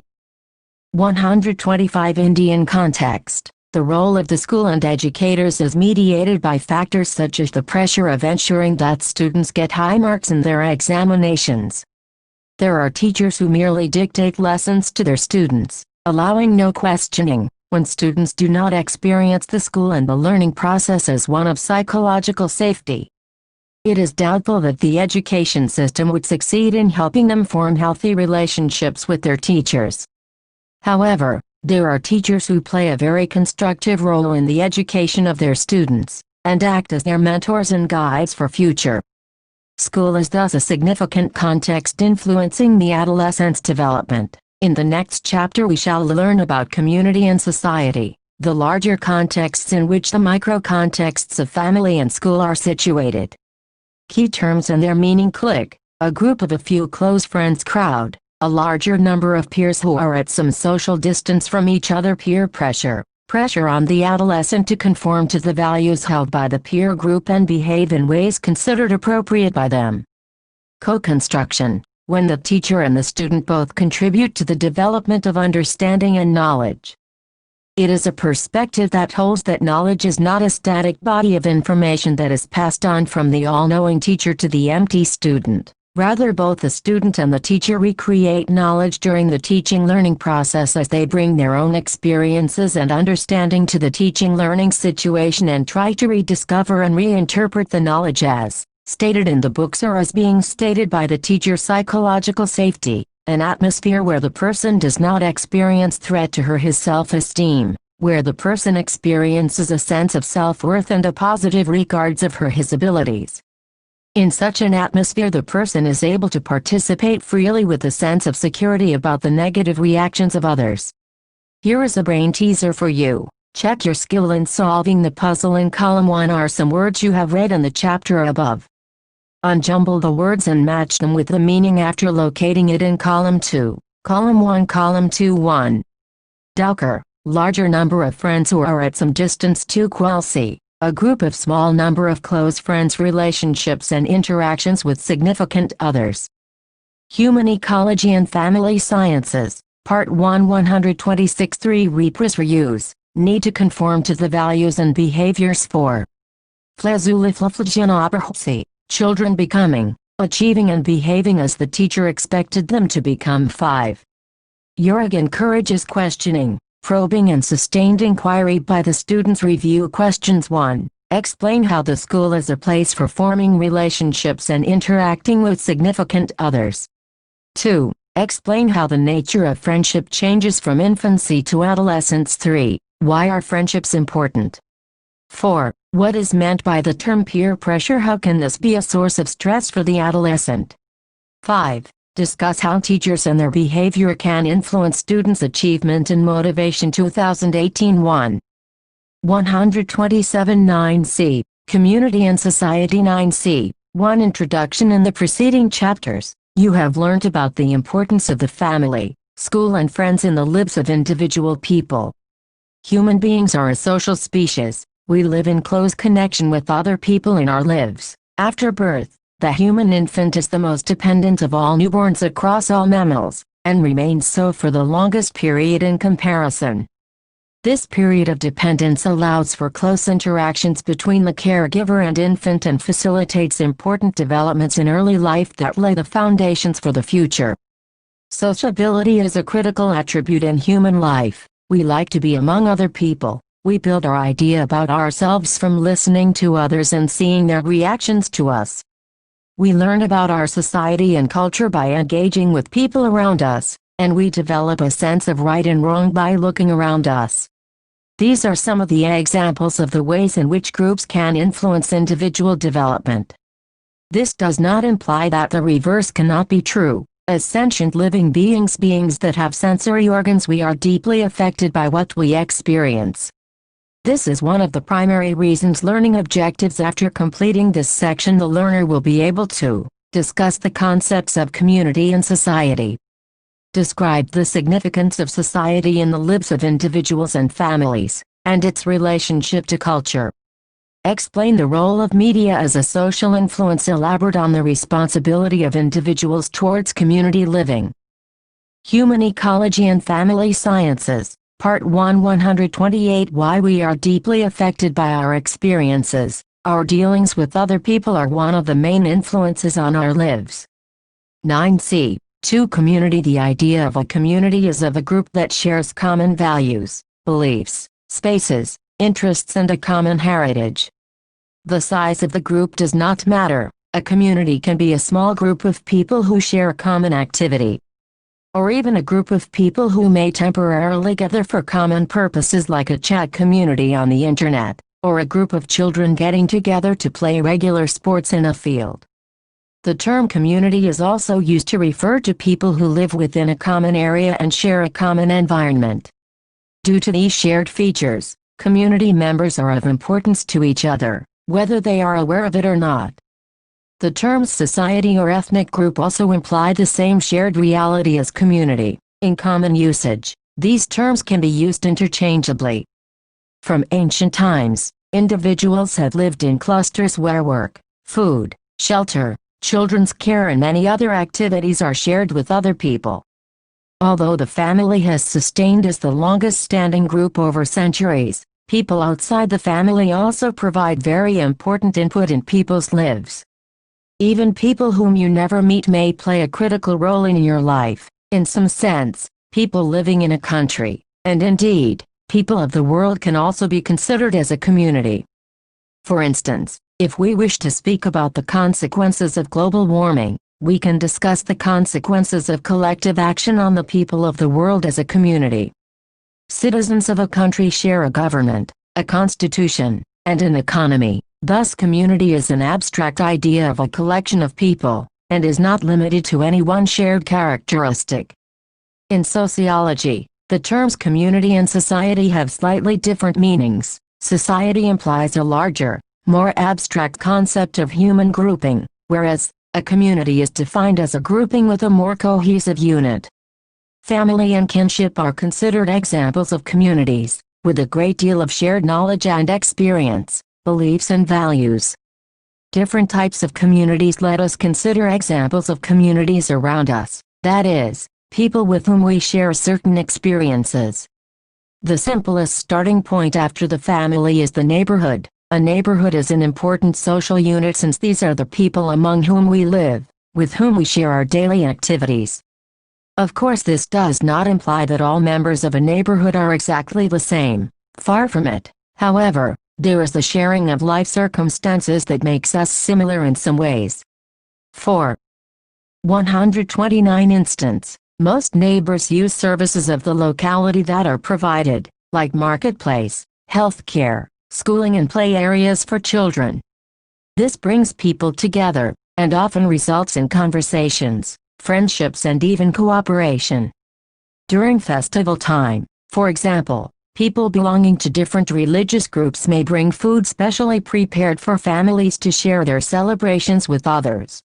125 Indian context, the role of the school and educators is mediated by factors such as the pressure of ensuring that students get high marks in their examinations. There are teachers who merely dictate lessons to their students, allowing no questioning, when students do not experience the school and the learning process as one of psychological safety. It is doubtful that the education system would succeed in helping them form healthy relationships with their teachers. However, there are teachers who play a very constructive role in the education of their students, and act as their mentors and guides for future. School is thus a significant context influencing the adolescent's development. In the next chapter we shall learn about community and society, the larger contexts in which the micro-contexts of family and school are situated. Key terms and their meaning: clique, a group of a few close friends; crowd, a larger number of peers who are at some social distance from each other; peer pressure, pressure on the adolescent to conform to the values held by the peer group and behave in ways considered appropriate by them. Co-construction, when the teacher and the student both contribute to the development of understanding and knowledge. It is a perspective that holds that knowledge is not a static body of information that is passed on from the all-knowing teacher to the empty student. Rather, both the student and the teacher recreate knowledge during the teaching-learning process as they bring their own experiences and understanding to the teaching-learning situation and try to rediscover and reinterpret the knowledge as stated in the books or as being stated by the teacher. Psychological safety, an atmosphere where the person does not experience threat to her or his self-esteem, where the person experiences a sense of self-worth and a positive regards of her or his abilities. In such an atmosphere the person is able to participate freely with a sense of security about the negative reactions of others. Here is a brain teaser for you. Check your skill in solving the puzzle. In column 1 are some words you have read in the chapter above. Unjumble the words and match them with the meaning after locating it in column 2. Column 1, column 2. 1. Dowker, larger number of friends who are at some distance. 2. Quality, a group of small number of close friends, relationships and interactions with significant others. Human Ecology and Family Sciences, Part 1, 126. 3. Reprise reuse, need to conform to the values and behaviors. 4. Flezuliflaflagianoperhopsi, children becoming, achieving and behaving as the teacher expected them to become. 5. Yurig encourages questioning, probing and sustained inquiry by the students. Review questions. 1. Explain how the school is a place for forming relationships and interacting with significant others. 2. Explain how the nature of friendship changes from infancy to adolescence. 3. Why are friendships important? 4. What is meant by the term peer pressure? How can this be a source of stress for the adolescent? 5. Discuss how teachers and their behavior can influence students' achievement and motivation. 2018. 1. 127. 9c. Community and Society. 9c. 1. Introduction. In the preceding chapters, you have learned about the importance of the family, school and friends in the lives of individual people. Human beings are a social species. We live in close connection with other people in our lives. After birth, the human infant is the most dependent of all newborns across all mammals, and remains so for the longest period in comparison. This period of dependence allows for close interactions between the caregiver and infant and facilitates important developments in early life that lay the foundations for the future. Sociability is a critical attribute in human life. We like to be among other people. We build our idea about ourselves from listening to others and seeing their reactions to us. We learn about our society and culture by engaging with people around us, and we develop a sense of right and wrong by looking around us. These are some of the examples of the ways in which groups can influence individual development. This does not imply that the reverse cannot be true. As sentient living beings that have sensory organs, we are deeply affected by what we experience. This is one of the primary reasons learning objectives. After completing this section, the learner will be able to discuss the concepts of community and society. Describe the significance of society in the lives of individuals and families, and its relationship to culture. Explain the role of media as a social influence. Elaborate on the responsibility of individuals towards community living. Human Ecology and Family Sciences, Part 1 128. Why we are deeply affected by our experiences. Our dealings with other people are one of the main influences on our lives. 9c. 2. Community. The idea of a community is of a group that shares common values, beliefs, spaces, interests and a common heritage. The size of the group does not matter. A community can be a small group of people who share a common activity, or even a group of people who may temporarily gather for common purposes, like a chat community on the internet, or a group of children getting together to play regular sports in a field. The term community is also used to refer to people who live within a common area and share a common environment. Due to these shared features, community members are of importance to each other, whether they are aware of it or not. The terms society or ethnic group also imply the same shared reality as community. In common usage, these terms can be used interchangeably. From ancient times, individuals had lived in clusters where work, food, shelter, children's care and many other activities are shared with other people. Although the family has sustained as the longest-standing group over centuries, people outside the family also provide very important input in people's lives. Even people whom you never meet may play a critical role in your life. In some sense, people living in a country, and indeed, people of the world, can also be considered as a community. For instance, if we wish to speak about the consequences of global warming, we can discuss the consequences of collective action on the people of the world as a community. Citizens of a country share a government, a constitution, and an economy. Thus, community is an abstract idea of a collection of people, and is not limited to any one shared characteristic. In sociology, the terms community and society have slightly different meanings. Society implies a larger, more abstract concept of human grouping, whereas a community is defined as a grouping with a more cohesive unit. Family and kinship are considered examples of communities, with a great deal of shared knowledge and experience, beliefs and values. Different types of communities. Let us consider examples of communities around us, that is, people with whom we share certain experiences. The simplest starting point after the family is the neighborhood. A neighborhood is an important social unit since these are the people among whom we live, with whom we share our daily activities. Of course, this does not imply that all members of a neighborhood are exactly the same. Far from it. However, there is the sharing of life circumstances that makes us similar in some ways. 4. 129 Instance. Most neighbors use services of the locality that are provided, like marketplace, healthcare, schooling and play areas for children. This brings people together, and often results in conversations, friendships and even cooperation. During festival time, for example, people belonging to different religious groups may bring food specially prepared for families to share their celebrations with others.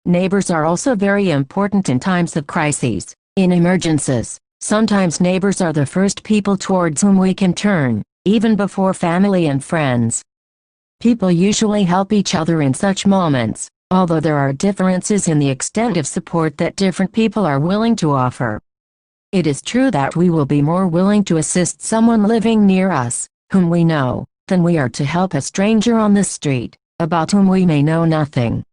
Neighbors are also very important in times of crises. In emergencies, sometimes neighbors are the first people towards whom we can turn, even before family and friends. People usually help each other in such moments, although there are differences in the extent of support that different people are willing to offer. It is true that we will be more willing to assist someone living near us, whom we know, than we are to help a stranger on the street, about whom we may know nothing.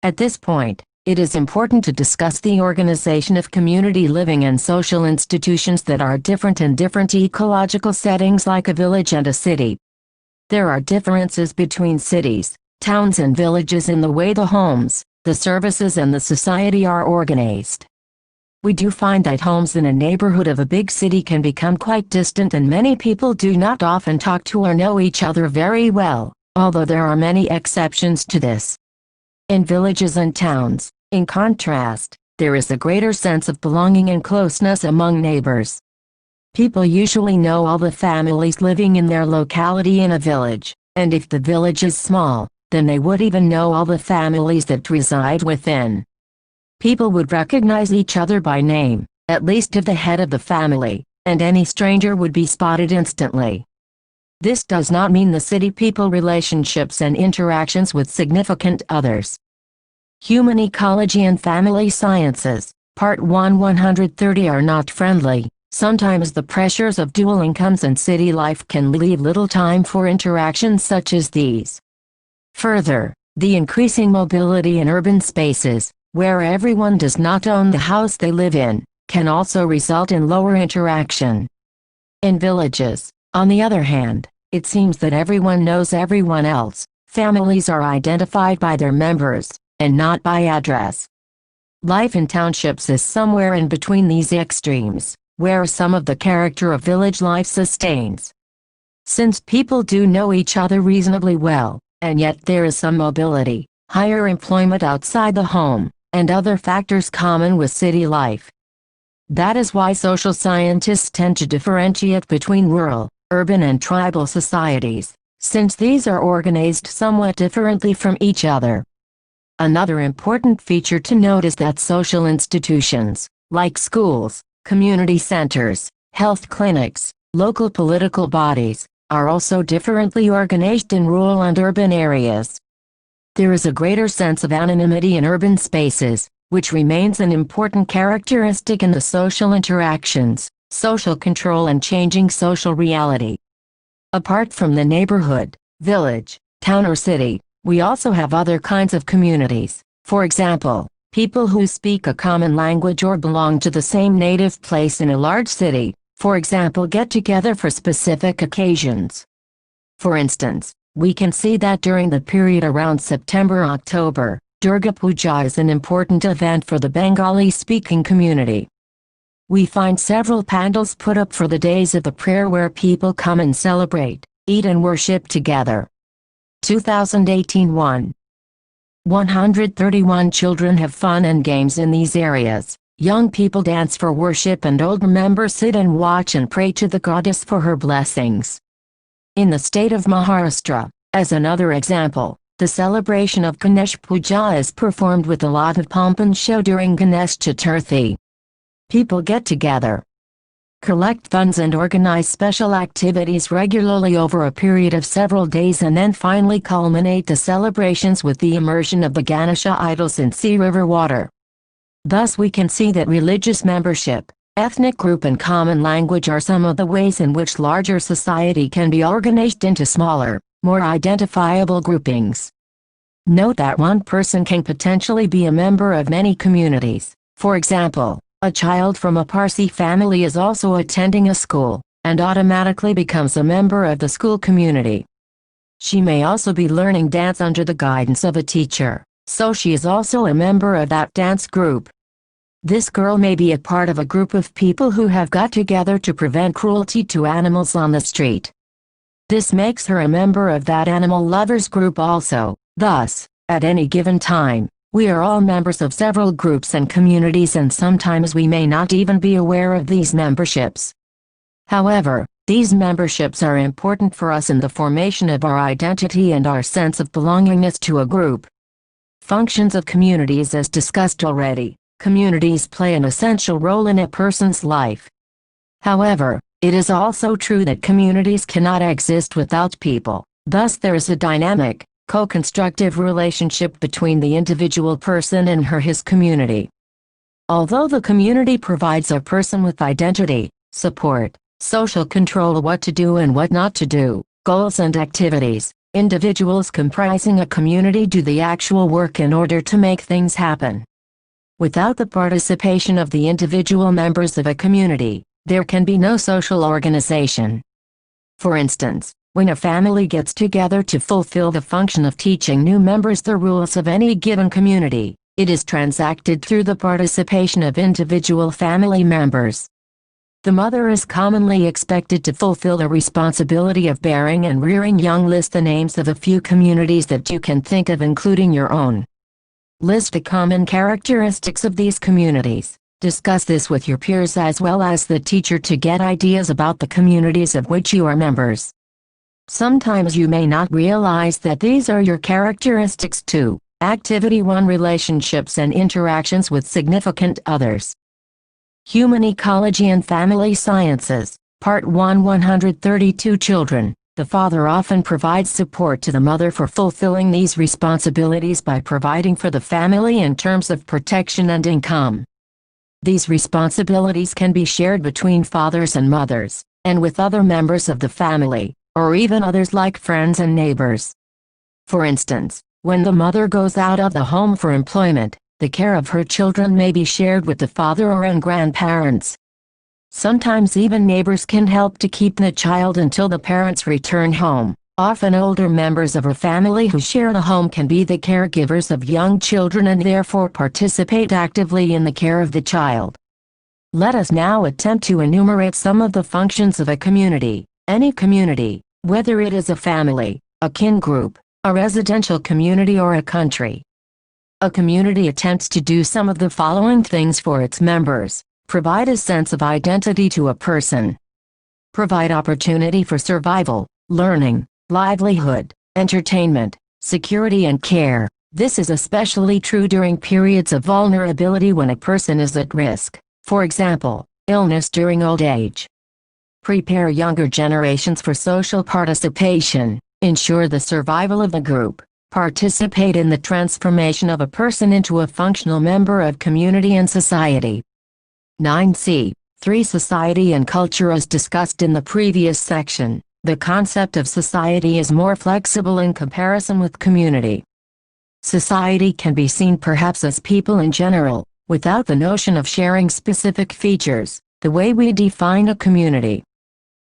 At this point, it is important to discuss the organization of community living and social institutions that are different in different ecological settings, like a village and a city. There are differences between cities, towns and villages in the way the homes, the services and the society are organized. We do find that homes in a neighborhood of a big city can become quite distant, and many people do not often talk to or know each other very well, although there are many exceptions to this. In villages and towns, in contrast, there is a greater sense of belonging and closeness among neighbors. People usually know all the families living in their locality in a village, and if the village is small, then they would even know all the families that reside within. People would recognize each other by name, at least of the head of the family, and any stranger would be spotted instantly. This does not mean the city people relationships and interactions with significant others. Human Ecology and Family Sciences, Part 1 130 are not friendly. Sometimes the pressures of dual incomes and city life can leave little time for interactions such as these. Further, the increasing mobility in urban spaces, where everyone does not own the house they live in, can also result in lower interaction. In villages, on the other hand, it seems that everyone knows everyone else. Families are identified by their members, and not by address. Life in townships is somewhere in between these extremes, where some of the character of village life sustains. Since people do know each other reasonably well, and yet there is some mobility, higher employment outside the home, and other factors common with city life. That is why social scientists tend to differentiate between rural, urban and tribal societies, since these are organized somewhat differently from each other. Another important feature to note is that social institutions, like schools, community centers, health clinics, local political bodies, are also differently organized in rural and urban areas. There is a greater sense of anonymity in urban spaces, which remains an important characteristic in the social interactions, social control and changing social reality. Apart from the neighborhood, village, town or city, we also have other kinds of communities. For example, people who speak a common language or belong to the same native place in a large city, for example, get together for specific occasions. For instance, we can see that during the period around September-October, Durga Puja is an important event for the Bengali-speaking community. We find several pandals put up for the days of the prayer where people come and celebrate, eat and worship together. 2018 131 children have fun and games in these areas. Young people dance for worship and older members sit and watch and pray to the goddess for her blessings. In the state of Maharashtra, as another example, the celebration of Ganesh Puja is performed with a lot of pomp and show during Ganesh Chaturthi. People get together, collect funds and organize special activities regularly over a period of several days and then finally culminate the celebrations with the immersion of the Ganesha idols in sea river water. Thus we can see that religious membership, ethnic group and common language are some of the ways in which larger society can be organized into smaller, more identifiable groupings. Note that one person can potentially be a member of many communities. For example, a child from a Parsi family is also attending a school, and automatically becomes a member of the school community. She may also be learning dance under the guidance of a teacher, so she is also a member of that dance group. This girl may be a part of a group of people who have got together to prevent cruelty to animals on the street. This makes her a member of that animal lovers group also. Thus, at any given time, we are all members of several groups and communities, and sometimes we may not even be aware of these memberships. However, these memberships are important for us in the formation of our identity and our sense of belongingness to a group. Functions of communities. As discussed already, communities play an essential role in a person's life. However, it is also true that communities cannot exist without people. Thus there is a dynamic, co-constructive relationship between the individual person and his community. Although the community provides a person with identity, support, social control, what to do and what not to do, goals and activities, individuals comprising a community do the actual work in order to make things happen. Without the participation of the individual members of a community, there can be no social organization. For instance, when a family gets together to fulfill the function of teaching new members the rules of any given community, it is transacted through the participation of individual family members. The mother is commonly expected to fulfill the responsibility of bearing and rearing young. List the names of a few communities that you can think of, including your own. List the common characteristics of these communities. Discuss this with your peers as well as the teacher to get ideas about the communities of which you are members. Sometimes you may not realize that these are your characteristics too. Activity 1: Relationships and interactions with significant others. Human Ecology and Family Sciences, Part 1. 132 Children. The father often provides support to the mother for fulfilling these responsibilities by providing for the family in terms of protection and income. These responsibilities can be shared between fathers and mothers, and with other members of the family, or even others like friends and neighbors. For instance, when the mother goes out of the home for employment, the care of her children may be shared with the father or grandparents. Sometimes even neighbors can help to keep the child until the parents return home. Often older members of a family who share the home can be the caregivers of young children and therefore participate actively in the care of the child. Let us now attempt to enumerate some of the functions of a community. Any community, whether it is a family, a kin group, a residential community or a country. A community attempts to do some of the following things for its members: provide a sense of identity to a person, provide opportunity for survival, learning, livelihood, entertainment, security and care. This is especially true during periods of vulnerability when a person is at risk, for example, illness during old age. Prepare younger generations for social participation, ensure the survival of the group, participate in the transformation of a person into a functional member of community and society. 9c. 3. Society and culture. As discussed in the previous section, the concept of society is more flexible in comparison with community. Society can be seen perhaps as people in general, without the notion of sharing specific features, the way we define a community.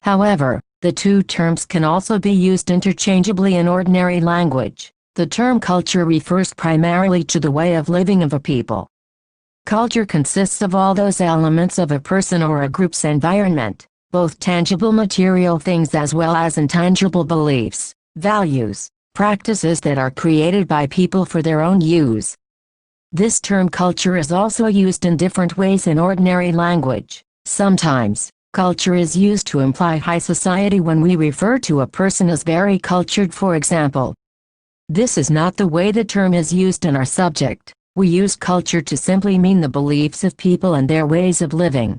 However, the two terms can also be used interchangeably in ordinary language. The term culture refers primarily to the way of living of a people. Culture consists of all those elements of a person or a group's environment, both tangible material things as well as intangible beliefs, values, practices that are created by people for their own use. This term culture is also used in different ways in ordinary language. Sometimes, culture is used to imply high society when we refer to a person as very cultured, for example. This is not the way the term is used in our subject. We use culture to simply mean the beliefs of people and their ways of living.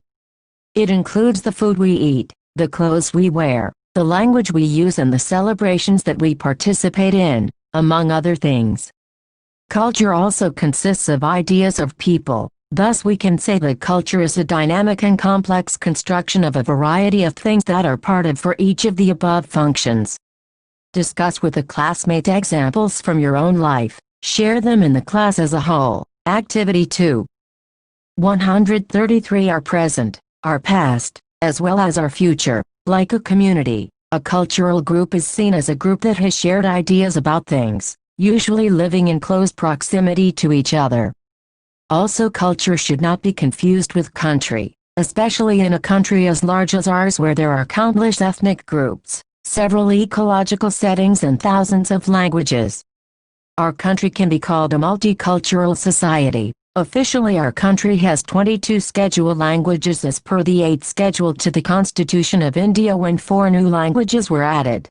It includes the food we eat, the clothes we wear, the language we use and the celebrations that we participate in, among other things. Culture also consists of ideas of people. Thus we can say that culture is a dynamic and complex construction of a variety of things that are part of for each of the above functions. Discuss with a classmate examples from your own life. Share them in the class as a whole. Activity 2. 133. Our present, our past, as well as our future. Like a community, a cultural group is seen as a group that has shared ideas about things, usually living in close proximity to each other. Also, culture should not be confused with country, especially in a country as large as ours where there are countless ethnic groups, several ecological settings and thousands of languages. Our country can be called a multicultural society. Officially, our country has 22 scheduled languages as per the 8 scheduled to the Constitution of India when 4 new languages were added.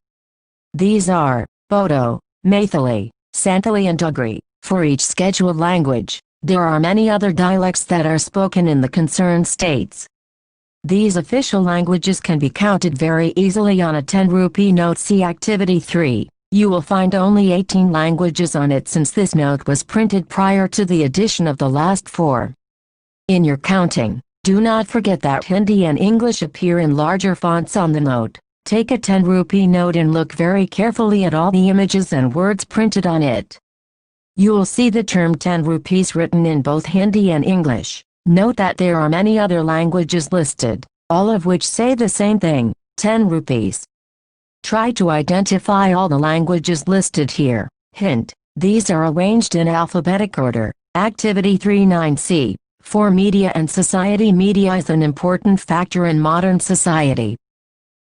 These are Bodo, Maithili, Santali and Dogri. For each scheduled language, there are many other dialects that are spoken in the concerned states. These official languages can be counted very easily on a 10 rupee note. See Activity 3. You will find only 18 languages on it since this note was printed prior to the addition of the last 4. In your counting, do not forget that Hindi and English appear in larger fonts on the note. Take a 10 rupee note and look very carefully at all the images and words printed on it. You will see the term 10 rupees written in both Hindi and English. Note that there are many other languages listed, all of which say the same thing, 10 rupees. Try to identify all the languages listed here. Hint: these are arranged in alphabetic order. Activity 39C. For media and society. Media is an important factor in modern society.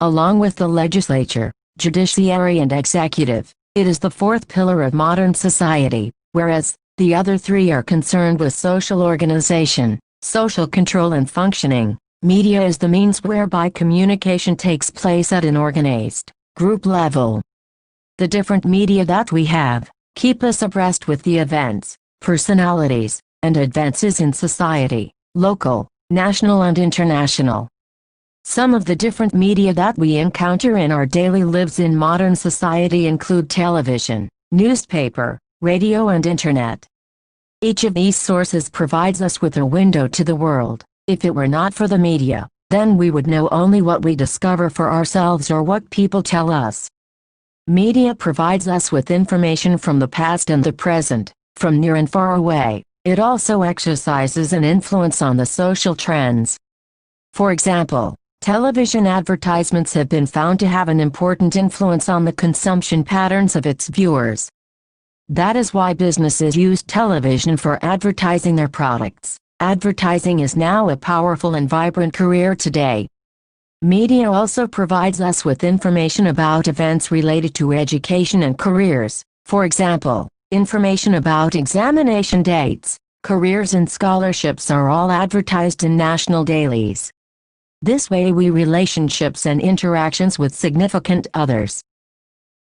Along with the legislature, judiciary and executive, it is the 4th pillar of modern society, whereas the other 3 are concerned with social organization, Social control and functioning. Media is the means whereby communication takes place at an organized, group level. The different media that we have keep us abreast with the events, personalities, and advances in society, local, national and international. Some of the different media that we encounter in our daily lives in modern society include television, newspaper, radio and internet. Each of these sources provides us with a window to the world. If it were not for the media, then we would know only what we discover for ourselves or what people tell us. Media provides us with information from the past and the present, from near and far away. It also exercises an influence on the social trends. For example, television advertisements have been found to have an important influence on the consumption patterns of its viewers. That is why businesses use television for advertising their products. Advertising is now a powerful and vibrant career today. Media also provides us with information about events related to education and careers. For example, information about examination dates, careers and scholarships are all advertised in national dailies. This way we relationships and interactions with significant others.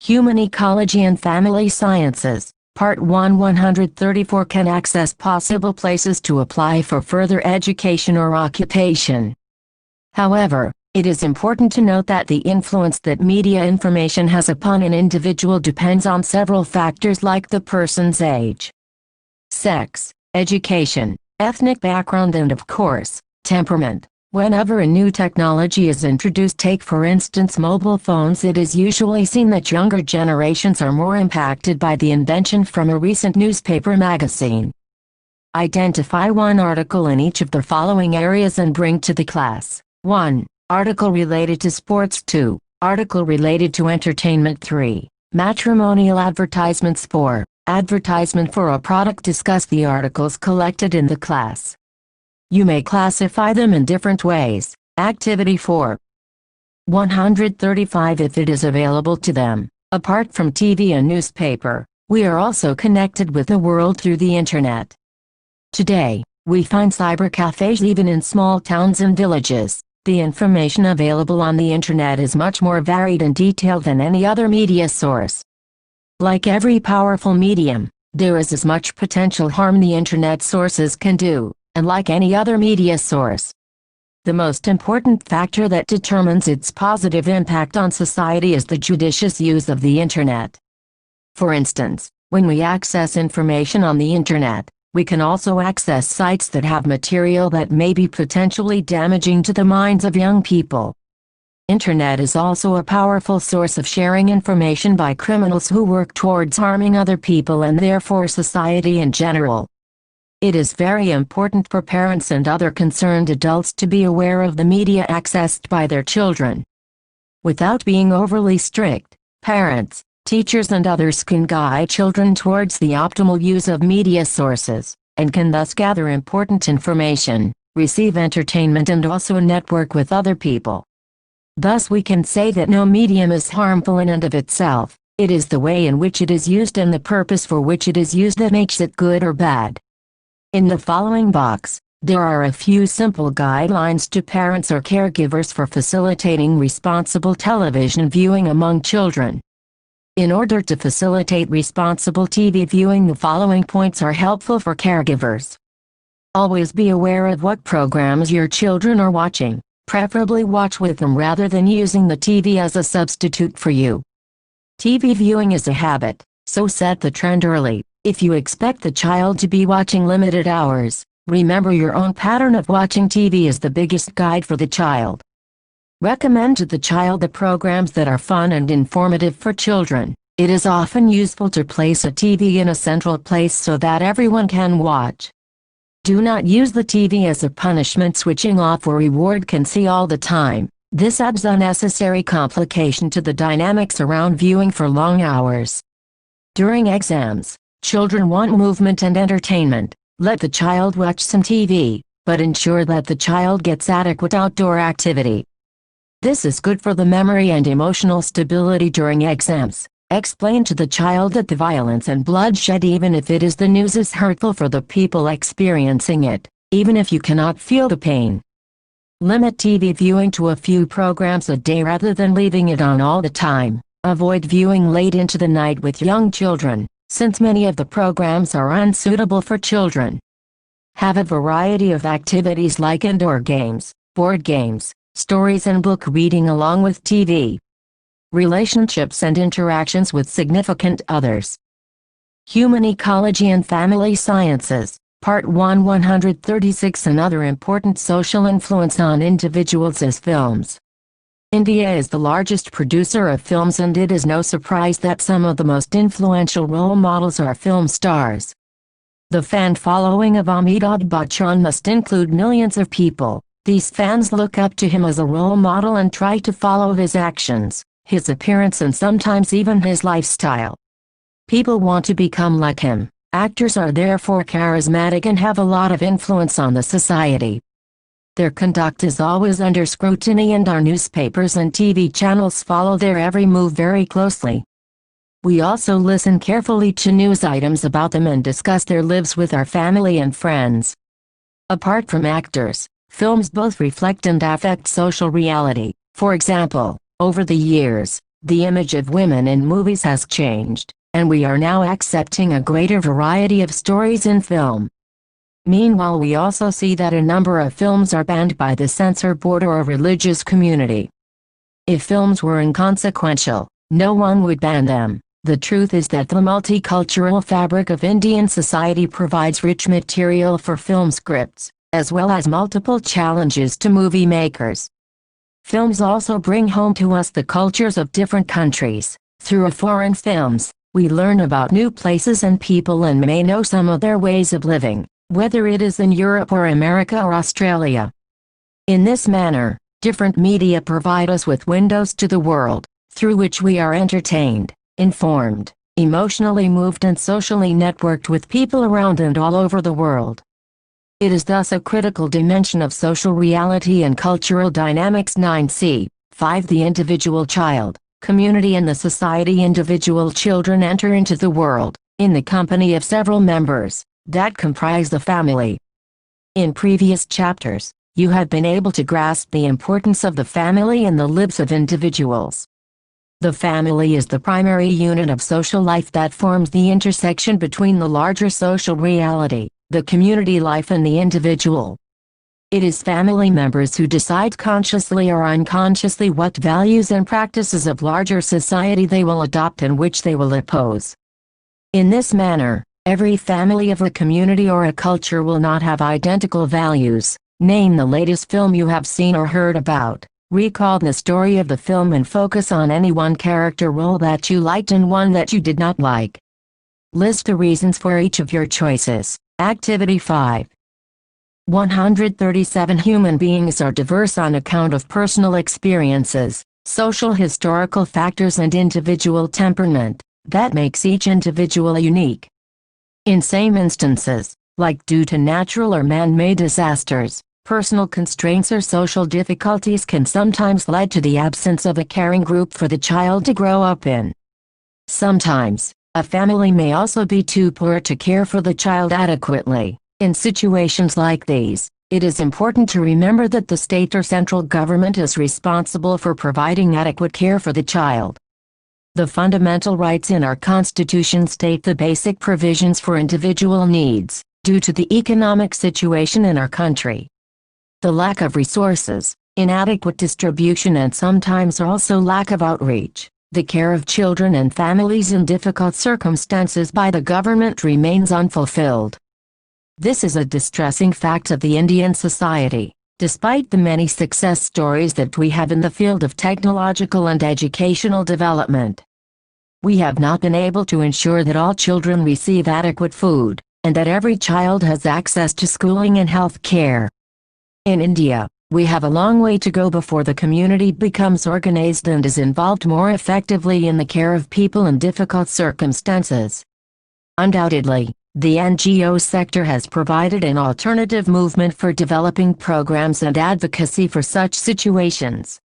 Human Ecology and Family Sciences. Part 1 134 can access possible places to apply for further education or occupation. However, it is important to note that the influence that media information has upon an individual depends on several factors like the person's age, sex, education, ethnic background and of course, temperament. Whenever a new technology is introduced, take for instance mobile phones, it is usually seen that younger generations are more impacted by the invention from a recent newspaper magazine. Identify one article in each of the following areas and bring to the class. 1. Article related to sports. 2. Article related to entertainment. 3. Matrimonial advertisements. 4. Advertisement for a product. Discuss the articles collected in the class. You may classify them in different ways. Activity 4. 135 If it is available to them. Apart from TV and newspaper, we are also connected with the world through the internet. Today, we find cybercafes even in small towns and villages. The information available on the internet is much more varied and detailed than any other media source. Like every powerful medium, there is as much potential harm the internet sources can do. And like any other media source, the most important factor that determines its positive impact on society is the judicious use of the internet. For instance, when we access information on the internet, we can also access sites that have material that may be potentially damaging to the minds of young people. Internet is also a powerful source of sharing information by criminals who work towards harming other people and therefore society in general. It is very important for parents and other concerned adults to be aware of the media accessed by their children. Without being overly strict, parents, teachers and others can guide children towards the optimal use of media sources, and can thus gather important information, receive entertainment and also network with other people. Thus we can say that no medium is harmful in and of itself. It is the way in which it is used and the purpose for which it is used that makes it good or bad. In the following box, there are a few simple guidelines to parents or caregivers for facilitating responsible television viewing among children. In order to facilitate responsible TV viewing, the following points are helpful for caregivers. Always be aware of what programs your children are watching. Preferably watch with them rather than using the TV as a substitute for you. TV viewing is a habit, so set the trend early. If you expect the child to be watching limited hours, remember your own pattern of watching TV is the biggest guide for the child. Recommend to the child the programs that are fun and informative for children. It is often useful to place a TV in a central place so that everyone can watch. Do not use the TV as a punishment. Switching off or reward can see all the time. This adds unnecessary complication to the dynamics around viewing for long hours. During exams, children want movement and entertainment. Let the child watch some TV, but ensure that the child gets adequate outdoor activity. This is good for the memory and emotional stability during exams. Explain to the child that the violence and bloodshed, even if it is the news, is hurtful for the people experiencing it. even if you cannot feel the pain. Limit TV viewing to a few programs a day rather than leaving it on all the time. Avoid viewing late into the night with young children, since many of the programs are unsuitable for children. Have a variety of activities like indoor games, board games, stories and book reading along with TV. Relationships and interactions with significant others. Human Ecology and Family Sciences, Part 1 136. Another important social influence on individuals is films. India is the largest producer of films, and it is no surprise that some of the most influential role models are film stars. The fan following of Amitabh Bachchan must include millions of people. These fans look up to him as a role model and try to follow his actions, his appearance and sometimes even his lifestyle. People want to become like him. Actors are therefore charismatic and have a lot of influence on the society. Their conduct is always under scrutiny, and our newspapers and TV channels follow their every move very closely. We also listen carefully to news items about them and discuss their lives with our family and friends. Apart from actors, films both reflect and affect social reality. For example, over the years, the image of women in movies has changed, and we are now accepting a greater variety of stories in film. Meanwhile, we also see that a number of films are banned by the censor board or a religious community. If films were inconsequential, no one would ban them. The truth is that the multicultural fabric of Indian society provides rich material for film scripts, as well as multiple challenges to movie makers. Films also bring home to us the cultures of different countries. Through foreign films, we learn about new places and people and may know some of their ways of living, whether it is in Europe or America or Australia. In this manner, different media provide us with windows to the world, through which we are entertained, informed, emotionally moved and socially networked with people around and all over the world. It is thus a critical dimension of social reality and cultural dynamics. 9c. 5. The individual child, community and the society. Individual children enter into the world, in the company of several members, that comprise the family. In previous chapters, you have been able to grasp the importance of the family in the lives of individuals. The family is the primary unit of social life that forms the intersection between the larger social reality, the community life and the individual. It is family members who decide consciously or unconsciously what values and practices of larger society they will adopt and which they will oppose. In this manner, every family of a community or a culture will not have identical values. Name the latest film you have seen or heard about. Recall the story of the film and focus on any one character role that you liked and one that you did not like. List the reasons for each of your choices. Activity 5. 137. Human beings are diverse on account of personal experiences, social historical factors and individual temperament, that makes each individual unique. In some instances, like due to natural or man-made disasters, personal constraints or social difficulties can sometimes lead to the absence of a caring group for the child to grow up in. Sometimes, a family may also be too poor to care for the child adequately. In situations like these, it is important to remember that the state or central government is responsible for providing adequate care for the child. The fundamental rights in our Constitution state the basic provisions for individual needs, due to the economic situation in our country. The lack of resources, inadequate distribution and sometimes also lack of outreach, the care of children and families in difficult circumstances by the government remains unfulfilled. This is a distressing fact of the Indian society, despite the many success stories that we have in the field of technological and educational development. We have not been able to ensure that all children receive adequate food, and that every child has access to schooling and health care. In India, we have a long way to go before the community becomes organized and is involved more effectively in the care of people in difficult circumstances. Undoubtedly, the NGO sector has provided an alternative movement for developing programs and advocacy for such situations.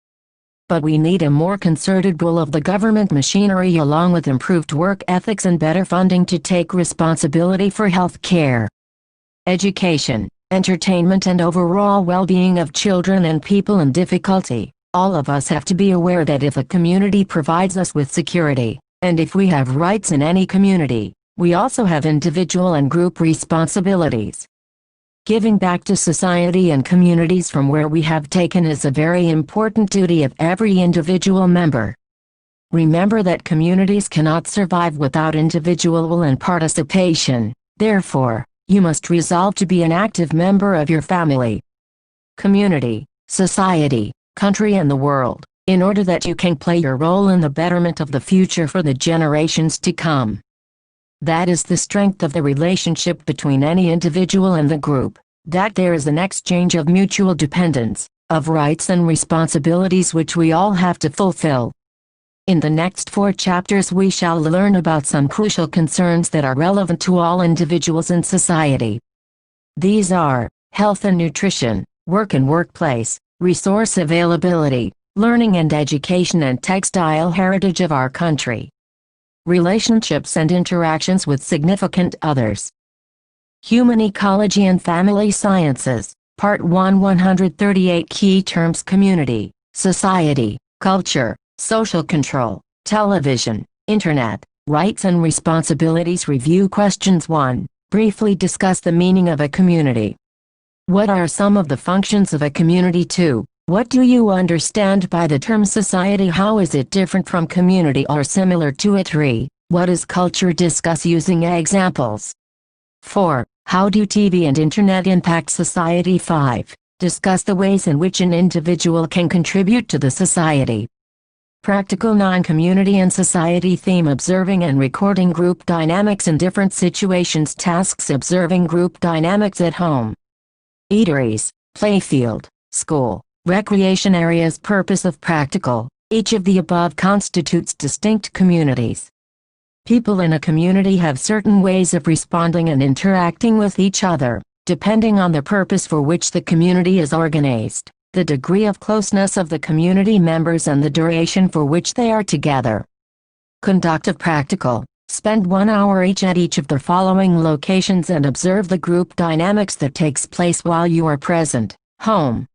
But we need a more concerted role of the government machinery along with improved work ethics and better funding to take responsibility for health care. Education. entertainment and overall well-being of children and people in difficulty. All of us have to be aware that if a community provides us with security, and if we have rights in any community, we also have individual and group responsibilities. Giving back to society and communities from where we have taken is a very important duty of every individual member. Remember that communities cannot survive without individual will and participation. Therefore, you must resolve to be an active member of your family, community, society, country and the world, in order that you can play your role in the betterment of the future for the generations to come. That is the strength of the relationship between any individual and the group, that there is an exchange of mutual dependence, of rights and responsibilities which we all have to fulfill. In the next 4 chapters we shall learn about some crucial concerns that are relevant to all individuals in society. These are health and nutrition, work and workplace, resource availability, learning and education and textile heritage of our country, relationships and interactions with significant others. Human Ecology and Family Sciences, Part 1 138 Key Terms: Community, Society, Culture, Social Control, Television, Internet, Rights and Responsibilities. Review Questions 1. Briefly discuss the meaning of a community. What are some of the functions of a community? 2. What do you understand by the term society? How is it different from community or similar to it? 3. What is culture? Discuss using examples. 4. How do TV and Internet impact society? 5. Discuss the ways in which an individual can contribute to the society. Practical 9. Community and society theme: observing and recording group dynamics in different situations. Tasks: observing group dynamics at home, eateries, playfield, school, recreation areas. Purpose of practical: each of the above constitutes distinct communities. People in a community have certain ways of responding and interacting with each other, depending on the purpose for which the community is organized, the degree of closeness of the community members and the duration for which they are together. Conduct a practical: spend 1 hour each at each of the following locations and observe the group dynamics that takes place while you are present: home,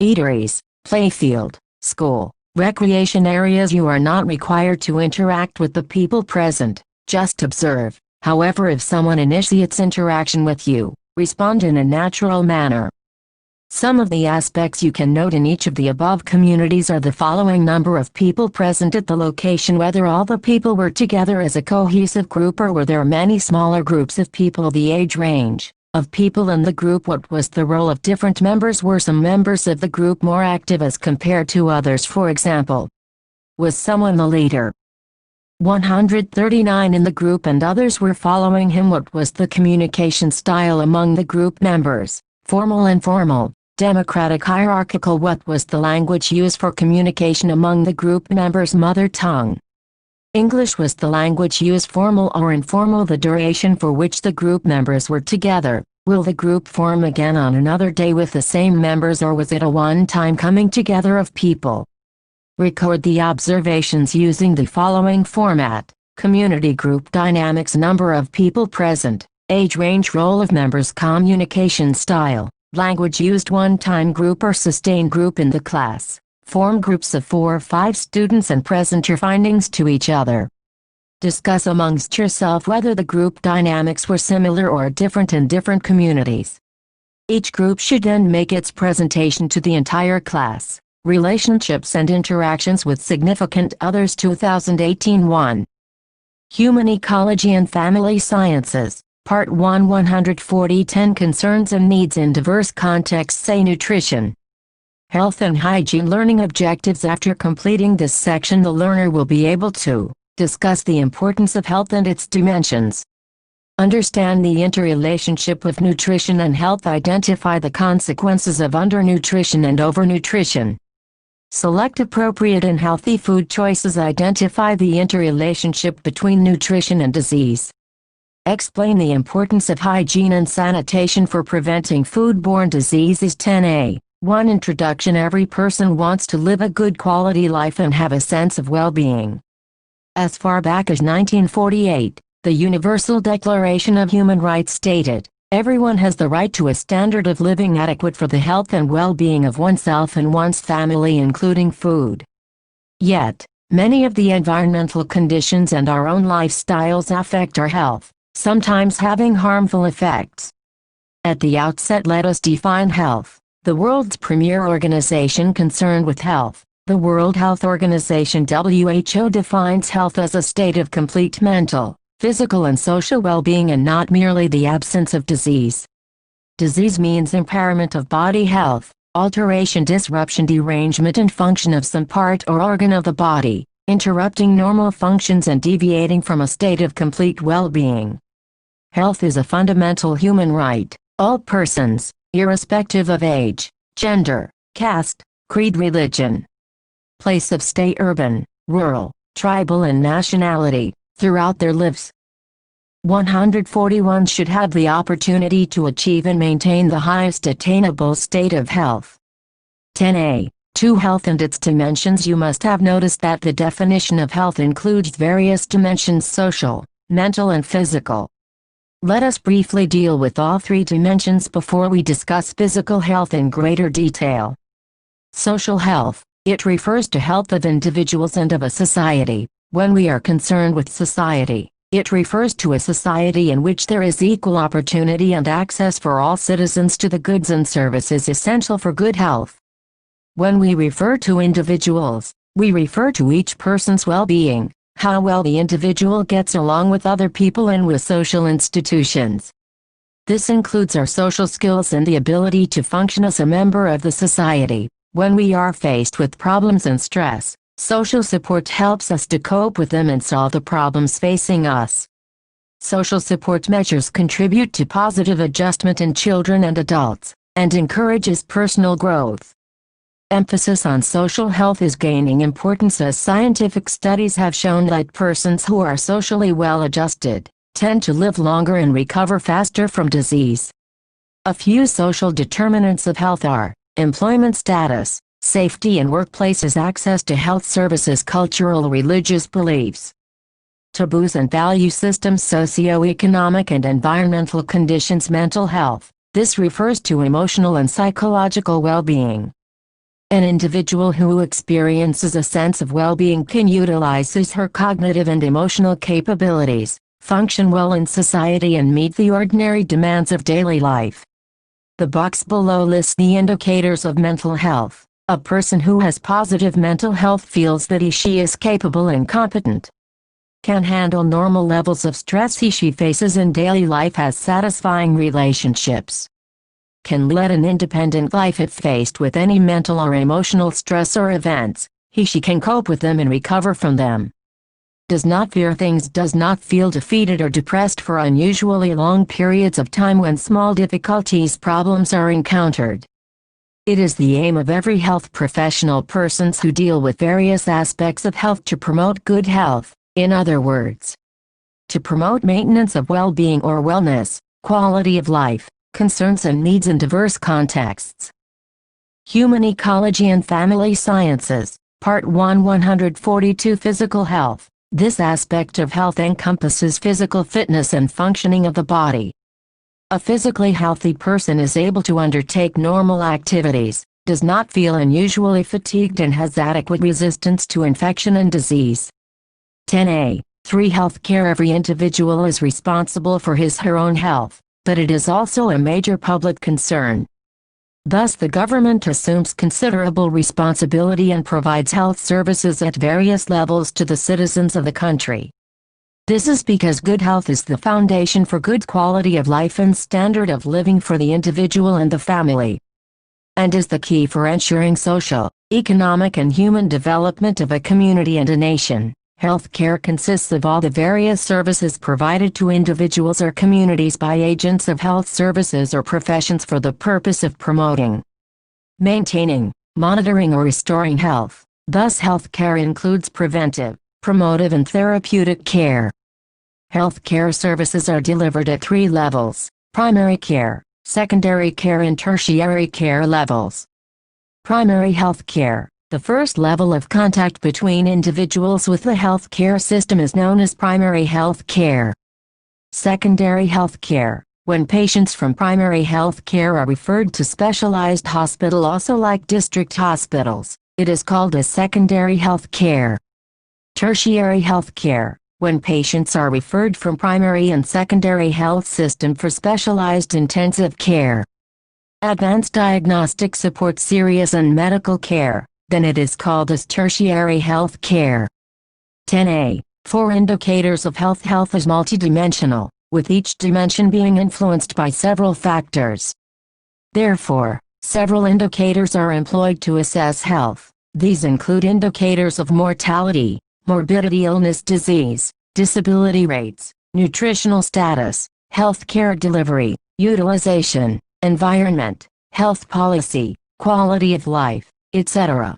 eateries, playfield, school, recreation areas. You are not required to interact with the people present, just observe. However, if someone initiates interaction with you, respond in a natural manner. Some of the aspects you can note in each of the above communities are the following: number of people present at the location, whether all the people were together as a cohesive group or were there many smaller groups of people, the age range of people in the group, what was the role of different members, were some members of the group more active as compared to others, for example, was someone the leader, 139 in the group and others were following him, what was the communication style among the group members, formal, informal, democratic, hierarchical, what was the language used for communication among the group members, mother tongue, English, was the language used formal or informal, the duration for which the group members were together, will the group form again on another day with the same members or was it a one-time coming together of people? Record the observations using the following format: community, group dynamics, number of people present, age range, role of members, communication style, language used, one-time group or sustained group in the class. Form groups of 4 or 5 students and present your findings to each other. Discuss amongst yourself whether the group dynamics were similar or different in different communities. Each group should then make its presentation to the entire class. Relationships and interactions with significant others. 2018 1. Human Ecology and Family Sciences, Part 1 140 10 Concerns and Needs in Diverse Contexts. Say nutrition, health and hygiene. Learning objectives. After completing this section, the learner will be able to discuss the importance of health and its dimensions, understand the interrelationship of nutrition and health, identify the consequences of undernutrition and overnutrition, select appropriate and healthy food choices, identify the interrelationship between nutrition and disease, explain the importance of hygiene and sanitation for preventing foodborne diseases. 10a. 1. Introduction. Every person wants to live a good quality life and have a sense of well-being. As far back as 1948, the Universal Declaration of Human Rights stated, Everyone has the right to a standard of living adequate for the health and well-being of oneself and one's family, including food. Yet, many of the environmental conditions and our own lifestyles affect our health, sometimes having harmful effects. At the outset, let us define health. The world's premier organization concerned with health, the World Health Organization (WHO), defines health as a state of complete mental, physical and social well-being, and not merely the absence of disease. Disease means impairment of body health, alteration, disruption, derangement and function of some part or organ of the body, interrupting normal functions and deviating from a state of complete well-being. Health is a fundamental human right. All persons, irrespective of age, gender, caste, creed, religion, place of stay, urban, rural, tribal and nationality, throughout their lives. 141 should have the opportunity to achieve and maintain the highest attainable state of health. 10a. 2. Health and its dimensions. You must have noticed that the definition of health includes various dimensions: social, mental and physical. Let us briefly deal with all three dimensions before we discuss physical health in greater detail. Social health. It refers to health of individuals and of a society. When we are concerned with society, it refers to a society in which there is equal opportunity and access for all citizens to the goods and services essential for good health. When we refer to individuals, we refer to each person's well-being, how well the individual gets along with other people and with social institutions. This includes our social skills and the ability to function as a member of the society. When we are faced with problems and stress, social support helps us to cope with them and solve the problems facing us. Social support measures contribute to positive adjustment in children and adults, and encourages personal growth. Emphasis on social health is gaining importance as scientific studies have shown that persons who are socially well adjusted tend to live longer and recover faster from disease. A few social determinants of health are employment status, safety in workplaces, access to health services, cultural religious beliefs, taboos and value systems, socio-economic and environmental conditions, mental health. This refers to emotional and psychological well-being. An individual who experiences a sense of well-being can utilize her cognitive and emotional capabilities, function well in society and meet the ordinary demands of daily life. The box below lists the indicators of mental health. A person who has positive mental health feels that he/she is capable and competent, can handle normal levels of stress he/she faces in daily life, has satisfying relationships, can lead an independent life if faced with any mental or emotional stress or events. He/she can cope with them and recover from them. Does not fear things, does not feel defeated or depressed for unusually long periods of time when small difficulties, problems are encountered. It is the aim of every health professional, persons who deal with various aspects of health, to promote good health, in other words, to promote maintenance of well-being or wellness, quality of life, concerns and needs in diverse contexts. Human Ecology and Family Sciences, Part 1, 142. Physical health. This aspect of health encompasses physical fitness and functioning of the body. A physically healthy person is able to undertake normal activities, does not feel unusually fatigued, and has adequate resistance to infection and disease. 10a. 3. Healthcare. Every individual is responsible for his/her own health, but it is also a major public concern. Thus the government assumes considerable responsibility and provides health services at various levels to the citizens of the country. This is because good health is the foundation for good quality of life and standard of living for the individual and the family, and is the key for ensuring social, economic and human development of a community and a nation. Healthcare consists of all the various services provided to individuals or communities by agents of health services or professions for the purpose of promoting, maintaining, monitoring or restoring health. Thus healthcare includes preventive, promotive and therapeutic care. Healthcare services are delivered at 3 levels: primary care, secondary care and tertiary care levels. Primary health care. The first level of contact between individuals with the health care system is known as primary health care. Secondary health care. When patients from primary health care are referred to specialized hospital, also like district hospitals, it is called as secondary health care. Tertiary health care, when patients are referred from primary and secondary health system for specialized intensive care. Advanced diagnostic support, serious and medical care, then it is called as tertiary health care. 10a. 4 indicators of health. Health is multidimensional, with each dimension being influenced by several factors. Therefore, several indicators are employed to assess health. These include indicators of mortality, morbidity, illness, disease, disability rates, nutritional status, healthcare delivery, utilization, environment, health policy, quality of life, etc.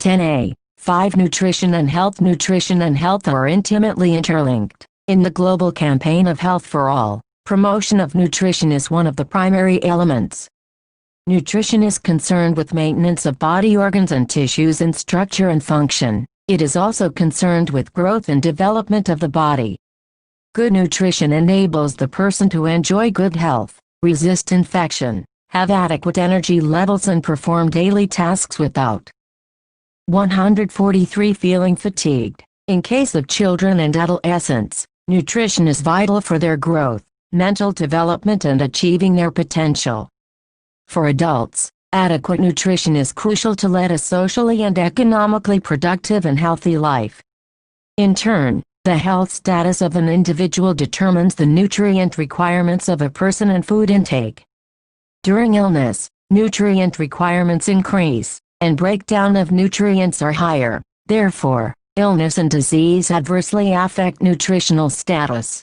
10a. 5 Nutrition and health. Nutrition and health are intimately interlinked. In the global campaign of Health for All, promotion of nutrition is one of the primary elements. Nutrition is concerned with maintenance of body organs and tissues in structure and function. It is also concerned with growth and development of the body. Good nutrition enables the person to enjoy good health, resist infection, have adequate energy levels, and perform daily tasks without 143 feeling fatigued. In case of children and adolescents, nutrition is vital for their growth, mental development, and achieving their potential. For adults, adequate nutrition is crucial to lead a socially and economically productive and healthy life. In turn, the health status of an individual determines the nutrient requirements of a person and food intake. During illness, nutrient requirements increase, and breakdown of nutrients are higher. Therefore, illness and disease adversely affect nutritional status.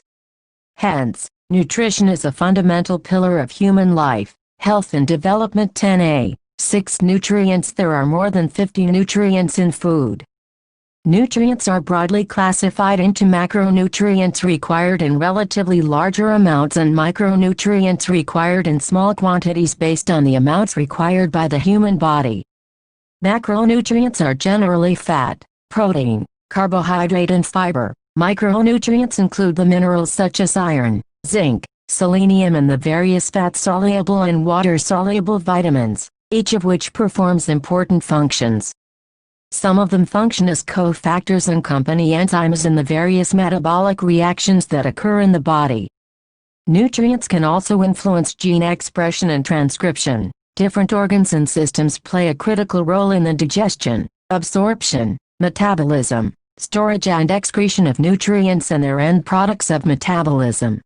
Hence, nutrition is a fundamental pillar of human life, health and development. 10a. 6 Nutrients. There are more than 50 nutrients in food. Nutrients are broadly classified into macronutrients required in relatively larger amounts and micronutrients required in small quantities based on the amounts required by the human body. Macronutrients are generally fat, protein, carbohydrate, and fiber. Micronutrients include the minerals such as iron, zinc, selenium, and the various fat-soluble and water-soluble vitamins, each of which performs important functions. Some of them function as cofactors and company enzymes in the various metabolic reactions that occur in the body. Nutrients can also influence gene expression and transcription. Different organs and systems play a critical role in the digestion, absorption, metabolism, storage, and excretion of nutrients and their end products of metabolism.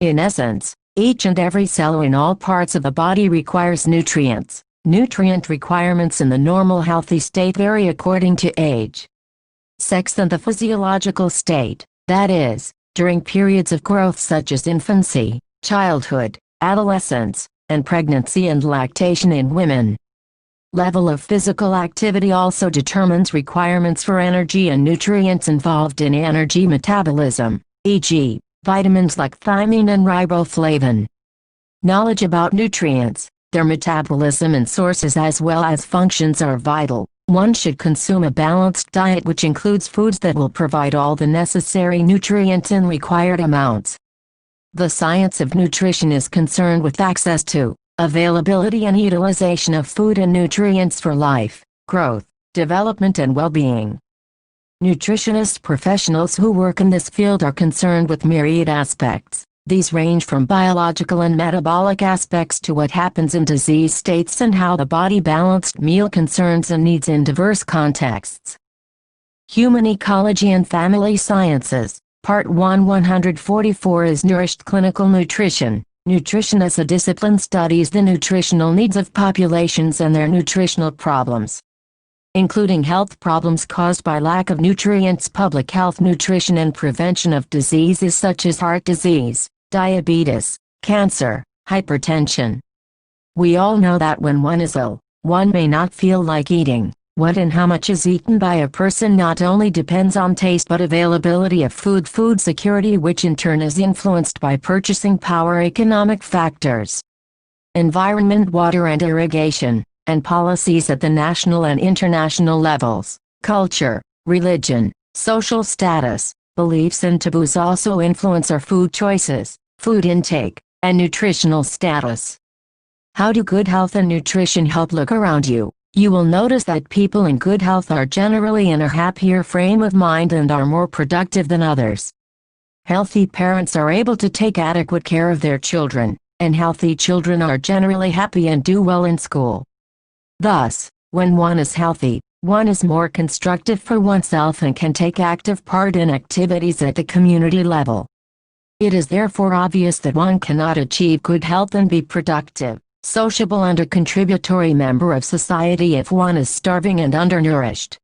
In essence, each and every cell in all parts of the body requires nutrients. Nutrient requirements in the normal healthy state vary according to age, sex, and the physiological state, that is, during periods of growth such as infancy, childhood, adolescence, and pregnancy and lactation in women. Level of physical activity also determines requirements for energy and nutrients involved in energy metabolism, e.g., vitamins like thiamine and riboflavin. Knowledge about nutrients, their metabolism and sources as well as functions are vital. One should consume a balanced diet which includes foods that will provide all the necessary nutrients in required amounts. The science of nutrition is concerned with access to, availability, and utilization of food and nutrients for life, growth, development, and well-being. Nutritionist professionals who work in this field are concerned with myriad aspects. These range from biological and metabolic aspects to what happens in disease states and how the body balanced meal concerns and needs in diverse contexts. Human Ecology and Family Sciences, Part 1 144 is Nourished Clinical Nutrition. Nutrition as a discipline studies the nutritional needs of populations and their nutritional problems, including health problems caused by lack of nutrients, public health, nutrition, and prevention of diseases such as heart disease, diabetes, cancer, hypertension. We all know that when one is ill, one may not feel like eating. What and how much is eaten by a person not only depends on taste but availability of food, food security, which in turn is influenced by purchasing power, economic factors, environment, water and irrigation, and policies at the national and international levels. Culture, religion, social status, beliefs, and taboos also influence our food choices, food intake, and nutritional status. How do good health and nutrition help? Look around you. You will notice that people in good health are generally in a happier frame of mind and are more productive than others. Healthy parents are able to take adequate care of their children, and healthy children are generally happy and do well in school. Thus, when one is healthy, one is more constructive for oneself and can take active part in activities at the community level. It is therefore obvious that one cannot achieve good health and be productive, sociable and a contributory member of society if one is starving and undernourished.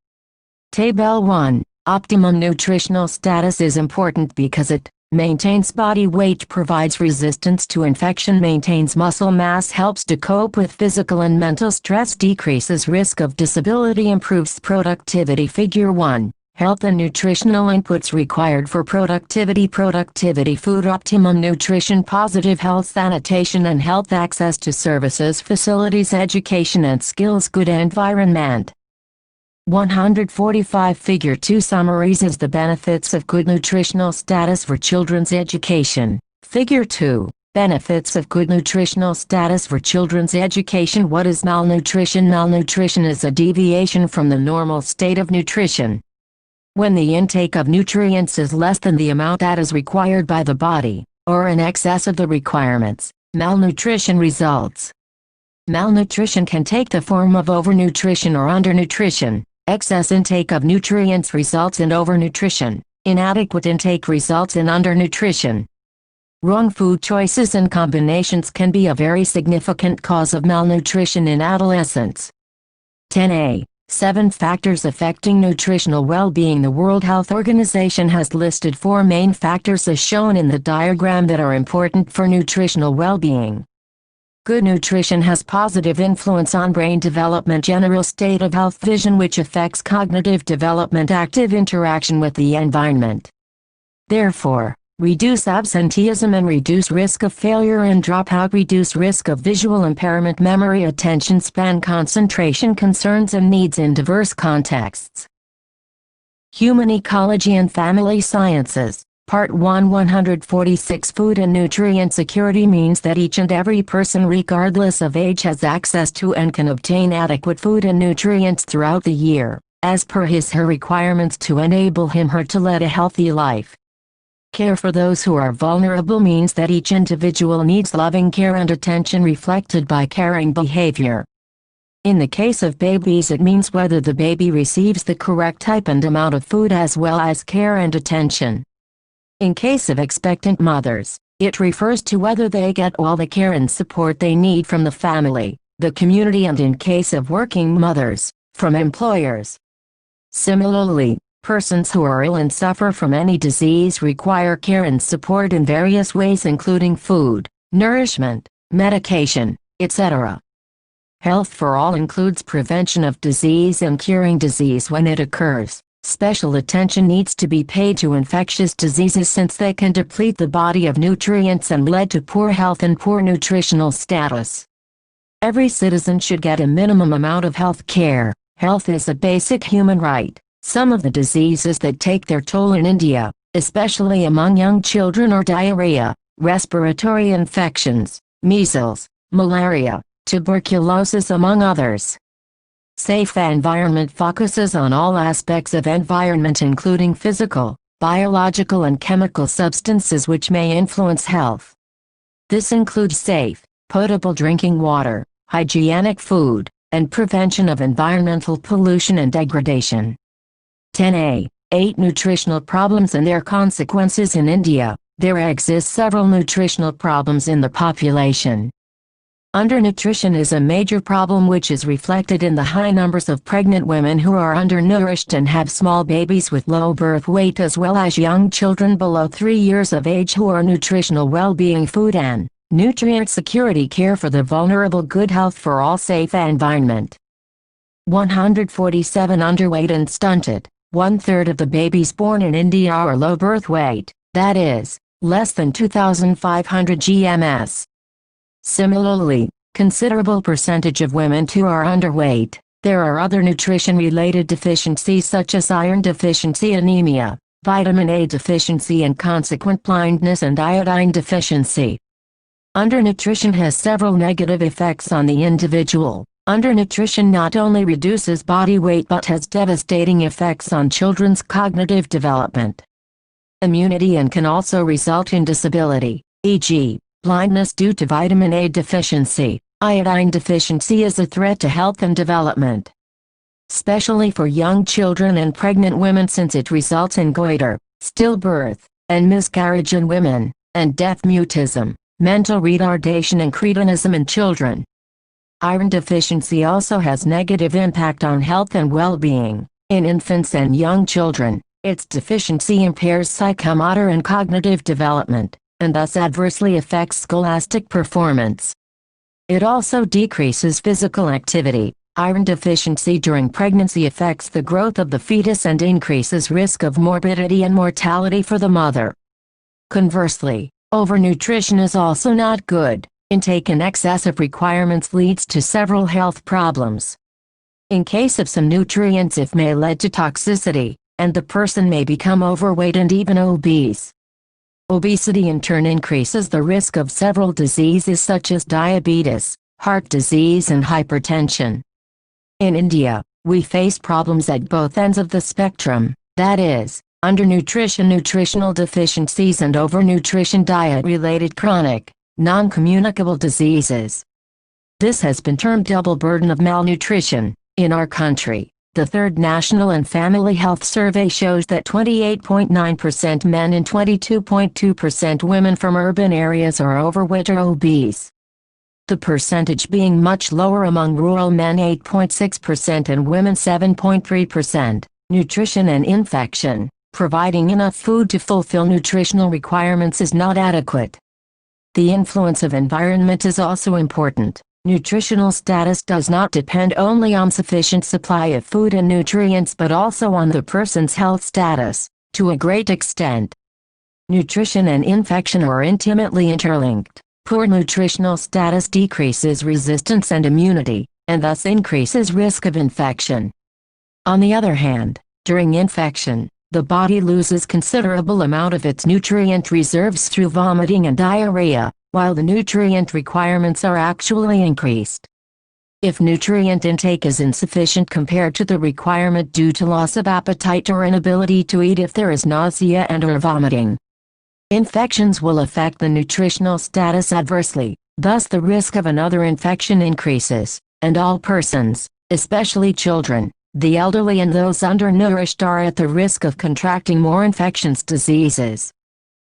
Table 1. Optimum nutritional status is important because it maintains body weight, provides resistance to infection, maintains muscle mass, helps to cope with physical and mental stress, decreases risk of disability, improves productivity. Figure 1. Health and nutritional inputs required for productivity. Productivity: food, optimum nutrition, positive health, sanitation and health, access to services, facilities, education and skills, good environment. 145. Figure 2 summarizes the benefits of good nutritional status for children's education. Figure 2. Benefits of good nutritional status for children's education. What is malnutrition? Malnutrition is a deviation from the normal state of nutrition. When the intake of nutrients is less than the amount that is required by the body, or in excess of the requirements, malnutrition results. Malnutrition can take the form of overnutrition or undernutrition. Excess intake of nutrients results in overnutrition. Inadequate intake results in undernutrition. Wrong food choices and combinations can be a very significant cause of malnutrition in adolescents. 10a. 7 factors affecting nutritional well-being. The World Health Organization has listed 4 main factors as shown in the diagram that are important for nutritional well-being. Good nutrition has positive influence on brain development, general state of health, vision, which affects cognitive development, active interaction with the environment. Therefore, reduce absenteeism and reduce risk of failure and dropout, reduce risk of visual impairment, memory, attention span, concentration, concerns and needs in diverse contexts. Human Ecology and Family Sciences. Part 1. 146. Food and nutrient security means that each and every person regardless of age has access to and can obtain adequate food and nutrients throughout the year, as per his/her requirements to enable him/her to lead a healthy life. Care for those who are vulnerable means that each individual needs loving care and attention reflected by caring behavior. In the case of babies, it means whether the baby receives the correct type and amount of food as well as care and attention. In case of expectant mothers, it refers to whether they get all the care and support they need from the family, the community, and in case of working mothers, from employers. Similarly, persons who are ill and suffer from any disease require care and support in various ways, including food, nourishment, medication, etc. Health for all includes prevention of disease and curing disease when it occurs. Special attention needs to be paid to infectious diseases since they can deplete the body of nutrients and lead to poor health and poor nutritional status. Every citizen should get a minimum amount of health care. Health is a basic human right. Some of the diseases that take their toll in India, especially among young children, are diarrhea, respiratory infections, measles, malaria, tuberculosis, among others. Safe environment focuses on all aspects of environment, including physical, biological and chemical substances which may influence health. This includes safe, potable drinking water, hygienic food, and prevention of environmental pollution and degradation. 10a. 8 Nutritional problems and their consequences in India. There exist several nutritional problems in the population. Undernutrition is a major problem which is reflected in the high numbers of pregnant women who are undernourished and have small babies with low birth weight, as well as young children below 3 years of age who are nutritional well-being. Food and nutrient security. Care for the vulnerable. Good health for all. Safe environment. 147 Underweight and stunted. 1/3 of the babies born in India are low birth weight, that is, less than 2,500 grams. Similarly, considerable percentage of women too are underweight. There are other nutrition-related deficiencies such as iron deficiency, anemia, vitamin A deficiency and consequent blindness, and iodine deficiency. Undernutrition has several negative effects on the individual. Undernutrition not only reduces body weight but has devastating effects on children's cognitive development, immunity, and can also result in disability, e.g., blindness due to vitamin A deficiency. Iodine deficiency is a threat to health and development, especially for young children and pregnant women, since it results in goiter, stillbirth, and miscarriage in women, and deaf mutism, mental retardation, and cretinism in children. Iron deficiency also has negative impact on health and well-being. In infants and young children, its deficiency impairs psychomotor and cognitive development, and thus adversely affects scholastic performance. It also decreases physical activity. Iron deficiency during pregnancy affects the growth of the fetus and increases risk of morbidity and mortality for the mother. Conversely, overnutrition is also not good. Intake in excess of requirements leads to several health problems. In case of some nutrients, it may lead to toxicity, and the person may become overweight and even obese. Obesity in turn increases the risk of several diseases such as diabetes, heart disease, and hypertension. In India, we face problems at both ends of the spectrum, that is, undernutrition, nutritional deficiencies, and overnutrition, diet-related chronic, non-communicable diseases. This has been termed double burden of malnutrition. In our country, the Third National and Family Health Survey shows that 28.9% men and 22.2% women from urban areas are overweight or obese, the percentage being much lower among rural men 8.6% and women 7.3%. Nutrition and infection. Providing enough food to fulfill nutritional requirements is not adequate. The influence of environment is also important. Nutritional status does not depend only on sufficient supply of food and nutrients but also on the person's health status, to a great extent. Nutrition and infection are intimately interlinked. Poor nutritional status decreases resistance and immunity, and thus increases risk of infection. On the other hand, during infection, the body loses considerable amount of its nutrient reserves through vomiting and diarrhea, while the nutrient requirements are actually increased. If nutrient intake is insufficient compared to the requirement due to loss of appetite or inability to eat, if there is nausea and/or vomiting, infections will affect the nutritional status adversely, thus the risk of another infection increases, and all persons, especially children, the elderly, and those undernourished are at the risk of contracting more infectious diseases.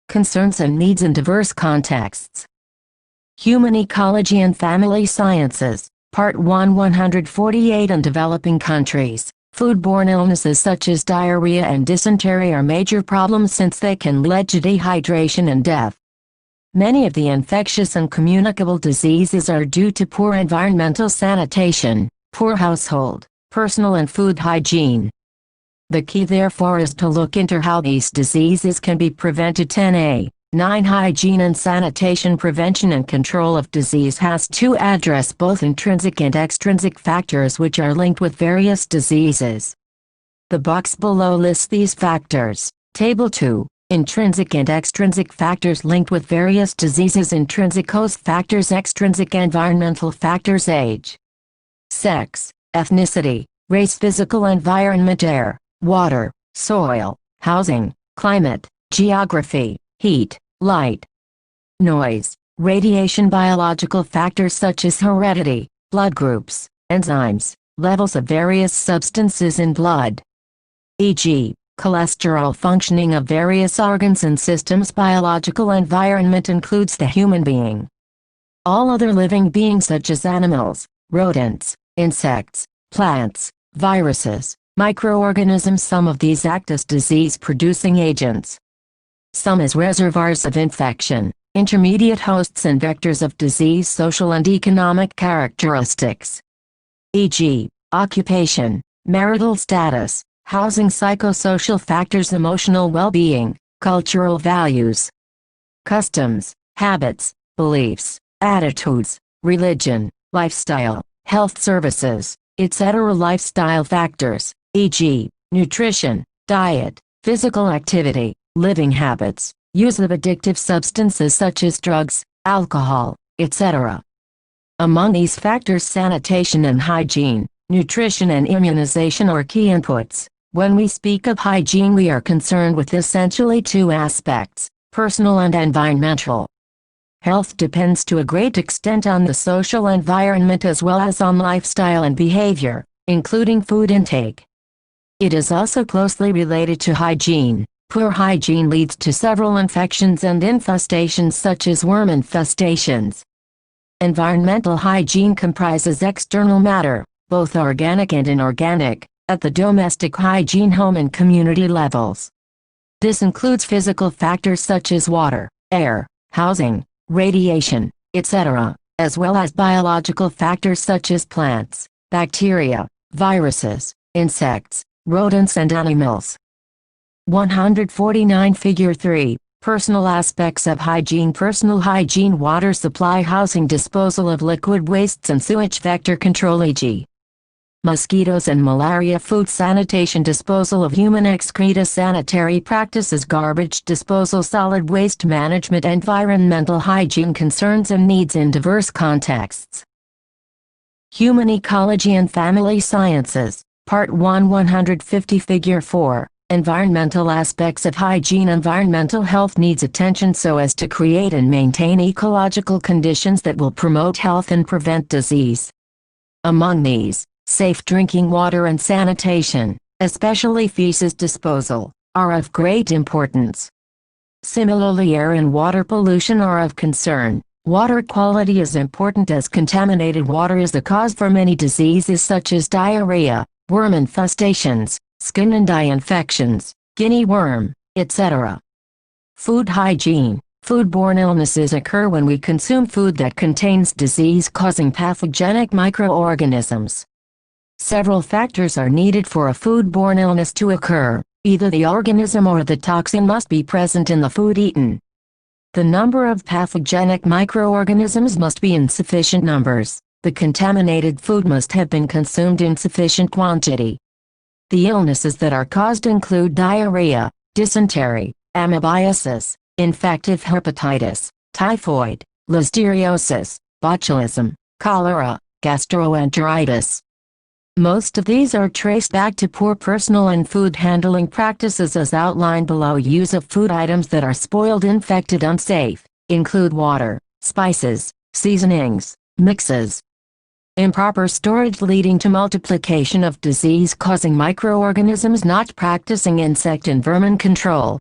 Concerns and needs in diverse contexts. Human Ecology and Family Sciences, Part 1, 148. In developing countries, foodborne illnesses such as diarrhea and dysentery are major problems since they can lead to dehydration and death. Many of the infectious and communicable diseases are due to poor environmental sanitation, poor household, personal and food hygiene. The key therefore is to look into how these diseases can be prevented. 10a. 9. Hygiene and sanitation. Prevention and control of disease has to address both intrinsic and extrinsic factors which are linked with various diseases. The box below lists these factors. Table 2. Intrinsic and extrinsic factors linked with various diseases. Intrinsic host factors, extrinsic environmental factors: age, sex, ethnicity, race, physical environment, air, water, soil, housing, climate, geography, heat, light, noise, radiation. Biological factors such as heredity, blood groups, enzymes, levels of various substances in blood, e.g., cholesterol. Functioning of various organs and systems. Biological environment includes the human being, all other living beings such as animals, rodents, insects, plants, viruses, microorganisms. Some of these act as disease-producing agents, some as reservoirs of infection, intermediate hosts and vectors of disease. Social and economic characteristics, e.g., occupation, marital status, housing. Psychosocial factors: emotional well-being, cultural values, customs, habits, beliefs, attitudes, religion, lifestyle, health services, etc. Lifestyle factors, e.g., nutrition, diet, physical activity, living habits, use of addictive substances such as drugs, alcohol, etc. Among these factors, sanitation and hygiene, nutrition and immunization are key inputs. When we speak of hygiene, we are concerned with essentially two aspects, personal and environmental. Health depends to a great extent on the social environment as well as on lifestyle and behavior, including food intake. It is also closely related to hygiene. Poor hygiene leads to several infections and infestations such as worm infestations. Environmental hygiene comprises external matter, both organic and inorganic, at the domestic hygiene, home and community levels. This includes physical factors such as water, air, housing, radiation, etc., as well as biological factors such as plants, bacteria, viruses, insects, rodents and animals. 149 Figure 3. Personal aspects of hygiene. Personal hygiene: water supply, housing, disposal of liquid wastes and sewage, vector control e.g. mosquitoes and malaria, food sanitation, disposal of human excreta, sanitary practices, garbage disposal, solid waste management, environmental hygiene concerns and needs in diverse contexts. Human Ecology and Family Sciences, Part 1, 150 Figure 4. Environmental aspects of hygiene. Environmental health needs attention so as to create and maintain ecological conditions that will promote health and prevent disease. Among these, safe drinking water and sanitation, especially feces disposal, are of great importance. Similarly, air and water pollution are of concern. Water quality is important as contaminated water is the cause for many diseases such as diarrhea, worm infestations, skin and eye infections, guinea worm, etc. Food hygiene. Foodborne illnesses occur when we consume food that contains disease-causing pathogenic microorganisms. Several factors are needed for a foodborne illness to occur. Either the organism or the toxin must be present in the food eaten. The number of pathogenic microorganisms must be in sufficient numbers. The contaminated food must have been consumed in sufficient quantity. The illnesses that are caused include diarrhea, dysentery, amoebiasis, infective hepatitis, typhoid, listeriosis, botulism, cholera, gastroenteritis. Most of these are traced back to poor personal and food handling practices as outlined below. Use of food items that are spoiled, infected, unsafe, include water, spices, seasonings, mixes. Improper storage leading to multiplication of disease-causing microorganisms. Not practicing insect and vermin control.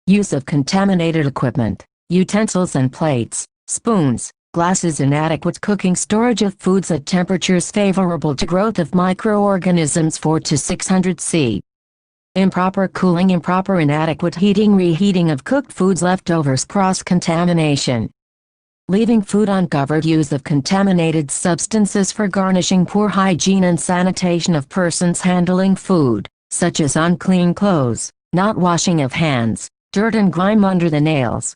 Use of contaminated equipment, utensils and plates, spoons, glasses. Inadequate cooking. Storage of foods at temperatures favorable to growth of microorganisms 4 to 600 C. Improper cooling. Improper inadequate heating. Reheating of cooked foods. Leftovers. Cross-contamination. Leaving food uncovered. Use of contaminated substances for garnishing. Poor hygiene and sanitation of persons handling food, such as unclean clothes, not washing of hands, dirt and grime under the nails.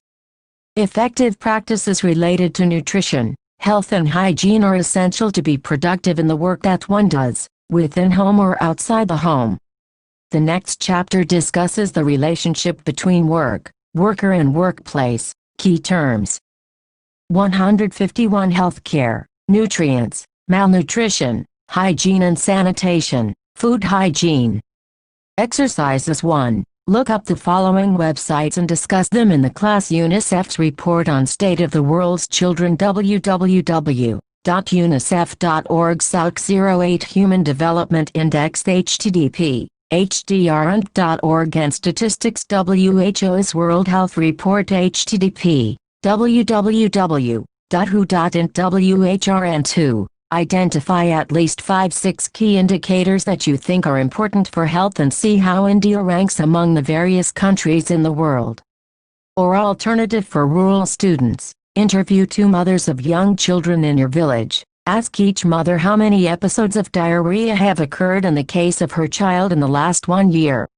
Effective practices related to nutrition, health and hygiene are essential to be productive in the work that one does, within home or outside the home. The next chapter discusses the relationship between work, worker and workplace. Key terms. 151 Healthcare, nutrients, malnutrition, hygiene and sanitation, food hygiene. Exercises 1. Look up the following websites and discuss them in the class. UNICEF's report on State of the World's Children. www.unicef.org. SAUC 08 Human Development Index. http hdrnt.org and Statistics. WHO's World Health Report. http www.who.int. WHRN2. Identify at least 5-6 key indicators that you think are important for health and see how India ranks among the various countries in the world. Or alternative for rural students, interview 2 mothers of young children in your village. Ask each mother how many episodes of diarrhea have occurred in the case of her child in the last 1 year.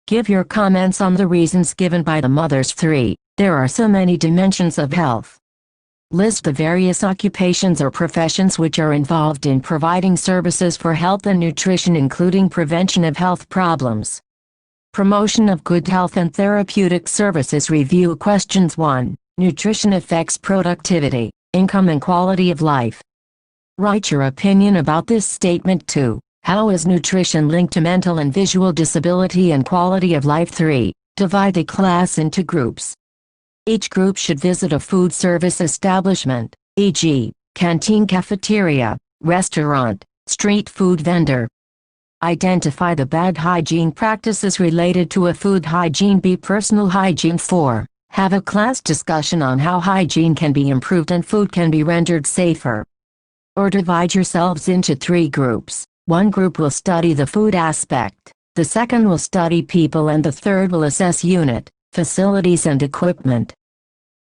Give your comments on the reasons given by the mothers. 3. There are so many dimensions of health. List the various occupations or professions which are involved in providing services for health and nutrition, including prevention of health problems, promotion of good health and therapeutic services. Review questions. 1. Nutrition affects productivity, income and quality of life. Write your opinion about this statement too. How is nutrition linked to mental and visual disability and quality of life? 3. Divide the class into groups. Each group should visit a food service establishment, e.g., canteen, cafeteria, restaurant, street food vendor. Identify the bad hygiene practices related to a food hygiene. B. Personal hygiene. 4. Have a class discussion on how hygiene can be improved and food can be rendered safer. Or divide yourselves into 3 groups. One group will study the food aspect, the second will study people, and the third will assess unit, facilities and equipment.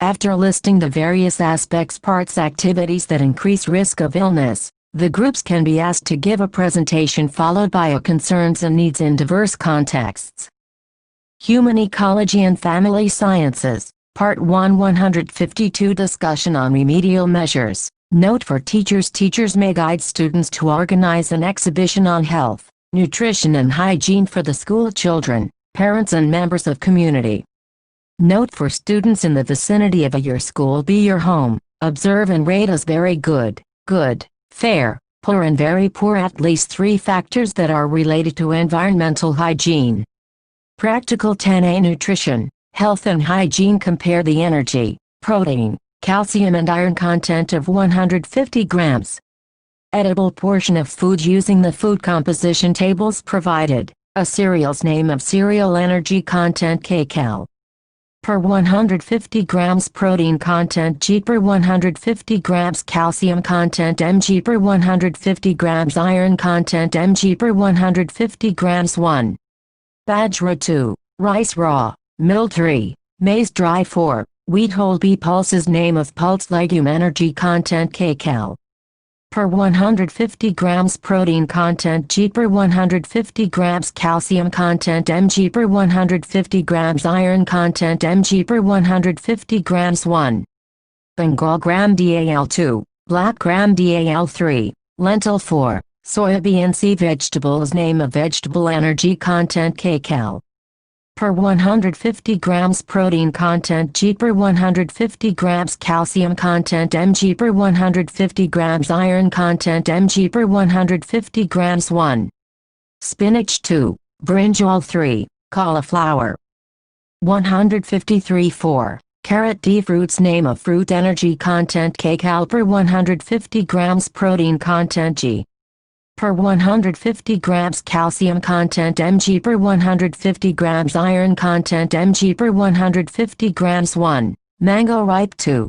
After listing the various aspects, parts, activities that increase risk of illness, the groups can be asked to give a presentation followed by a concerns and needs in diverse contexts. Human Ecology and Family Sciences, Part 1, 152. Discussion on remedial measures. Note for teachers: teachers may guide students to organize an exhibition on health, nutrition and hygiene for the school children, parents and members of community. Note for students in the vicinity of your school: be your home, observe and rate as very good, good, fair, poor and very poor at least 3 factors that are related to environmental hygiene. Practical 10A. Nutrition, health and hygiene. Compare the energy, protein, calcium and iron content of 150 grams. Edible portion of food using the food composition tables provided. A cereal's name of cereal, energy content kcal per 150 grams, protein content g per 150 grams, calcium content mg per 150 grams, iron content mg per 150 grams. 1. Bajra 2, rice raw, mill 3, maize dry 4, wheat whole. B. Pulses name of pulse legume, energy content kcal per 150 grams, protein content g per 150 grams, calcium content mg per 150 grams, iron content mg per 150 grams. 1. Bengal gram dal 2, black gram dal 3, lentil 4, soybean. C. Vegetables name of vegetable, energy content kcal per 150 grams, protein content g per 150 grams, calcium content mg per 150 grams, iron content mg per 150 grams. 1. Spinach 2, brinjal 3, cauliflower 153. 4. Carrot D. Fruits name of fruit, energy content kcal per 150 grams, protein content g per 150 grams, calcium content mg per 150 grams, iron content mg per 150 grams. 1. Mango ripe 2,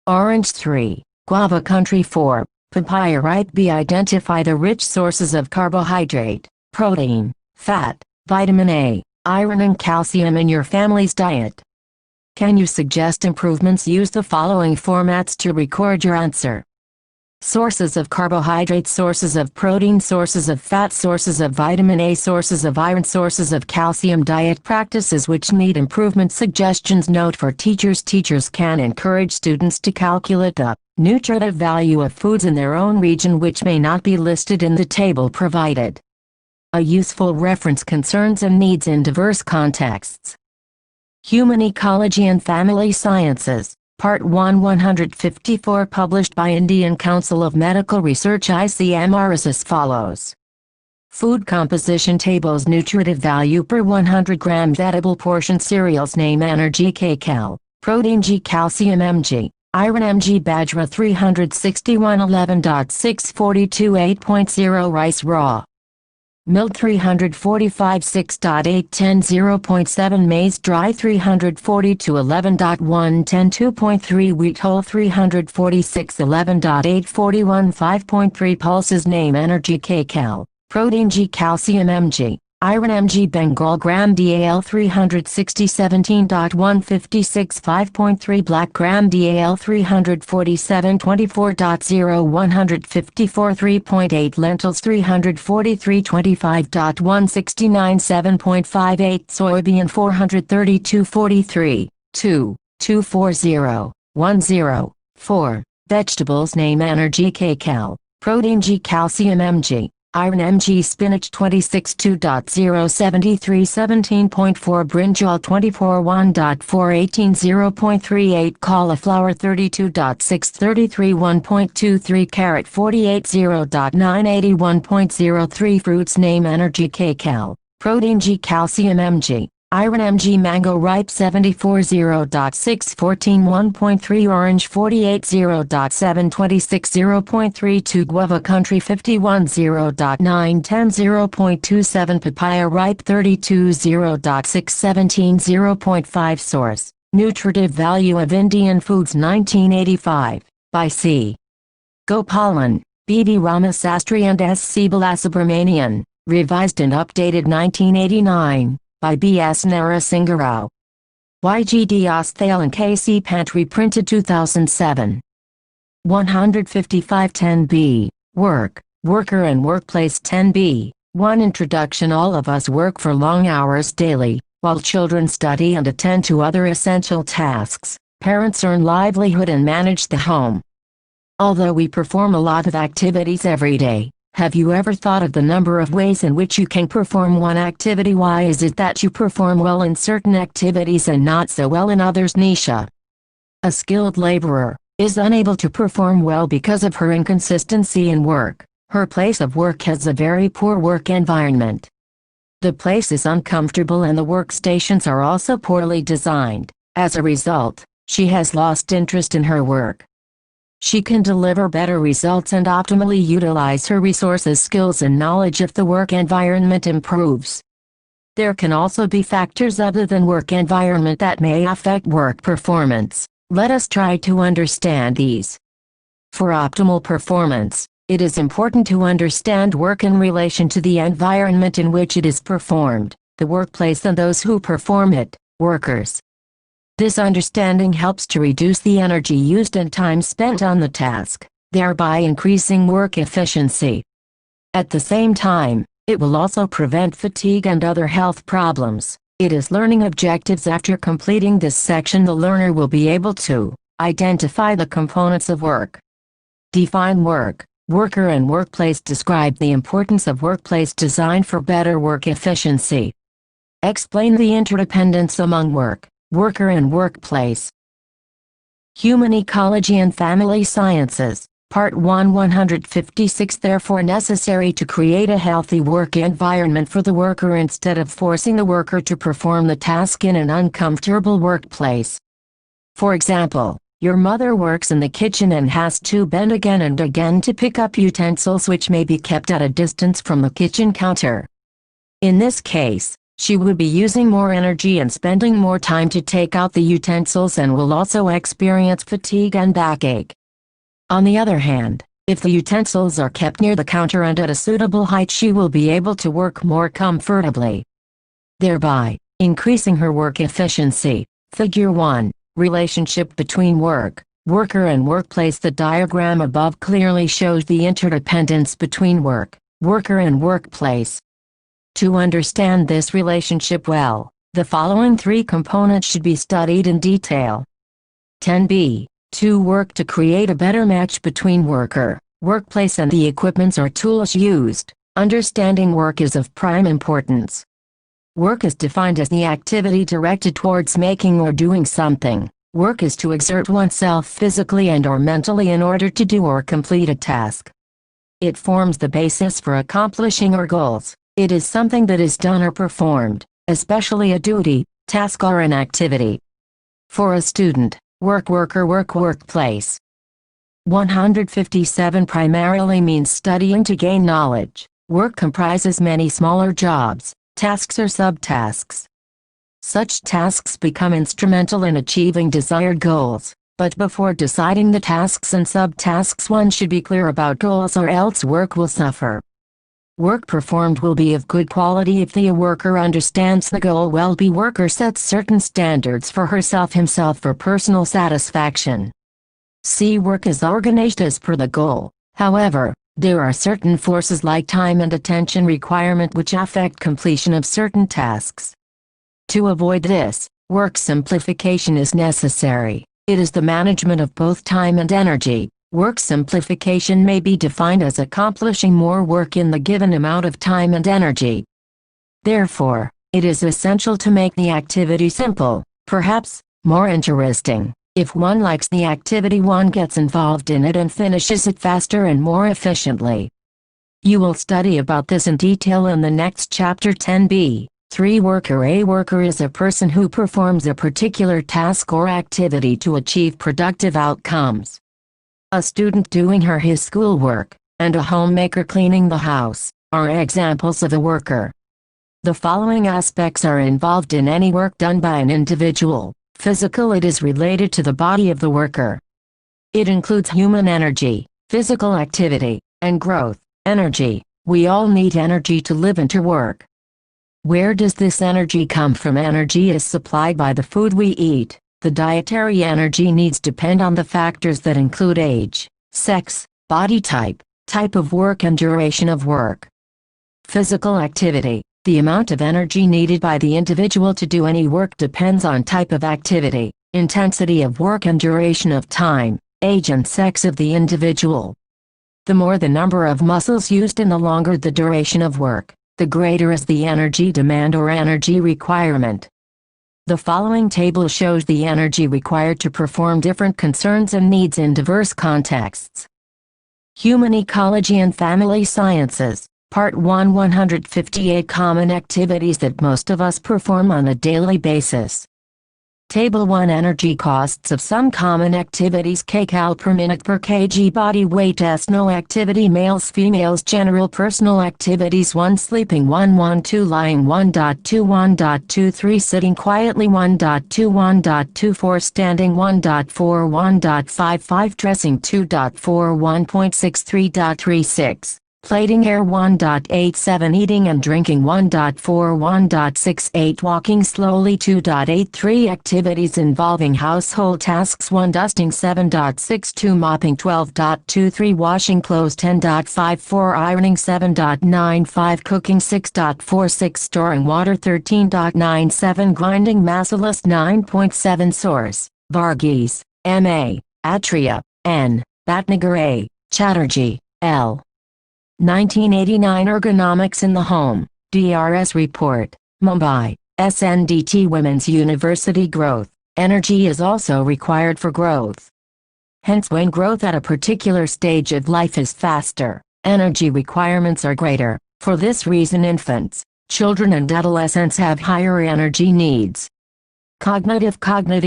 orange 3, guava country 4, papaya ripe. B. Identify the rich sources of carbohydrate, protein, fat, vitamin A, iron and calcium in your family's diet. Can you suggest improvements? Use the following formats to record your answer. Sources of carbohydrate, sources of protein, sources of fat, sources of vitamin A, sources of iron, sources of calcium. Diet practices which need improvement. Suggestions. Note for teachers: teachers can encourage students to calculate the nutritive value of foods in their own region which may not be listed in the table provided. A useful reference: concerns and needs in diverse contexts. Human Ecology and Family Sciences, Part 1, 154. Published by Indian Council of Medical Research ICMR is as follows. Food composition tables: nutritive value per 100 grams, edible portion, cereals name, energy kcal, protein g, calcium mg, iron mg, bajra 361 11.642 8.0, rice raw milled 345 6.8 10 0.7, maize dry 342 11.1 10 2.3, wheat whole 346 11.8 41 5.3. Pulses name, energy kcal, protein g, calcium mg, iron mg, Bengal gram dal 360 17.156 5.3, black gram dal 347 24.0 154 3.8, lentils 343 25.169 7.58, soybean 432 43 2 240 10 4. Vegetables name, energy kcal, protein g, calcium mg, Iron mg spinach 26 2.073 17.4 brinjal 24 1.4 18 0.38 cauliflower 32.6 33 1.23 carrot 48 0.9 81.03 fruits name energy kcal, protein g calcium mg. Iron mg mango ripe 74 0.6 14 1.3 orange 48 0.7 26 0.32 guava country 51 0.9 10 0.27 papaya ripe 32 0.6 17 0.5 source, nutritive value of Indian foods 1985, by C. Gopalan, B.D. Ramasastry and S. C. Balasubramanian, revised and updated 1989. By B.S. Narasimharao. Y.G.D. Osthale and K.C. Pantry printed 2007. 155 10b, Work, Worker and Workplace 10b, 1 Introduction. All of us work for long hours daily, while children study and attend to other essential tasks. Parents earn livelihood and manage the home. Although we perform a lot of activities every day, have you ever thought of the number of ways in which you can perform one activity? Why is it that you perform well in certain activities and not so well in others? Nisha, a skilled laborer, is unable to perform well because of her inconsistency in work. Her place of work has a very poor work environment. The place is uncomfortable and the workstations are also poorly designed. As a result, she has lost interest in her work. She can deliver better results and optimally utilize her resources, skills and knowledge if the work environment improves. There can also be factors other than work environment that may affect work performance. Let us try to understand these. For optimal performance, it is important to understand work in relation to the environment in which it is performed, the workplace and those who perform it, workers. This understanding helps to reduce the energy used and time spent on the task, thereby increasing work efficiency. At the same time, it will also prevent fatigue and other health problems. It is learning objectives. After completing this section, the learner will be able to identify the components of work. Define work, worker and workplace. Describe the importance of workplace design for better work efficiency. Explain the interdependence among work, worker and workplace. Human Ecology and Family Sciences, Part 1 156. Therefore necessary to create a healthy work environment for the worker instead of forcing the worker to perform the task in an uncomfortable workplace. For example, your mother works in the kitchen and has to bend again and again to pick up utensils which may be kept at a distance from the kitchen counter. In this case, she would be using more energy and spending more time to take out the utensils and will also experience fatigue and backache. On the other hand, if the utensils are kept near the counter and at a suitable height, she will be able to work more comfortably, thereby increasing her work efficiency. Figure 1. Relationship between work, worker and workplace. The diagram above clearly shows the interdependence between work, worker and workplace. To understand this relationship well, the following 3 components should be studied in detail. 10b. To work to create a better match between worker, workplace and the equipments or tools used. Understanding work is of prime importance. Work is defined as the activity directed towards making or doing something. Work is to exert oneself physically and or mentally in order to do or complete a task. It forms the basis for accomplishing our goals. It is something that is done or performed, especially a duty, task or an activity. For a student, work, worker, work, workplace. 157 primarily means studying to gain knowledge. Work comprises many smaller jobs, tasks or subtasks. Such tasks become instrumental in achieving desired goals, but before deciding the tasks and subtasks, one should be clear about goals or else work will suffer. Work performed will be of good quality if the worker understands the goal well. The worker sets certain standards for herself himself for personal satisfaction. C. Work is organized as per the goal. However, there are certain forces like time and attention requirement which affect completion of certain tasks. To avoid this, work simplification is necessary. It is the management of both time and energy, Work simplification may be defined as accomplishing more work in the given amount of time and energy. Therefore, it is essential to make the activity simple, perhaps more interesting. If one likes the activity, one gets involved in it and finishes it faster and more efficiently. You will study about this in detail in the next chapter 10b. 3 Worker. A worker is a person who performs a particular task or activity to achieve productive outcomes. A student doing his schoolwork, and a homemaker cleaning the house, are examples of a worker. The following aspects are involved in any work done by an individual. Physical. It is related to the body of the worker. It includes human energy, physical activity, and growth energy. We all need energy to live and to work. Where does this energy come from? Energy is supplied by the food we eat. The dietary energy needs depend on the factors that include age, sex, body type, type of work and duration of work. Physical activity. The amount of energy needed by the individual to do any work depends on type of activity, intensity of work and duration of time, age and sex of the individual. The more the number of muscles used and the longer the duration of work, the greater is the energy demand or energy requirement. The following table shows the energy required to perform different concerns and needs in diverse contexts. Human Ecology and Family Sciences, Part 1. 158 Common activities that most of us perform on a daily basis. Table 1. Energy costs of some common activities: kcal per minute per kg. Body weight. No activity. Males, females. General personal activities: 1 sleeping, 1 lying, 1.2 1.23 sitting quietly, 1.2 1.24 standing, 1.4 1.55 dressing, 2.4 1.63.36 plating, air, 1.87 eating and drinking, 1.4 1.68 walking slowly, 2.83 activities involving household tasks: 1 dusting, 7.62 mopping, 12.23 washing clothes, 10.54 ironing, 7.95 cooking, 6.46 storing water, 13.97 grinding, Masalist, 9.7 Source: Varghese, M.A., Atria, N., Bhatnagar, A., Chatterjee, L. 1989 Ergonomics in the Home, DRS Report, Mumbai, SNDT. Women's University. Growth. Energy is also required for growth. Hence, when growth at a particular stage of life is faster, energy requirements are greater. For this reason, infants, children and adolescents have higher energy needs. Cognitive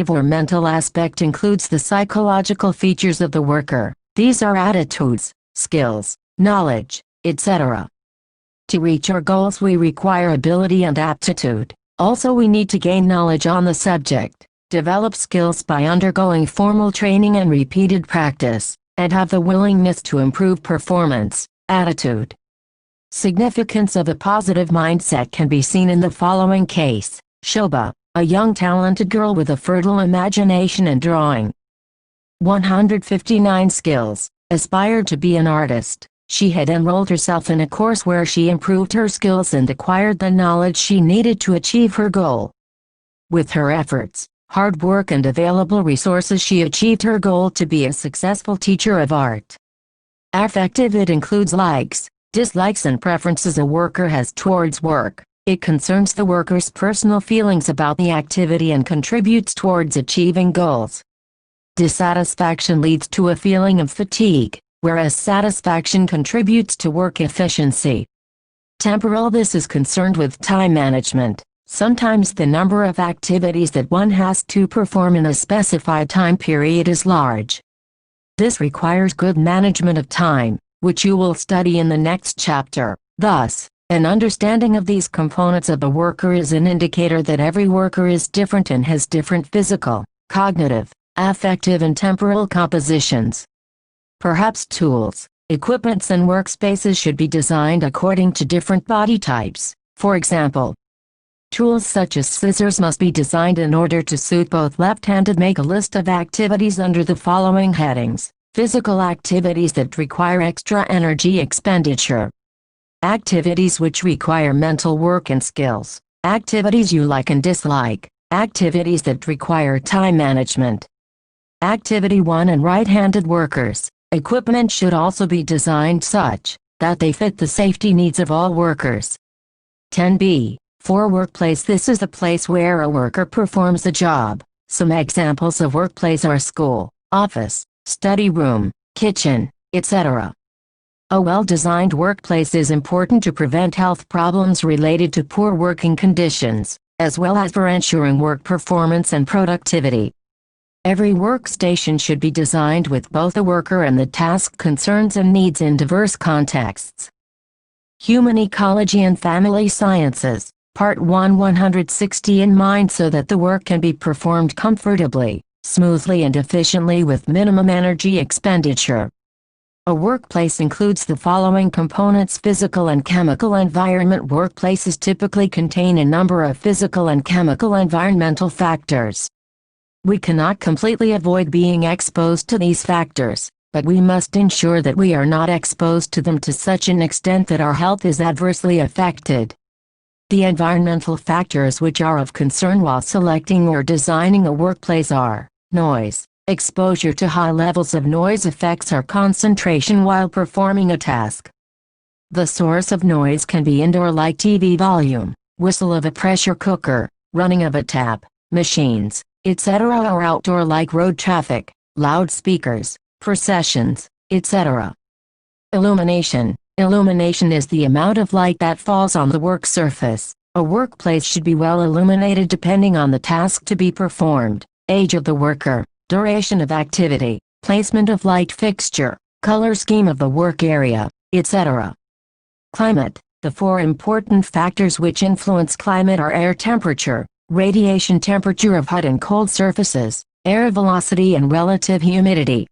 or mental aspect includes the psychological features of the worker. These are attitudes, skills, knowledge, etc. To reach our goals, we require ability and aptitude. Also, we need to gain knowledge on the subject, develop skills by undergoing formal training and repeated practice, and have the willingness to improve performance. Attitude. Significance of a positive mindset can be seen in the following case. Shobha, a young talented girl with a fertile imagination and drawing. 159 skills. Aspired to be an artist. She had enrolled herself in a course where she improved her skills and acquired the knowledge she needed to achieve her goal. With her efforts, hard work and available resources, she achieved her goal to be a successful teacher of art. Affective. It includes likes, dislikes and preferences a worker has towards work. It concerns the worker's personal feelings about the activity and contributes towards achieving goals. Dissatisfaction leads to a feeling of fatigue, whereas satisfaction contributes to work efficiency. Temporal. This is concerned with time management. Sometimes the number of activities that one has to perform in a specified time period is large. This requires good management of time, which you will study in the next chapter. Thus, an understanding of these components of the worker is an indicator that every worker is different and has different physical, cognitive, affective and temporal compositions. Perhaps tools, equipments and workspaces should be designed according to different body types. For example, tools such as scissors must be designed in order to suit both left-handed. Make a list of activities under the following headings. Physical activities that require extra energy expenditure. Activities which require mental work and skills. Activities you like and dislike. Activities that require time management. Activity 1 and right-handed workers. Equipment should also be designed such that they fit the safety needs of all workers. 10b. For workplace. This is the place where a worker performs a job. Some examples of workplace are school, office, study room, kitchen, etc. A well-designed workplace is important to prevent health problems related to poor working conditions, as well as for ensuring work performance and productivity. Every workstation should be designed with both the worker and the task concerns and needs in diverse contexts. Human Ecology and Family Sciences, Part 1 160 in mind so that the work can be performed comfortably, smoothly and efficiently with minimum energy expenditure. A workplace includes the following components: physical and chemical environment. Workplaces typically contain a number of physical and chemical environmental factors. We cannot completely avoid being exposed to these factors, but we must ensure that we are not exposed to them to such an extent that our health is adversely affected. The environmental factors which are of concern while selecting or designing a workplace are noise. Exposure to high levels of noise affects our concentration while performing a task. The source of noise can be indoor like TV volume, whistle of a pressure cooker, running of a tap, machines, etc., or outdoor like road traffic, loudspeakers, processions, etc. Illumination. Illumination is the amount of light that falls on the work surface. A workplace should be well illuminated depending on the task to be performed, age of the worker, duration of activity, placement of light fixture, color scheme of the work area, etc. Climate. The four important factors which influence climate are air temperature, radiation temperature of hot and cold surfaces, air velocity and relative humidity.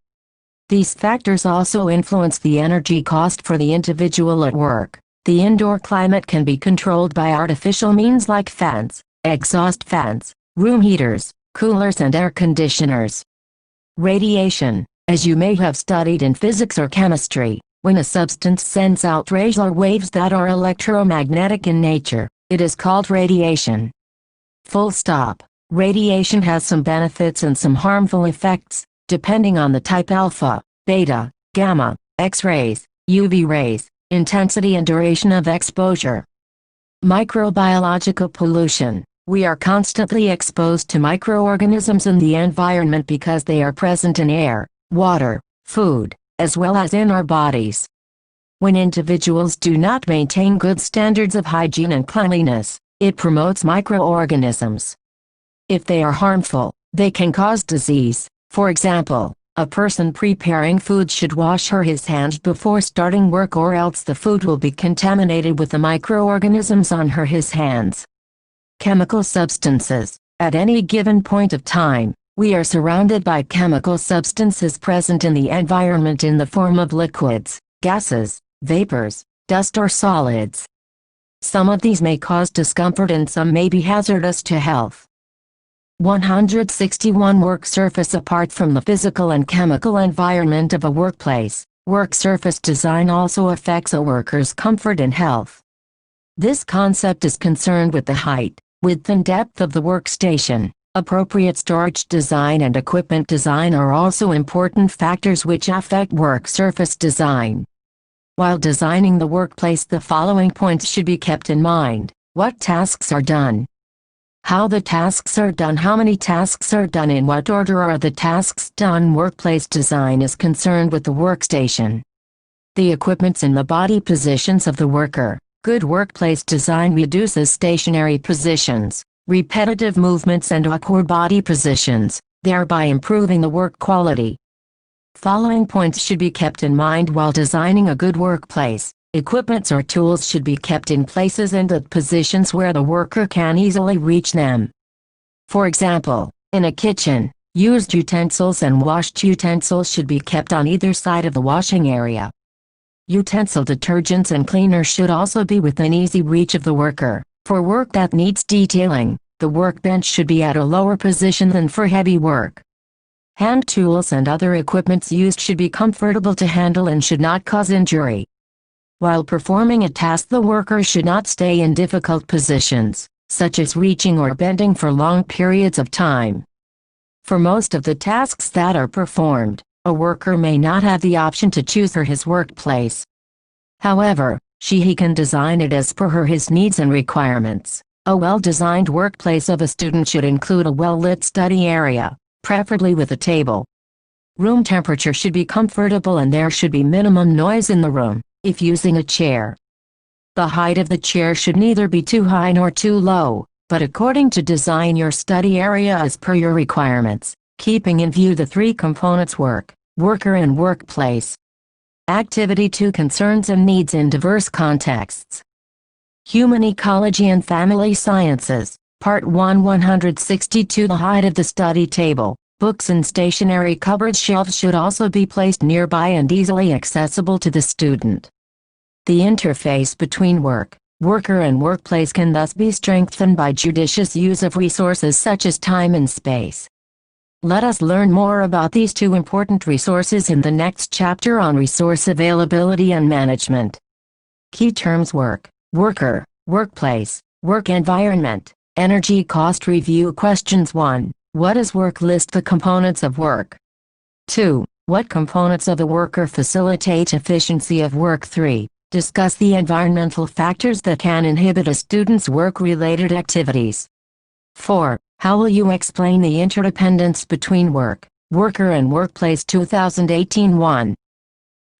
These factors also influence the energy cost for the individual at work. The indoor climate can be controlled by artificial means like fans, exhaust fans, room heaters, coolers and air conditioners. Radiation. As you may have studied in physics or chemistry, when a substance sends out rays or waves that are electromagnetic in nature, it is called radiation. Full stop. Radiation has some benefits and some harmful effects, depending on the type: alpha, beta, gamma, X-rays, UV rays, intensity and duration of exposure. Microbiological pollution. We are constantly exposed to microorganisms in the environment because they are present in air, water, food, as well as in our bodies. When individuals do not maintain good standards of hygiene and cleanliness, it promotes microorganisms. If they are harmful, they can cause disease. For example, a person preparing food should wash his hands before starting work, or else the food will be contaminated with the microorganisms on his hands. Chemical substances. At any given point of time, we are surrounded by chemical substances present in the environment in the form of liquids, gases, vapors, dust or solids. Some of these may cause discomfort and some may be hazardous to health. 161 Work surface. Apart from the physical and chemical environment of a workplace, work surface design also affects a worker's comfort and health. This concept is concerned with the height, width and depth of the workstation. Appropriate storage design and equipment design are also important factors which affect work surface design. While designing the workplace, the following points should be kept in mind: what tasks are done, how the tasks are done, how many tasks are done, in what order are the tasks done. Workplace design is concerned with the workstation, the equipments and the body positions of the worker. Good workplace design reduces stationary positions, repetitive movements and awkward body positions, thereby improving the work quality. Following points should be kept in mind while designing a good workplace. Equipments or tools should be kept in places and at positions where the worker can easily reach them. For example, in a kitchen, used utensils and washed utensils should be kept on either side of the washing area. Utensil detergents and cleaners should also be within easy reach of the worker. For work that needs detailing, the workbench should be at a lower position than for heavy work. Hand tools and other equipments used should be comfortable to handle and should not cause injury. While performing a task, the worker should not stay in difficult positions, such as reaching or bending for long periods of time. For most of the tasks that are performed, A worker may not have the option to choose his workplace. However, he can design it as per his needs and requirements. A well-designed workplace of a student should include a well-lit study area, preferably with a table. Room temperature should be comfortable and there should be minimum noise in the room, if using a chair. The height of the chair should neither be too high nor too low, but according to design your study area as per your requirements, keeping in view the three components: work, worker and workplace. Activity 2: Concerns and needs in diverse contexts. Human Ecology and Family Sciences, Part 1 162. The height of the study table, books and stationery cupboard shelves should also be placed nearby and easily accessible to the student. The interface between worker and workplace can thus be strengthened by judicious use of resources such as time and space. Let us learn more about these two important resources in the next chapter on resource availability and management. Key terms: work, worker, workplace, work environment, energy cost review. Questions: 1. What is work? List the components of work. 2. What components of a worker facilitate efficiency of work? 3. Discuss the environmental factors that can inhibit a student's work-related activities. 4. How will you explain the interdependence between work, worker and workplace? 2018 1.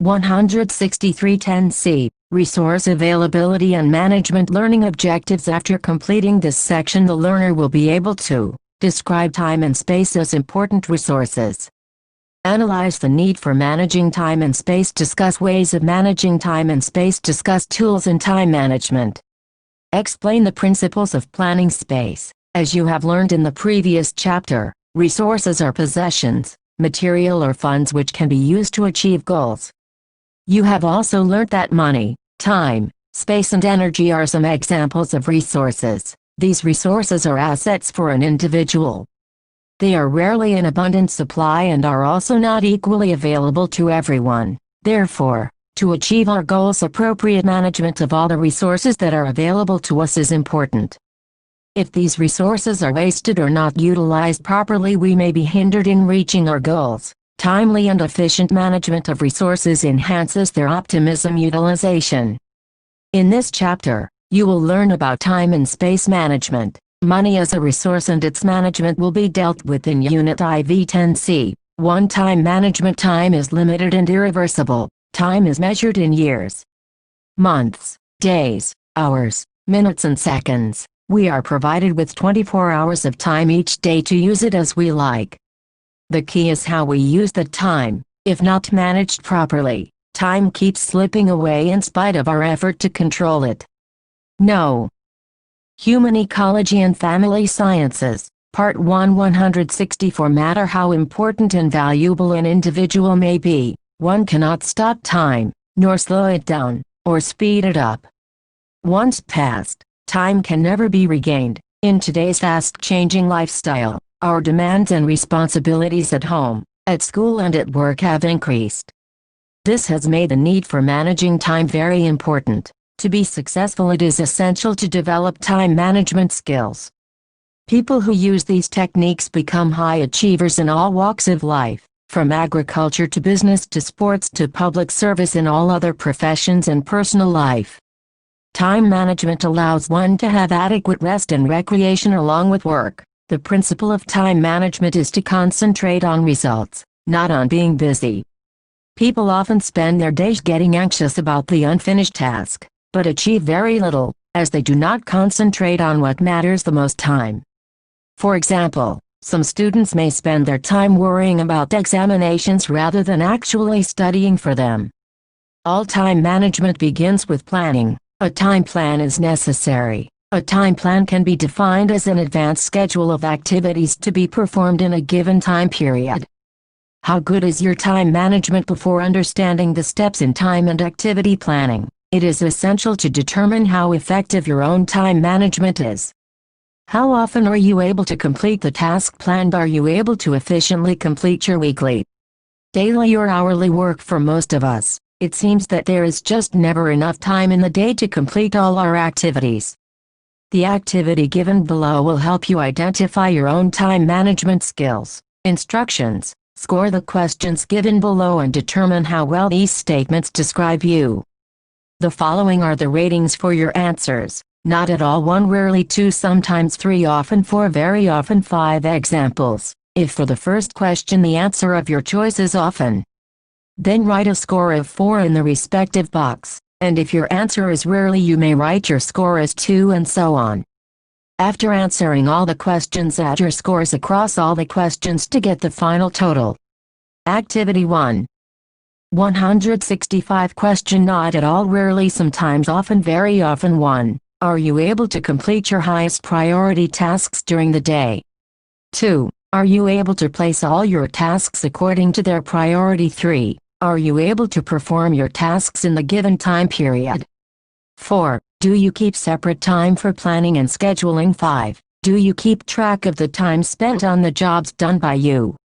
16310C, Resource Availability and Management Learning Objectives. After completing this section, the learner will be able to describe time and space as important resources. Analyze the need for managing time and space. Discuss ways of managing time and space. Discuss tools in time management. Explain the principles of planning space. As you have learned in the previous chapter, resources are possessions, material or funds which can be used to achieve goals. You have also learned that money, time, space and energy are some examples of resources. These resources are assets for an individual. They are rarely in abundant supply and are also not equally available to everyone. Therefore, to achieve our goals, appropriate management of all the resources that are available to us is important. If these resources are wasted or not utilized properly, we may be hindered in reaching our goals. Timely and efficient management of resources enhances their optimism utilization. In this chapter, you will learn about time and space management. Money as a resource and its management will be dealt with in Unit IV 10C. 1. Time management. Time is limited and irreversible. Time is measured in years, months, days, hours, minutes and seconds. We are provided with 24 hours of time each day to use it as we like. The key is how we use the time. If not managed properly, time keeps slipping away in spite of our effort to control it. No. Human Ecology and Family Sciences, Part 1 164. Matter how important and valuable an individual may be, one cannot stop time, nor slow it down, or speed it up. Once passed, time can never be regained. In today's fast-changing lifestyle, our demands and responsibilities at home, at school and at work have increased. This has made the need for managing time very important. To be successful, it is essential to develop time management skills. People who use these techniques become high achievers in all walks of life, from agriculture to business to sports to public service, in all other professions and personal life. Time management allows one to have adequate rest and recreation along with work. The principle of time management is to concentrate on results, not on being busy. People often spend their days getting anxious about the unfinished task, but achieve very little, as they do not concentrate on what matters the most. Time. For example, some students may spend their time worrying about examinations rather than actually studying for them. All time management begins with planning. A time plan is necessary. A time plan can be defined as an advanced schedule of activities to be performed in a given time period. How good is your time management? Before understanding the steps in time and activity planning, it is essential to determine how effective your own time management is. How often are you able to complete the task planned? Are you able to efficiently complete your weekly, daily or hourly work? For most of us, it seems that there is just never enough time in the day to complete all our activities. The activity given below will help you identify your own time management skills. Instructions. Score the questions given below and determine how well these statements describe you. The following are the ratings for your answers: not at all, 1, rarely 2, sometimes 3, often 4, very often 5. Examples: if for the first question the answer of your choice is often, then write a score of 4 in the respective box, and if your answer is rarely, you may write your score as 2, and so on. After answering all the questions, add your scores across all the questions to get the final total. Activity 1. 165 question: not at all, rarely, sometimes, often, very often. 1. Are you able to complete your highest priority tasks during the day? 2. Are you able to place all your tasks according to their priority? 3. Are you able to perform your tasks in the given time period? 4. Do you keep separate time for planning and scheduling? 5. Do you keep track of the time spent on the jobs done by you?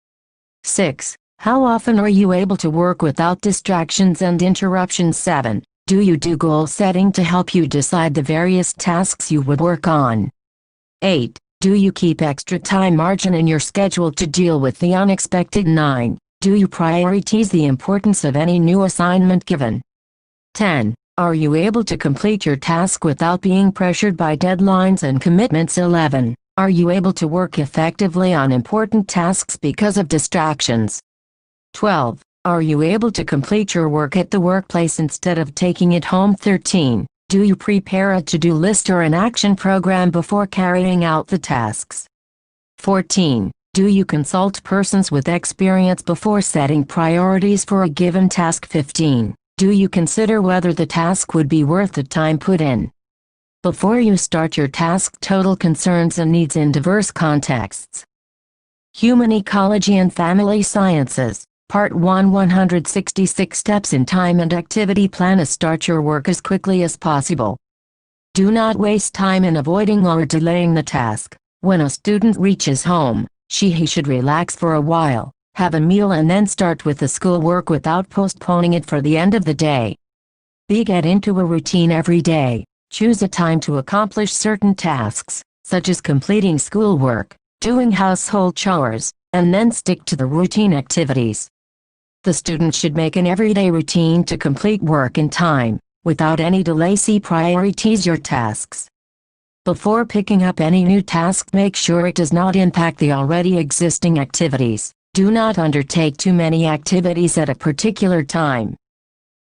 6. How often are you able to work without distractions and interruptions? 7. Do you do goal setting to help you decide the various tasks you would work on? 8. Do you keep extra time margin in your schedule to deal with the unexpected? 9. Do you prioritize the importance of any new assignment given? 10. Are you able to complete your task without being pressured by deadlines and commitments? 11. Are you able to work effectively on important tasks because of distractions? 12. Are you able to complete your work at the workplace instead of taking it home? 13. Do you prepare a to-do list or an action program before carrying out the tasks? 14. Do you consult persons with experience before setting priorities for a given task? 15. Do you consider whether the task would be worth the time put in before you start your task? Total concerns and needs in diverse contexts. Human Ecology and Family Sciences, Part 1, 166 Steps in Time and Activity Plan to start your work as quickly as possible. Do not waste time in avoiding or delaying the task. When a student reaches home, he should relax for a while, have a meal, and then start with the schoolwork without postponing it for the end of the day. Get into a routine every day. Choose a time to accomplish certain tasks, such as completing schoolwork, doing household chores, and then stick to the routine activities. The student should make an everyday routine to complete work in time, without any delay. Prioritize your tasks. Before picking up any new task, make sure it does not impact the already existing activities. Do not undertake too many activities at a particular time.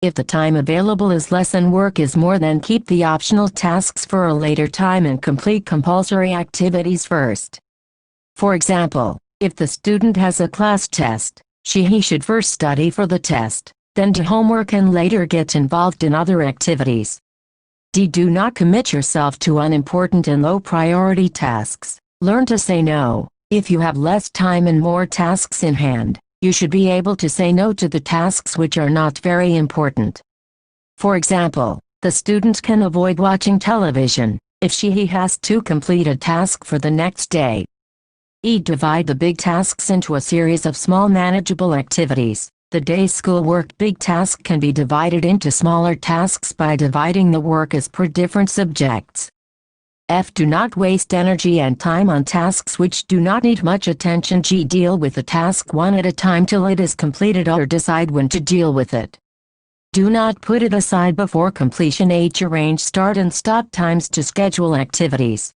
If the time available is less and work is more, then keep the optional tasks for a later time and complete compulsory activities first. For example, if the student has a class test, he should first study for the test, then do homework, and later get involved in other activities. Do not commit yourself to unimportant and low priority tasks. Learn to say no. If you have less time and more tasks in hand, you should be able to say no to the tasks which are not very important. For example, the student can avoid watching television if he has to complete a task for the next day. Divide the big tasks into a series of small manageable activities. The day's schoolwork big task can be divided into smaller tasks by dividing the work as per different subjects. Do not waste energy and time on tasks which do not need much attention. Deal with the task one at a time till it is completed, or decide when to deal with it. Do not put it aside before completion. Arrange start and stop times to schedule activities.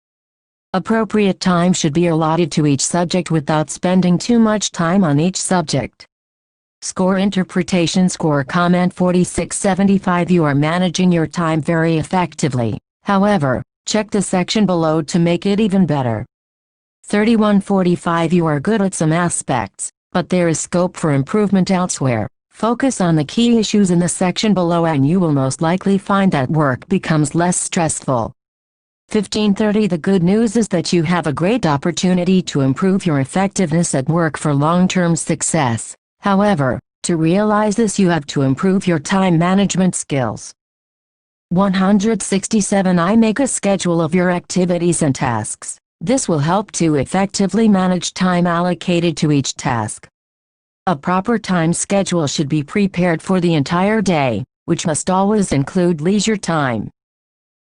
Appropriate time should be allotted to each subject without spending too much time on each subject. Score interpretation score comment 4675. You are managing your time very effectively. However, check the section below to make it even better. 3145. You are good at some aspects, but there is scope for improvement elsewhere. Focus on the key issues in the section below and you will most likely find that work becomes less stressful. 1530. The good news is that you have a great opportunity to improve your effectiveness at work for long-term success. However, to realize this you have to improve your time management skills. 167. Make a schedule of your activities and tasks. This will help to effectively manage time allocated to each task. A proper time schedule should be prepared for the entire day, which must always include leisure time.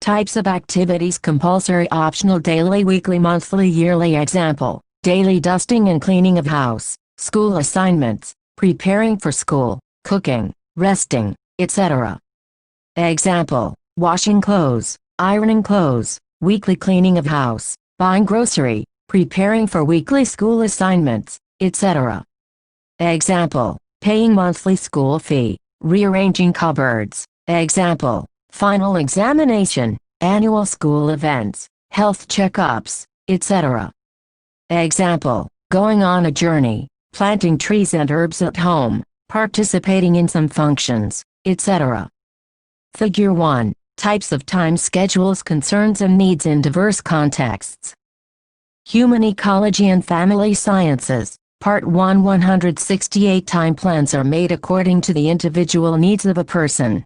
Types of activities: compulsory, optional, daily, weekly, monthly, yearly. Example: daily dusting and cleaning of house, school assignments, preparing for school, cooking, resting, etc. Example: washing clothes, ironing clothes, weekly cleaning of house, buying grocery, preparing for weekly school assignments, etc. Example: paying monthly school fee, rearranging cupboards. Example: final examination, annual school events, health checkups, etc. Example: going on a journey, planting trees and herbs at home, participating in some functions, etc. Figure 1. Types of time schedules, concerns and needs in diverse contexts. Human Ecology and Family Sciences, Part 1. 168 time plans are made according to the individual needs of a person.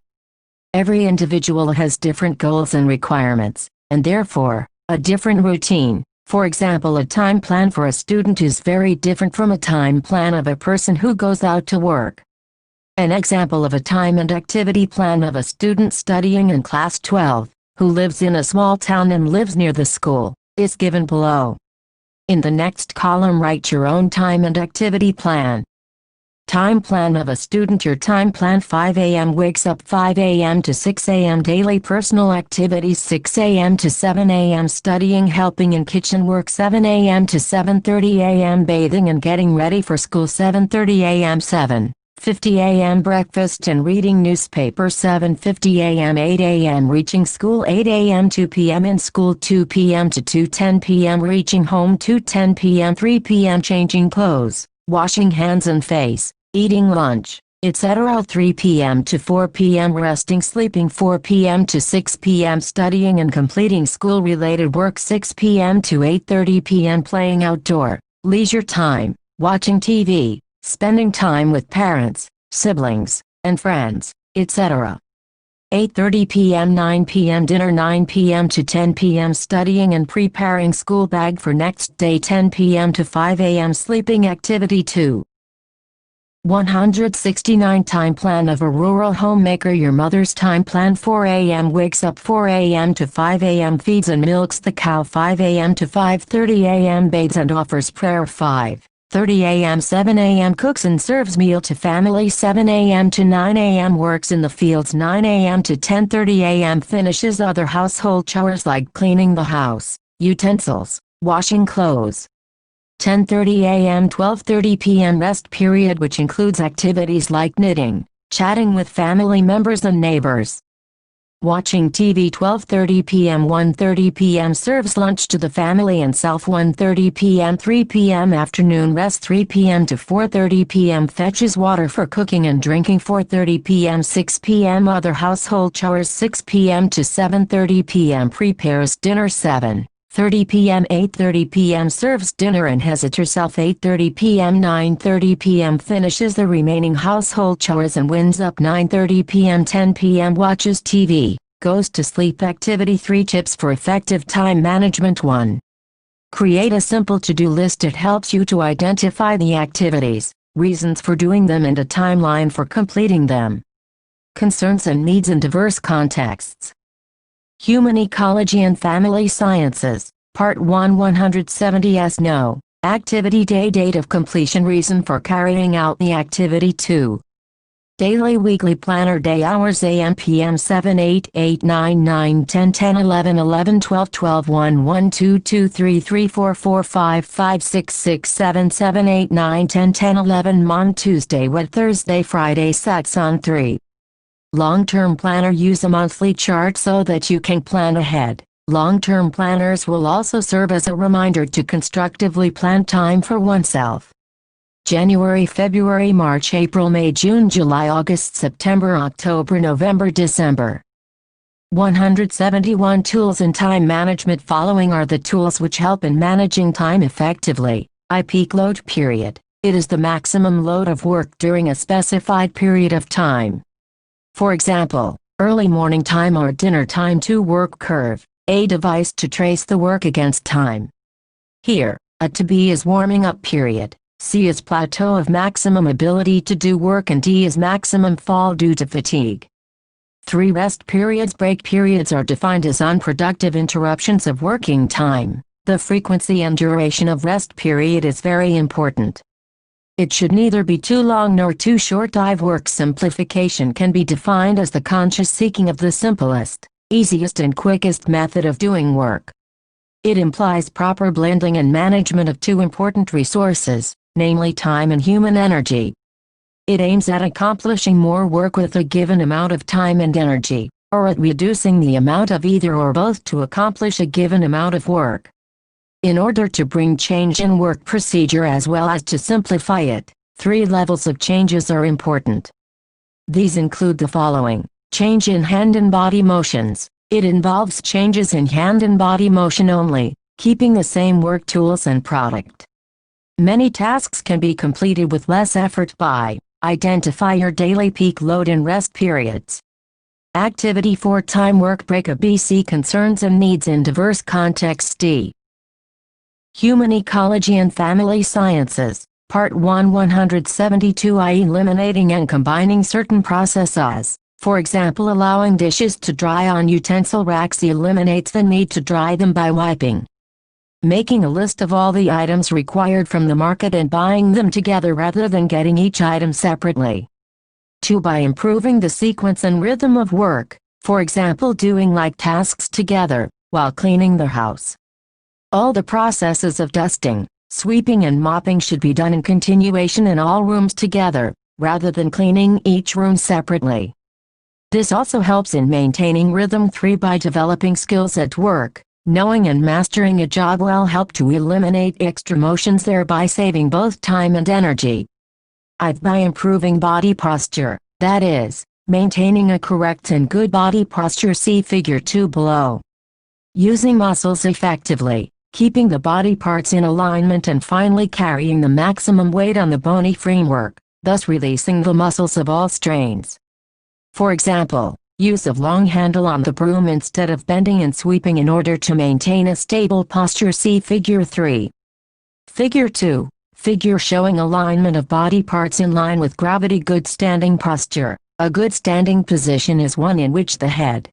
Every individual has different goals and requirements, and therefore, a different routine. For example, a time plan for a student is very different from a time plan of a person who goes out to work. An example of a time and activity plan of a student studying in Class 12, who lives in a small town and lives near the school, is given below. In the next column, write your own time and activity plan. Time plan of a student. Your time plan: 5 a.m. wakes up, 5 a.m. to 6 a.m. daily personal activities, 6 a.m. to 7 a.m. studying, helping in kitchen work, 7 a.m. to 7:30 a.m. bathing and getting ready for school, 7:30 a.m. 7:50 a.m. breakfast and reading newspaper, 7:50 a.m. 8 a.m. reaching school, 8 a.m. 2 p.m. in school, 2 p.m. to 2:10 p.m. reaching home, 2:10 p.m. 3 p.m. changing clothes, washing hands and face, eating lunch, etc. 3 p.m. to 4 p.m. resting, sleeping, 4 p.m. to 6 p.m. studying and completing school-related work, 6 p.m. to 8:30 p.m. playing outdoor, leisure time, watching TV, spending time with parents, siblings, and friends, etc. 8:30 p.m. 9 p.m. dinner, 9 p.m. to 10 p.m. studying and preparing school bag for next day, 10 p.m. to 5 a.m. sleeping. Activity 2. 169 time plan of a rural homemaker. Your mother's time plan: 4 a.m. wakes up, 4 a.m. to 5 a.m. feeds and milks the cow, 5 a.m. to 5:30 a.m. bathes and offers prayer, 5:30 a.m. 7 a.m. cooks and serves meal to family, 7 a.m. to 9 a.m. works in the fields, 9 a.m. to 10:30 a.m. finishes other household chores like cleaning the house, utensils, washing clothes. 10:30 a.m. 12:30 p.m. rest period, which includes activities like knitting, chatting with family members and neighbors, watching TV. 12:30 p.m. 1:30 p.m. serves lunch to the family and self, 1:30 p.m. 3 p.m. afternoon rest, 3 p.m. to 4:30 p.m. fetches water for cooking and drinking, 4:30 p.m. 6 p.m. other household chores, 6 p.m. to 7:30 p.m. prepares dinner, 7:30 p.m. 8:30 p.m. serves dinner and has it herself, 8:30 p.m. 9:30 p.m. finishes the remaining household chores and winds up, 9:30 p.m. 10 p.m. watches TV, goes to sleep. Activity 3. Tips for effective time management. 1. Create a simple to-do list. It helps you to identify the activities, reasons for doing them and a timeline for completing them. Concerns and needs in diverse contexts. Human Ecology and Family Sciences, Part 1. 170 Yes No. Activity day, date of completion, reason for carrying out the activity. 2. Daily weekly planner, day, hours, AM PM 7 8 8 9 9 10 10 11 11 12 12 1 1 2 2 3 3 4 4 5 5 6 6 7 7 8 9 10 10 11 Mon Tuesday, Wed Thursday, Friday, Sats on 3. Long-term planner. Use a monthly chart so that you can plan ahead. Long-term planners will also serve as a reminder to constructively plan time for oneself. January, February, March, April, May, June, July, August, September, October, November, December. 171 Tools in time management. Following are the tools which help in managing time effectively. Peak load period. It is the maximum load of work during a specified period of time. For example, early morning time or dinner time. 2. Work curve. A device to trace the work against time. Here, a to B is warming up period, C is plateau of maximum ability to do work, and D is maximum fall due to fatigue. 3. Rest periods. Break periods are defined as unproductive interruptions of working time. The frequency and duration of rest period is very important. It should neither be too long nor too short. Work simplification can be defined as the conscious seeking of the simplest, easiest and quickest method of doing work. It implies proper blending and management of two important resources, namely time and human energy. It aims at accomplishing more work with a given amount of time and energy, or at reducing the amount of either or both to accomplish a given amount of work. In order to bring change in work procedure as well as to simplify it, 3 levels of changes are important. These include the following: change in hand and body motions. It involves changes in hand and body motion only, keeping the same work tools and product. Many tasks can be completed with less effort by identify your daily peak load and rest periods. Activity 4 time work break. ABC concerns and needs in diverse contexts. D. Human Ecology and Family Sciences, Part 1 172 I. Eliminating and combining certain processes. For example, allowing dishes to dry on utensil racks eliminates the need to dry them by wiping. Making a list of all the items required from the market and buying them together rather than getting each item separately. 2. By improving the sequence and rhythm of work, for example doing like tasks together, while cleaning the house. All the processes of dusting, sweeping and mopping should be done in continuation in all rooms together, rather than cleaning each room separately. This also helps in maintaining rhythm. 3. By developing skills at work, knowing and mastering a job will help to eliminate extra motions, thereby saving both time and energy. By improving body posture, that is, maintaining a correct and good body posture. See Figure 2 below. Using muscles effectively, keeping the body parts in alignment and finally carrying the maximum weight on the bony framework, thus releasing the muscles of all strains. For example, use of long handle on the broom instead of bending and sweeping in order to maintain a stable posture. See Figure 3. Figure 2. Figure showing alignment of body parts in line with gravity. Good standing posture. A good standing position is one in which the head,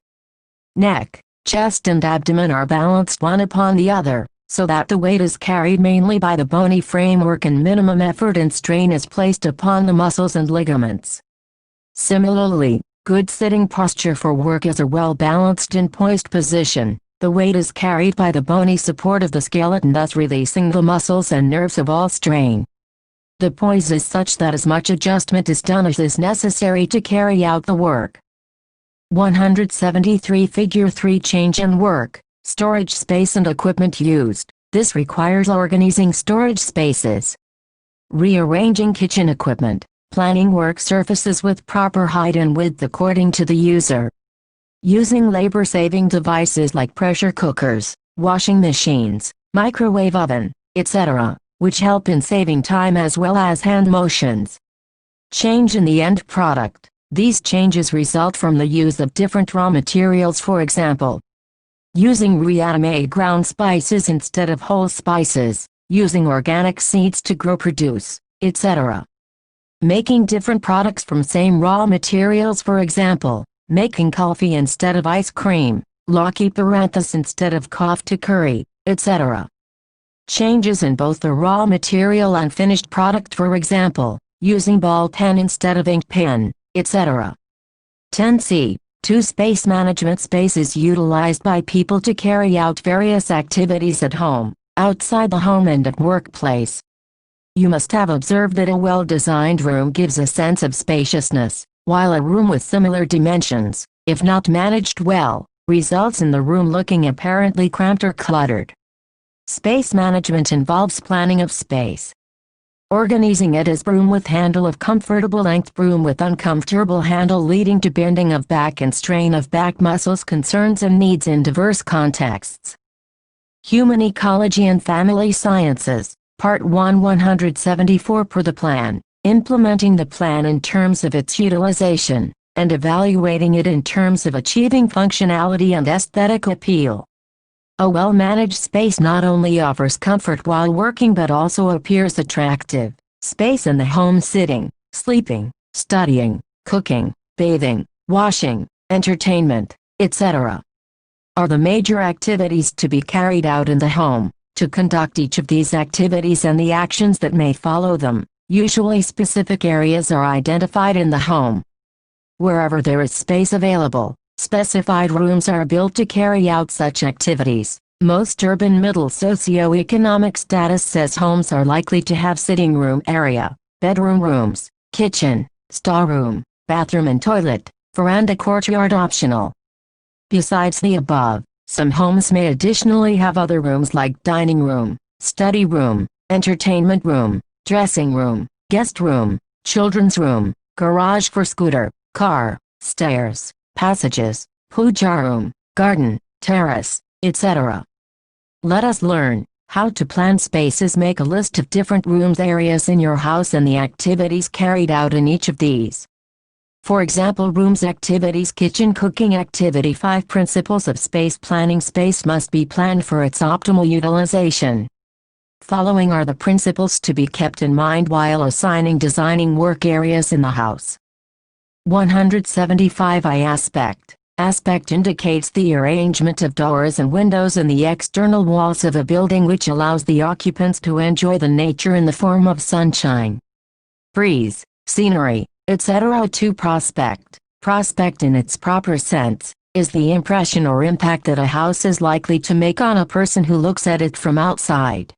neck, chest and abdomen are balanced one upon the other, so that the weight is carried mainly by the bony framework and minimum effort and strain is placed upon the muscles and ligaments. Similarly, good sitting posture for work is a well-balanced and poised position. The weight is carried by the bony support of the skeleton, thus releasing the muscles and nerves of all strain. The poise is such that as much adjustment is done as is necessary to carry out the work. 173 Figure 3 Change in work, storage space and equipment used. This requires organizing storage spaces, rearranging kitchen equipment, planning work surfaces with proper height and width according to the user, using labor-saving devices like pressure cookers, washing machines, microwave oven, etc., which help in saving time as well as hand motions. Change in the end product. These changes result from the use of different raw materials, for example, using ready-made ground spices instead of whole spices, using organic seeds to grow produce, etc. Making different products from same raw materials, for example, making coffee instead of ice cream, Loki paranthus instead of cough to curry, etc. Changes in both the raw material and finished product, for example, using ball pen instead of ink pen, etc. 10c. 2 Space management. Space is utilized by people to carry out various activities at home, outside the home and at workplace. You must have observed that a well-designed room gives a sense of spaciousness, while a room with similar dimensions, if not managed well, results in the room looking apparently cramped or cluttered. Space management involves planning of space, organizing it as broom with handle of comfortable length, broom with uncomfortable handle leading to bending of back and strain of back muscles. Concerns and needs in diverse contexts. Human Ecology and Family Sciences, Part 1 174 Per the plan, implementing the plan in terms of its utilization, and evaluating it in terms of achieving functionality and aesthetic appeal. A well-managed space not only offers comfort while working but also appears attractive. Space in the home: sitting, sleeping, studying, cooking, bathing, washing, entertainment, etc. are the major activities to be carried out in the home. To conduct each of these activities and the actions that may follow them, Usually specific areas are identified in the home. Wherever there is space available, specified rooms are built to carry out such activities. Most urban middle socioeconomic status says homes are likely to have sitting room area, bedroom rooms, kitchen, storeroom, bathroom and toilet, veranda courtyard optional. Besides the above, some homes may additionally have other rooms like dining room, study room, entertainment room, dressing room, guest room, children's room, garage for scooter, car, stairs, passages, puja room, garden, terrace, etc. Let us learn how to plan spaces. Make a list of different rooms areas in your house and the activities carried out in each of these. For example, rooms activities, kitchen cooking activity. 5 Principles of space planning. Space must be planned for its optimal utilization. Following are the principles to be kept in mind while designing work areas in the house. 175 I Aspect. Aspect indicates the arrangement of doors and windows in the external walls of a building which allows the occupants to enjoy the nature in the form of sunshine, breeze, scenery, etc. 2 Prospect. Prospect in its proper sense is the impression or impact that a house is likely to make on a person who looks at it from outside.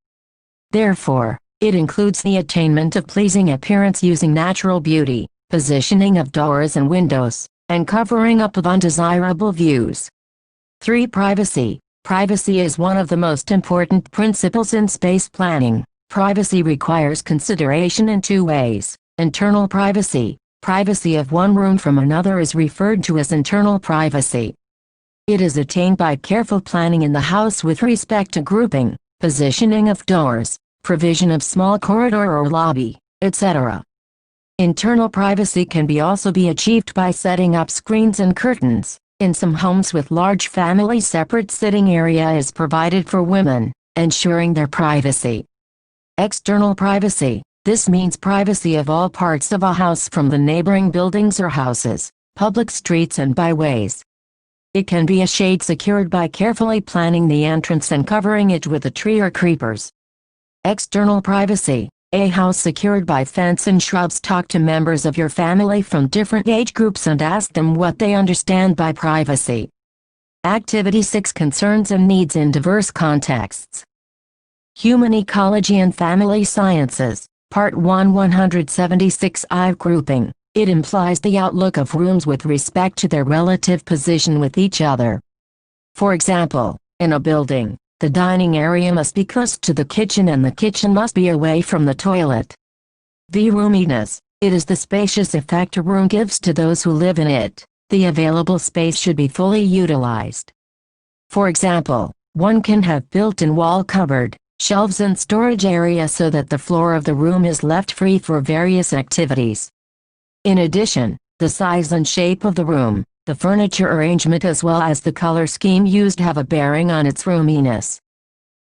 Therefore, it includes the attainment of pleasing appearance using natural beauty, positioning of doors and windows, and covering up of undesirable views. 3 Privacy. Privacy is one of the most important principles in space planning. Privacy requires consideration in 2 ways. Internal privacy. Privacy of one room from another is referred to as internal privacy. It is attained by careful planning in the house with respect to grouping, positioning of doors, provision of small corridor or lobby, etc. Internal privacy can also be achieved by setting up screens and curtains. In some homes with large families, separate sitting area is provided for women, ensuring their privacy. External privacy. This means privacy of all parts of a house from the neighboring buildings or houses, public streets and byways. It can be a shade secured by carefully planning the entrance and covering it with a tree or creepers. External privacy. A house secured by fence and shrubs. Talk to members of your family from different age groups and ask them what they understand by privacy. Activity 6 Concerns and needs in diverse contexts. Human Ecology and Family Sciences, Part 1 176 I Grouping. It implies the outlook of rooms with respect to their relative position with each other. For example, in a building, the dining area must be close to the kitchen and the kitchen must be away from the toilet. V. Roominess. It is the spacious effect a room gives to those who live in it. The available space should be fully utilized. For example, one can have built-in wall cupboard, shelves and storage area so that the floor of the room is left free for various activities. In addition, the size and shape of the room, the furniture arrangement as well as the color scheme used have a bearing on its roominess.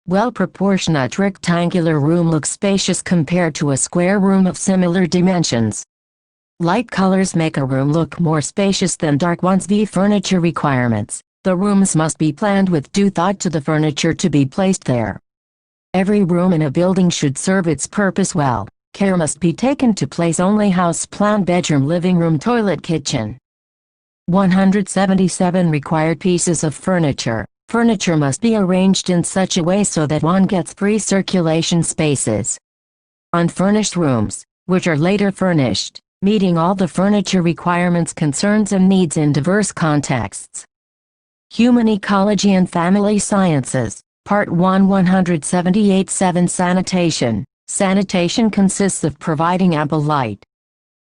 Well-proportionate rectangular room looks spacious compared to a square room of similar dimensions. Light colors make a room look more spacious than dark ones. V. Furniture requirements. The rooms must be planned with due thought to the furniture to be placed there. Every room in a building should serve its purpose well. Care must be taken to place only house plan bedroom, living room, toilet, kitchen. 177 Required pieces of furniture. Furniture must be arranged in such a way so that one gets free circulation spaces. Unfurnished rooms, which are later furnished, meeting all the furniture requirements, concerns and needs in diverse contexts. Human Ecology and Family Sciences, Part 1 178 7 Sanitation. Sanitation consists of providing ample light,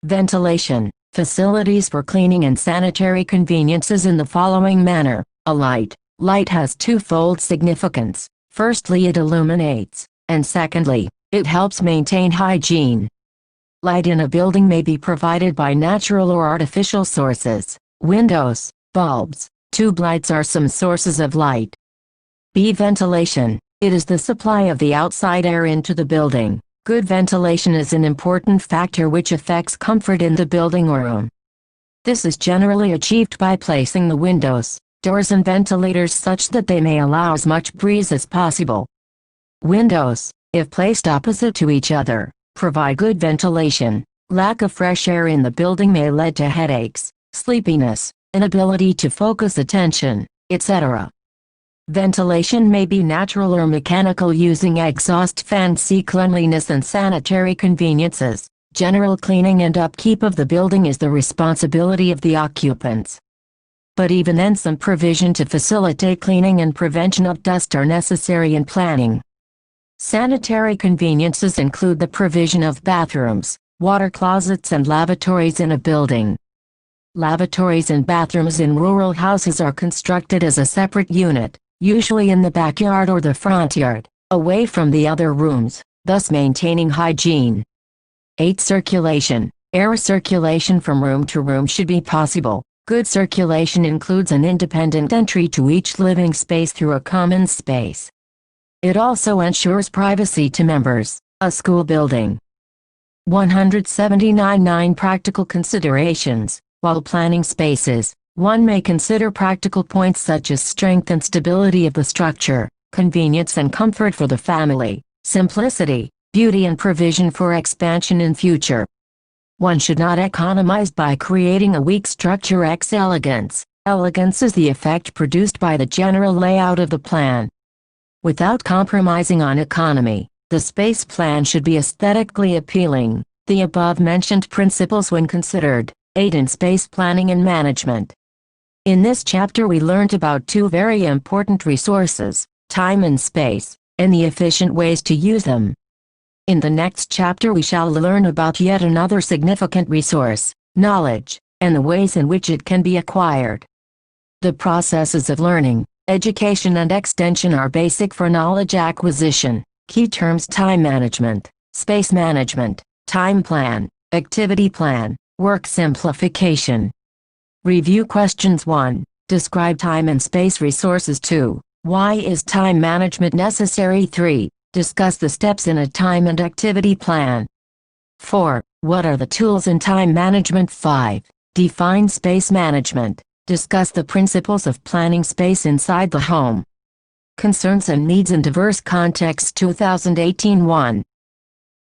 ventilation, facilities for cleaning and sanitary conveniences in the following manner. A light. Light has twofold significance. Firstly, it illuminates, and secondly, it helps maintain hygiene. Light in a building may be provided by natural or artificial sources. Windows, bulbs, tube lights are some sources of light. B. Ventilation. It is the supply of the outside air into the building. Good ventilation is an important factor which affects comfort in the building or room. This is generally achieved by placing the windows, doors and ventilators such that they may allow as much breeze as possible. Windows, if placed opposite to each other, Provide good ventilation. Lack of fresh air in the building may lead to headaches, sleepiness, inability to focus attention, etc. Ventilation may be natural or mechanical using exhaust fans. See cleanliness and sanitary conveniences. General cleaning and upkeep of the building is the responsibility of the occupants. But even then, some provision to facilitate cleaning and prevention of dust are necessary in planning. Sanitary conveniences include the provision of bathrooms, water closets and lavatories in a building. Lavatories and bathrooms in rural houses are constructed as a separate unit, usually in the backyard or the front yard, away from the other rooms, thus maintaining hygiene. 8. Circulation. Air circulation from room to room should be possible. Good circulation includes an independent entry to each living space through a common space. It also ensures privacy to members. A school building. 179. 9 Practical considerations. While planning spaces, one may consider practical points such as strength and stability of the structure, convenience and comfort for the family, simplicity, beauty and provision for expansion in future. One should not economize by creating a weak structure. Elegance. Elegance is the effect produced by the general layout of the plan. Without compromising on economy, the space plan should be aesthetically appealing. The above-mentioned principles when considered. 8 In space planning and management. In this chapter we learned about 2 very important resources, time and space, and the efficient ways to use them. In the next chapter we shall learn about yet another significant resource, knowledge, and the ways in which it can be acquired. The processes of learning, education and extension are basic for knowledge acquisition. Key terms: time management, space management, time plan, activity plan, work simplification. Review questions. 1. Describe time and space resources. 2. Why is time management necessary? 3. Discuss the steps in a time and activity plan. 4. What are the tools in time management? 5. Define space management. Discuss the principles of planning space inside the home. Concerns and needs in diverse contexts. 2018. 1.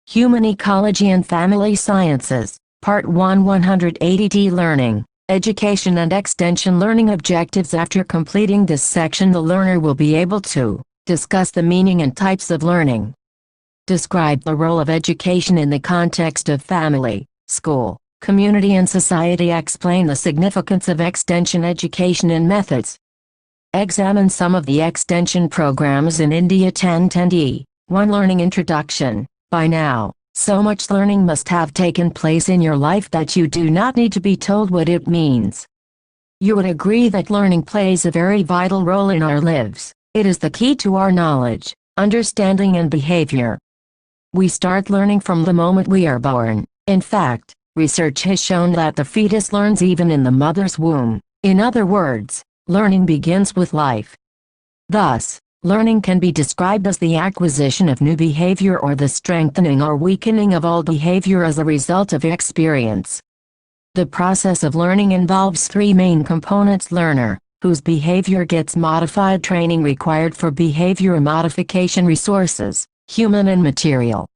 Human Ecology and Family Sciences. Part 1. 180. Learning, Education and Extension Learning Objectives. After completing this section, the learner will be able to discuss the meaning and types of learning. Describe the role of education in the context of family, school, community and society. Explain the significance of extension education and methods. Examine some of the extension programs in India. 10.10e. 1. Learning Introduction. By now, so much learning must have taken place in your life that you do not need to be told what it means. You would agree that learning plays a very vital role in our lives. It is the key to our knowledge, understanding and behavior. We start learning from the moment we are born. In fact, research has shown that the fetus learns even in the mother's womb. In other words, learning begins with life. Thus, learning can be described as the acquisition of new behavior or the strengthening or weakening of old behavior as a result of experience. The process of learning involves 3 main components: learner, whose behavior gets modified; training required for behavior modification; resources, human and material.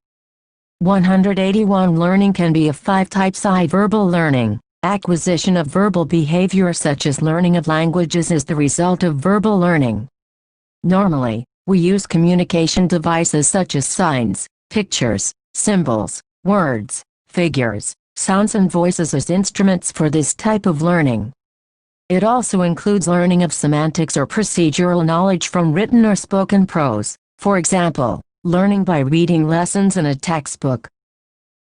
181. Learning can be of 5 types. I. Verbal learning. Acquisition of verbal behavior such as learning of languages is the result of verbal learning. Normally, we use communication devices such as signs, pictures, symbols, words, figures, sounds and voices as instruments for this type of learning. It also includes learning of semantics or procedural knowledge from written or spoken prose, for example, learning by reading lessons in a textbook.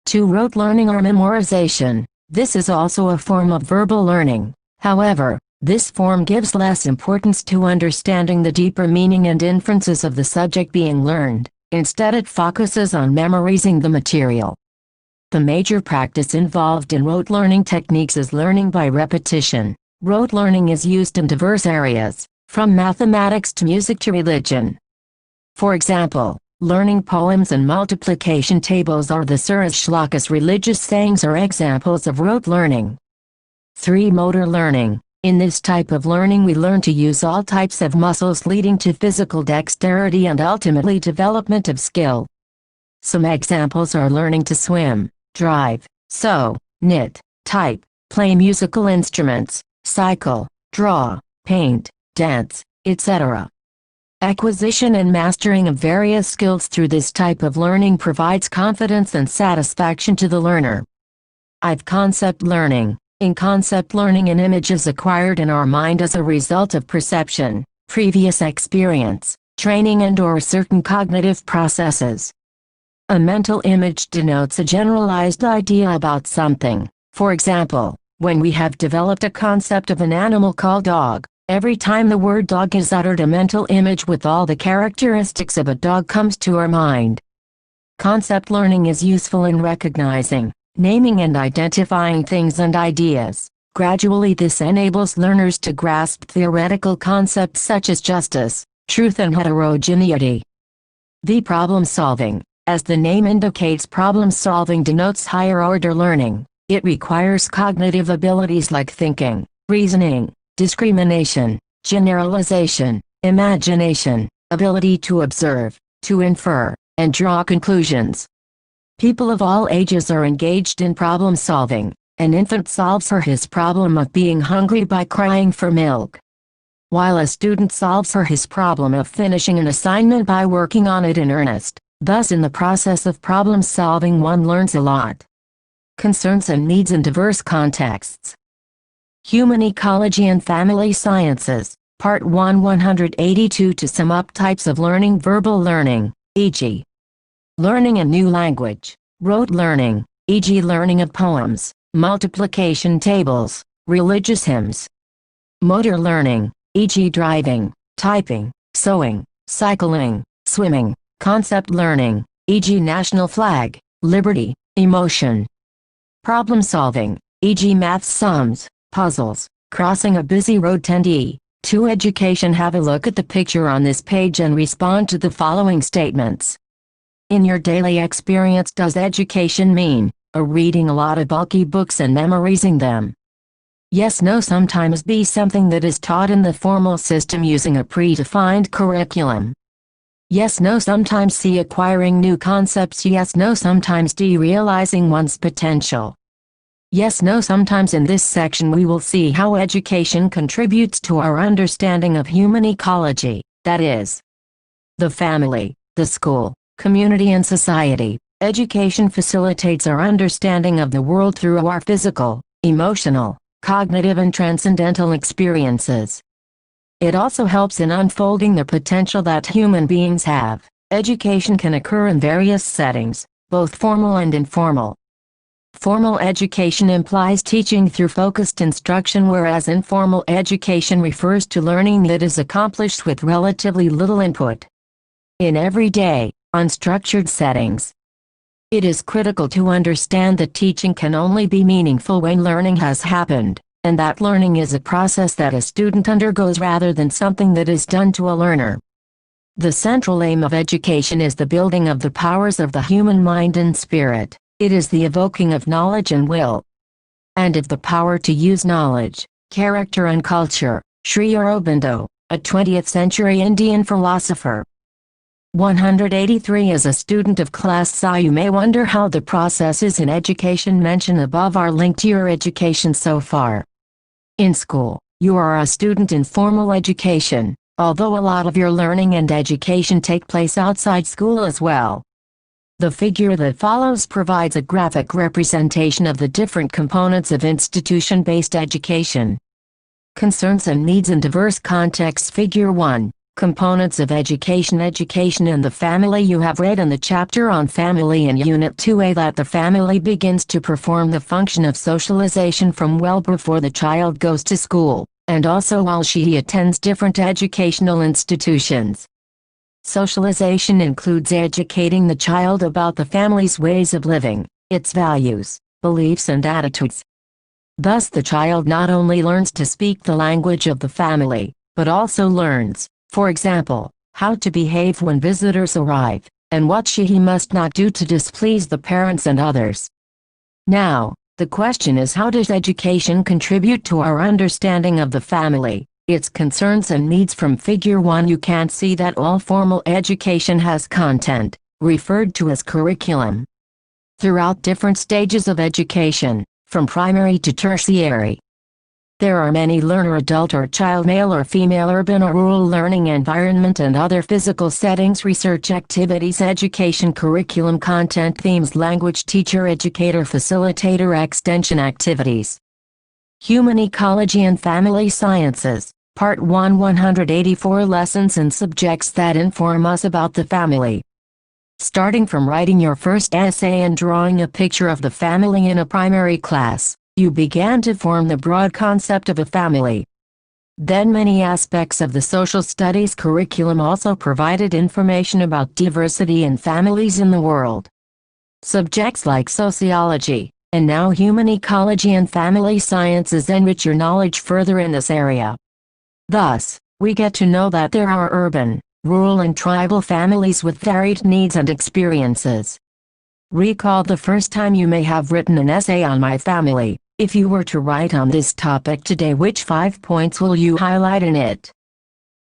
2. Rote learning or memorization. This is also a form of verbal learning. However, this form gives less importance to understanding the deeper meaning and inferences of the subject being learned. Instead, it focuses on memorizing the material. The major practice involved in rote learning techniques is learning by repetition. Rote learning is used in diverse areas, from mathematics to music to religion. For example, learning poems and multiplication tables or the suras shlokas. Religious sayings are examples of rote learning. 3. Motor learning. In this type of learning we learn to use all types of muscles, leading to physical dexterity and ultimately development of skill. Some examples are learning to swim, drive, sew, knit, type, play musical instruments, cycle, draw, paint, dance, etc. Acquisition and mastering of various skills through this type of learning provides confidence and satisfaction to the learner. Concept learning. In concept learning, an image is acquired in our mind as a result of perception, previous experience, training and/or certain cognitive processes. A mental image denotes a generalized idea about something. For example, when we have developed a concept of an animal called dog, every time the word dog is uttered, a mental image with all the characteristics of a dog comes to our mind. Concept learning is useful in recognizing, naming and identifying things and ideas. Gradually this enables learners to grasp theoretical concepts such as justice, truth and heterogeneity. Problem solving. As the name indicates, problem solving denotes higher order learning. It requires cognitive abilities like thinking, reasoning, discrimination, generalization, imagination, ability to observe, to infer, and draw conclusions. People of all ages are engaged in problem solving. An infant solves her his problem of being hungry by crying for milk, while a student solves her his problem of finishing an assignment by working on it in earnest. Thus in the process of problem solving one learns a lot. Concerns and needs in diverse contexts. Human Ecology and Family Sciences, Part 1 182. To sum up types of learning: verbal learning, e.g. learning a new language; rote learning, e.g. learning of poems, multiplication tables, religious hymns; motor learning, e.g. driving, typing, sewing, cycling, swimming; concept learning, e.g. national flag, liberty, emotion; problem solving, e.g. math sums, puzzles, crossing a busy road. 10e. To education. Have a look at the picture on this page and respond to the following statements. In your daily experience, does education mean reading a lot of bulky books and memorizing them? Yes, no. Sometimes be something that is taught in the formal system using a predefined curriculum. Yes, no. Sometimes C. Acquiring new concepts. Yes, no. Sometimes D. Realizing one's potential. Yes, no. Sometimes. In this section we will see how education contributes to our understanding of human ecology, that is, the family, the school, community and society. Education facilitates our understanding of the world through our physical, emotional, cognitive and transcendental experiences. It also helps in unfolding the potential that human beings have. Education can occur in various settings, both formal and informal. Formal education implies teaching through focused instruction, whereas informal education refers to learning that is accomplished with relatively little input. In everyday, unstructured settings, it is critical to understand that teaching can only be meaningful when learning has happened, and that learning is a process that a student undergoes rather than something that is done to a learner. The central aim of education is the building of the powers of the human mind and spirit. It is the evoking of knowledge and will, and of the power to use knowledge, character and culture. Sri Aurobindo, a 20th century Indian philosopher. 183. As a student of Class Psi, you may wonder how the processes in education mentioned above are linked to your education so far. In school, you are a student in formal education, although a lot of your learning and education take place outside school as well. The figure that follows provides a graphic representation of the different components of institution-based education. Concerns and needs in diverse contexts. Figure 1. Components of education. Education in the family. You have read in the chapter on family in Unit 2A that the family begins to perform the function of socialization from well before the child goes to school, and also while he attends different educational institutions. Socialization includes educating the child about the family's ways of living, its values, beliefs and attitudes. Thus the child not only learns to speak the language of the family, but also learns, for example, how to behave when visitors arrive, and what he must not do to displease the parents and others. Now, the question is, how does education contribute to our understanding of the family, its concerns and needs? From Figure 1 you can see that all formal education has content, referred to as curriculum. Throughout different stages of education, from primary to tertiary, there are many learner adult or child male or female urban or rural learning environment and other physical settings research activities education curriculum content themes language teacher educator facilitator extension activities. Human Ecology and Family Sciences, Part 1 184 Lessons and subjects that inform us about the family. Starting from writing your first essay and drawing a picture of the family in a primary class, you began to form the broad concept of a family. Then many aspects of the social studies curriculum also provided information about diversity and families in the world. Subjects like sociology, and now human ecology and family sciences enrich your knowledge further in this area. Thus, we get to know that there are urban, rural and tribal families with varied needs and experiences. Recall the first time you may have written an essay on my family. If you were to write on this topic today, which 5 points will you highlight in it?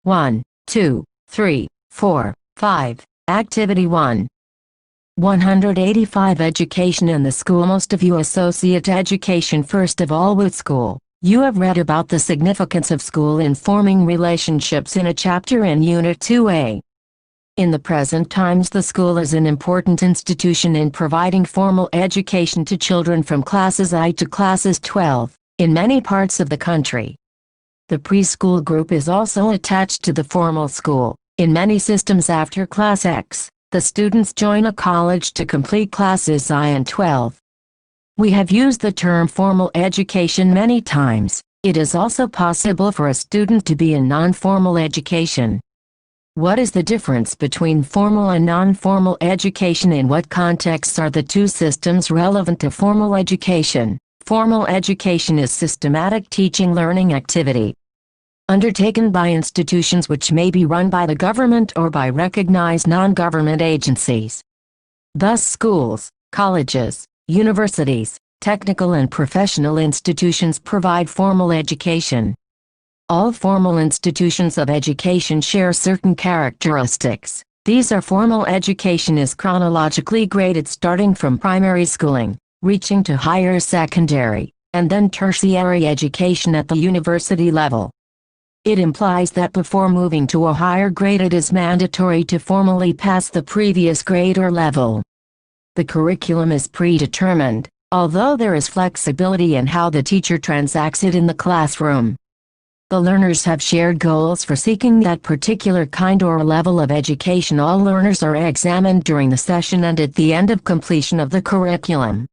1, 2, 3, 4, 5. Activity 1. 185 Education in the school. Most of you associate education first of all with school. You have read about the significance of school in forming relationships in a chapter in Unit 2A. In the present times, the school is an important institution in providing formal education to children from classes I to classes 12, in many parts of the country. The preschool group is also attached to the formal school. In many systems after class X, the students join a college to complete classes I and 12. We have used the term formal education many times. It is also possible for a student to be in non-formal education. What is the difference between formal and non-formal education? In what contexts are the two systems relevant to formal education? Formal education is systematic teaching learning activity undertaken by institutions which may be run by the government or by recognized non-government agencies. Thus schools, colleges, universities, technical and professional institutions provide formal education. All formal institutions of education share certain characteristics. These are: formal education is chronologically graded starting from primary schooling, reaching to higher secondary, and then tertiary education at the university level. It implies that before moving to a higher grade it is mandatory to formally pass the previous grade or level. The curriculum is predetermined, although there is flexibility in how the teacher transacts it in the classroom. The learners have shared goals for seeking that particular kind or level of education. All learners are examined during the session and at the end of completion of the curriculum.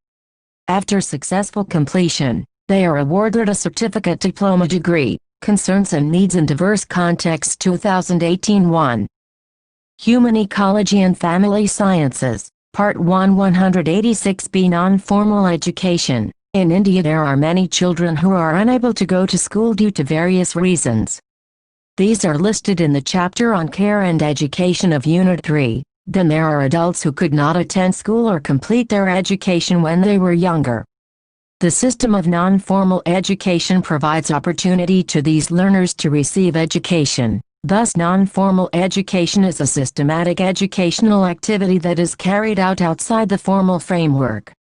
After successful completion, they are awarded a certificate, diploma, degree. Concerns and Needs in Diverse Contexts 2018-1. Human Ecology and Family Sciences, Part 1 186b Non-Formal Education. In India there are many children who are unable to go to school due to various reasons. These are listed in the chapter on Care and Education of Unit 3. Then there are adults who could not attend school or complete their education when they were younger. The system of non-formal education provides opportunity to these learners to receive education. Thus, non-formal education is a systematic educational activity that is carried out outside the formal framework.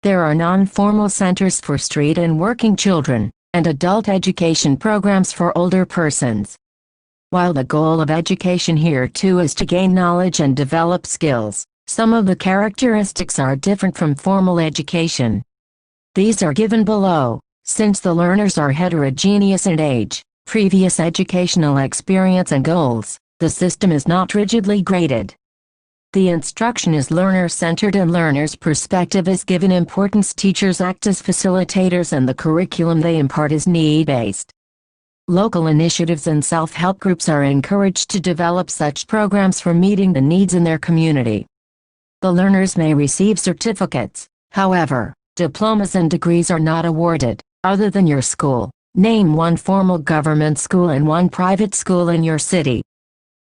There are non-formal centers for street and working children, and adult education programs for older persons. While the goal of education here too is to gain knowledge and develop skills, some of the characteristics are different from formal education. These are given below. Since the learners are heterogeneous in age, previous educational experience and goals, the system is not rigidly graded. The instruction is learner-centered and learners' perspective is given importance. Teachers act as facilitators and the curriculum they impart is need-based. Local initiatives and self-help groups are encouraged to develop such programs for meeting the needs in their community. The learners may receive certificates, however, diplomas and degrees are not awarded, other than your school. Name one formal government school and one private school in your city.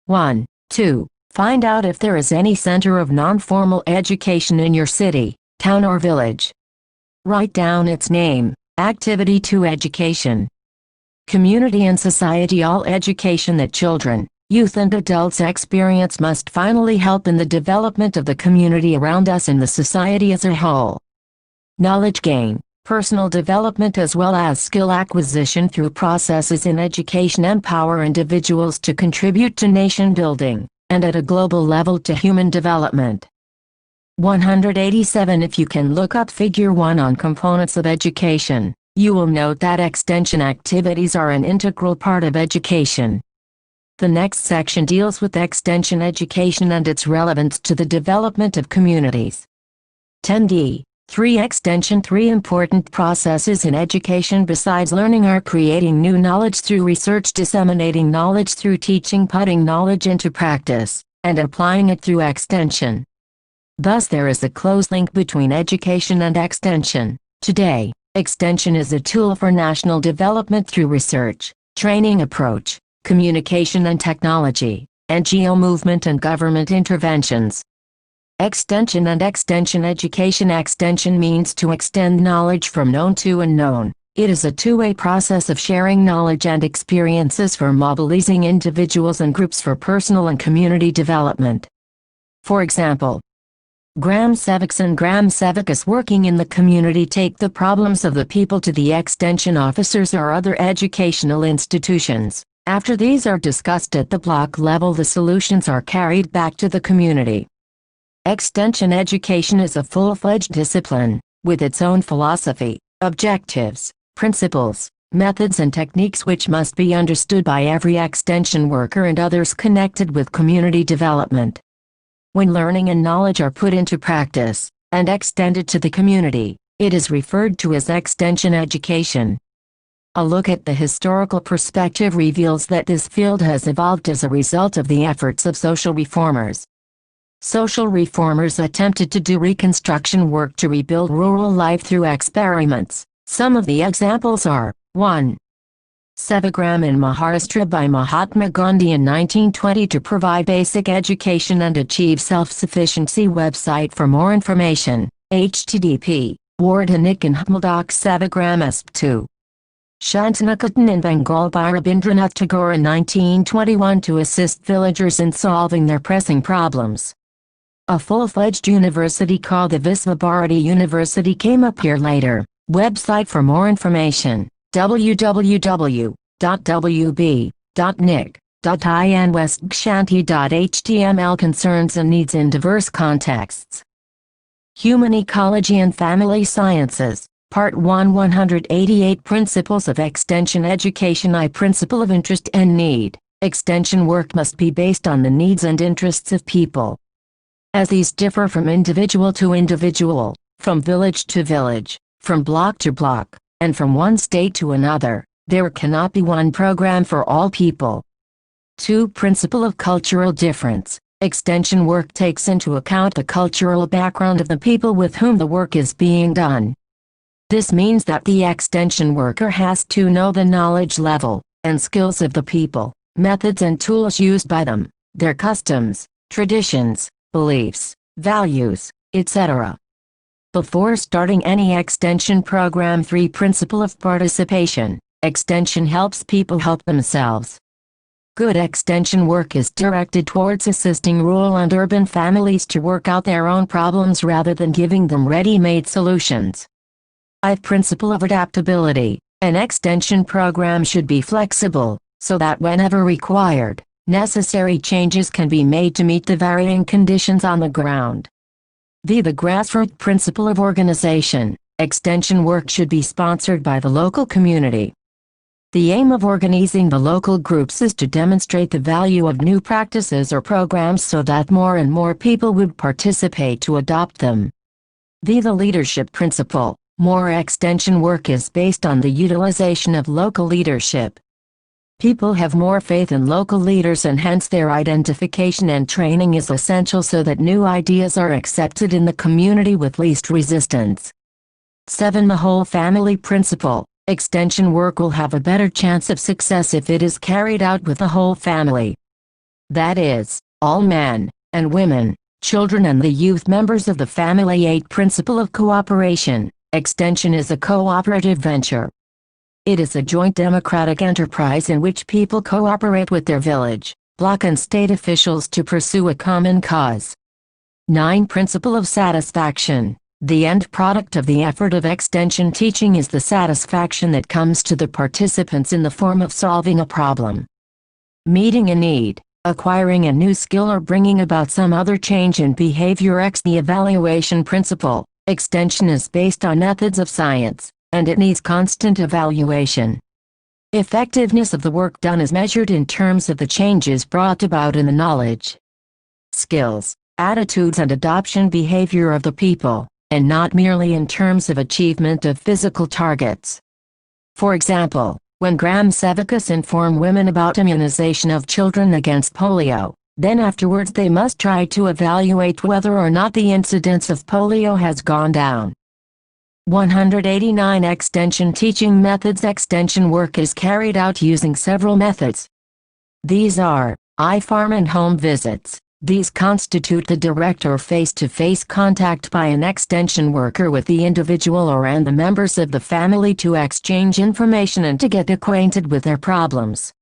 1. 2. Find out if there is any center of non-formal education in your city, town or village. Write down its name. Activity 2 Education. Community and society. All education that children, youth and adults experience must finally help in the development of the community around us and the society as a whole. Knowledge gain, personal development as well as skill acquisition through processes in education empower individuals to contribute to nation building, and at a global level to human development. 187 If you can look up Figure 1 on components of education, you will note that extension activities are an integral part of education. The next section deals with extension education and its relevance to the development of communities. 10D. 3 Extension 3 important processes in education besides learning are creating new knowledge through research, disseminating knowledge through teaching, putting knowledge into practice, and applying it through extension. Thus there is a close link between education and extension. Today, extension is a tool for national development through research, training approach, communication and technology, NGO movement and government interventions. Extension and extension education. Extension means to extend knowledge from known to unknown. It is a two-way process of sharing knowledge and experiences for mobilizing individuals and groups for personal and community development. For example, Gram Civics and Gram Civicus working in the community take the problems of the people to the extension officers or other educational institutions. After these are discussed at the block level, the solutions are carried back to the community. Extension education is a full-fledged discipline, with its own philosophy, objectives, principles, methods and techniques which must be understood by every extension worker and others connected with community development. When learning and knowledge are put into practice, and extended to the community, it is referred to as extension education. A look at the historical perspective reveals that this field has evolved as a result of the efforts of social reformers. Social reformers attempted to do reconstruction work to rebuild rural life through experiments. Some of the examples are: 1. Sevagram in Maharashtra by Mahatma Gandhi in 1920 to provide basic education and achieve self-sufficiency. Website for more information, http //Sevagram Esp 2. Shantiniketan in Bengal by Rabindranath Tagore in 1921 to assist villagers in solving their pressing problems. A full-fledged university called the Visva Bharati University came up here later. Website for more information, www.wb.nic.in/westshanti.html. Concerns and needs in diverse contexts. Human Ecology and Family Sciences, Part 1 188 Principles of Extension Education. I. Principle of interest and need. Extension work must be based on the needs and interests of people. As these differ from individual to individual, from village to village, from block to block, and from one state to another, there cannot be one program for all people. 2. Principle of cultural difference. Extension work takes into account the cultural background of the people with whom the work is being done. This means that the extension worker has to know the knowledge level and skills of the people, methods and tools used by them, their customs, traditions, beliefs, values, etc. Before starting any extension program. 3. Principle of participation. Extension helps people help themselves. Good extension work is directed towards assisting rural and urban families to work out their own problems rather than giving them ready-made solutions. 5. Principle of adaptability. An extension program should be flexible, so that whenever required, necessary changes can be made to meet the varying conditions on the ground. The grassroots principle of organization. Extension work should be sponsored by the local community. The aim of organizing the local groups is to demonstrate the value of new practices or programs so that more and more people would participate to adopt them. The leadership principle. More extension work is based on the utilization of local leadership. People have more faith in local leaders and hence their identification and training is essential so that new ideas are accepted in the community with least resistance. 7. The whole family principle. Extension work will have a better chance of success if it is carried out with the whole family. That is, all men and women, children and the youth members of the family. 8. Principle of cooperation. Extension is a cooperative venture. It is a joint democratic enterprise in which people cooperate with their village, block and state officials to pursue a common cause. 9. Principle of satisfaction. The end product of the effort of extension teaching is the satisfaction that comes to the participants in the form of solving a problem, meeting a need, acquiring a new skill, or bringing about some other change in behavior. X. The evaluation principle. Extension is based on methods of science, and it needs constant evaluation. Effectiveness of the work done is measured in terms of the changes brought about in the knowledge, skills, attitudes and adoption behavior of the people, and not merely in terms of achievement of physical targets. For example, when Gram-Sevicus informed women about immunization of children against polio, then afterwards they must try to evaluate whether or not the incidence of polio has gone down. 189. Extension teaching methods. Extension work is carried out using several methods. These are I-farm and home visits. These constitute the direct or face-to-face contact by an extension worker with the individual and the members of the family to exchange information and to get acquainted with their problems.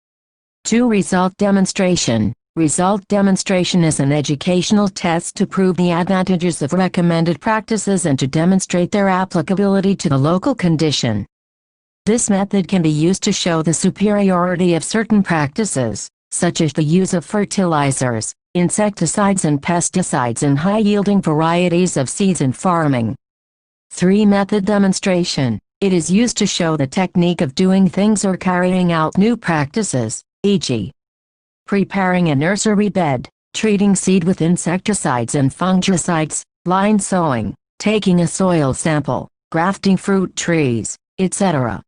2. Result demonstration. Result demonstration is an educational test to prove the advantages of recommended practices and to demonstrate their applicability to the local condition. This method can be used to show the superiority of certain practices, such as the use of fertilizers, insecticides and pesticides in high-yielding varieties of seeds in farming. 3. Method demonstration. It is used to show the technique of doing things or carrying out new practices, e.g., preparing a nursery bed, treating seed with insecticides and fungicides, line sowing, taking a soil sample, grafting fruit trees, etc.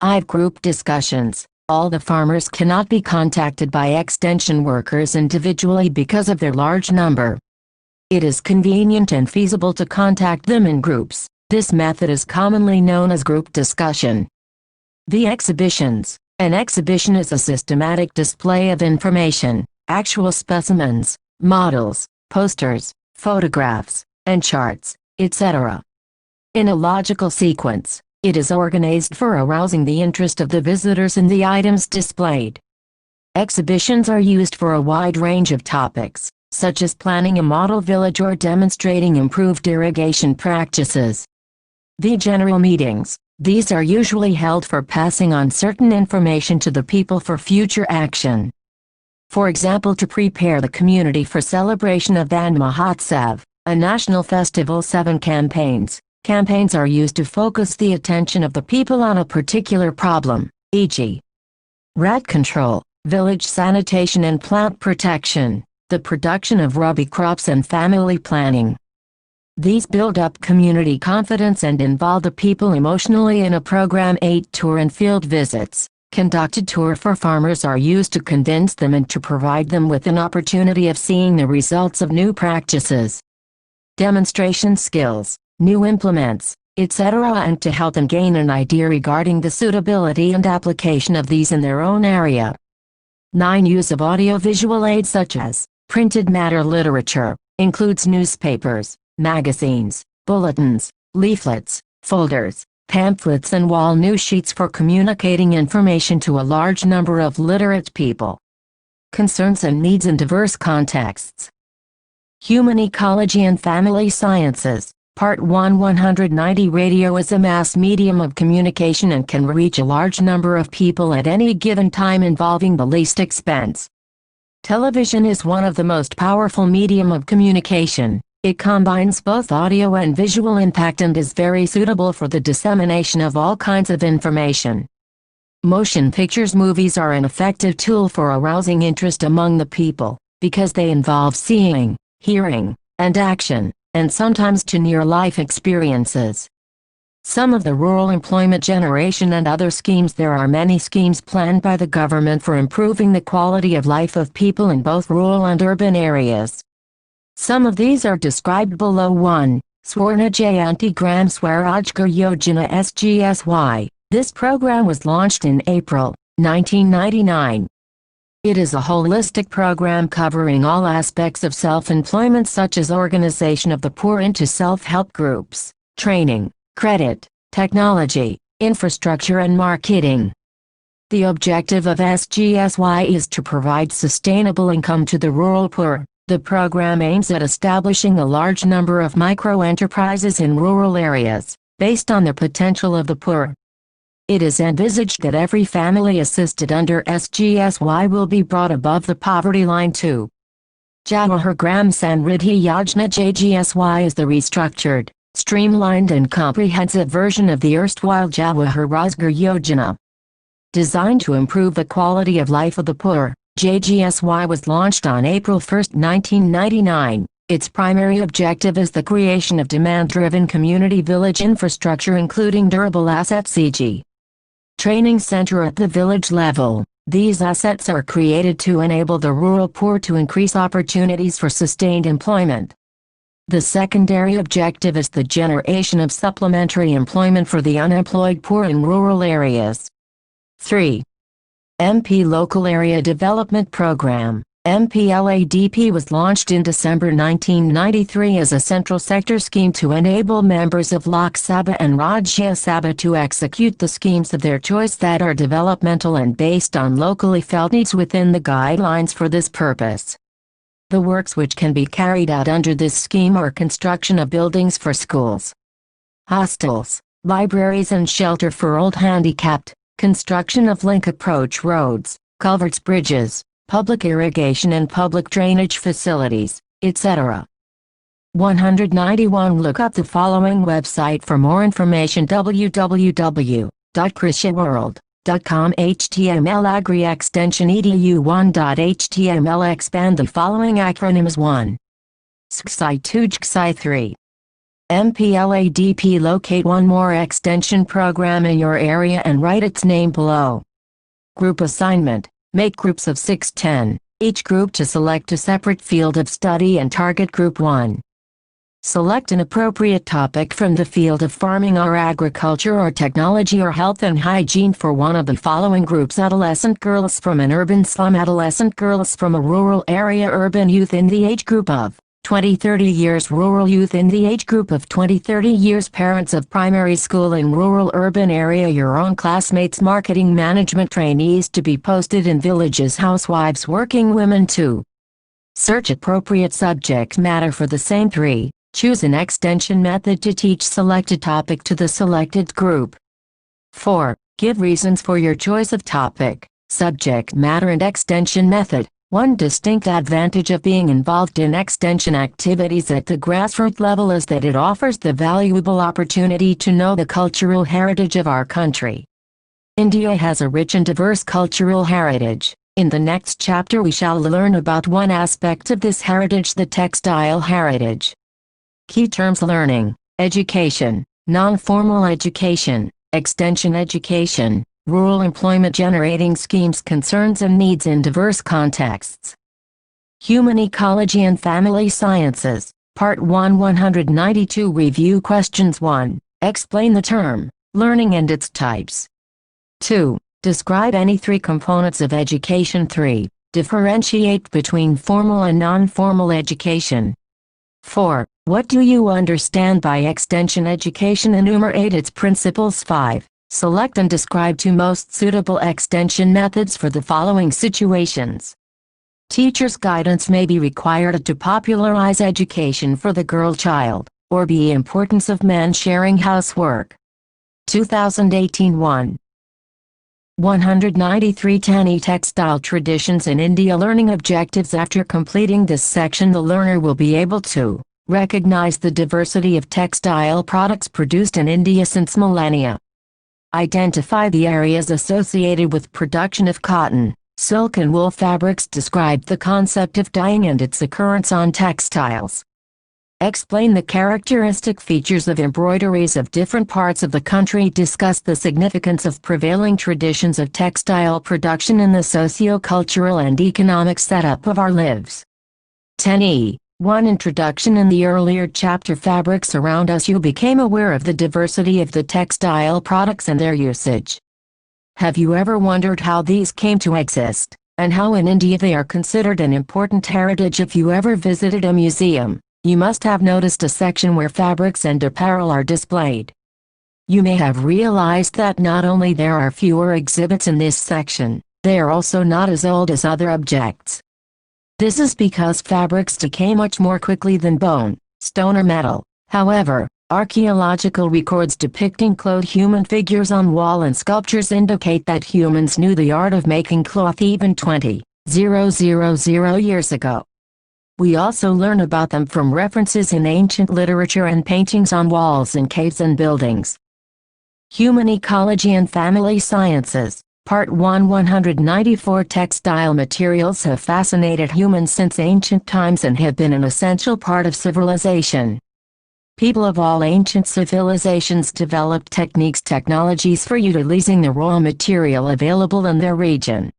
5. Group discussions. All the farmers cannot be contacted by extension workers individually because of their large number. It is convenient and feasible to contact them in groups. This method is commonly known as group discussion. The exhibitions. An exhibition is a systematic display of information, actual specimens, models, posters, photographs, and charts, etc. In a logical sequence. It is organized for arousing the interest of the visitors in the items displayed. Exhibitions are used for a wide range of topics, such as planning a model village or demonstrating improved irrigation practices. The general meetings. These are usually held for passing on certain information to the people for future action. For example, to prepare the community for celebration of Van Mahotsav, a national festival. 7. Campaigns. Campaigns are used to focus the attention of the people on a particular problem, e.g., rat control, village sanitation and plant protection, the production of rabi crops and family planning. These build up community confidence and involve the people emotionally in a program. 8. Tour and field visits. Conducted tour for farmers are used to convince them and to provide them with an opportunity of seeing the results of new practices, demonstration skills, new implements, etc., and to help them gain an idea regarding the suitability and application of these in their own area. 9. Use of audiovisual aids such as printed matter. Literature includes newspapers, magazines, bulletins, leaflets, folders, pamphlets and wall news sheets for communicating information to a large number of literate people. Concerns and needs in diverse contexts. Human Ecology and Family Sciences. Part 1. 190. Radio is a mass medium of communication and can reach a large number of people at any given time involving the least expense. Television is one of the most powerful medium of communication. It combines both audio and visual impact and is very suitable for the dissemination of all kinds of information. Motion pictures. Movies are an effective tool for arousing interest among the people, because they involve seeing, hearing, and action, and sometimes to near-life experiences. Some of the rural employment generation and other schemes. There are many schemes planned by the government for improving the quality of life of people in both rural and urban areas. Some of these are described below. 1. Swarna Jayanti Gram Swarajgar Yojana SGSY. This program was launched in April 1999. It is a holistic program covering all aspects of self-employment such as organization of the poor into self-help groups, training, credit, technology, infrastructure and marketing. The objective of SGSY is to provide sustainable income to the rural poor. The program aims at establishing a large number of micro-enterprises in rural areas, based on the potential of the poor. It is envisaged that every family assisted under SGSY will be brought above the poverty line too. Jawahar Gram Samriddhi Yojana JGSY is the restructured, streamlined and comprehensive version of the erstwhile Jawahar Rozgar Yojana. Designed to improve the quality of life of the poor, JGSY was launched on April 1, 1999. Its primary objective is the creation of demand-driven community village infrastructure including durable assets e.g. training center at the village level. These assets are created to enable the rural poor to increase opportunities for sustained employment. The secondary objective is the generation of supplementary employment for the unemployed poor in rural areas. 3. MP Local Area Development Program. MPLADP was launched in December 1993 as a central sector scheme to enable members of Lok Sabha and Rajya Sabha to execute the schemes of their choice that are developmental and based on locally felt needs within the guidelines for this purpose. The works which can be carried out under this scheme are construction of buildings for schools, hostels, libraries and shelter for old handicapped, construction of link approach roads, culverts, bridges, public irrigation and public drainage facilities, etc. 191. Look up the following website for more information: www.krishaworld.com HTML Agri Extension edu1.html. Expand the following acronyms: 1. SCSI 2 GSI 3. MPLADP. Locate one more extension program in your area and write its name below. Group assignment. Make groups of 6-10, each group to select a separate field of study and target Group 1. Select an appropriate topic from the field of farming or agriculture or technology or health and hygiene for one of the following groups: adolescent girls from an urban slum, adolescent girls from a rural area, urban youth in the age group of 20-30 years, rural youth in the age group of 20-30 years, parents of primary school in rural urban area, your own classmates, marketing management trainees to be posted in villages, housewives, working women too. Search appropriate subject matter for the same 3. Choose an extension method to teach selected topic to the selected group. 4. Give reasons for your choice of topic, subject matter and extension method. One distinct advantage of being involved in extension activities at the grassroots level is that it offers the valuable opportunity to know the cultural heritage of our country. India has a rich and diverse cultural heritage. In the next chapter we shall learn about one aspect of this heritage, the textile heritage. Key terms: learning, education, non-formal education, extension education, rural employment generating schemes, concerns and needs in diverse contexts. Human Ecology and Family Sciences, Part 1 192. Review questions. 1. Explain the term, learning and its types. 2. Describe any 3 components of education. 3. Differentiate between formal and non-formal education. 4. What do you understand by extension education? Enumerate its principles. 5. Select and describe 2 most suitable extension methods for the following situations. Teacher's guidance may be required to popularize education for the girl child, or the importance of men sharing housework. 2018 1. 193. Tani Textile Traditions in India. Learning objectives. After completing this section, the learner will be able to recognize the diversity of textile products produced in India since millennia. Identify the areas associated with production of cotton, silk and wool fabrics. Describe the concept of dyeing and its occurrence on textiles. Explain the characteristic features of embroideries of different parts of the country. Discuss the significance of prevailing traditions of textile production in the socio-cultural and economic setup of our lives. 10e. 1. Introduction. In the earlier chapter Fabrics Around Us, you became aware of the diversity of the textile products and their usage. Have you ever wondered how these came to exist, and how in India they are considered an important heritage? If you ever visited a museum, you must have noticed a section where fabrics and apparel are displayed. You may have realized that not only there are fewer exhibits in this section, they are also not as old as other objects. This is because fabrics decay much more quickly than bone, stone or metal. However, archaeological records depicting clothed human figures on wall and sculptures indicate that humans knew the art of making cloth even 20,000 years ago. We also learn about them from references in ancient literature and paintings on walls in caves and buildings. Human Ecology and Family Sciences, Part 1 194 Textile materials have fascinated humans since ancient times and have been an essential part of civilization. People of all ancient civilizations developed technologies for utilizing the raw material available in their region.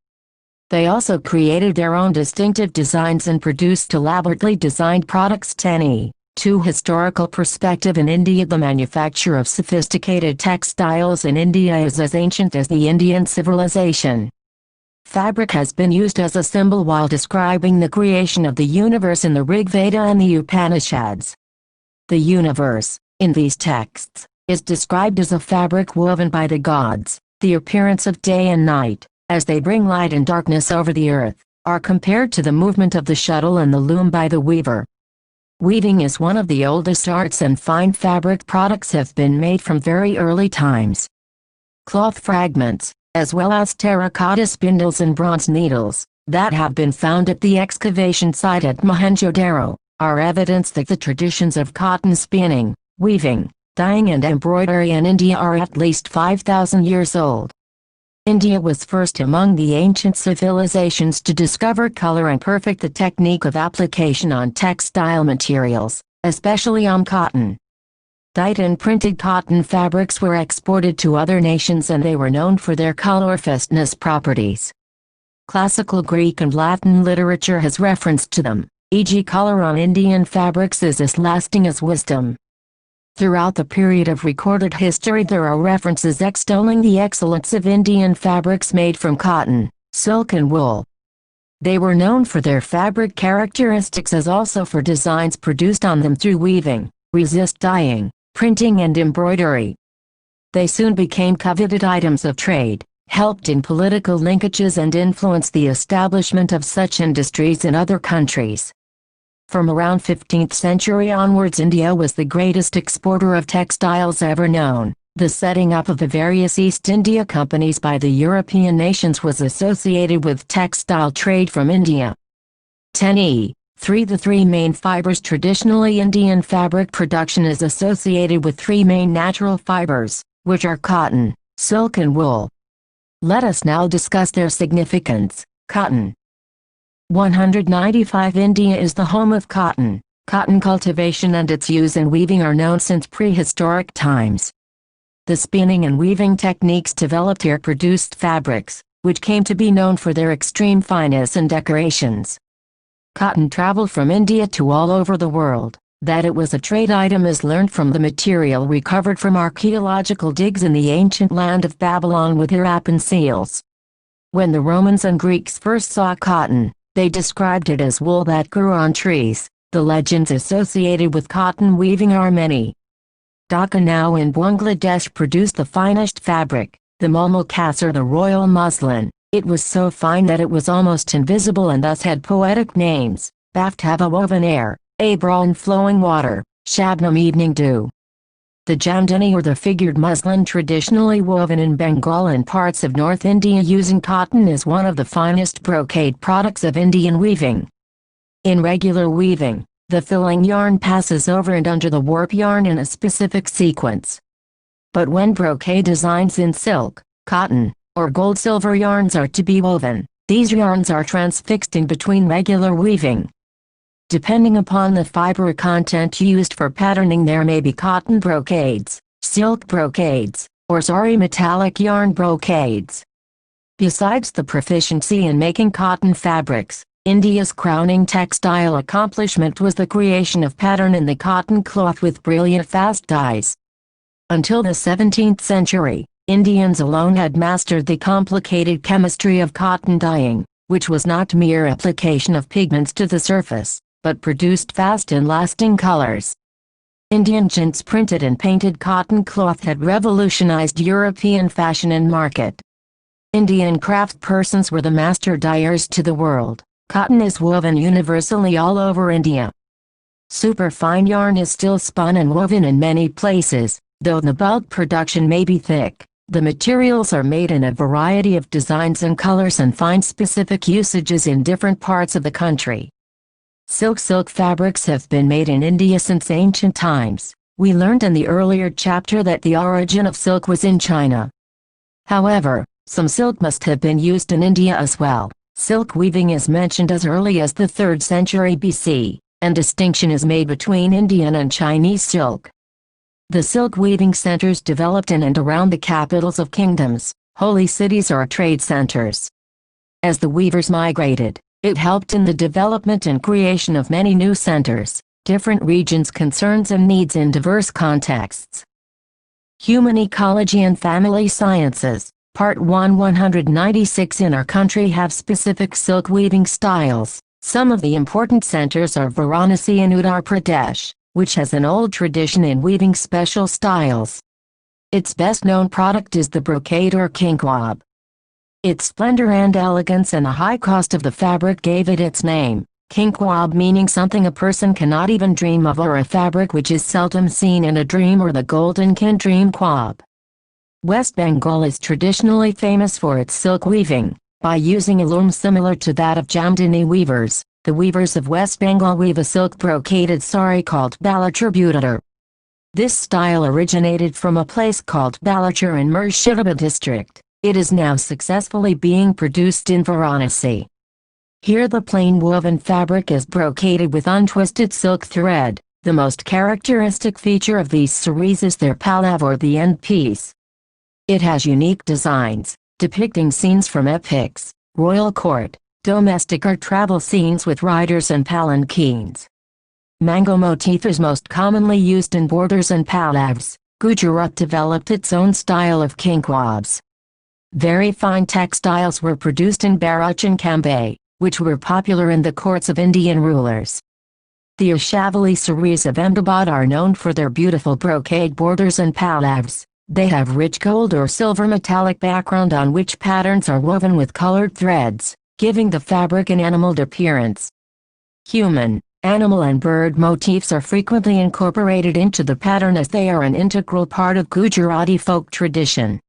They also created their own distinctive designs and produced elaborately designed products. 10e2 Historical perspective. In India, the manufacture of sophisticated textiles in India is as ancient as the Indian civilization. Fabric has been used as a symbol while describing the creation of the universe in the Rig Veda and the Upanishads. The universe, in these texts, is described as a fabric woven by the gods. The appearance of day and night, as they bring light and darkness over the earth, are compared to the movement of the shuttle and the loom by the weaver. Weaving is one of the oldest arts, and fine fabric products have been made from very early times. Cloth fragments, as well as terracotta spindles and bronze needles, that have been found at the excavation site at Mohenjo-daro, are evidence that the traditions of cotton spinning, weaving, dyeing and embroidery in India are at least 5,000 years old. India was first among the ancient civilizations to discover color and perfect the technique of application on textile materials, especially on cotton. Dyed and printed cotton fabrics were exported to other nations, and they were known for their color-fastness properties. Classical Greek and Latin literature has reference to them, e.g. color on Indian fabrics is as lasting as wisdom. Throughout the period of recorded history there are references extolling the excellence of Indian fabrics made from cotton, silk and wool. They were known for their fabric characteristics as also for designs produced on them through weaving, resist dyeing, printing and embroidery. They soon became coveted items of trade, helped in political linkages and influenced the establishment of such industries in other countries. From around 15th century onwards, India was the greatest exporter of textiles ever known. The setting up of the various East India companies by the European nations was associated with textile trade from India. 10e3 The three main fibers. Traditionally, Indian fabric production is associated with three main natural fibers, which are cotton, silk and wool. Let us now discuss their significance. Cotton. 195 India is the home of cotton. Cotton cultivation and its use in weaving are known since prehistoric times. The spinning and weaving techniques developed here produced fabrics, which came to be known for their extreme fineness and decorations. Cotton traveled from India to all over the world. That it was a trade item is learned from the material recovered from archaeological digs in the ancient land of Babylon with Harappan seals. When the Romans and Greeks first saw cotton, they described it as wool that grew on trees. The legends associated with cotton weaving are many. Dhaka now in Bangladesh produced the finest fabric, the mulmul kasar, the royal muslin. It was so fine that it was almost invisible and thus had poetic names: Baftava woven air, Abra in flowing water, Shabnam evening dew. The Jamdani, or the figured muslin traditionally woven in Bengal and parts of North India using cotton, is one of the finest brocade products of Indian weaving. In regular weaving, the filling yarn passes over and under the warp yarn in a specific sequence. But when brocade designs in silk, cotton, or gold-silver yarns are to be woven, these yarns are transfixed in between regular weaving. Depending upon the fiber content used for patterning, there may be cotton brocades, silk brocades, or sari metallic yarn brocades. Besides the proficiency in making cotton fabrics, India's crowning textile accomplishment was the creation of pattern in the cotton cloth with brilliant fast dyes. Until the 17th century, Indians alone had mastered the complicated chemistry of cotton dyeing, which was not mere application of pigments to the surface, but produced fast and lasting colors. Indian gents printed and painted cotton cloth had revolutionized European fashion and market. Indian craftspersons were the master dyers to the world. Cotton is woven universally all over India. Superfine yarn is still spun and woven in many places, though the bulk production may be thick. The materials are made in a variety of designs and colors and find specific usages in different parts of the country. Silk fabrics have been made in India since ancient times. We learned in the earlier chapter that the origin of silk was in China. However, some silk must have been used in India as well. Silk weaving is mentioned as early as the 3rd century BC, and distinction is made between Indian and Chinese silk. The silk weaving centers developed in and around the capitals of kingdoms, holy cities or trade centers. As the weavers migrated, it helped in the development and creation of many new centers, different regions' concerns and needs in diverse contexts. Human Ecology and Family Sciences, Part 1 196 in our country have specific silk weaving styles. Some of the important centers are Varanasi in Uttar Pradesh, which has an old tradition in weaving special styles. Its best-known product is the brocade or kinkwab. Its splendor and elegance and the high cost of the fabric gave it its name, kinkwab meaning something a person cannot even dream of or a fabric which is seldom seen in a dream or the golden kin dream kwab. West Bengal is traditionally famous for its silk weaving. By using a loom similar to that of Jamdani weavers, the weavers of West Bengal weave a silk brocaded sari called Balachur. This style originated from a place called Balachur in Murshidabad district. It is now successfully being produced in Varanasi. Here the plain woven fabric is brocaded with untwisted silk thread. The most characteristic feature of these saris is their pallav or the end piece. It has unique designs, depicting scenes from epics, royal court, domestic or travel scenes with riders and palanquins. Mango motif is most commonly used in borders and pallavs. Gujarat developed its own style of kinkwabs. Very fine textiles were produced in Bharuch and Cambay, which were popular in the courts of Indian rulers. The Ashavali saris of Ahmedabad are known for their beautiful brocade borders and pallavs. They have rich gold or silver metallic background on which patterns are woven with colored threads, giving the fabric an animal appearance. Human, animal and bird motifs are frequently incorporated into the pattern as they are an integral part of Gujarati folk tradition.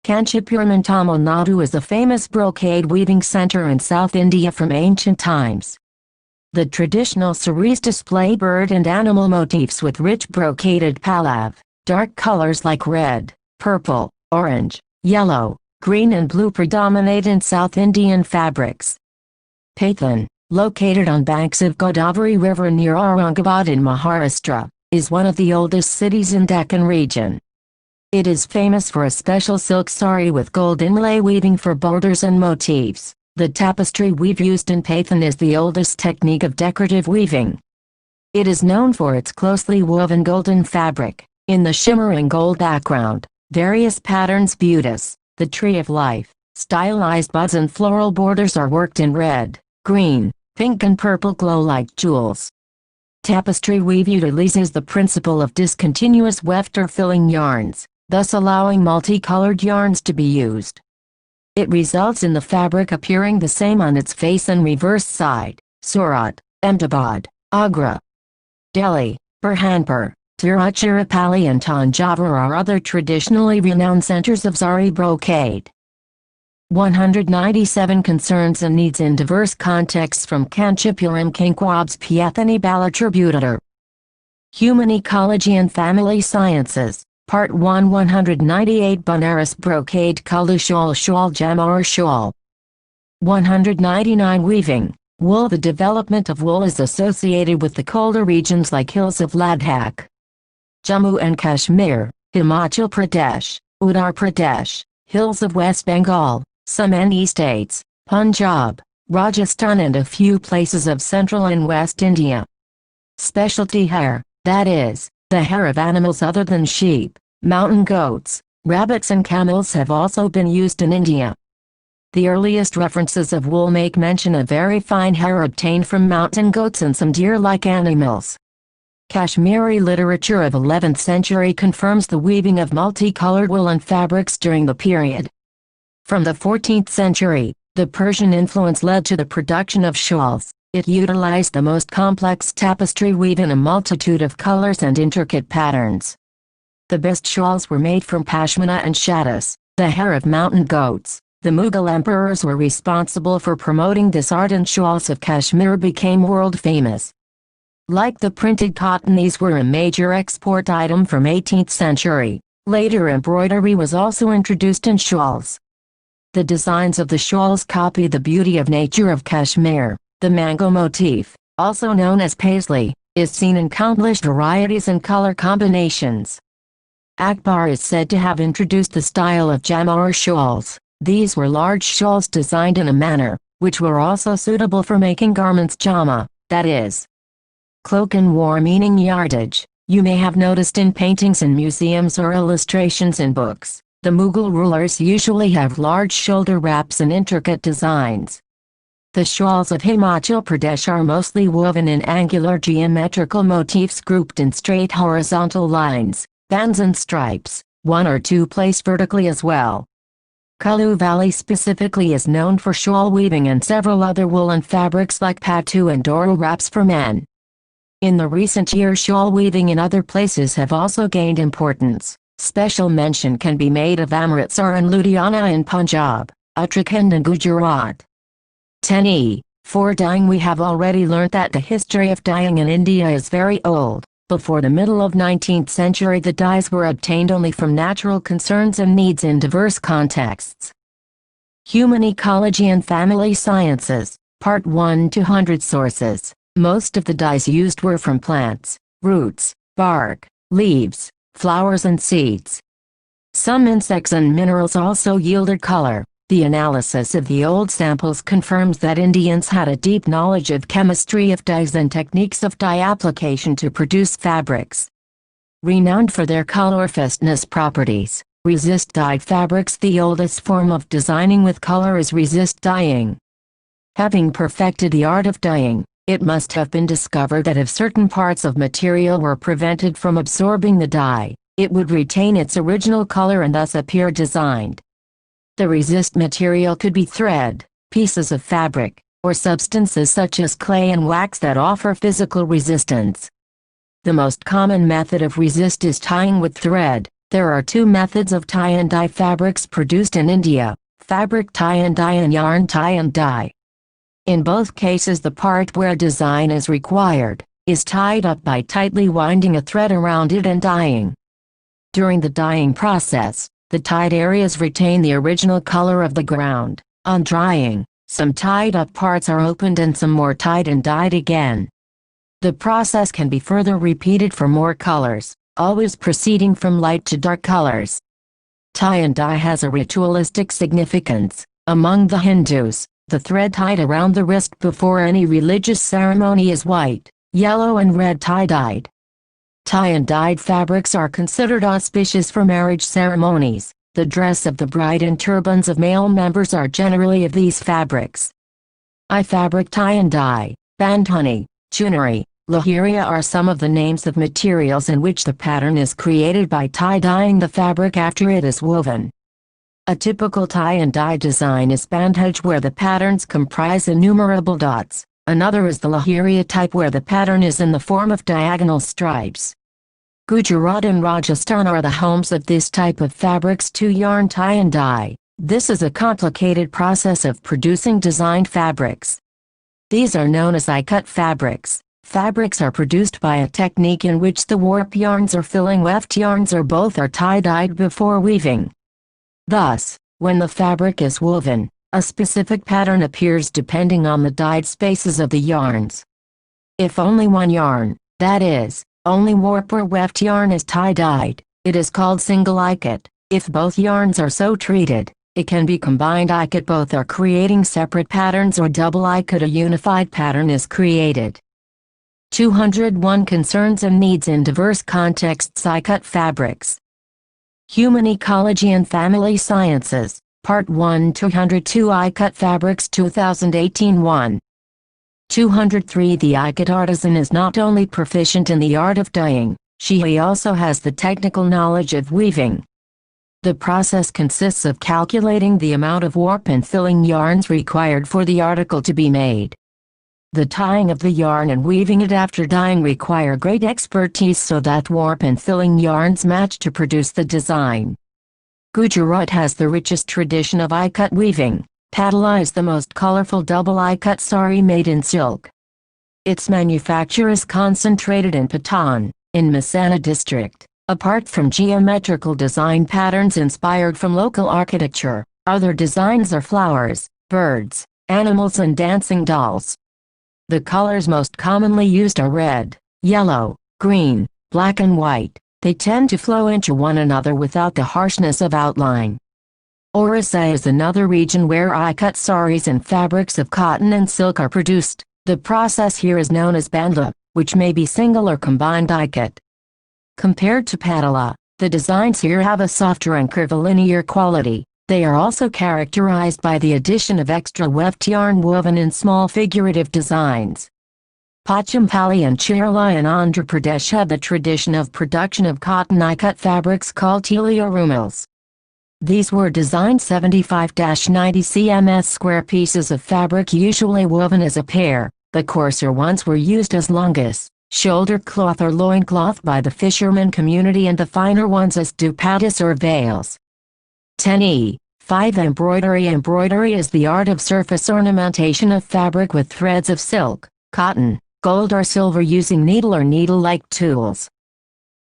Kanchipuram in Tamil Nadu is a famous brocade weaving center in South India from ancient times. The traditional saris display bird and animal motifs with rich brocaded pallav. Dark colors like red, purple, orange, yellow, green and blue predominate in South Indian fabrics. Paithan, located on banks of Godavari River near Aurangabad in Maharashtra, is one of the oldest cities in Deccan region. It is famous for a special silk sari with gold inlay weaving for borders and motifs. The tapestry weave used in Paithan is the oldest technique of decorative weaving. It is known for its closely woven golden fabric. In the shimmering gold background, various patterns beauties, the tree of life, stylized buds and floral borders are worked in red, green, pink and purple glow like jewels. Tapestry weave utilizes the principle of discontinuous weft or filling yarns, thus allowing multicolored yarns to be used. It results in the fabric appearing the same on its face and reverse side. Surat, Ahmedabad, Agra, Delhi, Burhanpur, Tiruchirappalli and Tanjavur are other traditionally renowned centers of sari brocade. 197 Concerns and needs in diverse contexts from Kanchipuram kinkwabs Paithani Balachur. Human Ecology and Family Sciences, Part 1 198 Banaras brocade Kulu shawl Jamar shawl. 199 Weaving, wool. The development of wool is associated with the colder regions like hills of Ladakh, Jammu and Kashmir, Himachal Pradesh, Uttar Pradesh, hills of West Bengal, some NE states, Punjab, Rajasthan and a few places of central and west India. Specialty hair, that is, the hair of animals other than sheep, mountain goats, rabbits and camels have also been used in India. The earliest references of wool make mention of very fine hair obtained from mountain goats and some deer-like animals. Kashmiri literature of 11th century confirms the weaving of multicolored woolen fabrics during the period. From the 14th century, the Persian influence led to the production of shawls. It utilized the most complex tapestry weave in a multitude of colors and intricate patterns. The best shawls were made from pashmina and shatus, the hair of mountain goats. The Mughal emperors were responsible for promoting this art, and shawls of Kashmir became world famous. Like the printed cotton, these were a major export item from 18th century. Later embroidery was also introduced in shawls. The designs of the shawls copy the beauty of nature of Kashmir. The mango motif, also known as paisley, is seen in countless varieties and color combinations. Akbar is said to have introduced the style of jamor shawls. These were large shawls designed in a manner which were also suitable for making garments jama, that is, cloak and war, meaning yardage. You may have noticed in paintings in museums or illustrations in books, the Mughal rulers usually have large shoulder wraps and intricate designs. The shawls of Himachal Pradesh are mostly woven in angular geometrical motifs grouped in straight horizontal lines, bands and stripes, one or two placed vertically as well. Kullu Valley specifically is known for shawl weaving and several other woolen fabrics like patu and doru wraps for men. In the recent years, shawl weaving in other places have also gained importance. Special mention can be made of Amritsar and Ludhiana in Punjab, Uttarakhand and Gujarat. 10e. For dyeing, we have already learnt that the history of dyeing in India is very old. Before the middle of 19th century, the dyes were obtained only from natural concerns and needs in diverse contexts. Human Ecology and Family Sciences, Part 1. 200 sources. Most of the dyes used were from plants, roots, bark, leaves, flowers and seeds. Some insects and minerals also yielded color. The analysis of the old samples confirms that Indians had a deep knowledge of chemistry of dyes and techniques of dye application to produce fabrics. Renowned for their color-fastness properties, resist-dyed fabrics. The oldest form of designing with color is resist dyeing. Having perfected the art of dyeing, it must have been discovered that if certain parts of material were prevented from absorbing the dye, it would retain its original color and thus appear designed. The resist material could be thread, pieces of fabric, or substances such as clay and wax that offer physical resistance. The most common method of resist is tying with thread. There are two methods of tie and dye fabrics produced in India: fabric tie and dye and yarn tie and dye. In both cases, the part where design is required is tied up by tightly winding a thread around it and dyeing. During the dyeing process, the tied areas retain the original color of the ground. On drying, some tied-up parts are opened and some more tied and dyed again. The process can be further repeated for more colors, always proceeding from light to dark colors. Tie and dye has a ritualistic significance. Among the Hindus, the thread tied around the wrist before any religious ceremony is white, yellow and red tie-dyed. Tie and dyed fabrics are considered auspicious for marriage ceremonies. The dress of the bride and turbans of male members are generally of these fabrics. Fabric tie and dye, bandhani, chunari, lahiria are some of the names of materials in which the pattern is created by tie-dyeing the fabric after it is woven. A typical tie and dye design is bandhaj, where the patterns comprise innumerable dots. Another is the lahiria type, where the pattern is in the form of diagonal stripes. Gujarat and Rajasthan are the homes of this type of fabrics to yarn tie and dye. This is a complicated process of producing designed fabrics. These are known as cut fabrics. Fabrics are produced by a technique in which the warp yarns or filling weft yarns or both are tie-dyed before weaving. Thus, when the fabric is woven, a specific pattern appears depending on the dyed spaces of the yarns. If only one yarn, that is, only warp or weft yarn is tie-dyed, it is called single ikat. If both yarns are so treated, it can be combined ikat. Both are creating separate patterns, or double ikat, a unified pattern is created. 201 Concerns and needs in diverse contexts. Cut fabrics. Human Ecology and Family Sciences, Part 1. 202 Cut fabrics 2018 1. 203. The ikat artisan is not only proficient in the art of dyeing, he also has the technical knowledge of weaving. The process consists of calculating the amount of warp and filling yarns required for the article to be made. The tying of the yarn and weaving it after dyeing require great expertise so that warp and filling yarns match to produce the design. Gujarat has the richest tradition of ikat weaving. Patala is the most colorful double ikat sari made in silk. Its manufacture is concentrated in Patan, in Mehsana district. Apart from geometrical design patterns inspired from local architecture, other designs are flowers, birds, animals and dancing dolls. The colors most commonly used are red, yellow, green, black and white. They tend to flow into one another without the harshness of outline. Orissa is another region where ikat saris and fabrics of cotton and silk are produced. The process here is known as bandla, which may be single or combined ikat. Compared to Patala, the designs here have a softer and curvilinear quality. They are also characterized by the addition of extra weft yarn woven in small figurative designs. Pochampally and Kerala in Andhra Pradesh have the tradition of production of cotton ikat fabrics called Telia rumals. These were designed 75-90 cms square pieces of fabric usually woven as a pair. The coarser ones were used as lungas, shoulder cloth or loincloth by the fisherman community, and the finer ones as dupattas or veils. 10e. 5. Embroidery. Embroidery is the art of surface ornamentation of fabric with threads of silk, cotton, gold or silver using needle or needle-like tools.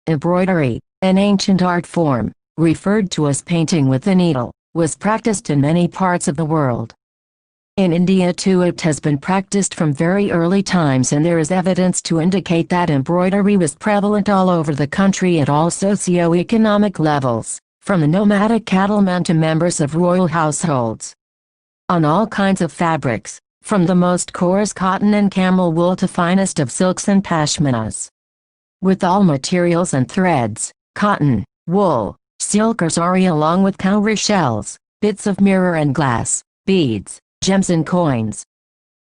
Embroidery, an ancient art form, referred to as painting with the needle, was practiced in many parts of the world. In India too it has been practiced from very early times, and there is evidence to indicate that embroidery was prevalent all over the country at all socio-economic levels, from the nomadic cattlemen to members of royal households. On all kinds of fabrics, from the most coarse cotton and camel wool to finest of silks and pashminas. With all materials and threads, cotton, wool, silk or sari along with cowrie shells, bits of mirror and glass, beads, gems and coins.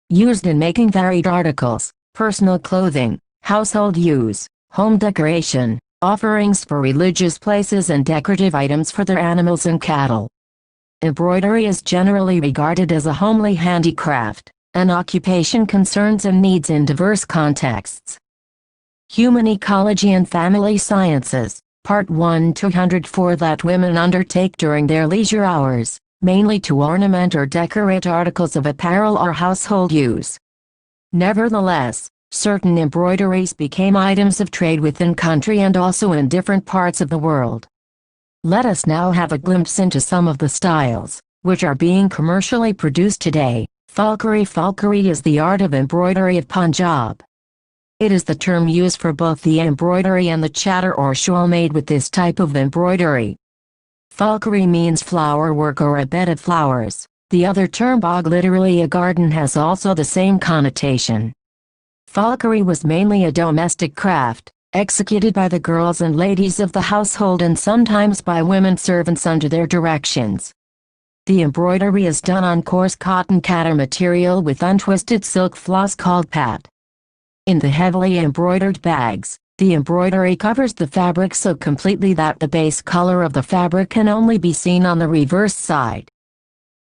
Used in making varied articles, personal clothing, household use, home decoration, offerings for religious places and decorative items for their animals and cattle. Embroidery is generally regarded as a homely handicraft, an occupation concerns and needs in diverse contexts. Human Ecology and Family Sciences, Part 1 204 that women undertake during their leisure hours, mainly to ornament or decorate articles of apparel or household use. Nevertheless, certain embroideries became items of trade within country and also in different parts of the world. Let us now have a glimpse into some of the styles, which are being commercially produced today. Fulkari. Fulkari is the art of embroidery of Punjab. It is the term used for both the embroidery and the chador or shawl made with this type of embroidery. Fulkari means flower work or a bed of flowers. The other term bog, literally a garden, has also the same connotation. Fulkari was mainly a domestic craft, executed by the girls and ladies of the household and sometimes by women servants under their directions. The embroidery is done on coarse cotton catar material with untwisted silk floss called pat. In the heavily embroidered bags, the embroidery covers the fabric so completely that the base color of the fabric can only be seen on the reverse side.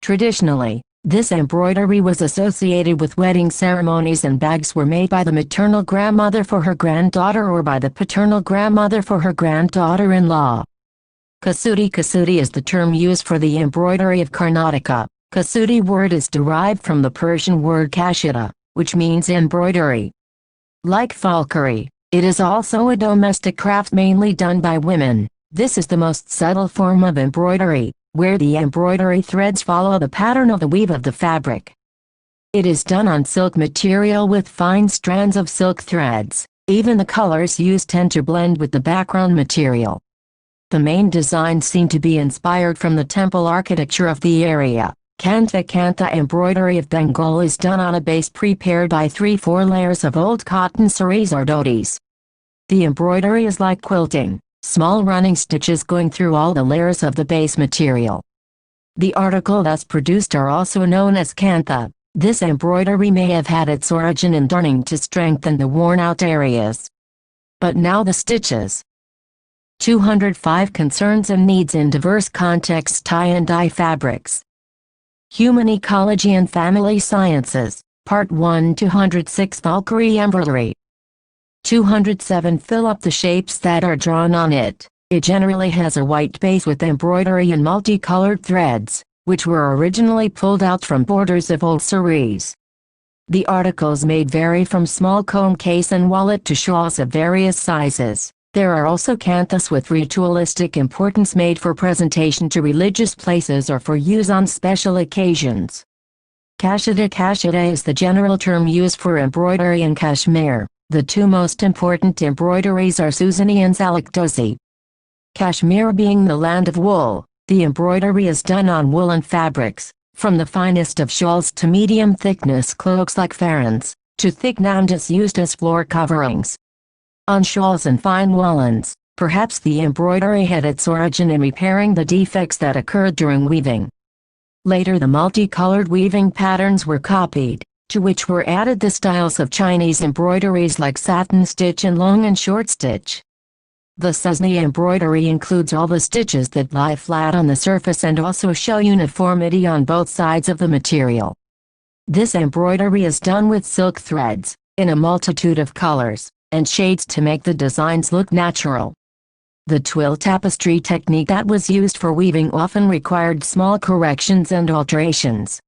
Traditionally, this embroidery was associated with wedding ceremonies, and bags were made by the maternal grandmother for her granddaughter or by the paternal grandmother for her granddaughter-in-law. Kasudi. Kasudi is the term used for the embroidery of Karnataka. Kasudi word is derived from the Persian word kashida, which means embroidery. Like Fulkari, it is also a domestic craft mainly done by women. This is the most subtle form of embroidery, where the embroidery threads follow the pattern of the weave of the fabric. It is done on silk material with fine strands of silk threads. Even the colors used tend to blend with the background material. The main designs seem to be inspired from the temple architecture of the area. Kantha. Kantha embroidery of Bengal is done on a base prepared by 3-4 layers of old cotton saris or dhotis. The embroidery is like quilting, small running stitches going through all the layers of the base material. The article thus produced are also known as kantha. This embroidery may have had its origin in darning to strengthen the worn-out areas. But now the stitches. 205 Concerns and needs in diverse contexts. Tie and dye fabrics. Human Ecology and Family Sciences, Part 1. 206 Valkyrie embroidery. 207 Fill up the shapes that are drawn on it. It generally has a white base with embroidery and multicolored threads, which were originally pulled out from borders of old saris. The articles made vary from small comb case and wallet to shawls of various sizes. There are also canthus with ritualistic importance made for presentation to religious places or for use on special occasions. Kashida. Kashida is the general term used for embroidery in Kashmir. The two most important embroideries are Suzani and Zalakdozi. Kashmir being the land of wool, the embroidery is done on woolen fabrics, from the finest of shawls to medium-thickness cloaks like farans, to thick namdas used as floor coverings. On shawls and fine woolens, perhaps the embroidery had its origin in repairing the defects that occurred during weaving. Later the multicolored weaving patterns were copied, to which were added the styles of Chinese embroideries like satin stitch and long and short stitch. The Suzani embroidery includes all the stitches that lie flat on the surface and also show uniformity on both sides of the material. This embroidery is done with silk threads, in a multitude of colors and shades to make the designs look natural. The twill tapestry technique that was used for weaving often required small corrections and alterations.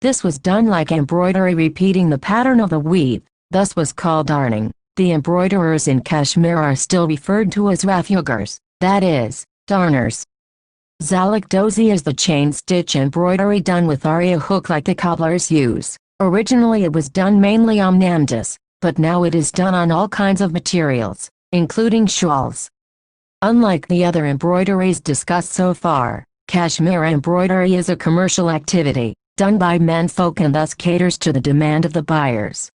This was done like embroidery, repeating the pattern of the weave, thus was called darning. The embroiderers in Kashmir are still referred to as rafugars, that is, darners. Zalakdozi is the chain stitch embroidery done with aria hook like the cobblers use. Originally it was done mainly on namdas, but now it is done on all kinds of materials, including shawls. Unlike the other embroideries discussed so far, Kashmir embroidery is a commercial activity, done by menfolk and thus caters to the demand of the buyers.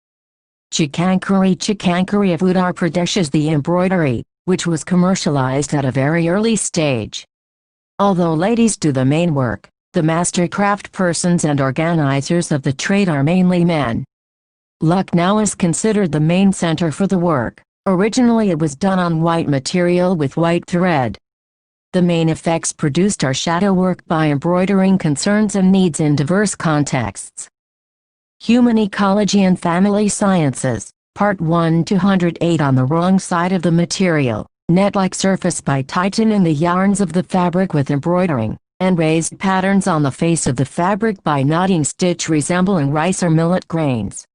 Chikankari of Uttar Pradesh is the embroidery, which was commercialized at a very early stage. Although ladies do the main work, the master craft persons and organizers of the trade are mainly men. Lucknow is considered the main center for the work. Originally it was done on white material with white thread. The main effects produced are shadow work by embroidering concerns and needs in diverse contexts. Human Ecology and Family Sciences, Part 1. 208 On the wrong side of the material, net-like surface by tightening the yarns of the fabric with embroidering, and raised patterns on the face of the fabric by knotting stitch resembling rice or millet grains.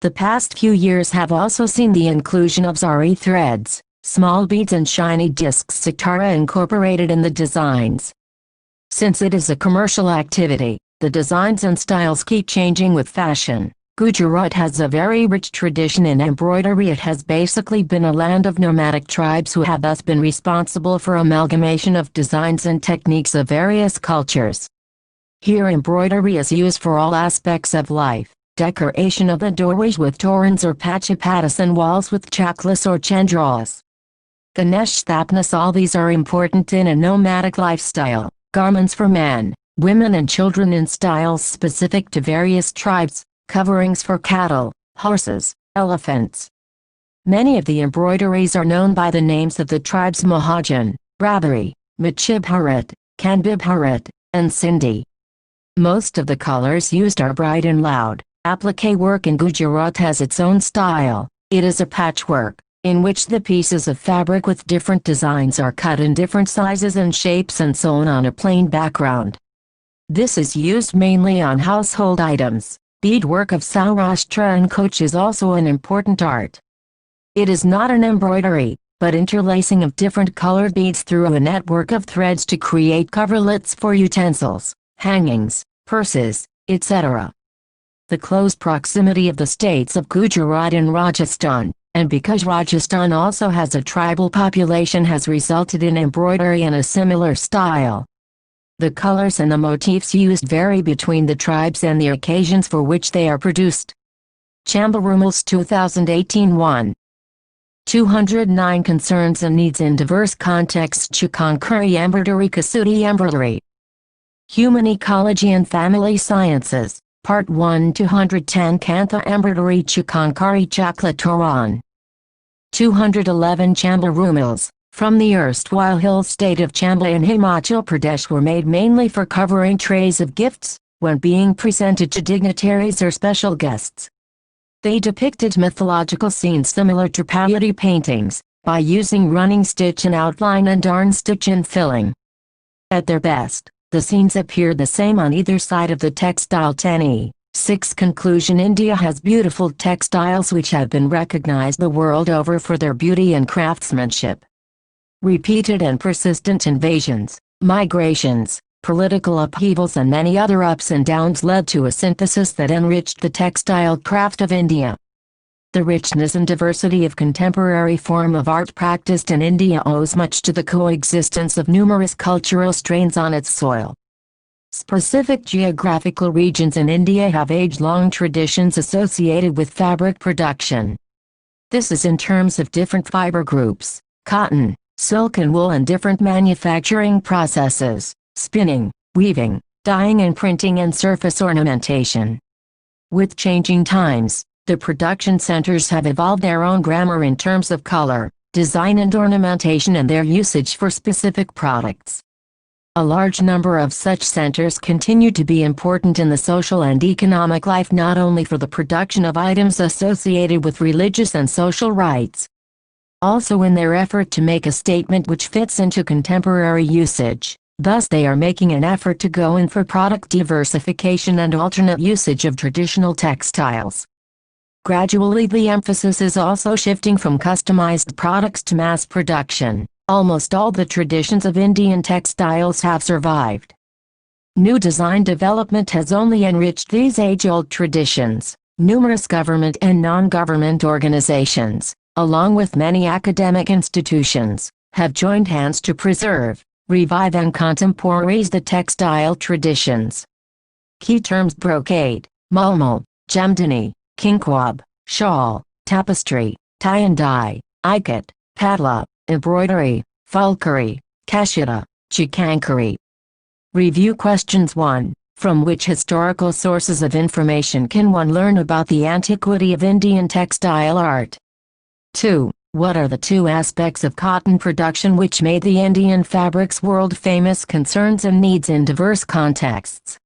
The past few years have also seen the inclusion of zari threads, small beads and shiny discs sitara incorporated in the designs. Since it is a commercial activity, the designs and styles keep changing with fashion. Gujarat has a very rich tradition in embroidery. It has basically been a land of nomadic tribes who have thus been responsible for amalgamation of designs and techniques of various cultures. Here embroidery is used for all aspects of life. Decoration of the doorways with torans or pachapatas and walls with chaklas or chandras. Ganesh Thapnas. All these are important in a nomadic lifestyle. Garments for men, women and children in styles specific to various tribes, coverings for cattle, horses, elephants. Many of the embroideries are known by the names of the tribes Mahajan, Rabari, Machibharat, Kanbibharat, and Sindhi. Most of the colors used are bright and loud. Applique work in Gujarat has its own style. It is a patchwork, in which the pieces of fabric with different designs are cut in different sizes and shapes and sewn on a plain background. This is used mainly on household items. Beadwork of Saurashtra and Kutch is also an important art. It is not an embroidery, but interlacing of different colored beads through a network of threads to create coverlets for utensils, hangings, purses, etc. The close proximity of the states of Gujarat and Rajasthan, and because Rajasthan also has a tribal population, has resulted in embroidery in a similar style. The colors and the motifs used vary between the tribes and the occasions for which they are produced. Chambarumals 2018 1. 209 Concerns and needs in diverse contexts. Chikankari embroidery. Kasuri embroidery. Human Ecology and Family Sciences, Part 1 210 Kantha Embroidery Chikankari Chaklatoran 211 Chamba rumals, from the erstwhile hill state of Chamba in Himachal Pradesh, were made mainly for covering trays of gifts, when being presented to dignitaries or special guests. They depicted mythological scenes similar to Payati paintings, by using running stitch in outline and darn stitch in filling. At their best, the scenes appear the same on either side of the textile. 10e. 6. Conclusion. India has beautiful textiles which have been recognized the world over for their beauty and craftsmanship. Repeated and persistent invasions, migrations, political upheavals and many other ups and downs led to a synthesis that enriched the textile craft of India. The richness and diversity of contemporary form of art practiced in India owes much to the coexistence of numerous cultural strains on its soil. Specific geographical regions in India have age-long traditions associated with fabric production. This is in terms of different fiber groups, cotton, silk and wool, and different manufacturing processes, spinning, weaving, dyeing and printing and surface ornamentation. With changing times, the production centers have evolved their own grammar in terms of color, design and ornamentation and their usage for specific products. A large number of such centers continue to be important in the social and economic life, not only for the production of items associated with religious and social rites, also in their effort to make a statement which fits into contemporary usage. Thus they are making an effort to go in for product diversification and alternate usage of traditional textiles. Gradually the emphasis is also shifting from customized products to mass production. Almost all the traditions of Indian textiles have survived. New design development has only enriched these age-old traditions. Numerous government and non-government organizations, along with many academic institutions, have joined hands to preserve, revive and contemporize the textile traditions. Key terms: brocade, mulmul, jamdani, kinkwab, shawl, tapestry, tie and dye, ikat, padla, embroidery, fulkari, kashida, chikankari. Review questions. 1. From which historical sources of information can one learn about the antiquity of Indian textile art? 2. What are the two aspects of cotton production which made the Indian fabrics world-famous? Concerns and needs in diverse contexts.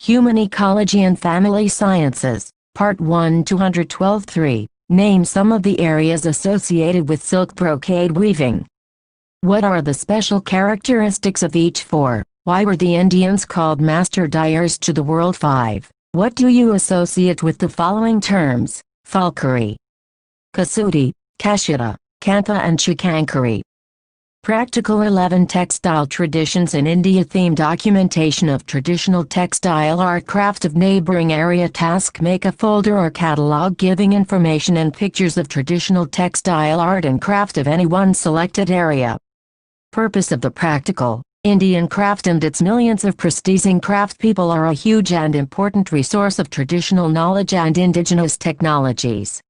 Human Ecology and Family Sciences, Part 1 212. 3. Name some of the areas associated with silk brocade weaving. What are the special characteristics of each? 4. Why were the Indians called master dyers to the world? 5. What do you associate with the following terms: fulkari, kasudi, kashida, kantha and chikankari? Practical. 11 Textile traditions in India. Theme: documentation of traditional textile art. Craft of neighboring area. Task: make a folder or catalog giving information and pictures of traditional textile art and craft of any one selected area. Purpose of the practical: Indian craft and its millions of practicing craft people are a huge and important resource of traditional knowledge and indigenous technologies.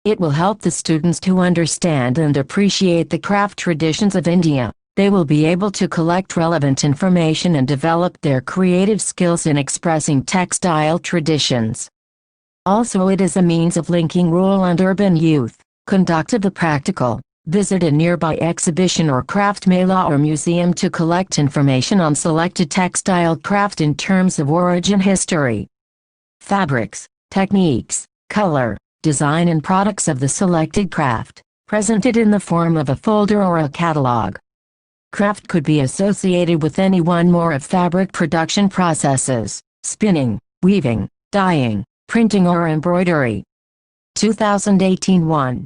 It will help the students to understand and appreciate the craft traditions of India. They will be able to collect relevant information and develop their creative skills in expressing textile traditions. Also, it is a means of linking rural and urban youth. Conduct of the practical: visit a nearby exhibition or craft mela or museum to collect information on selected textile craft in terms of origin history, fabrics, techniques, color, design and products of the selected craft, presented in the form of a folder or a catalog. Craft could be associated with any one more of fabric production processes: spinning, weaving, dyeing, printing or embroidery. 2018 1.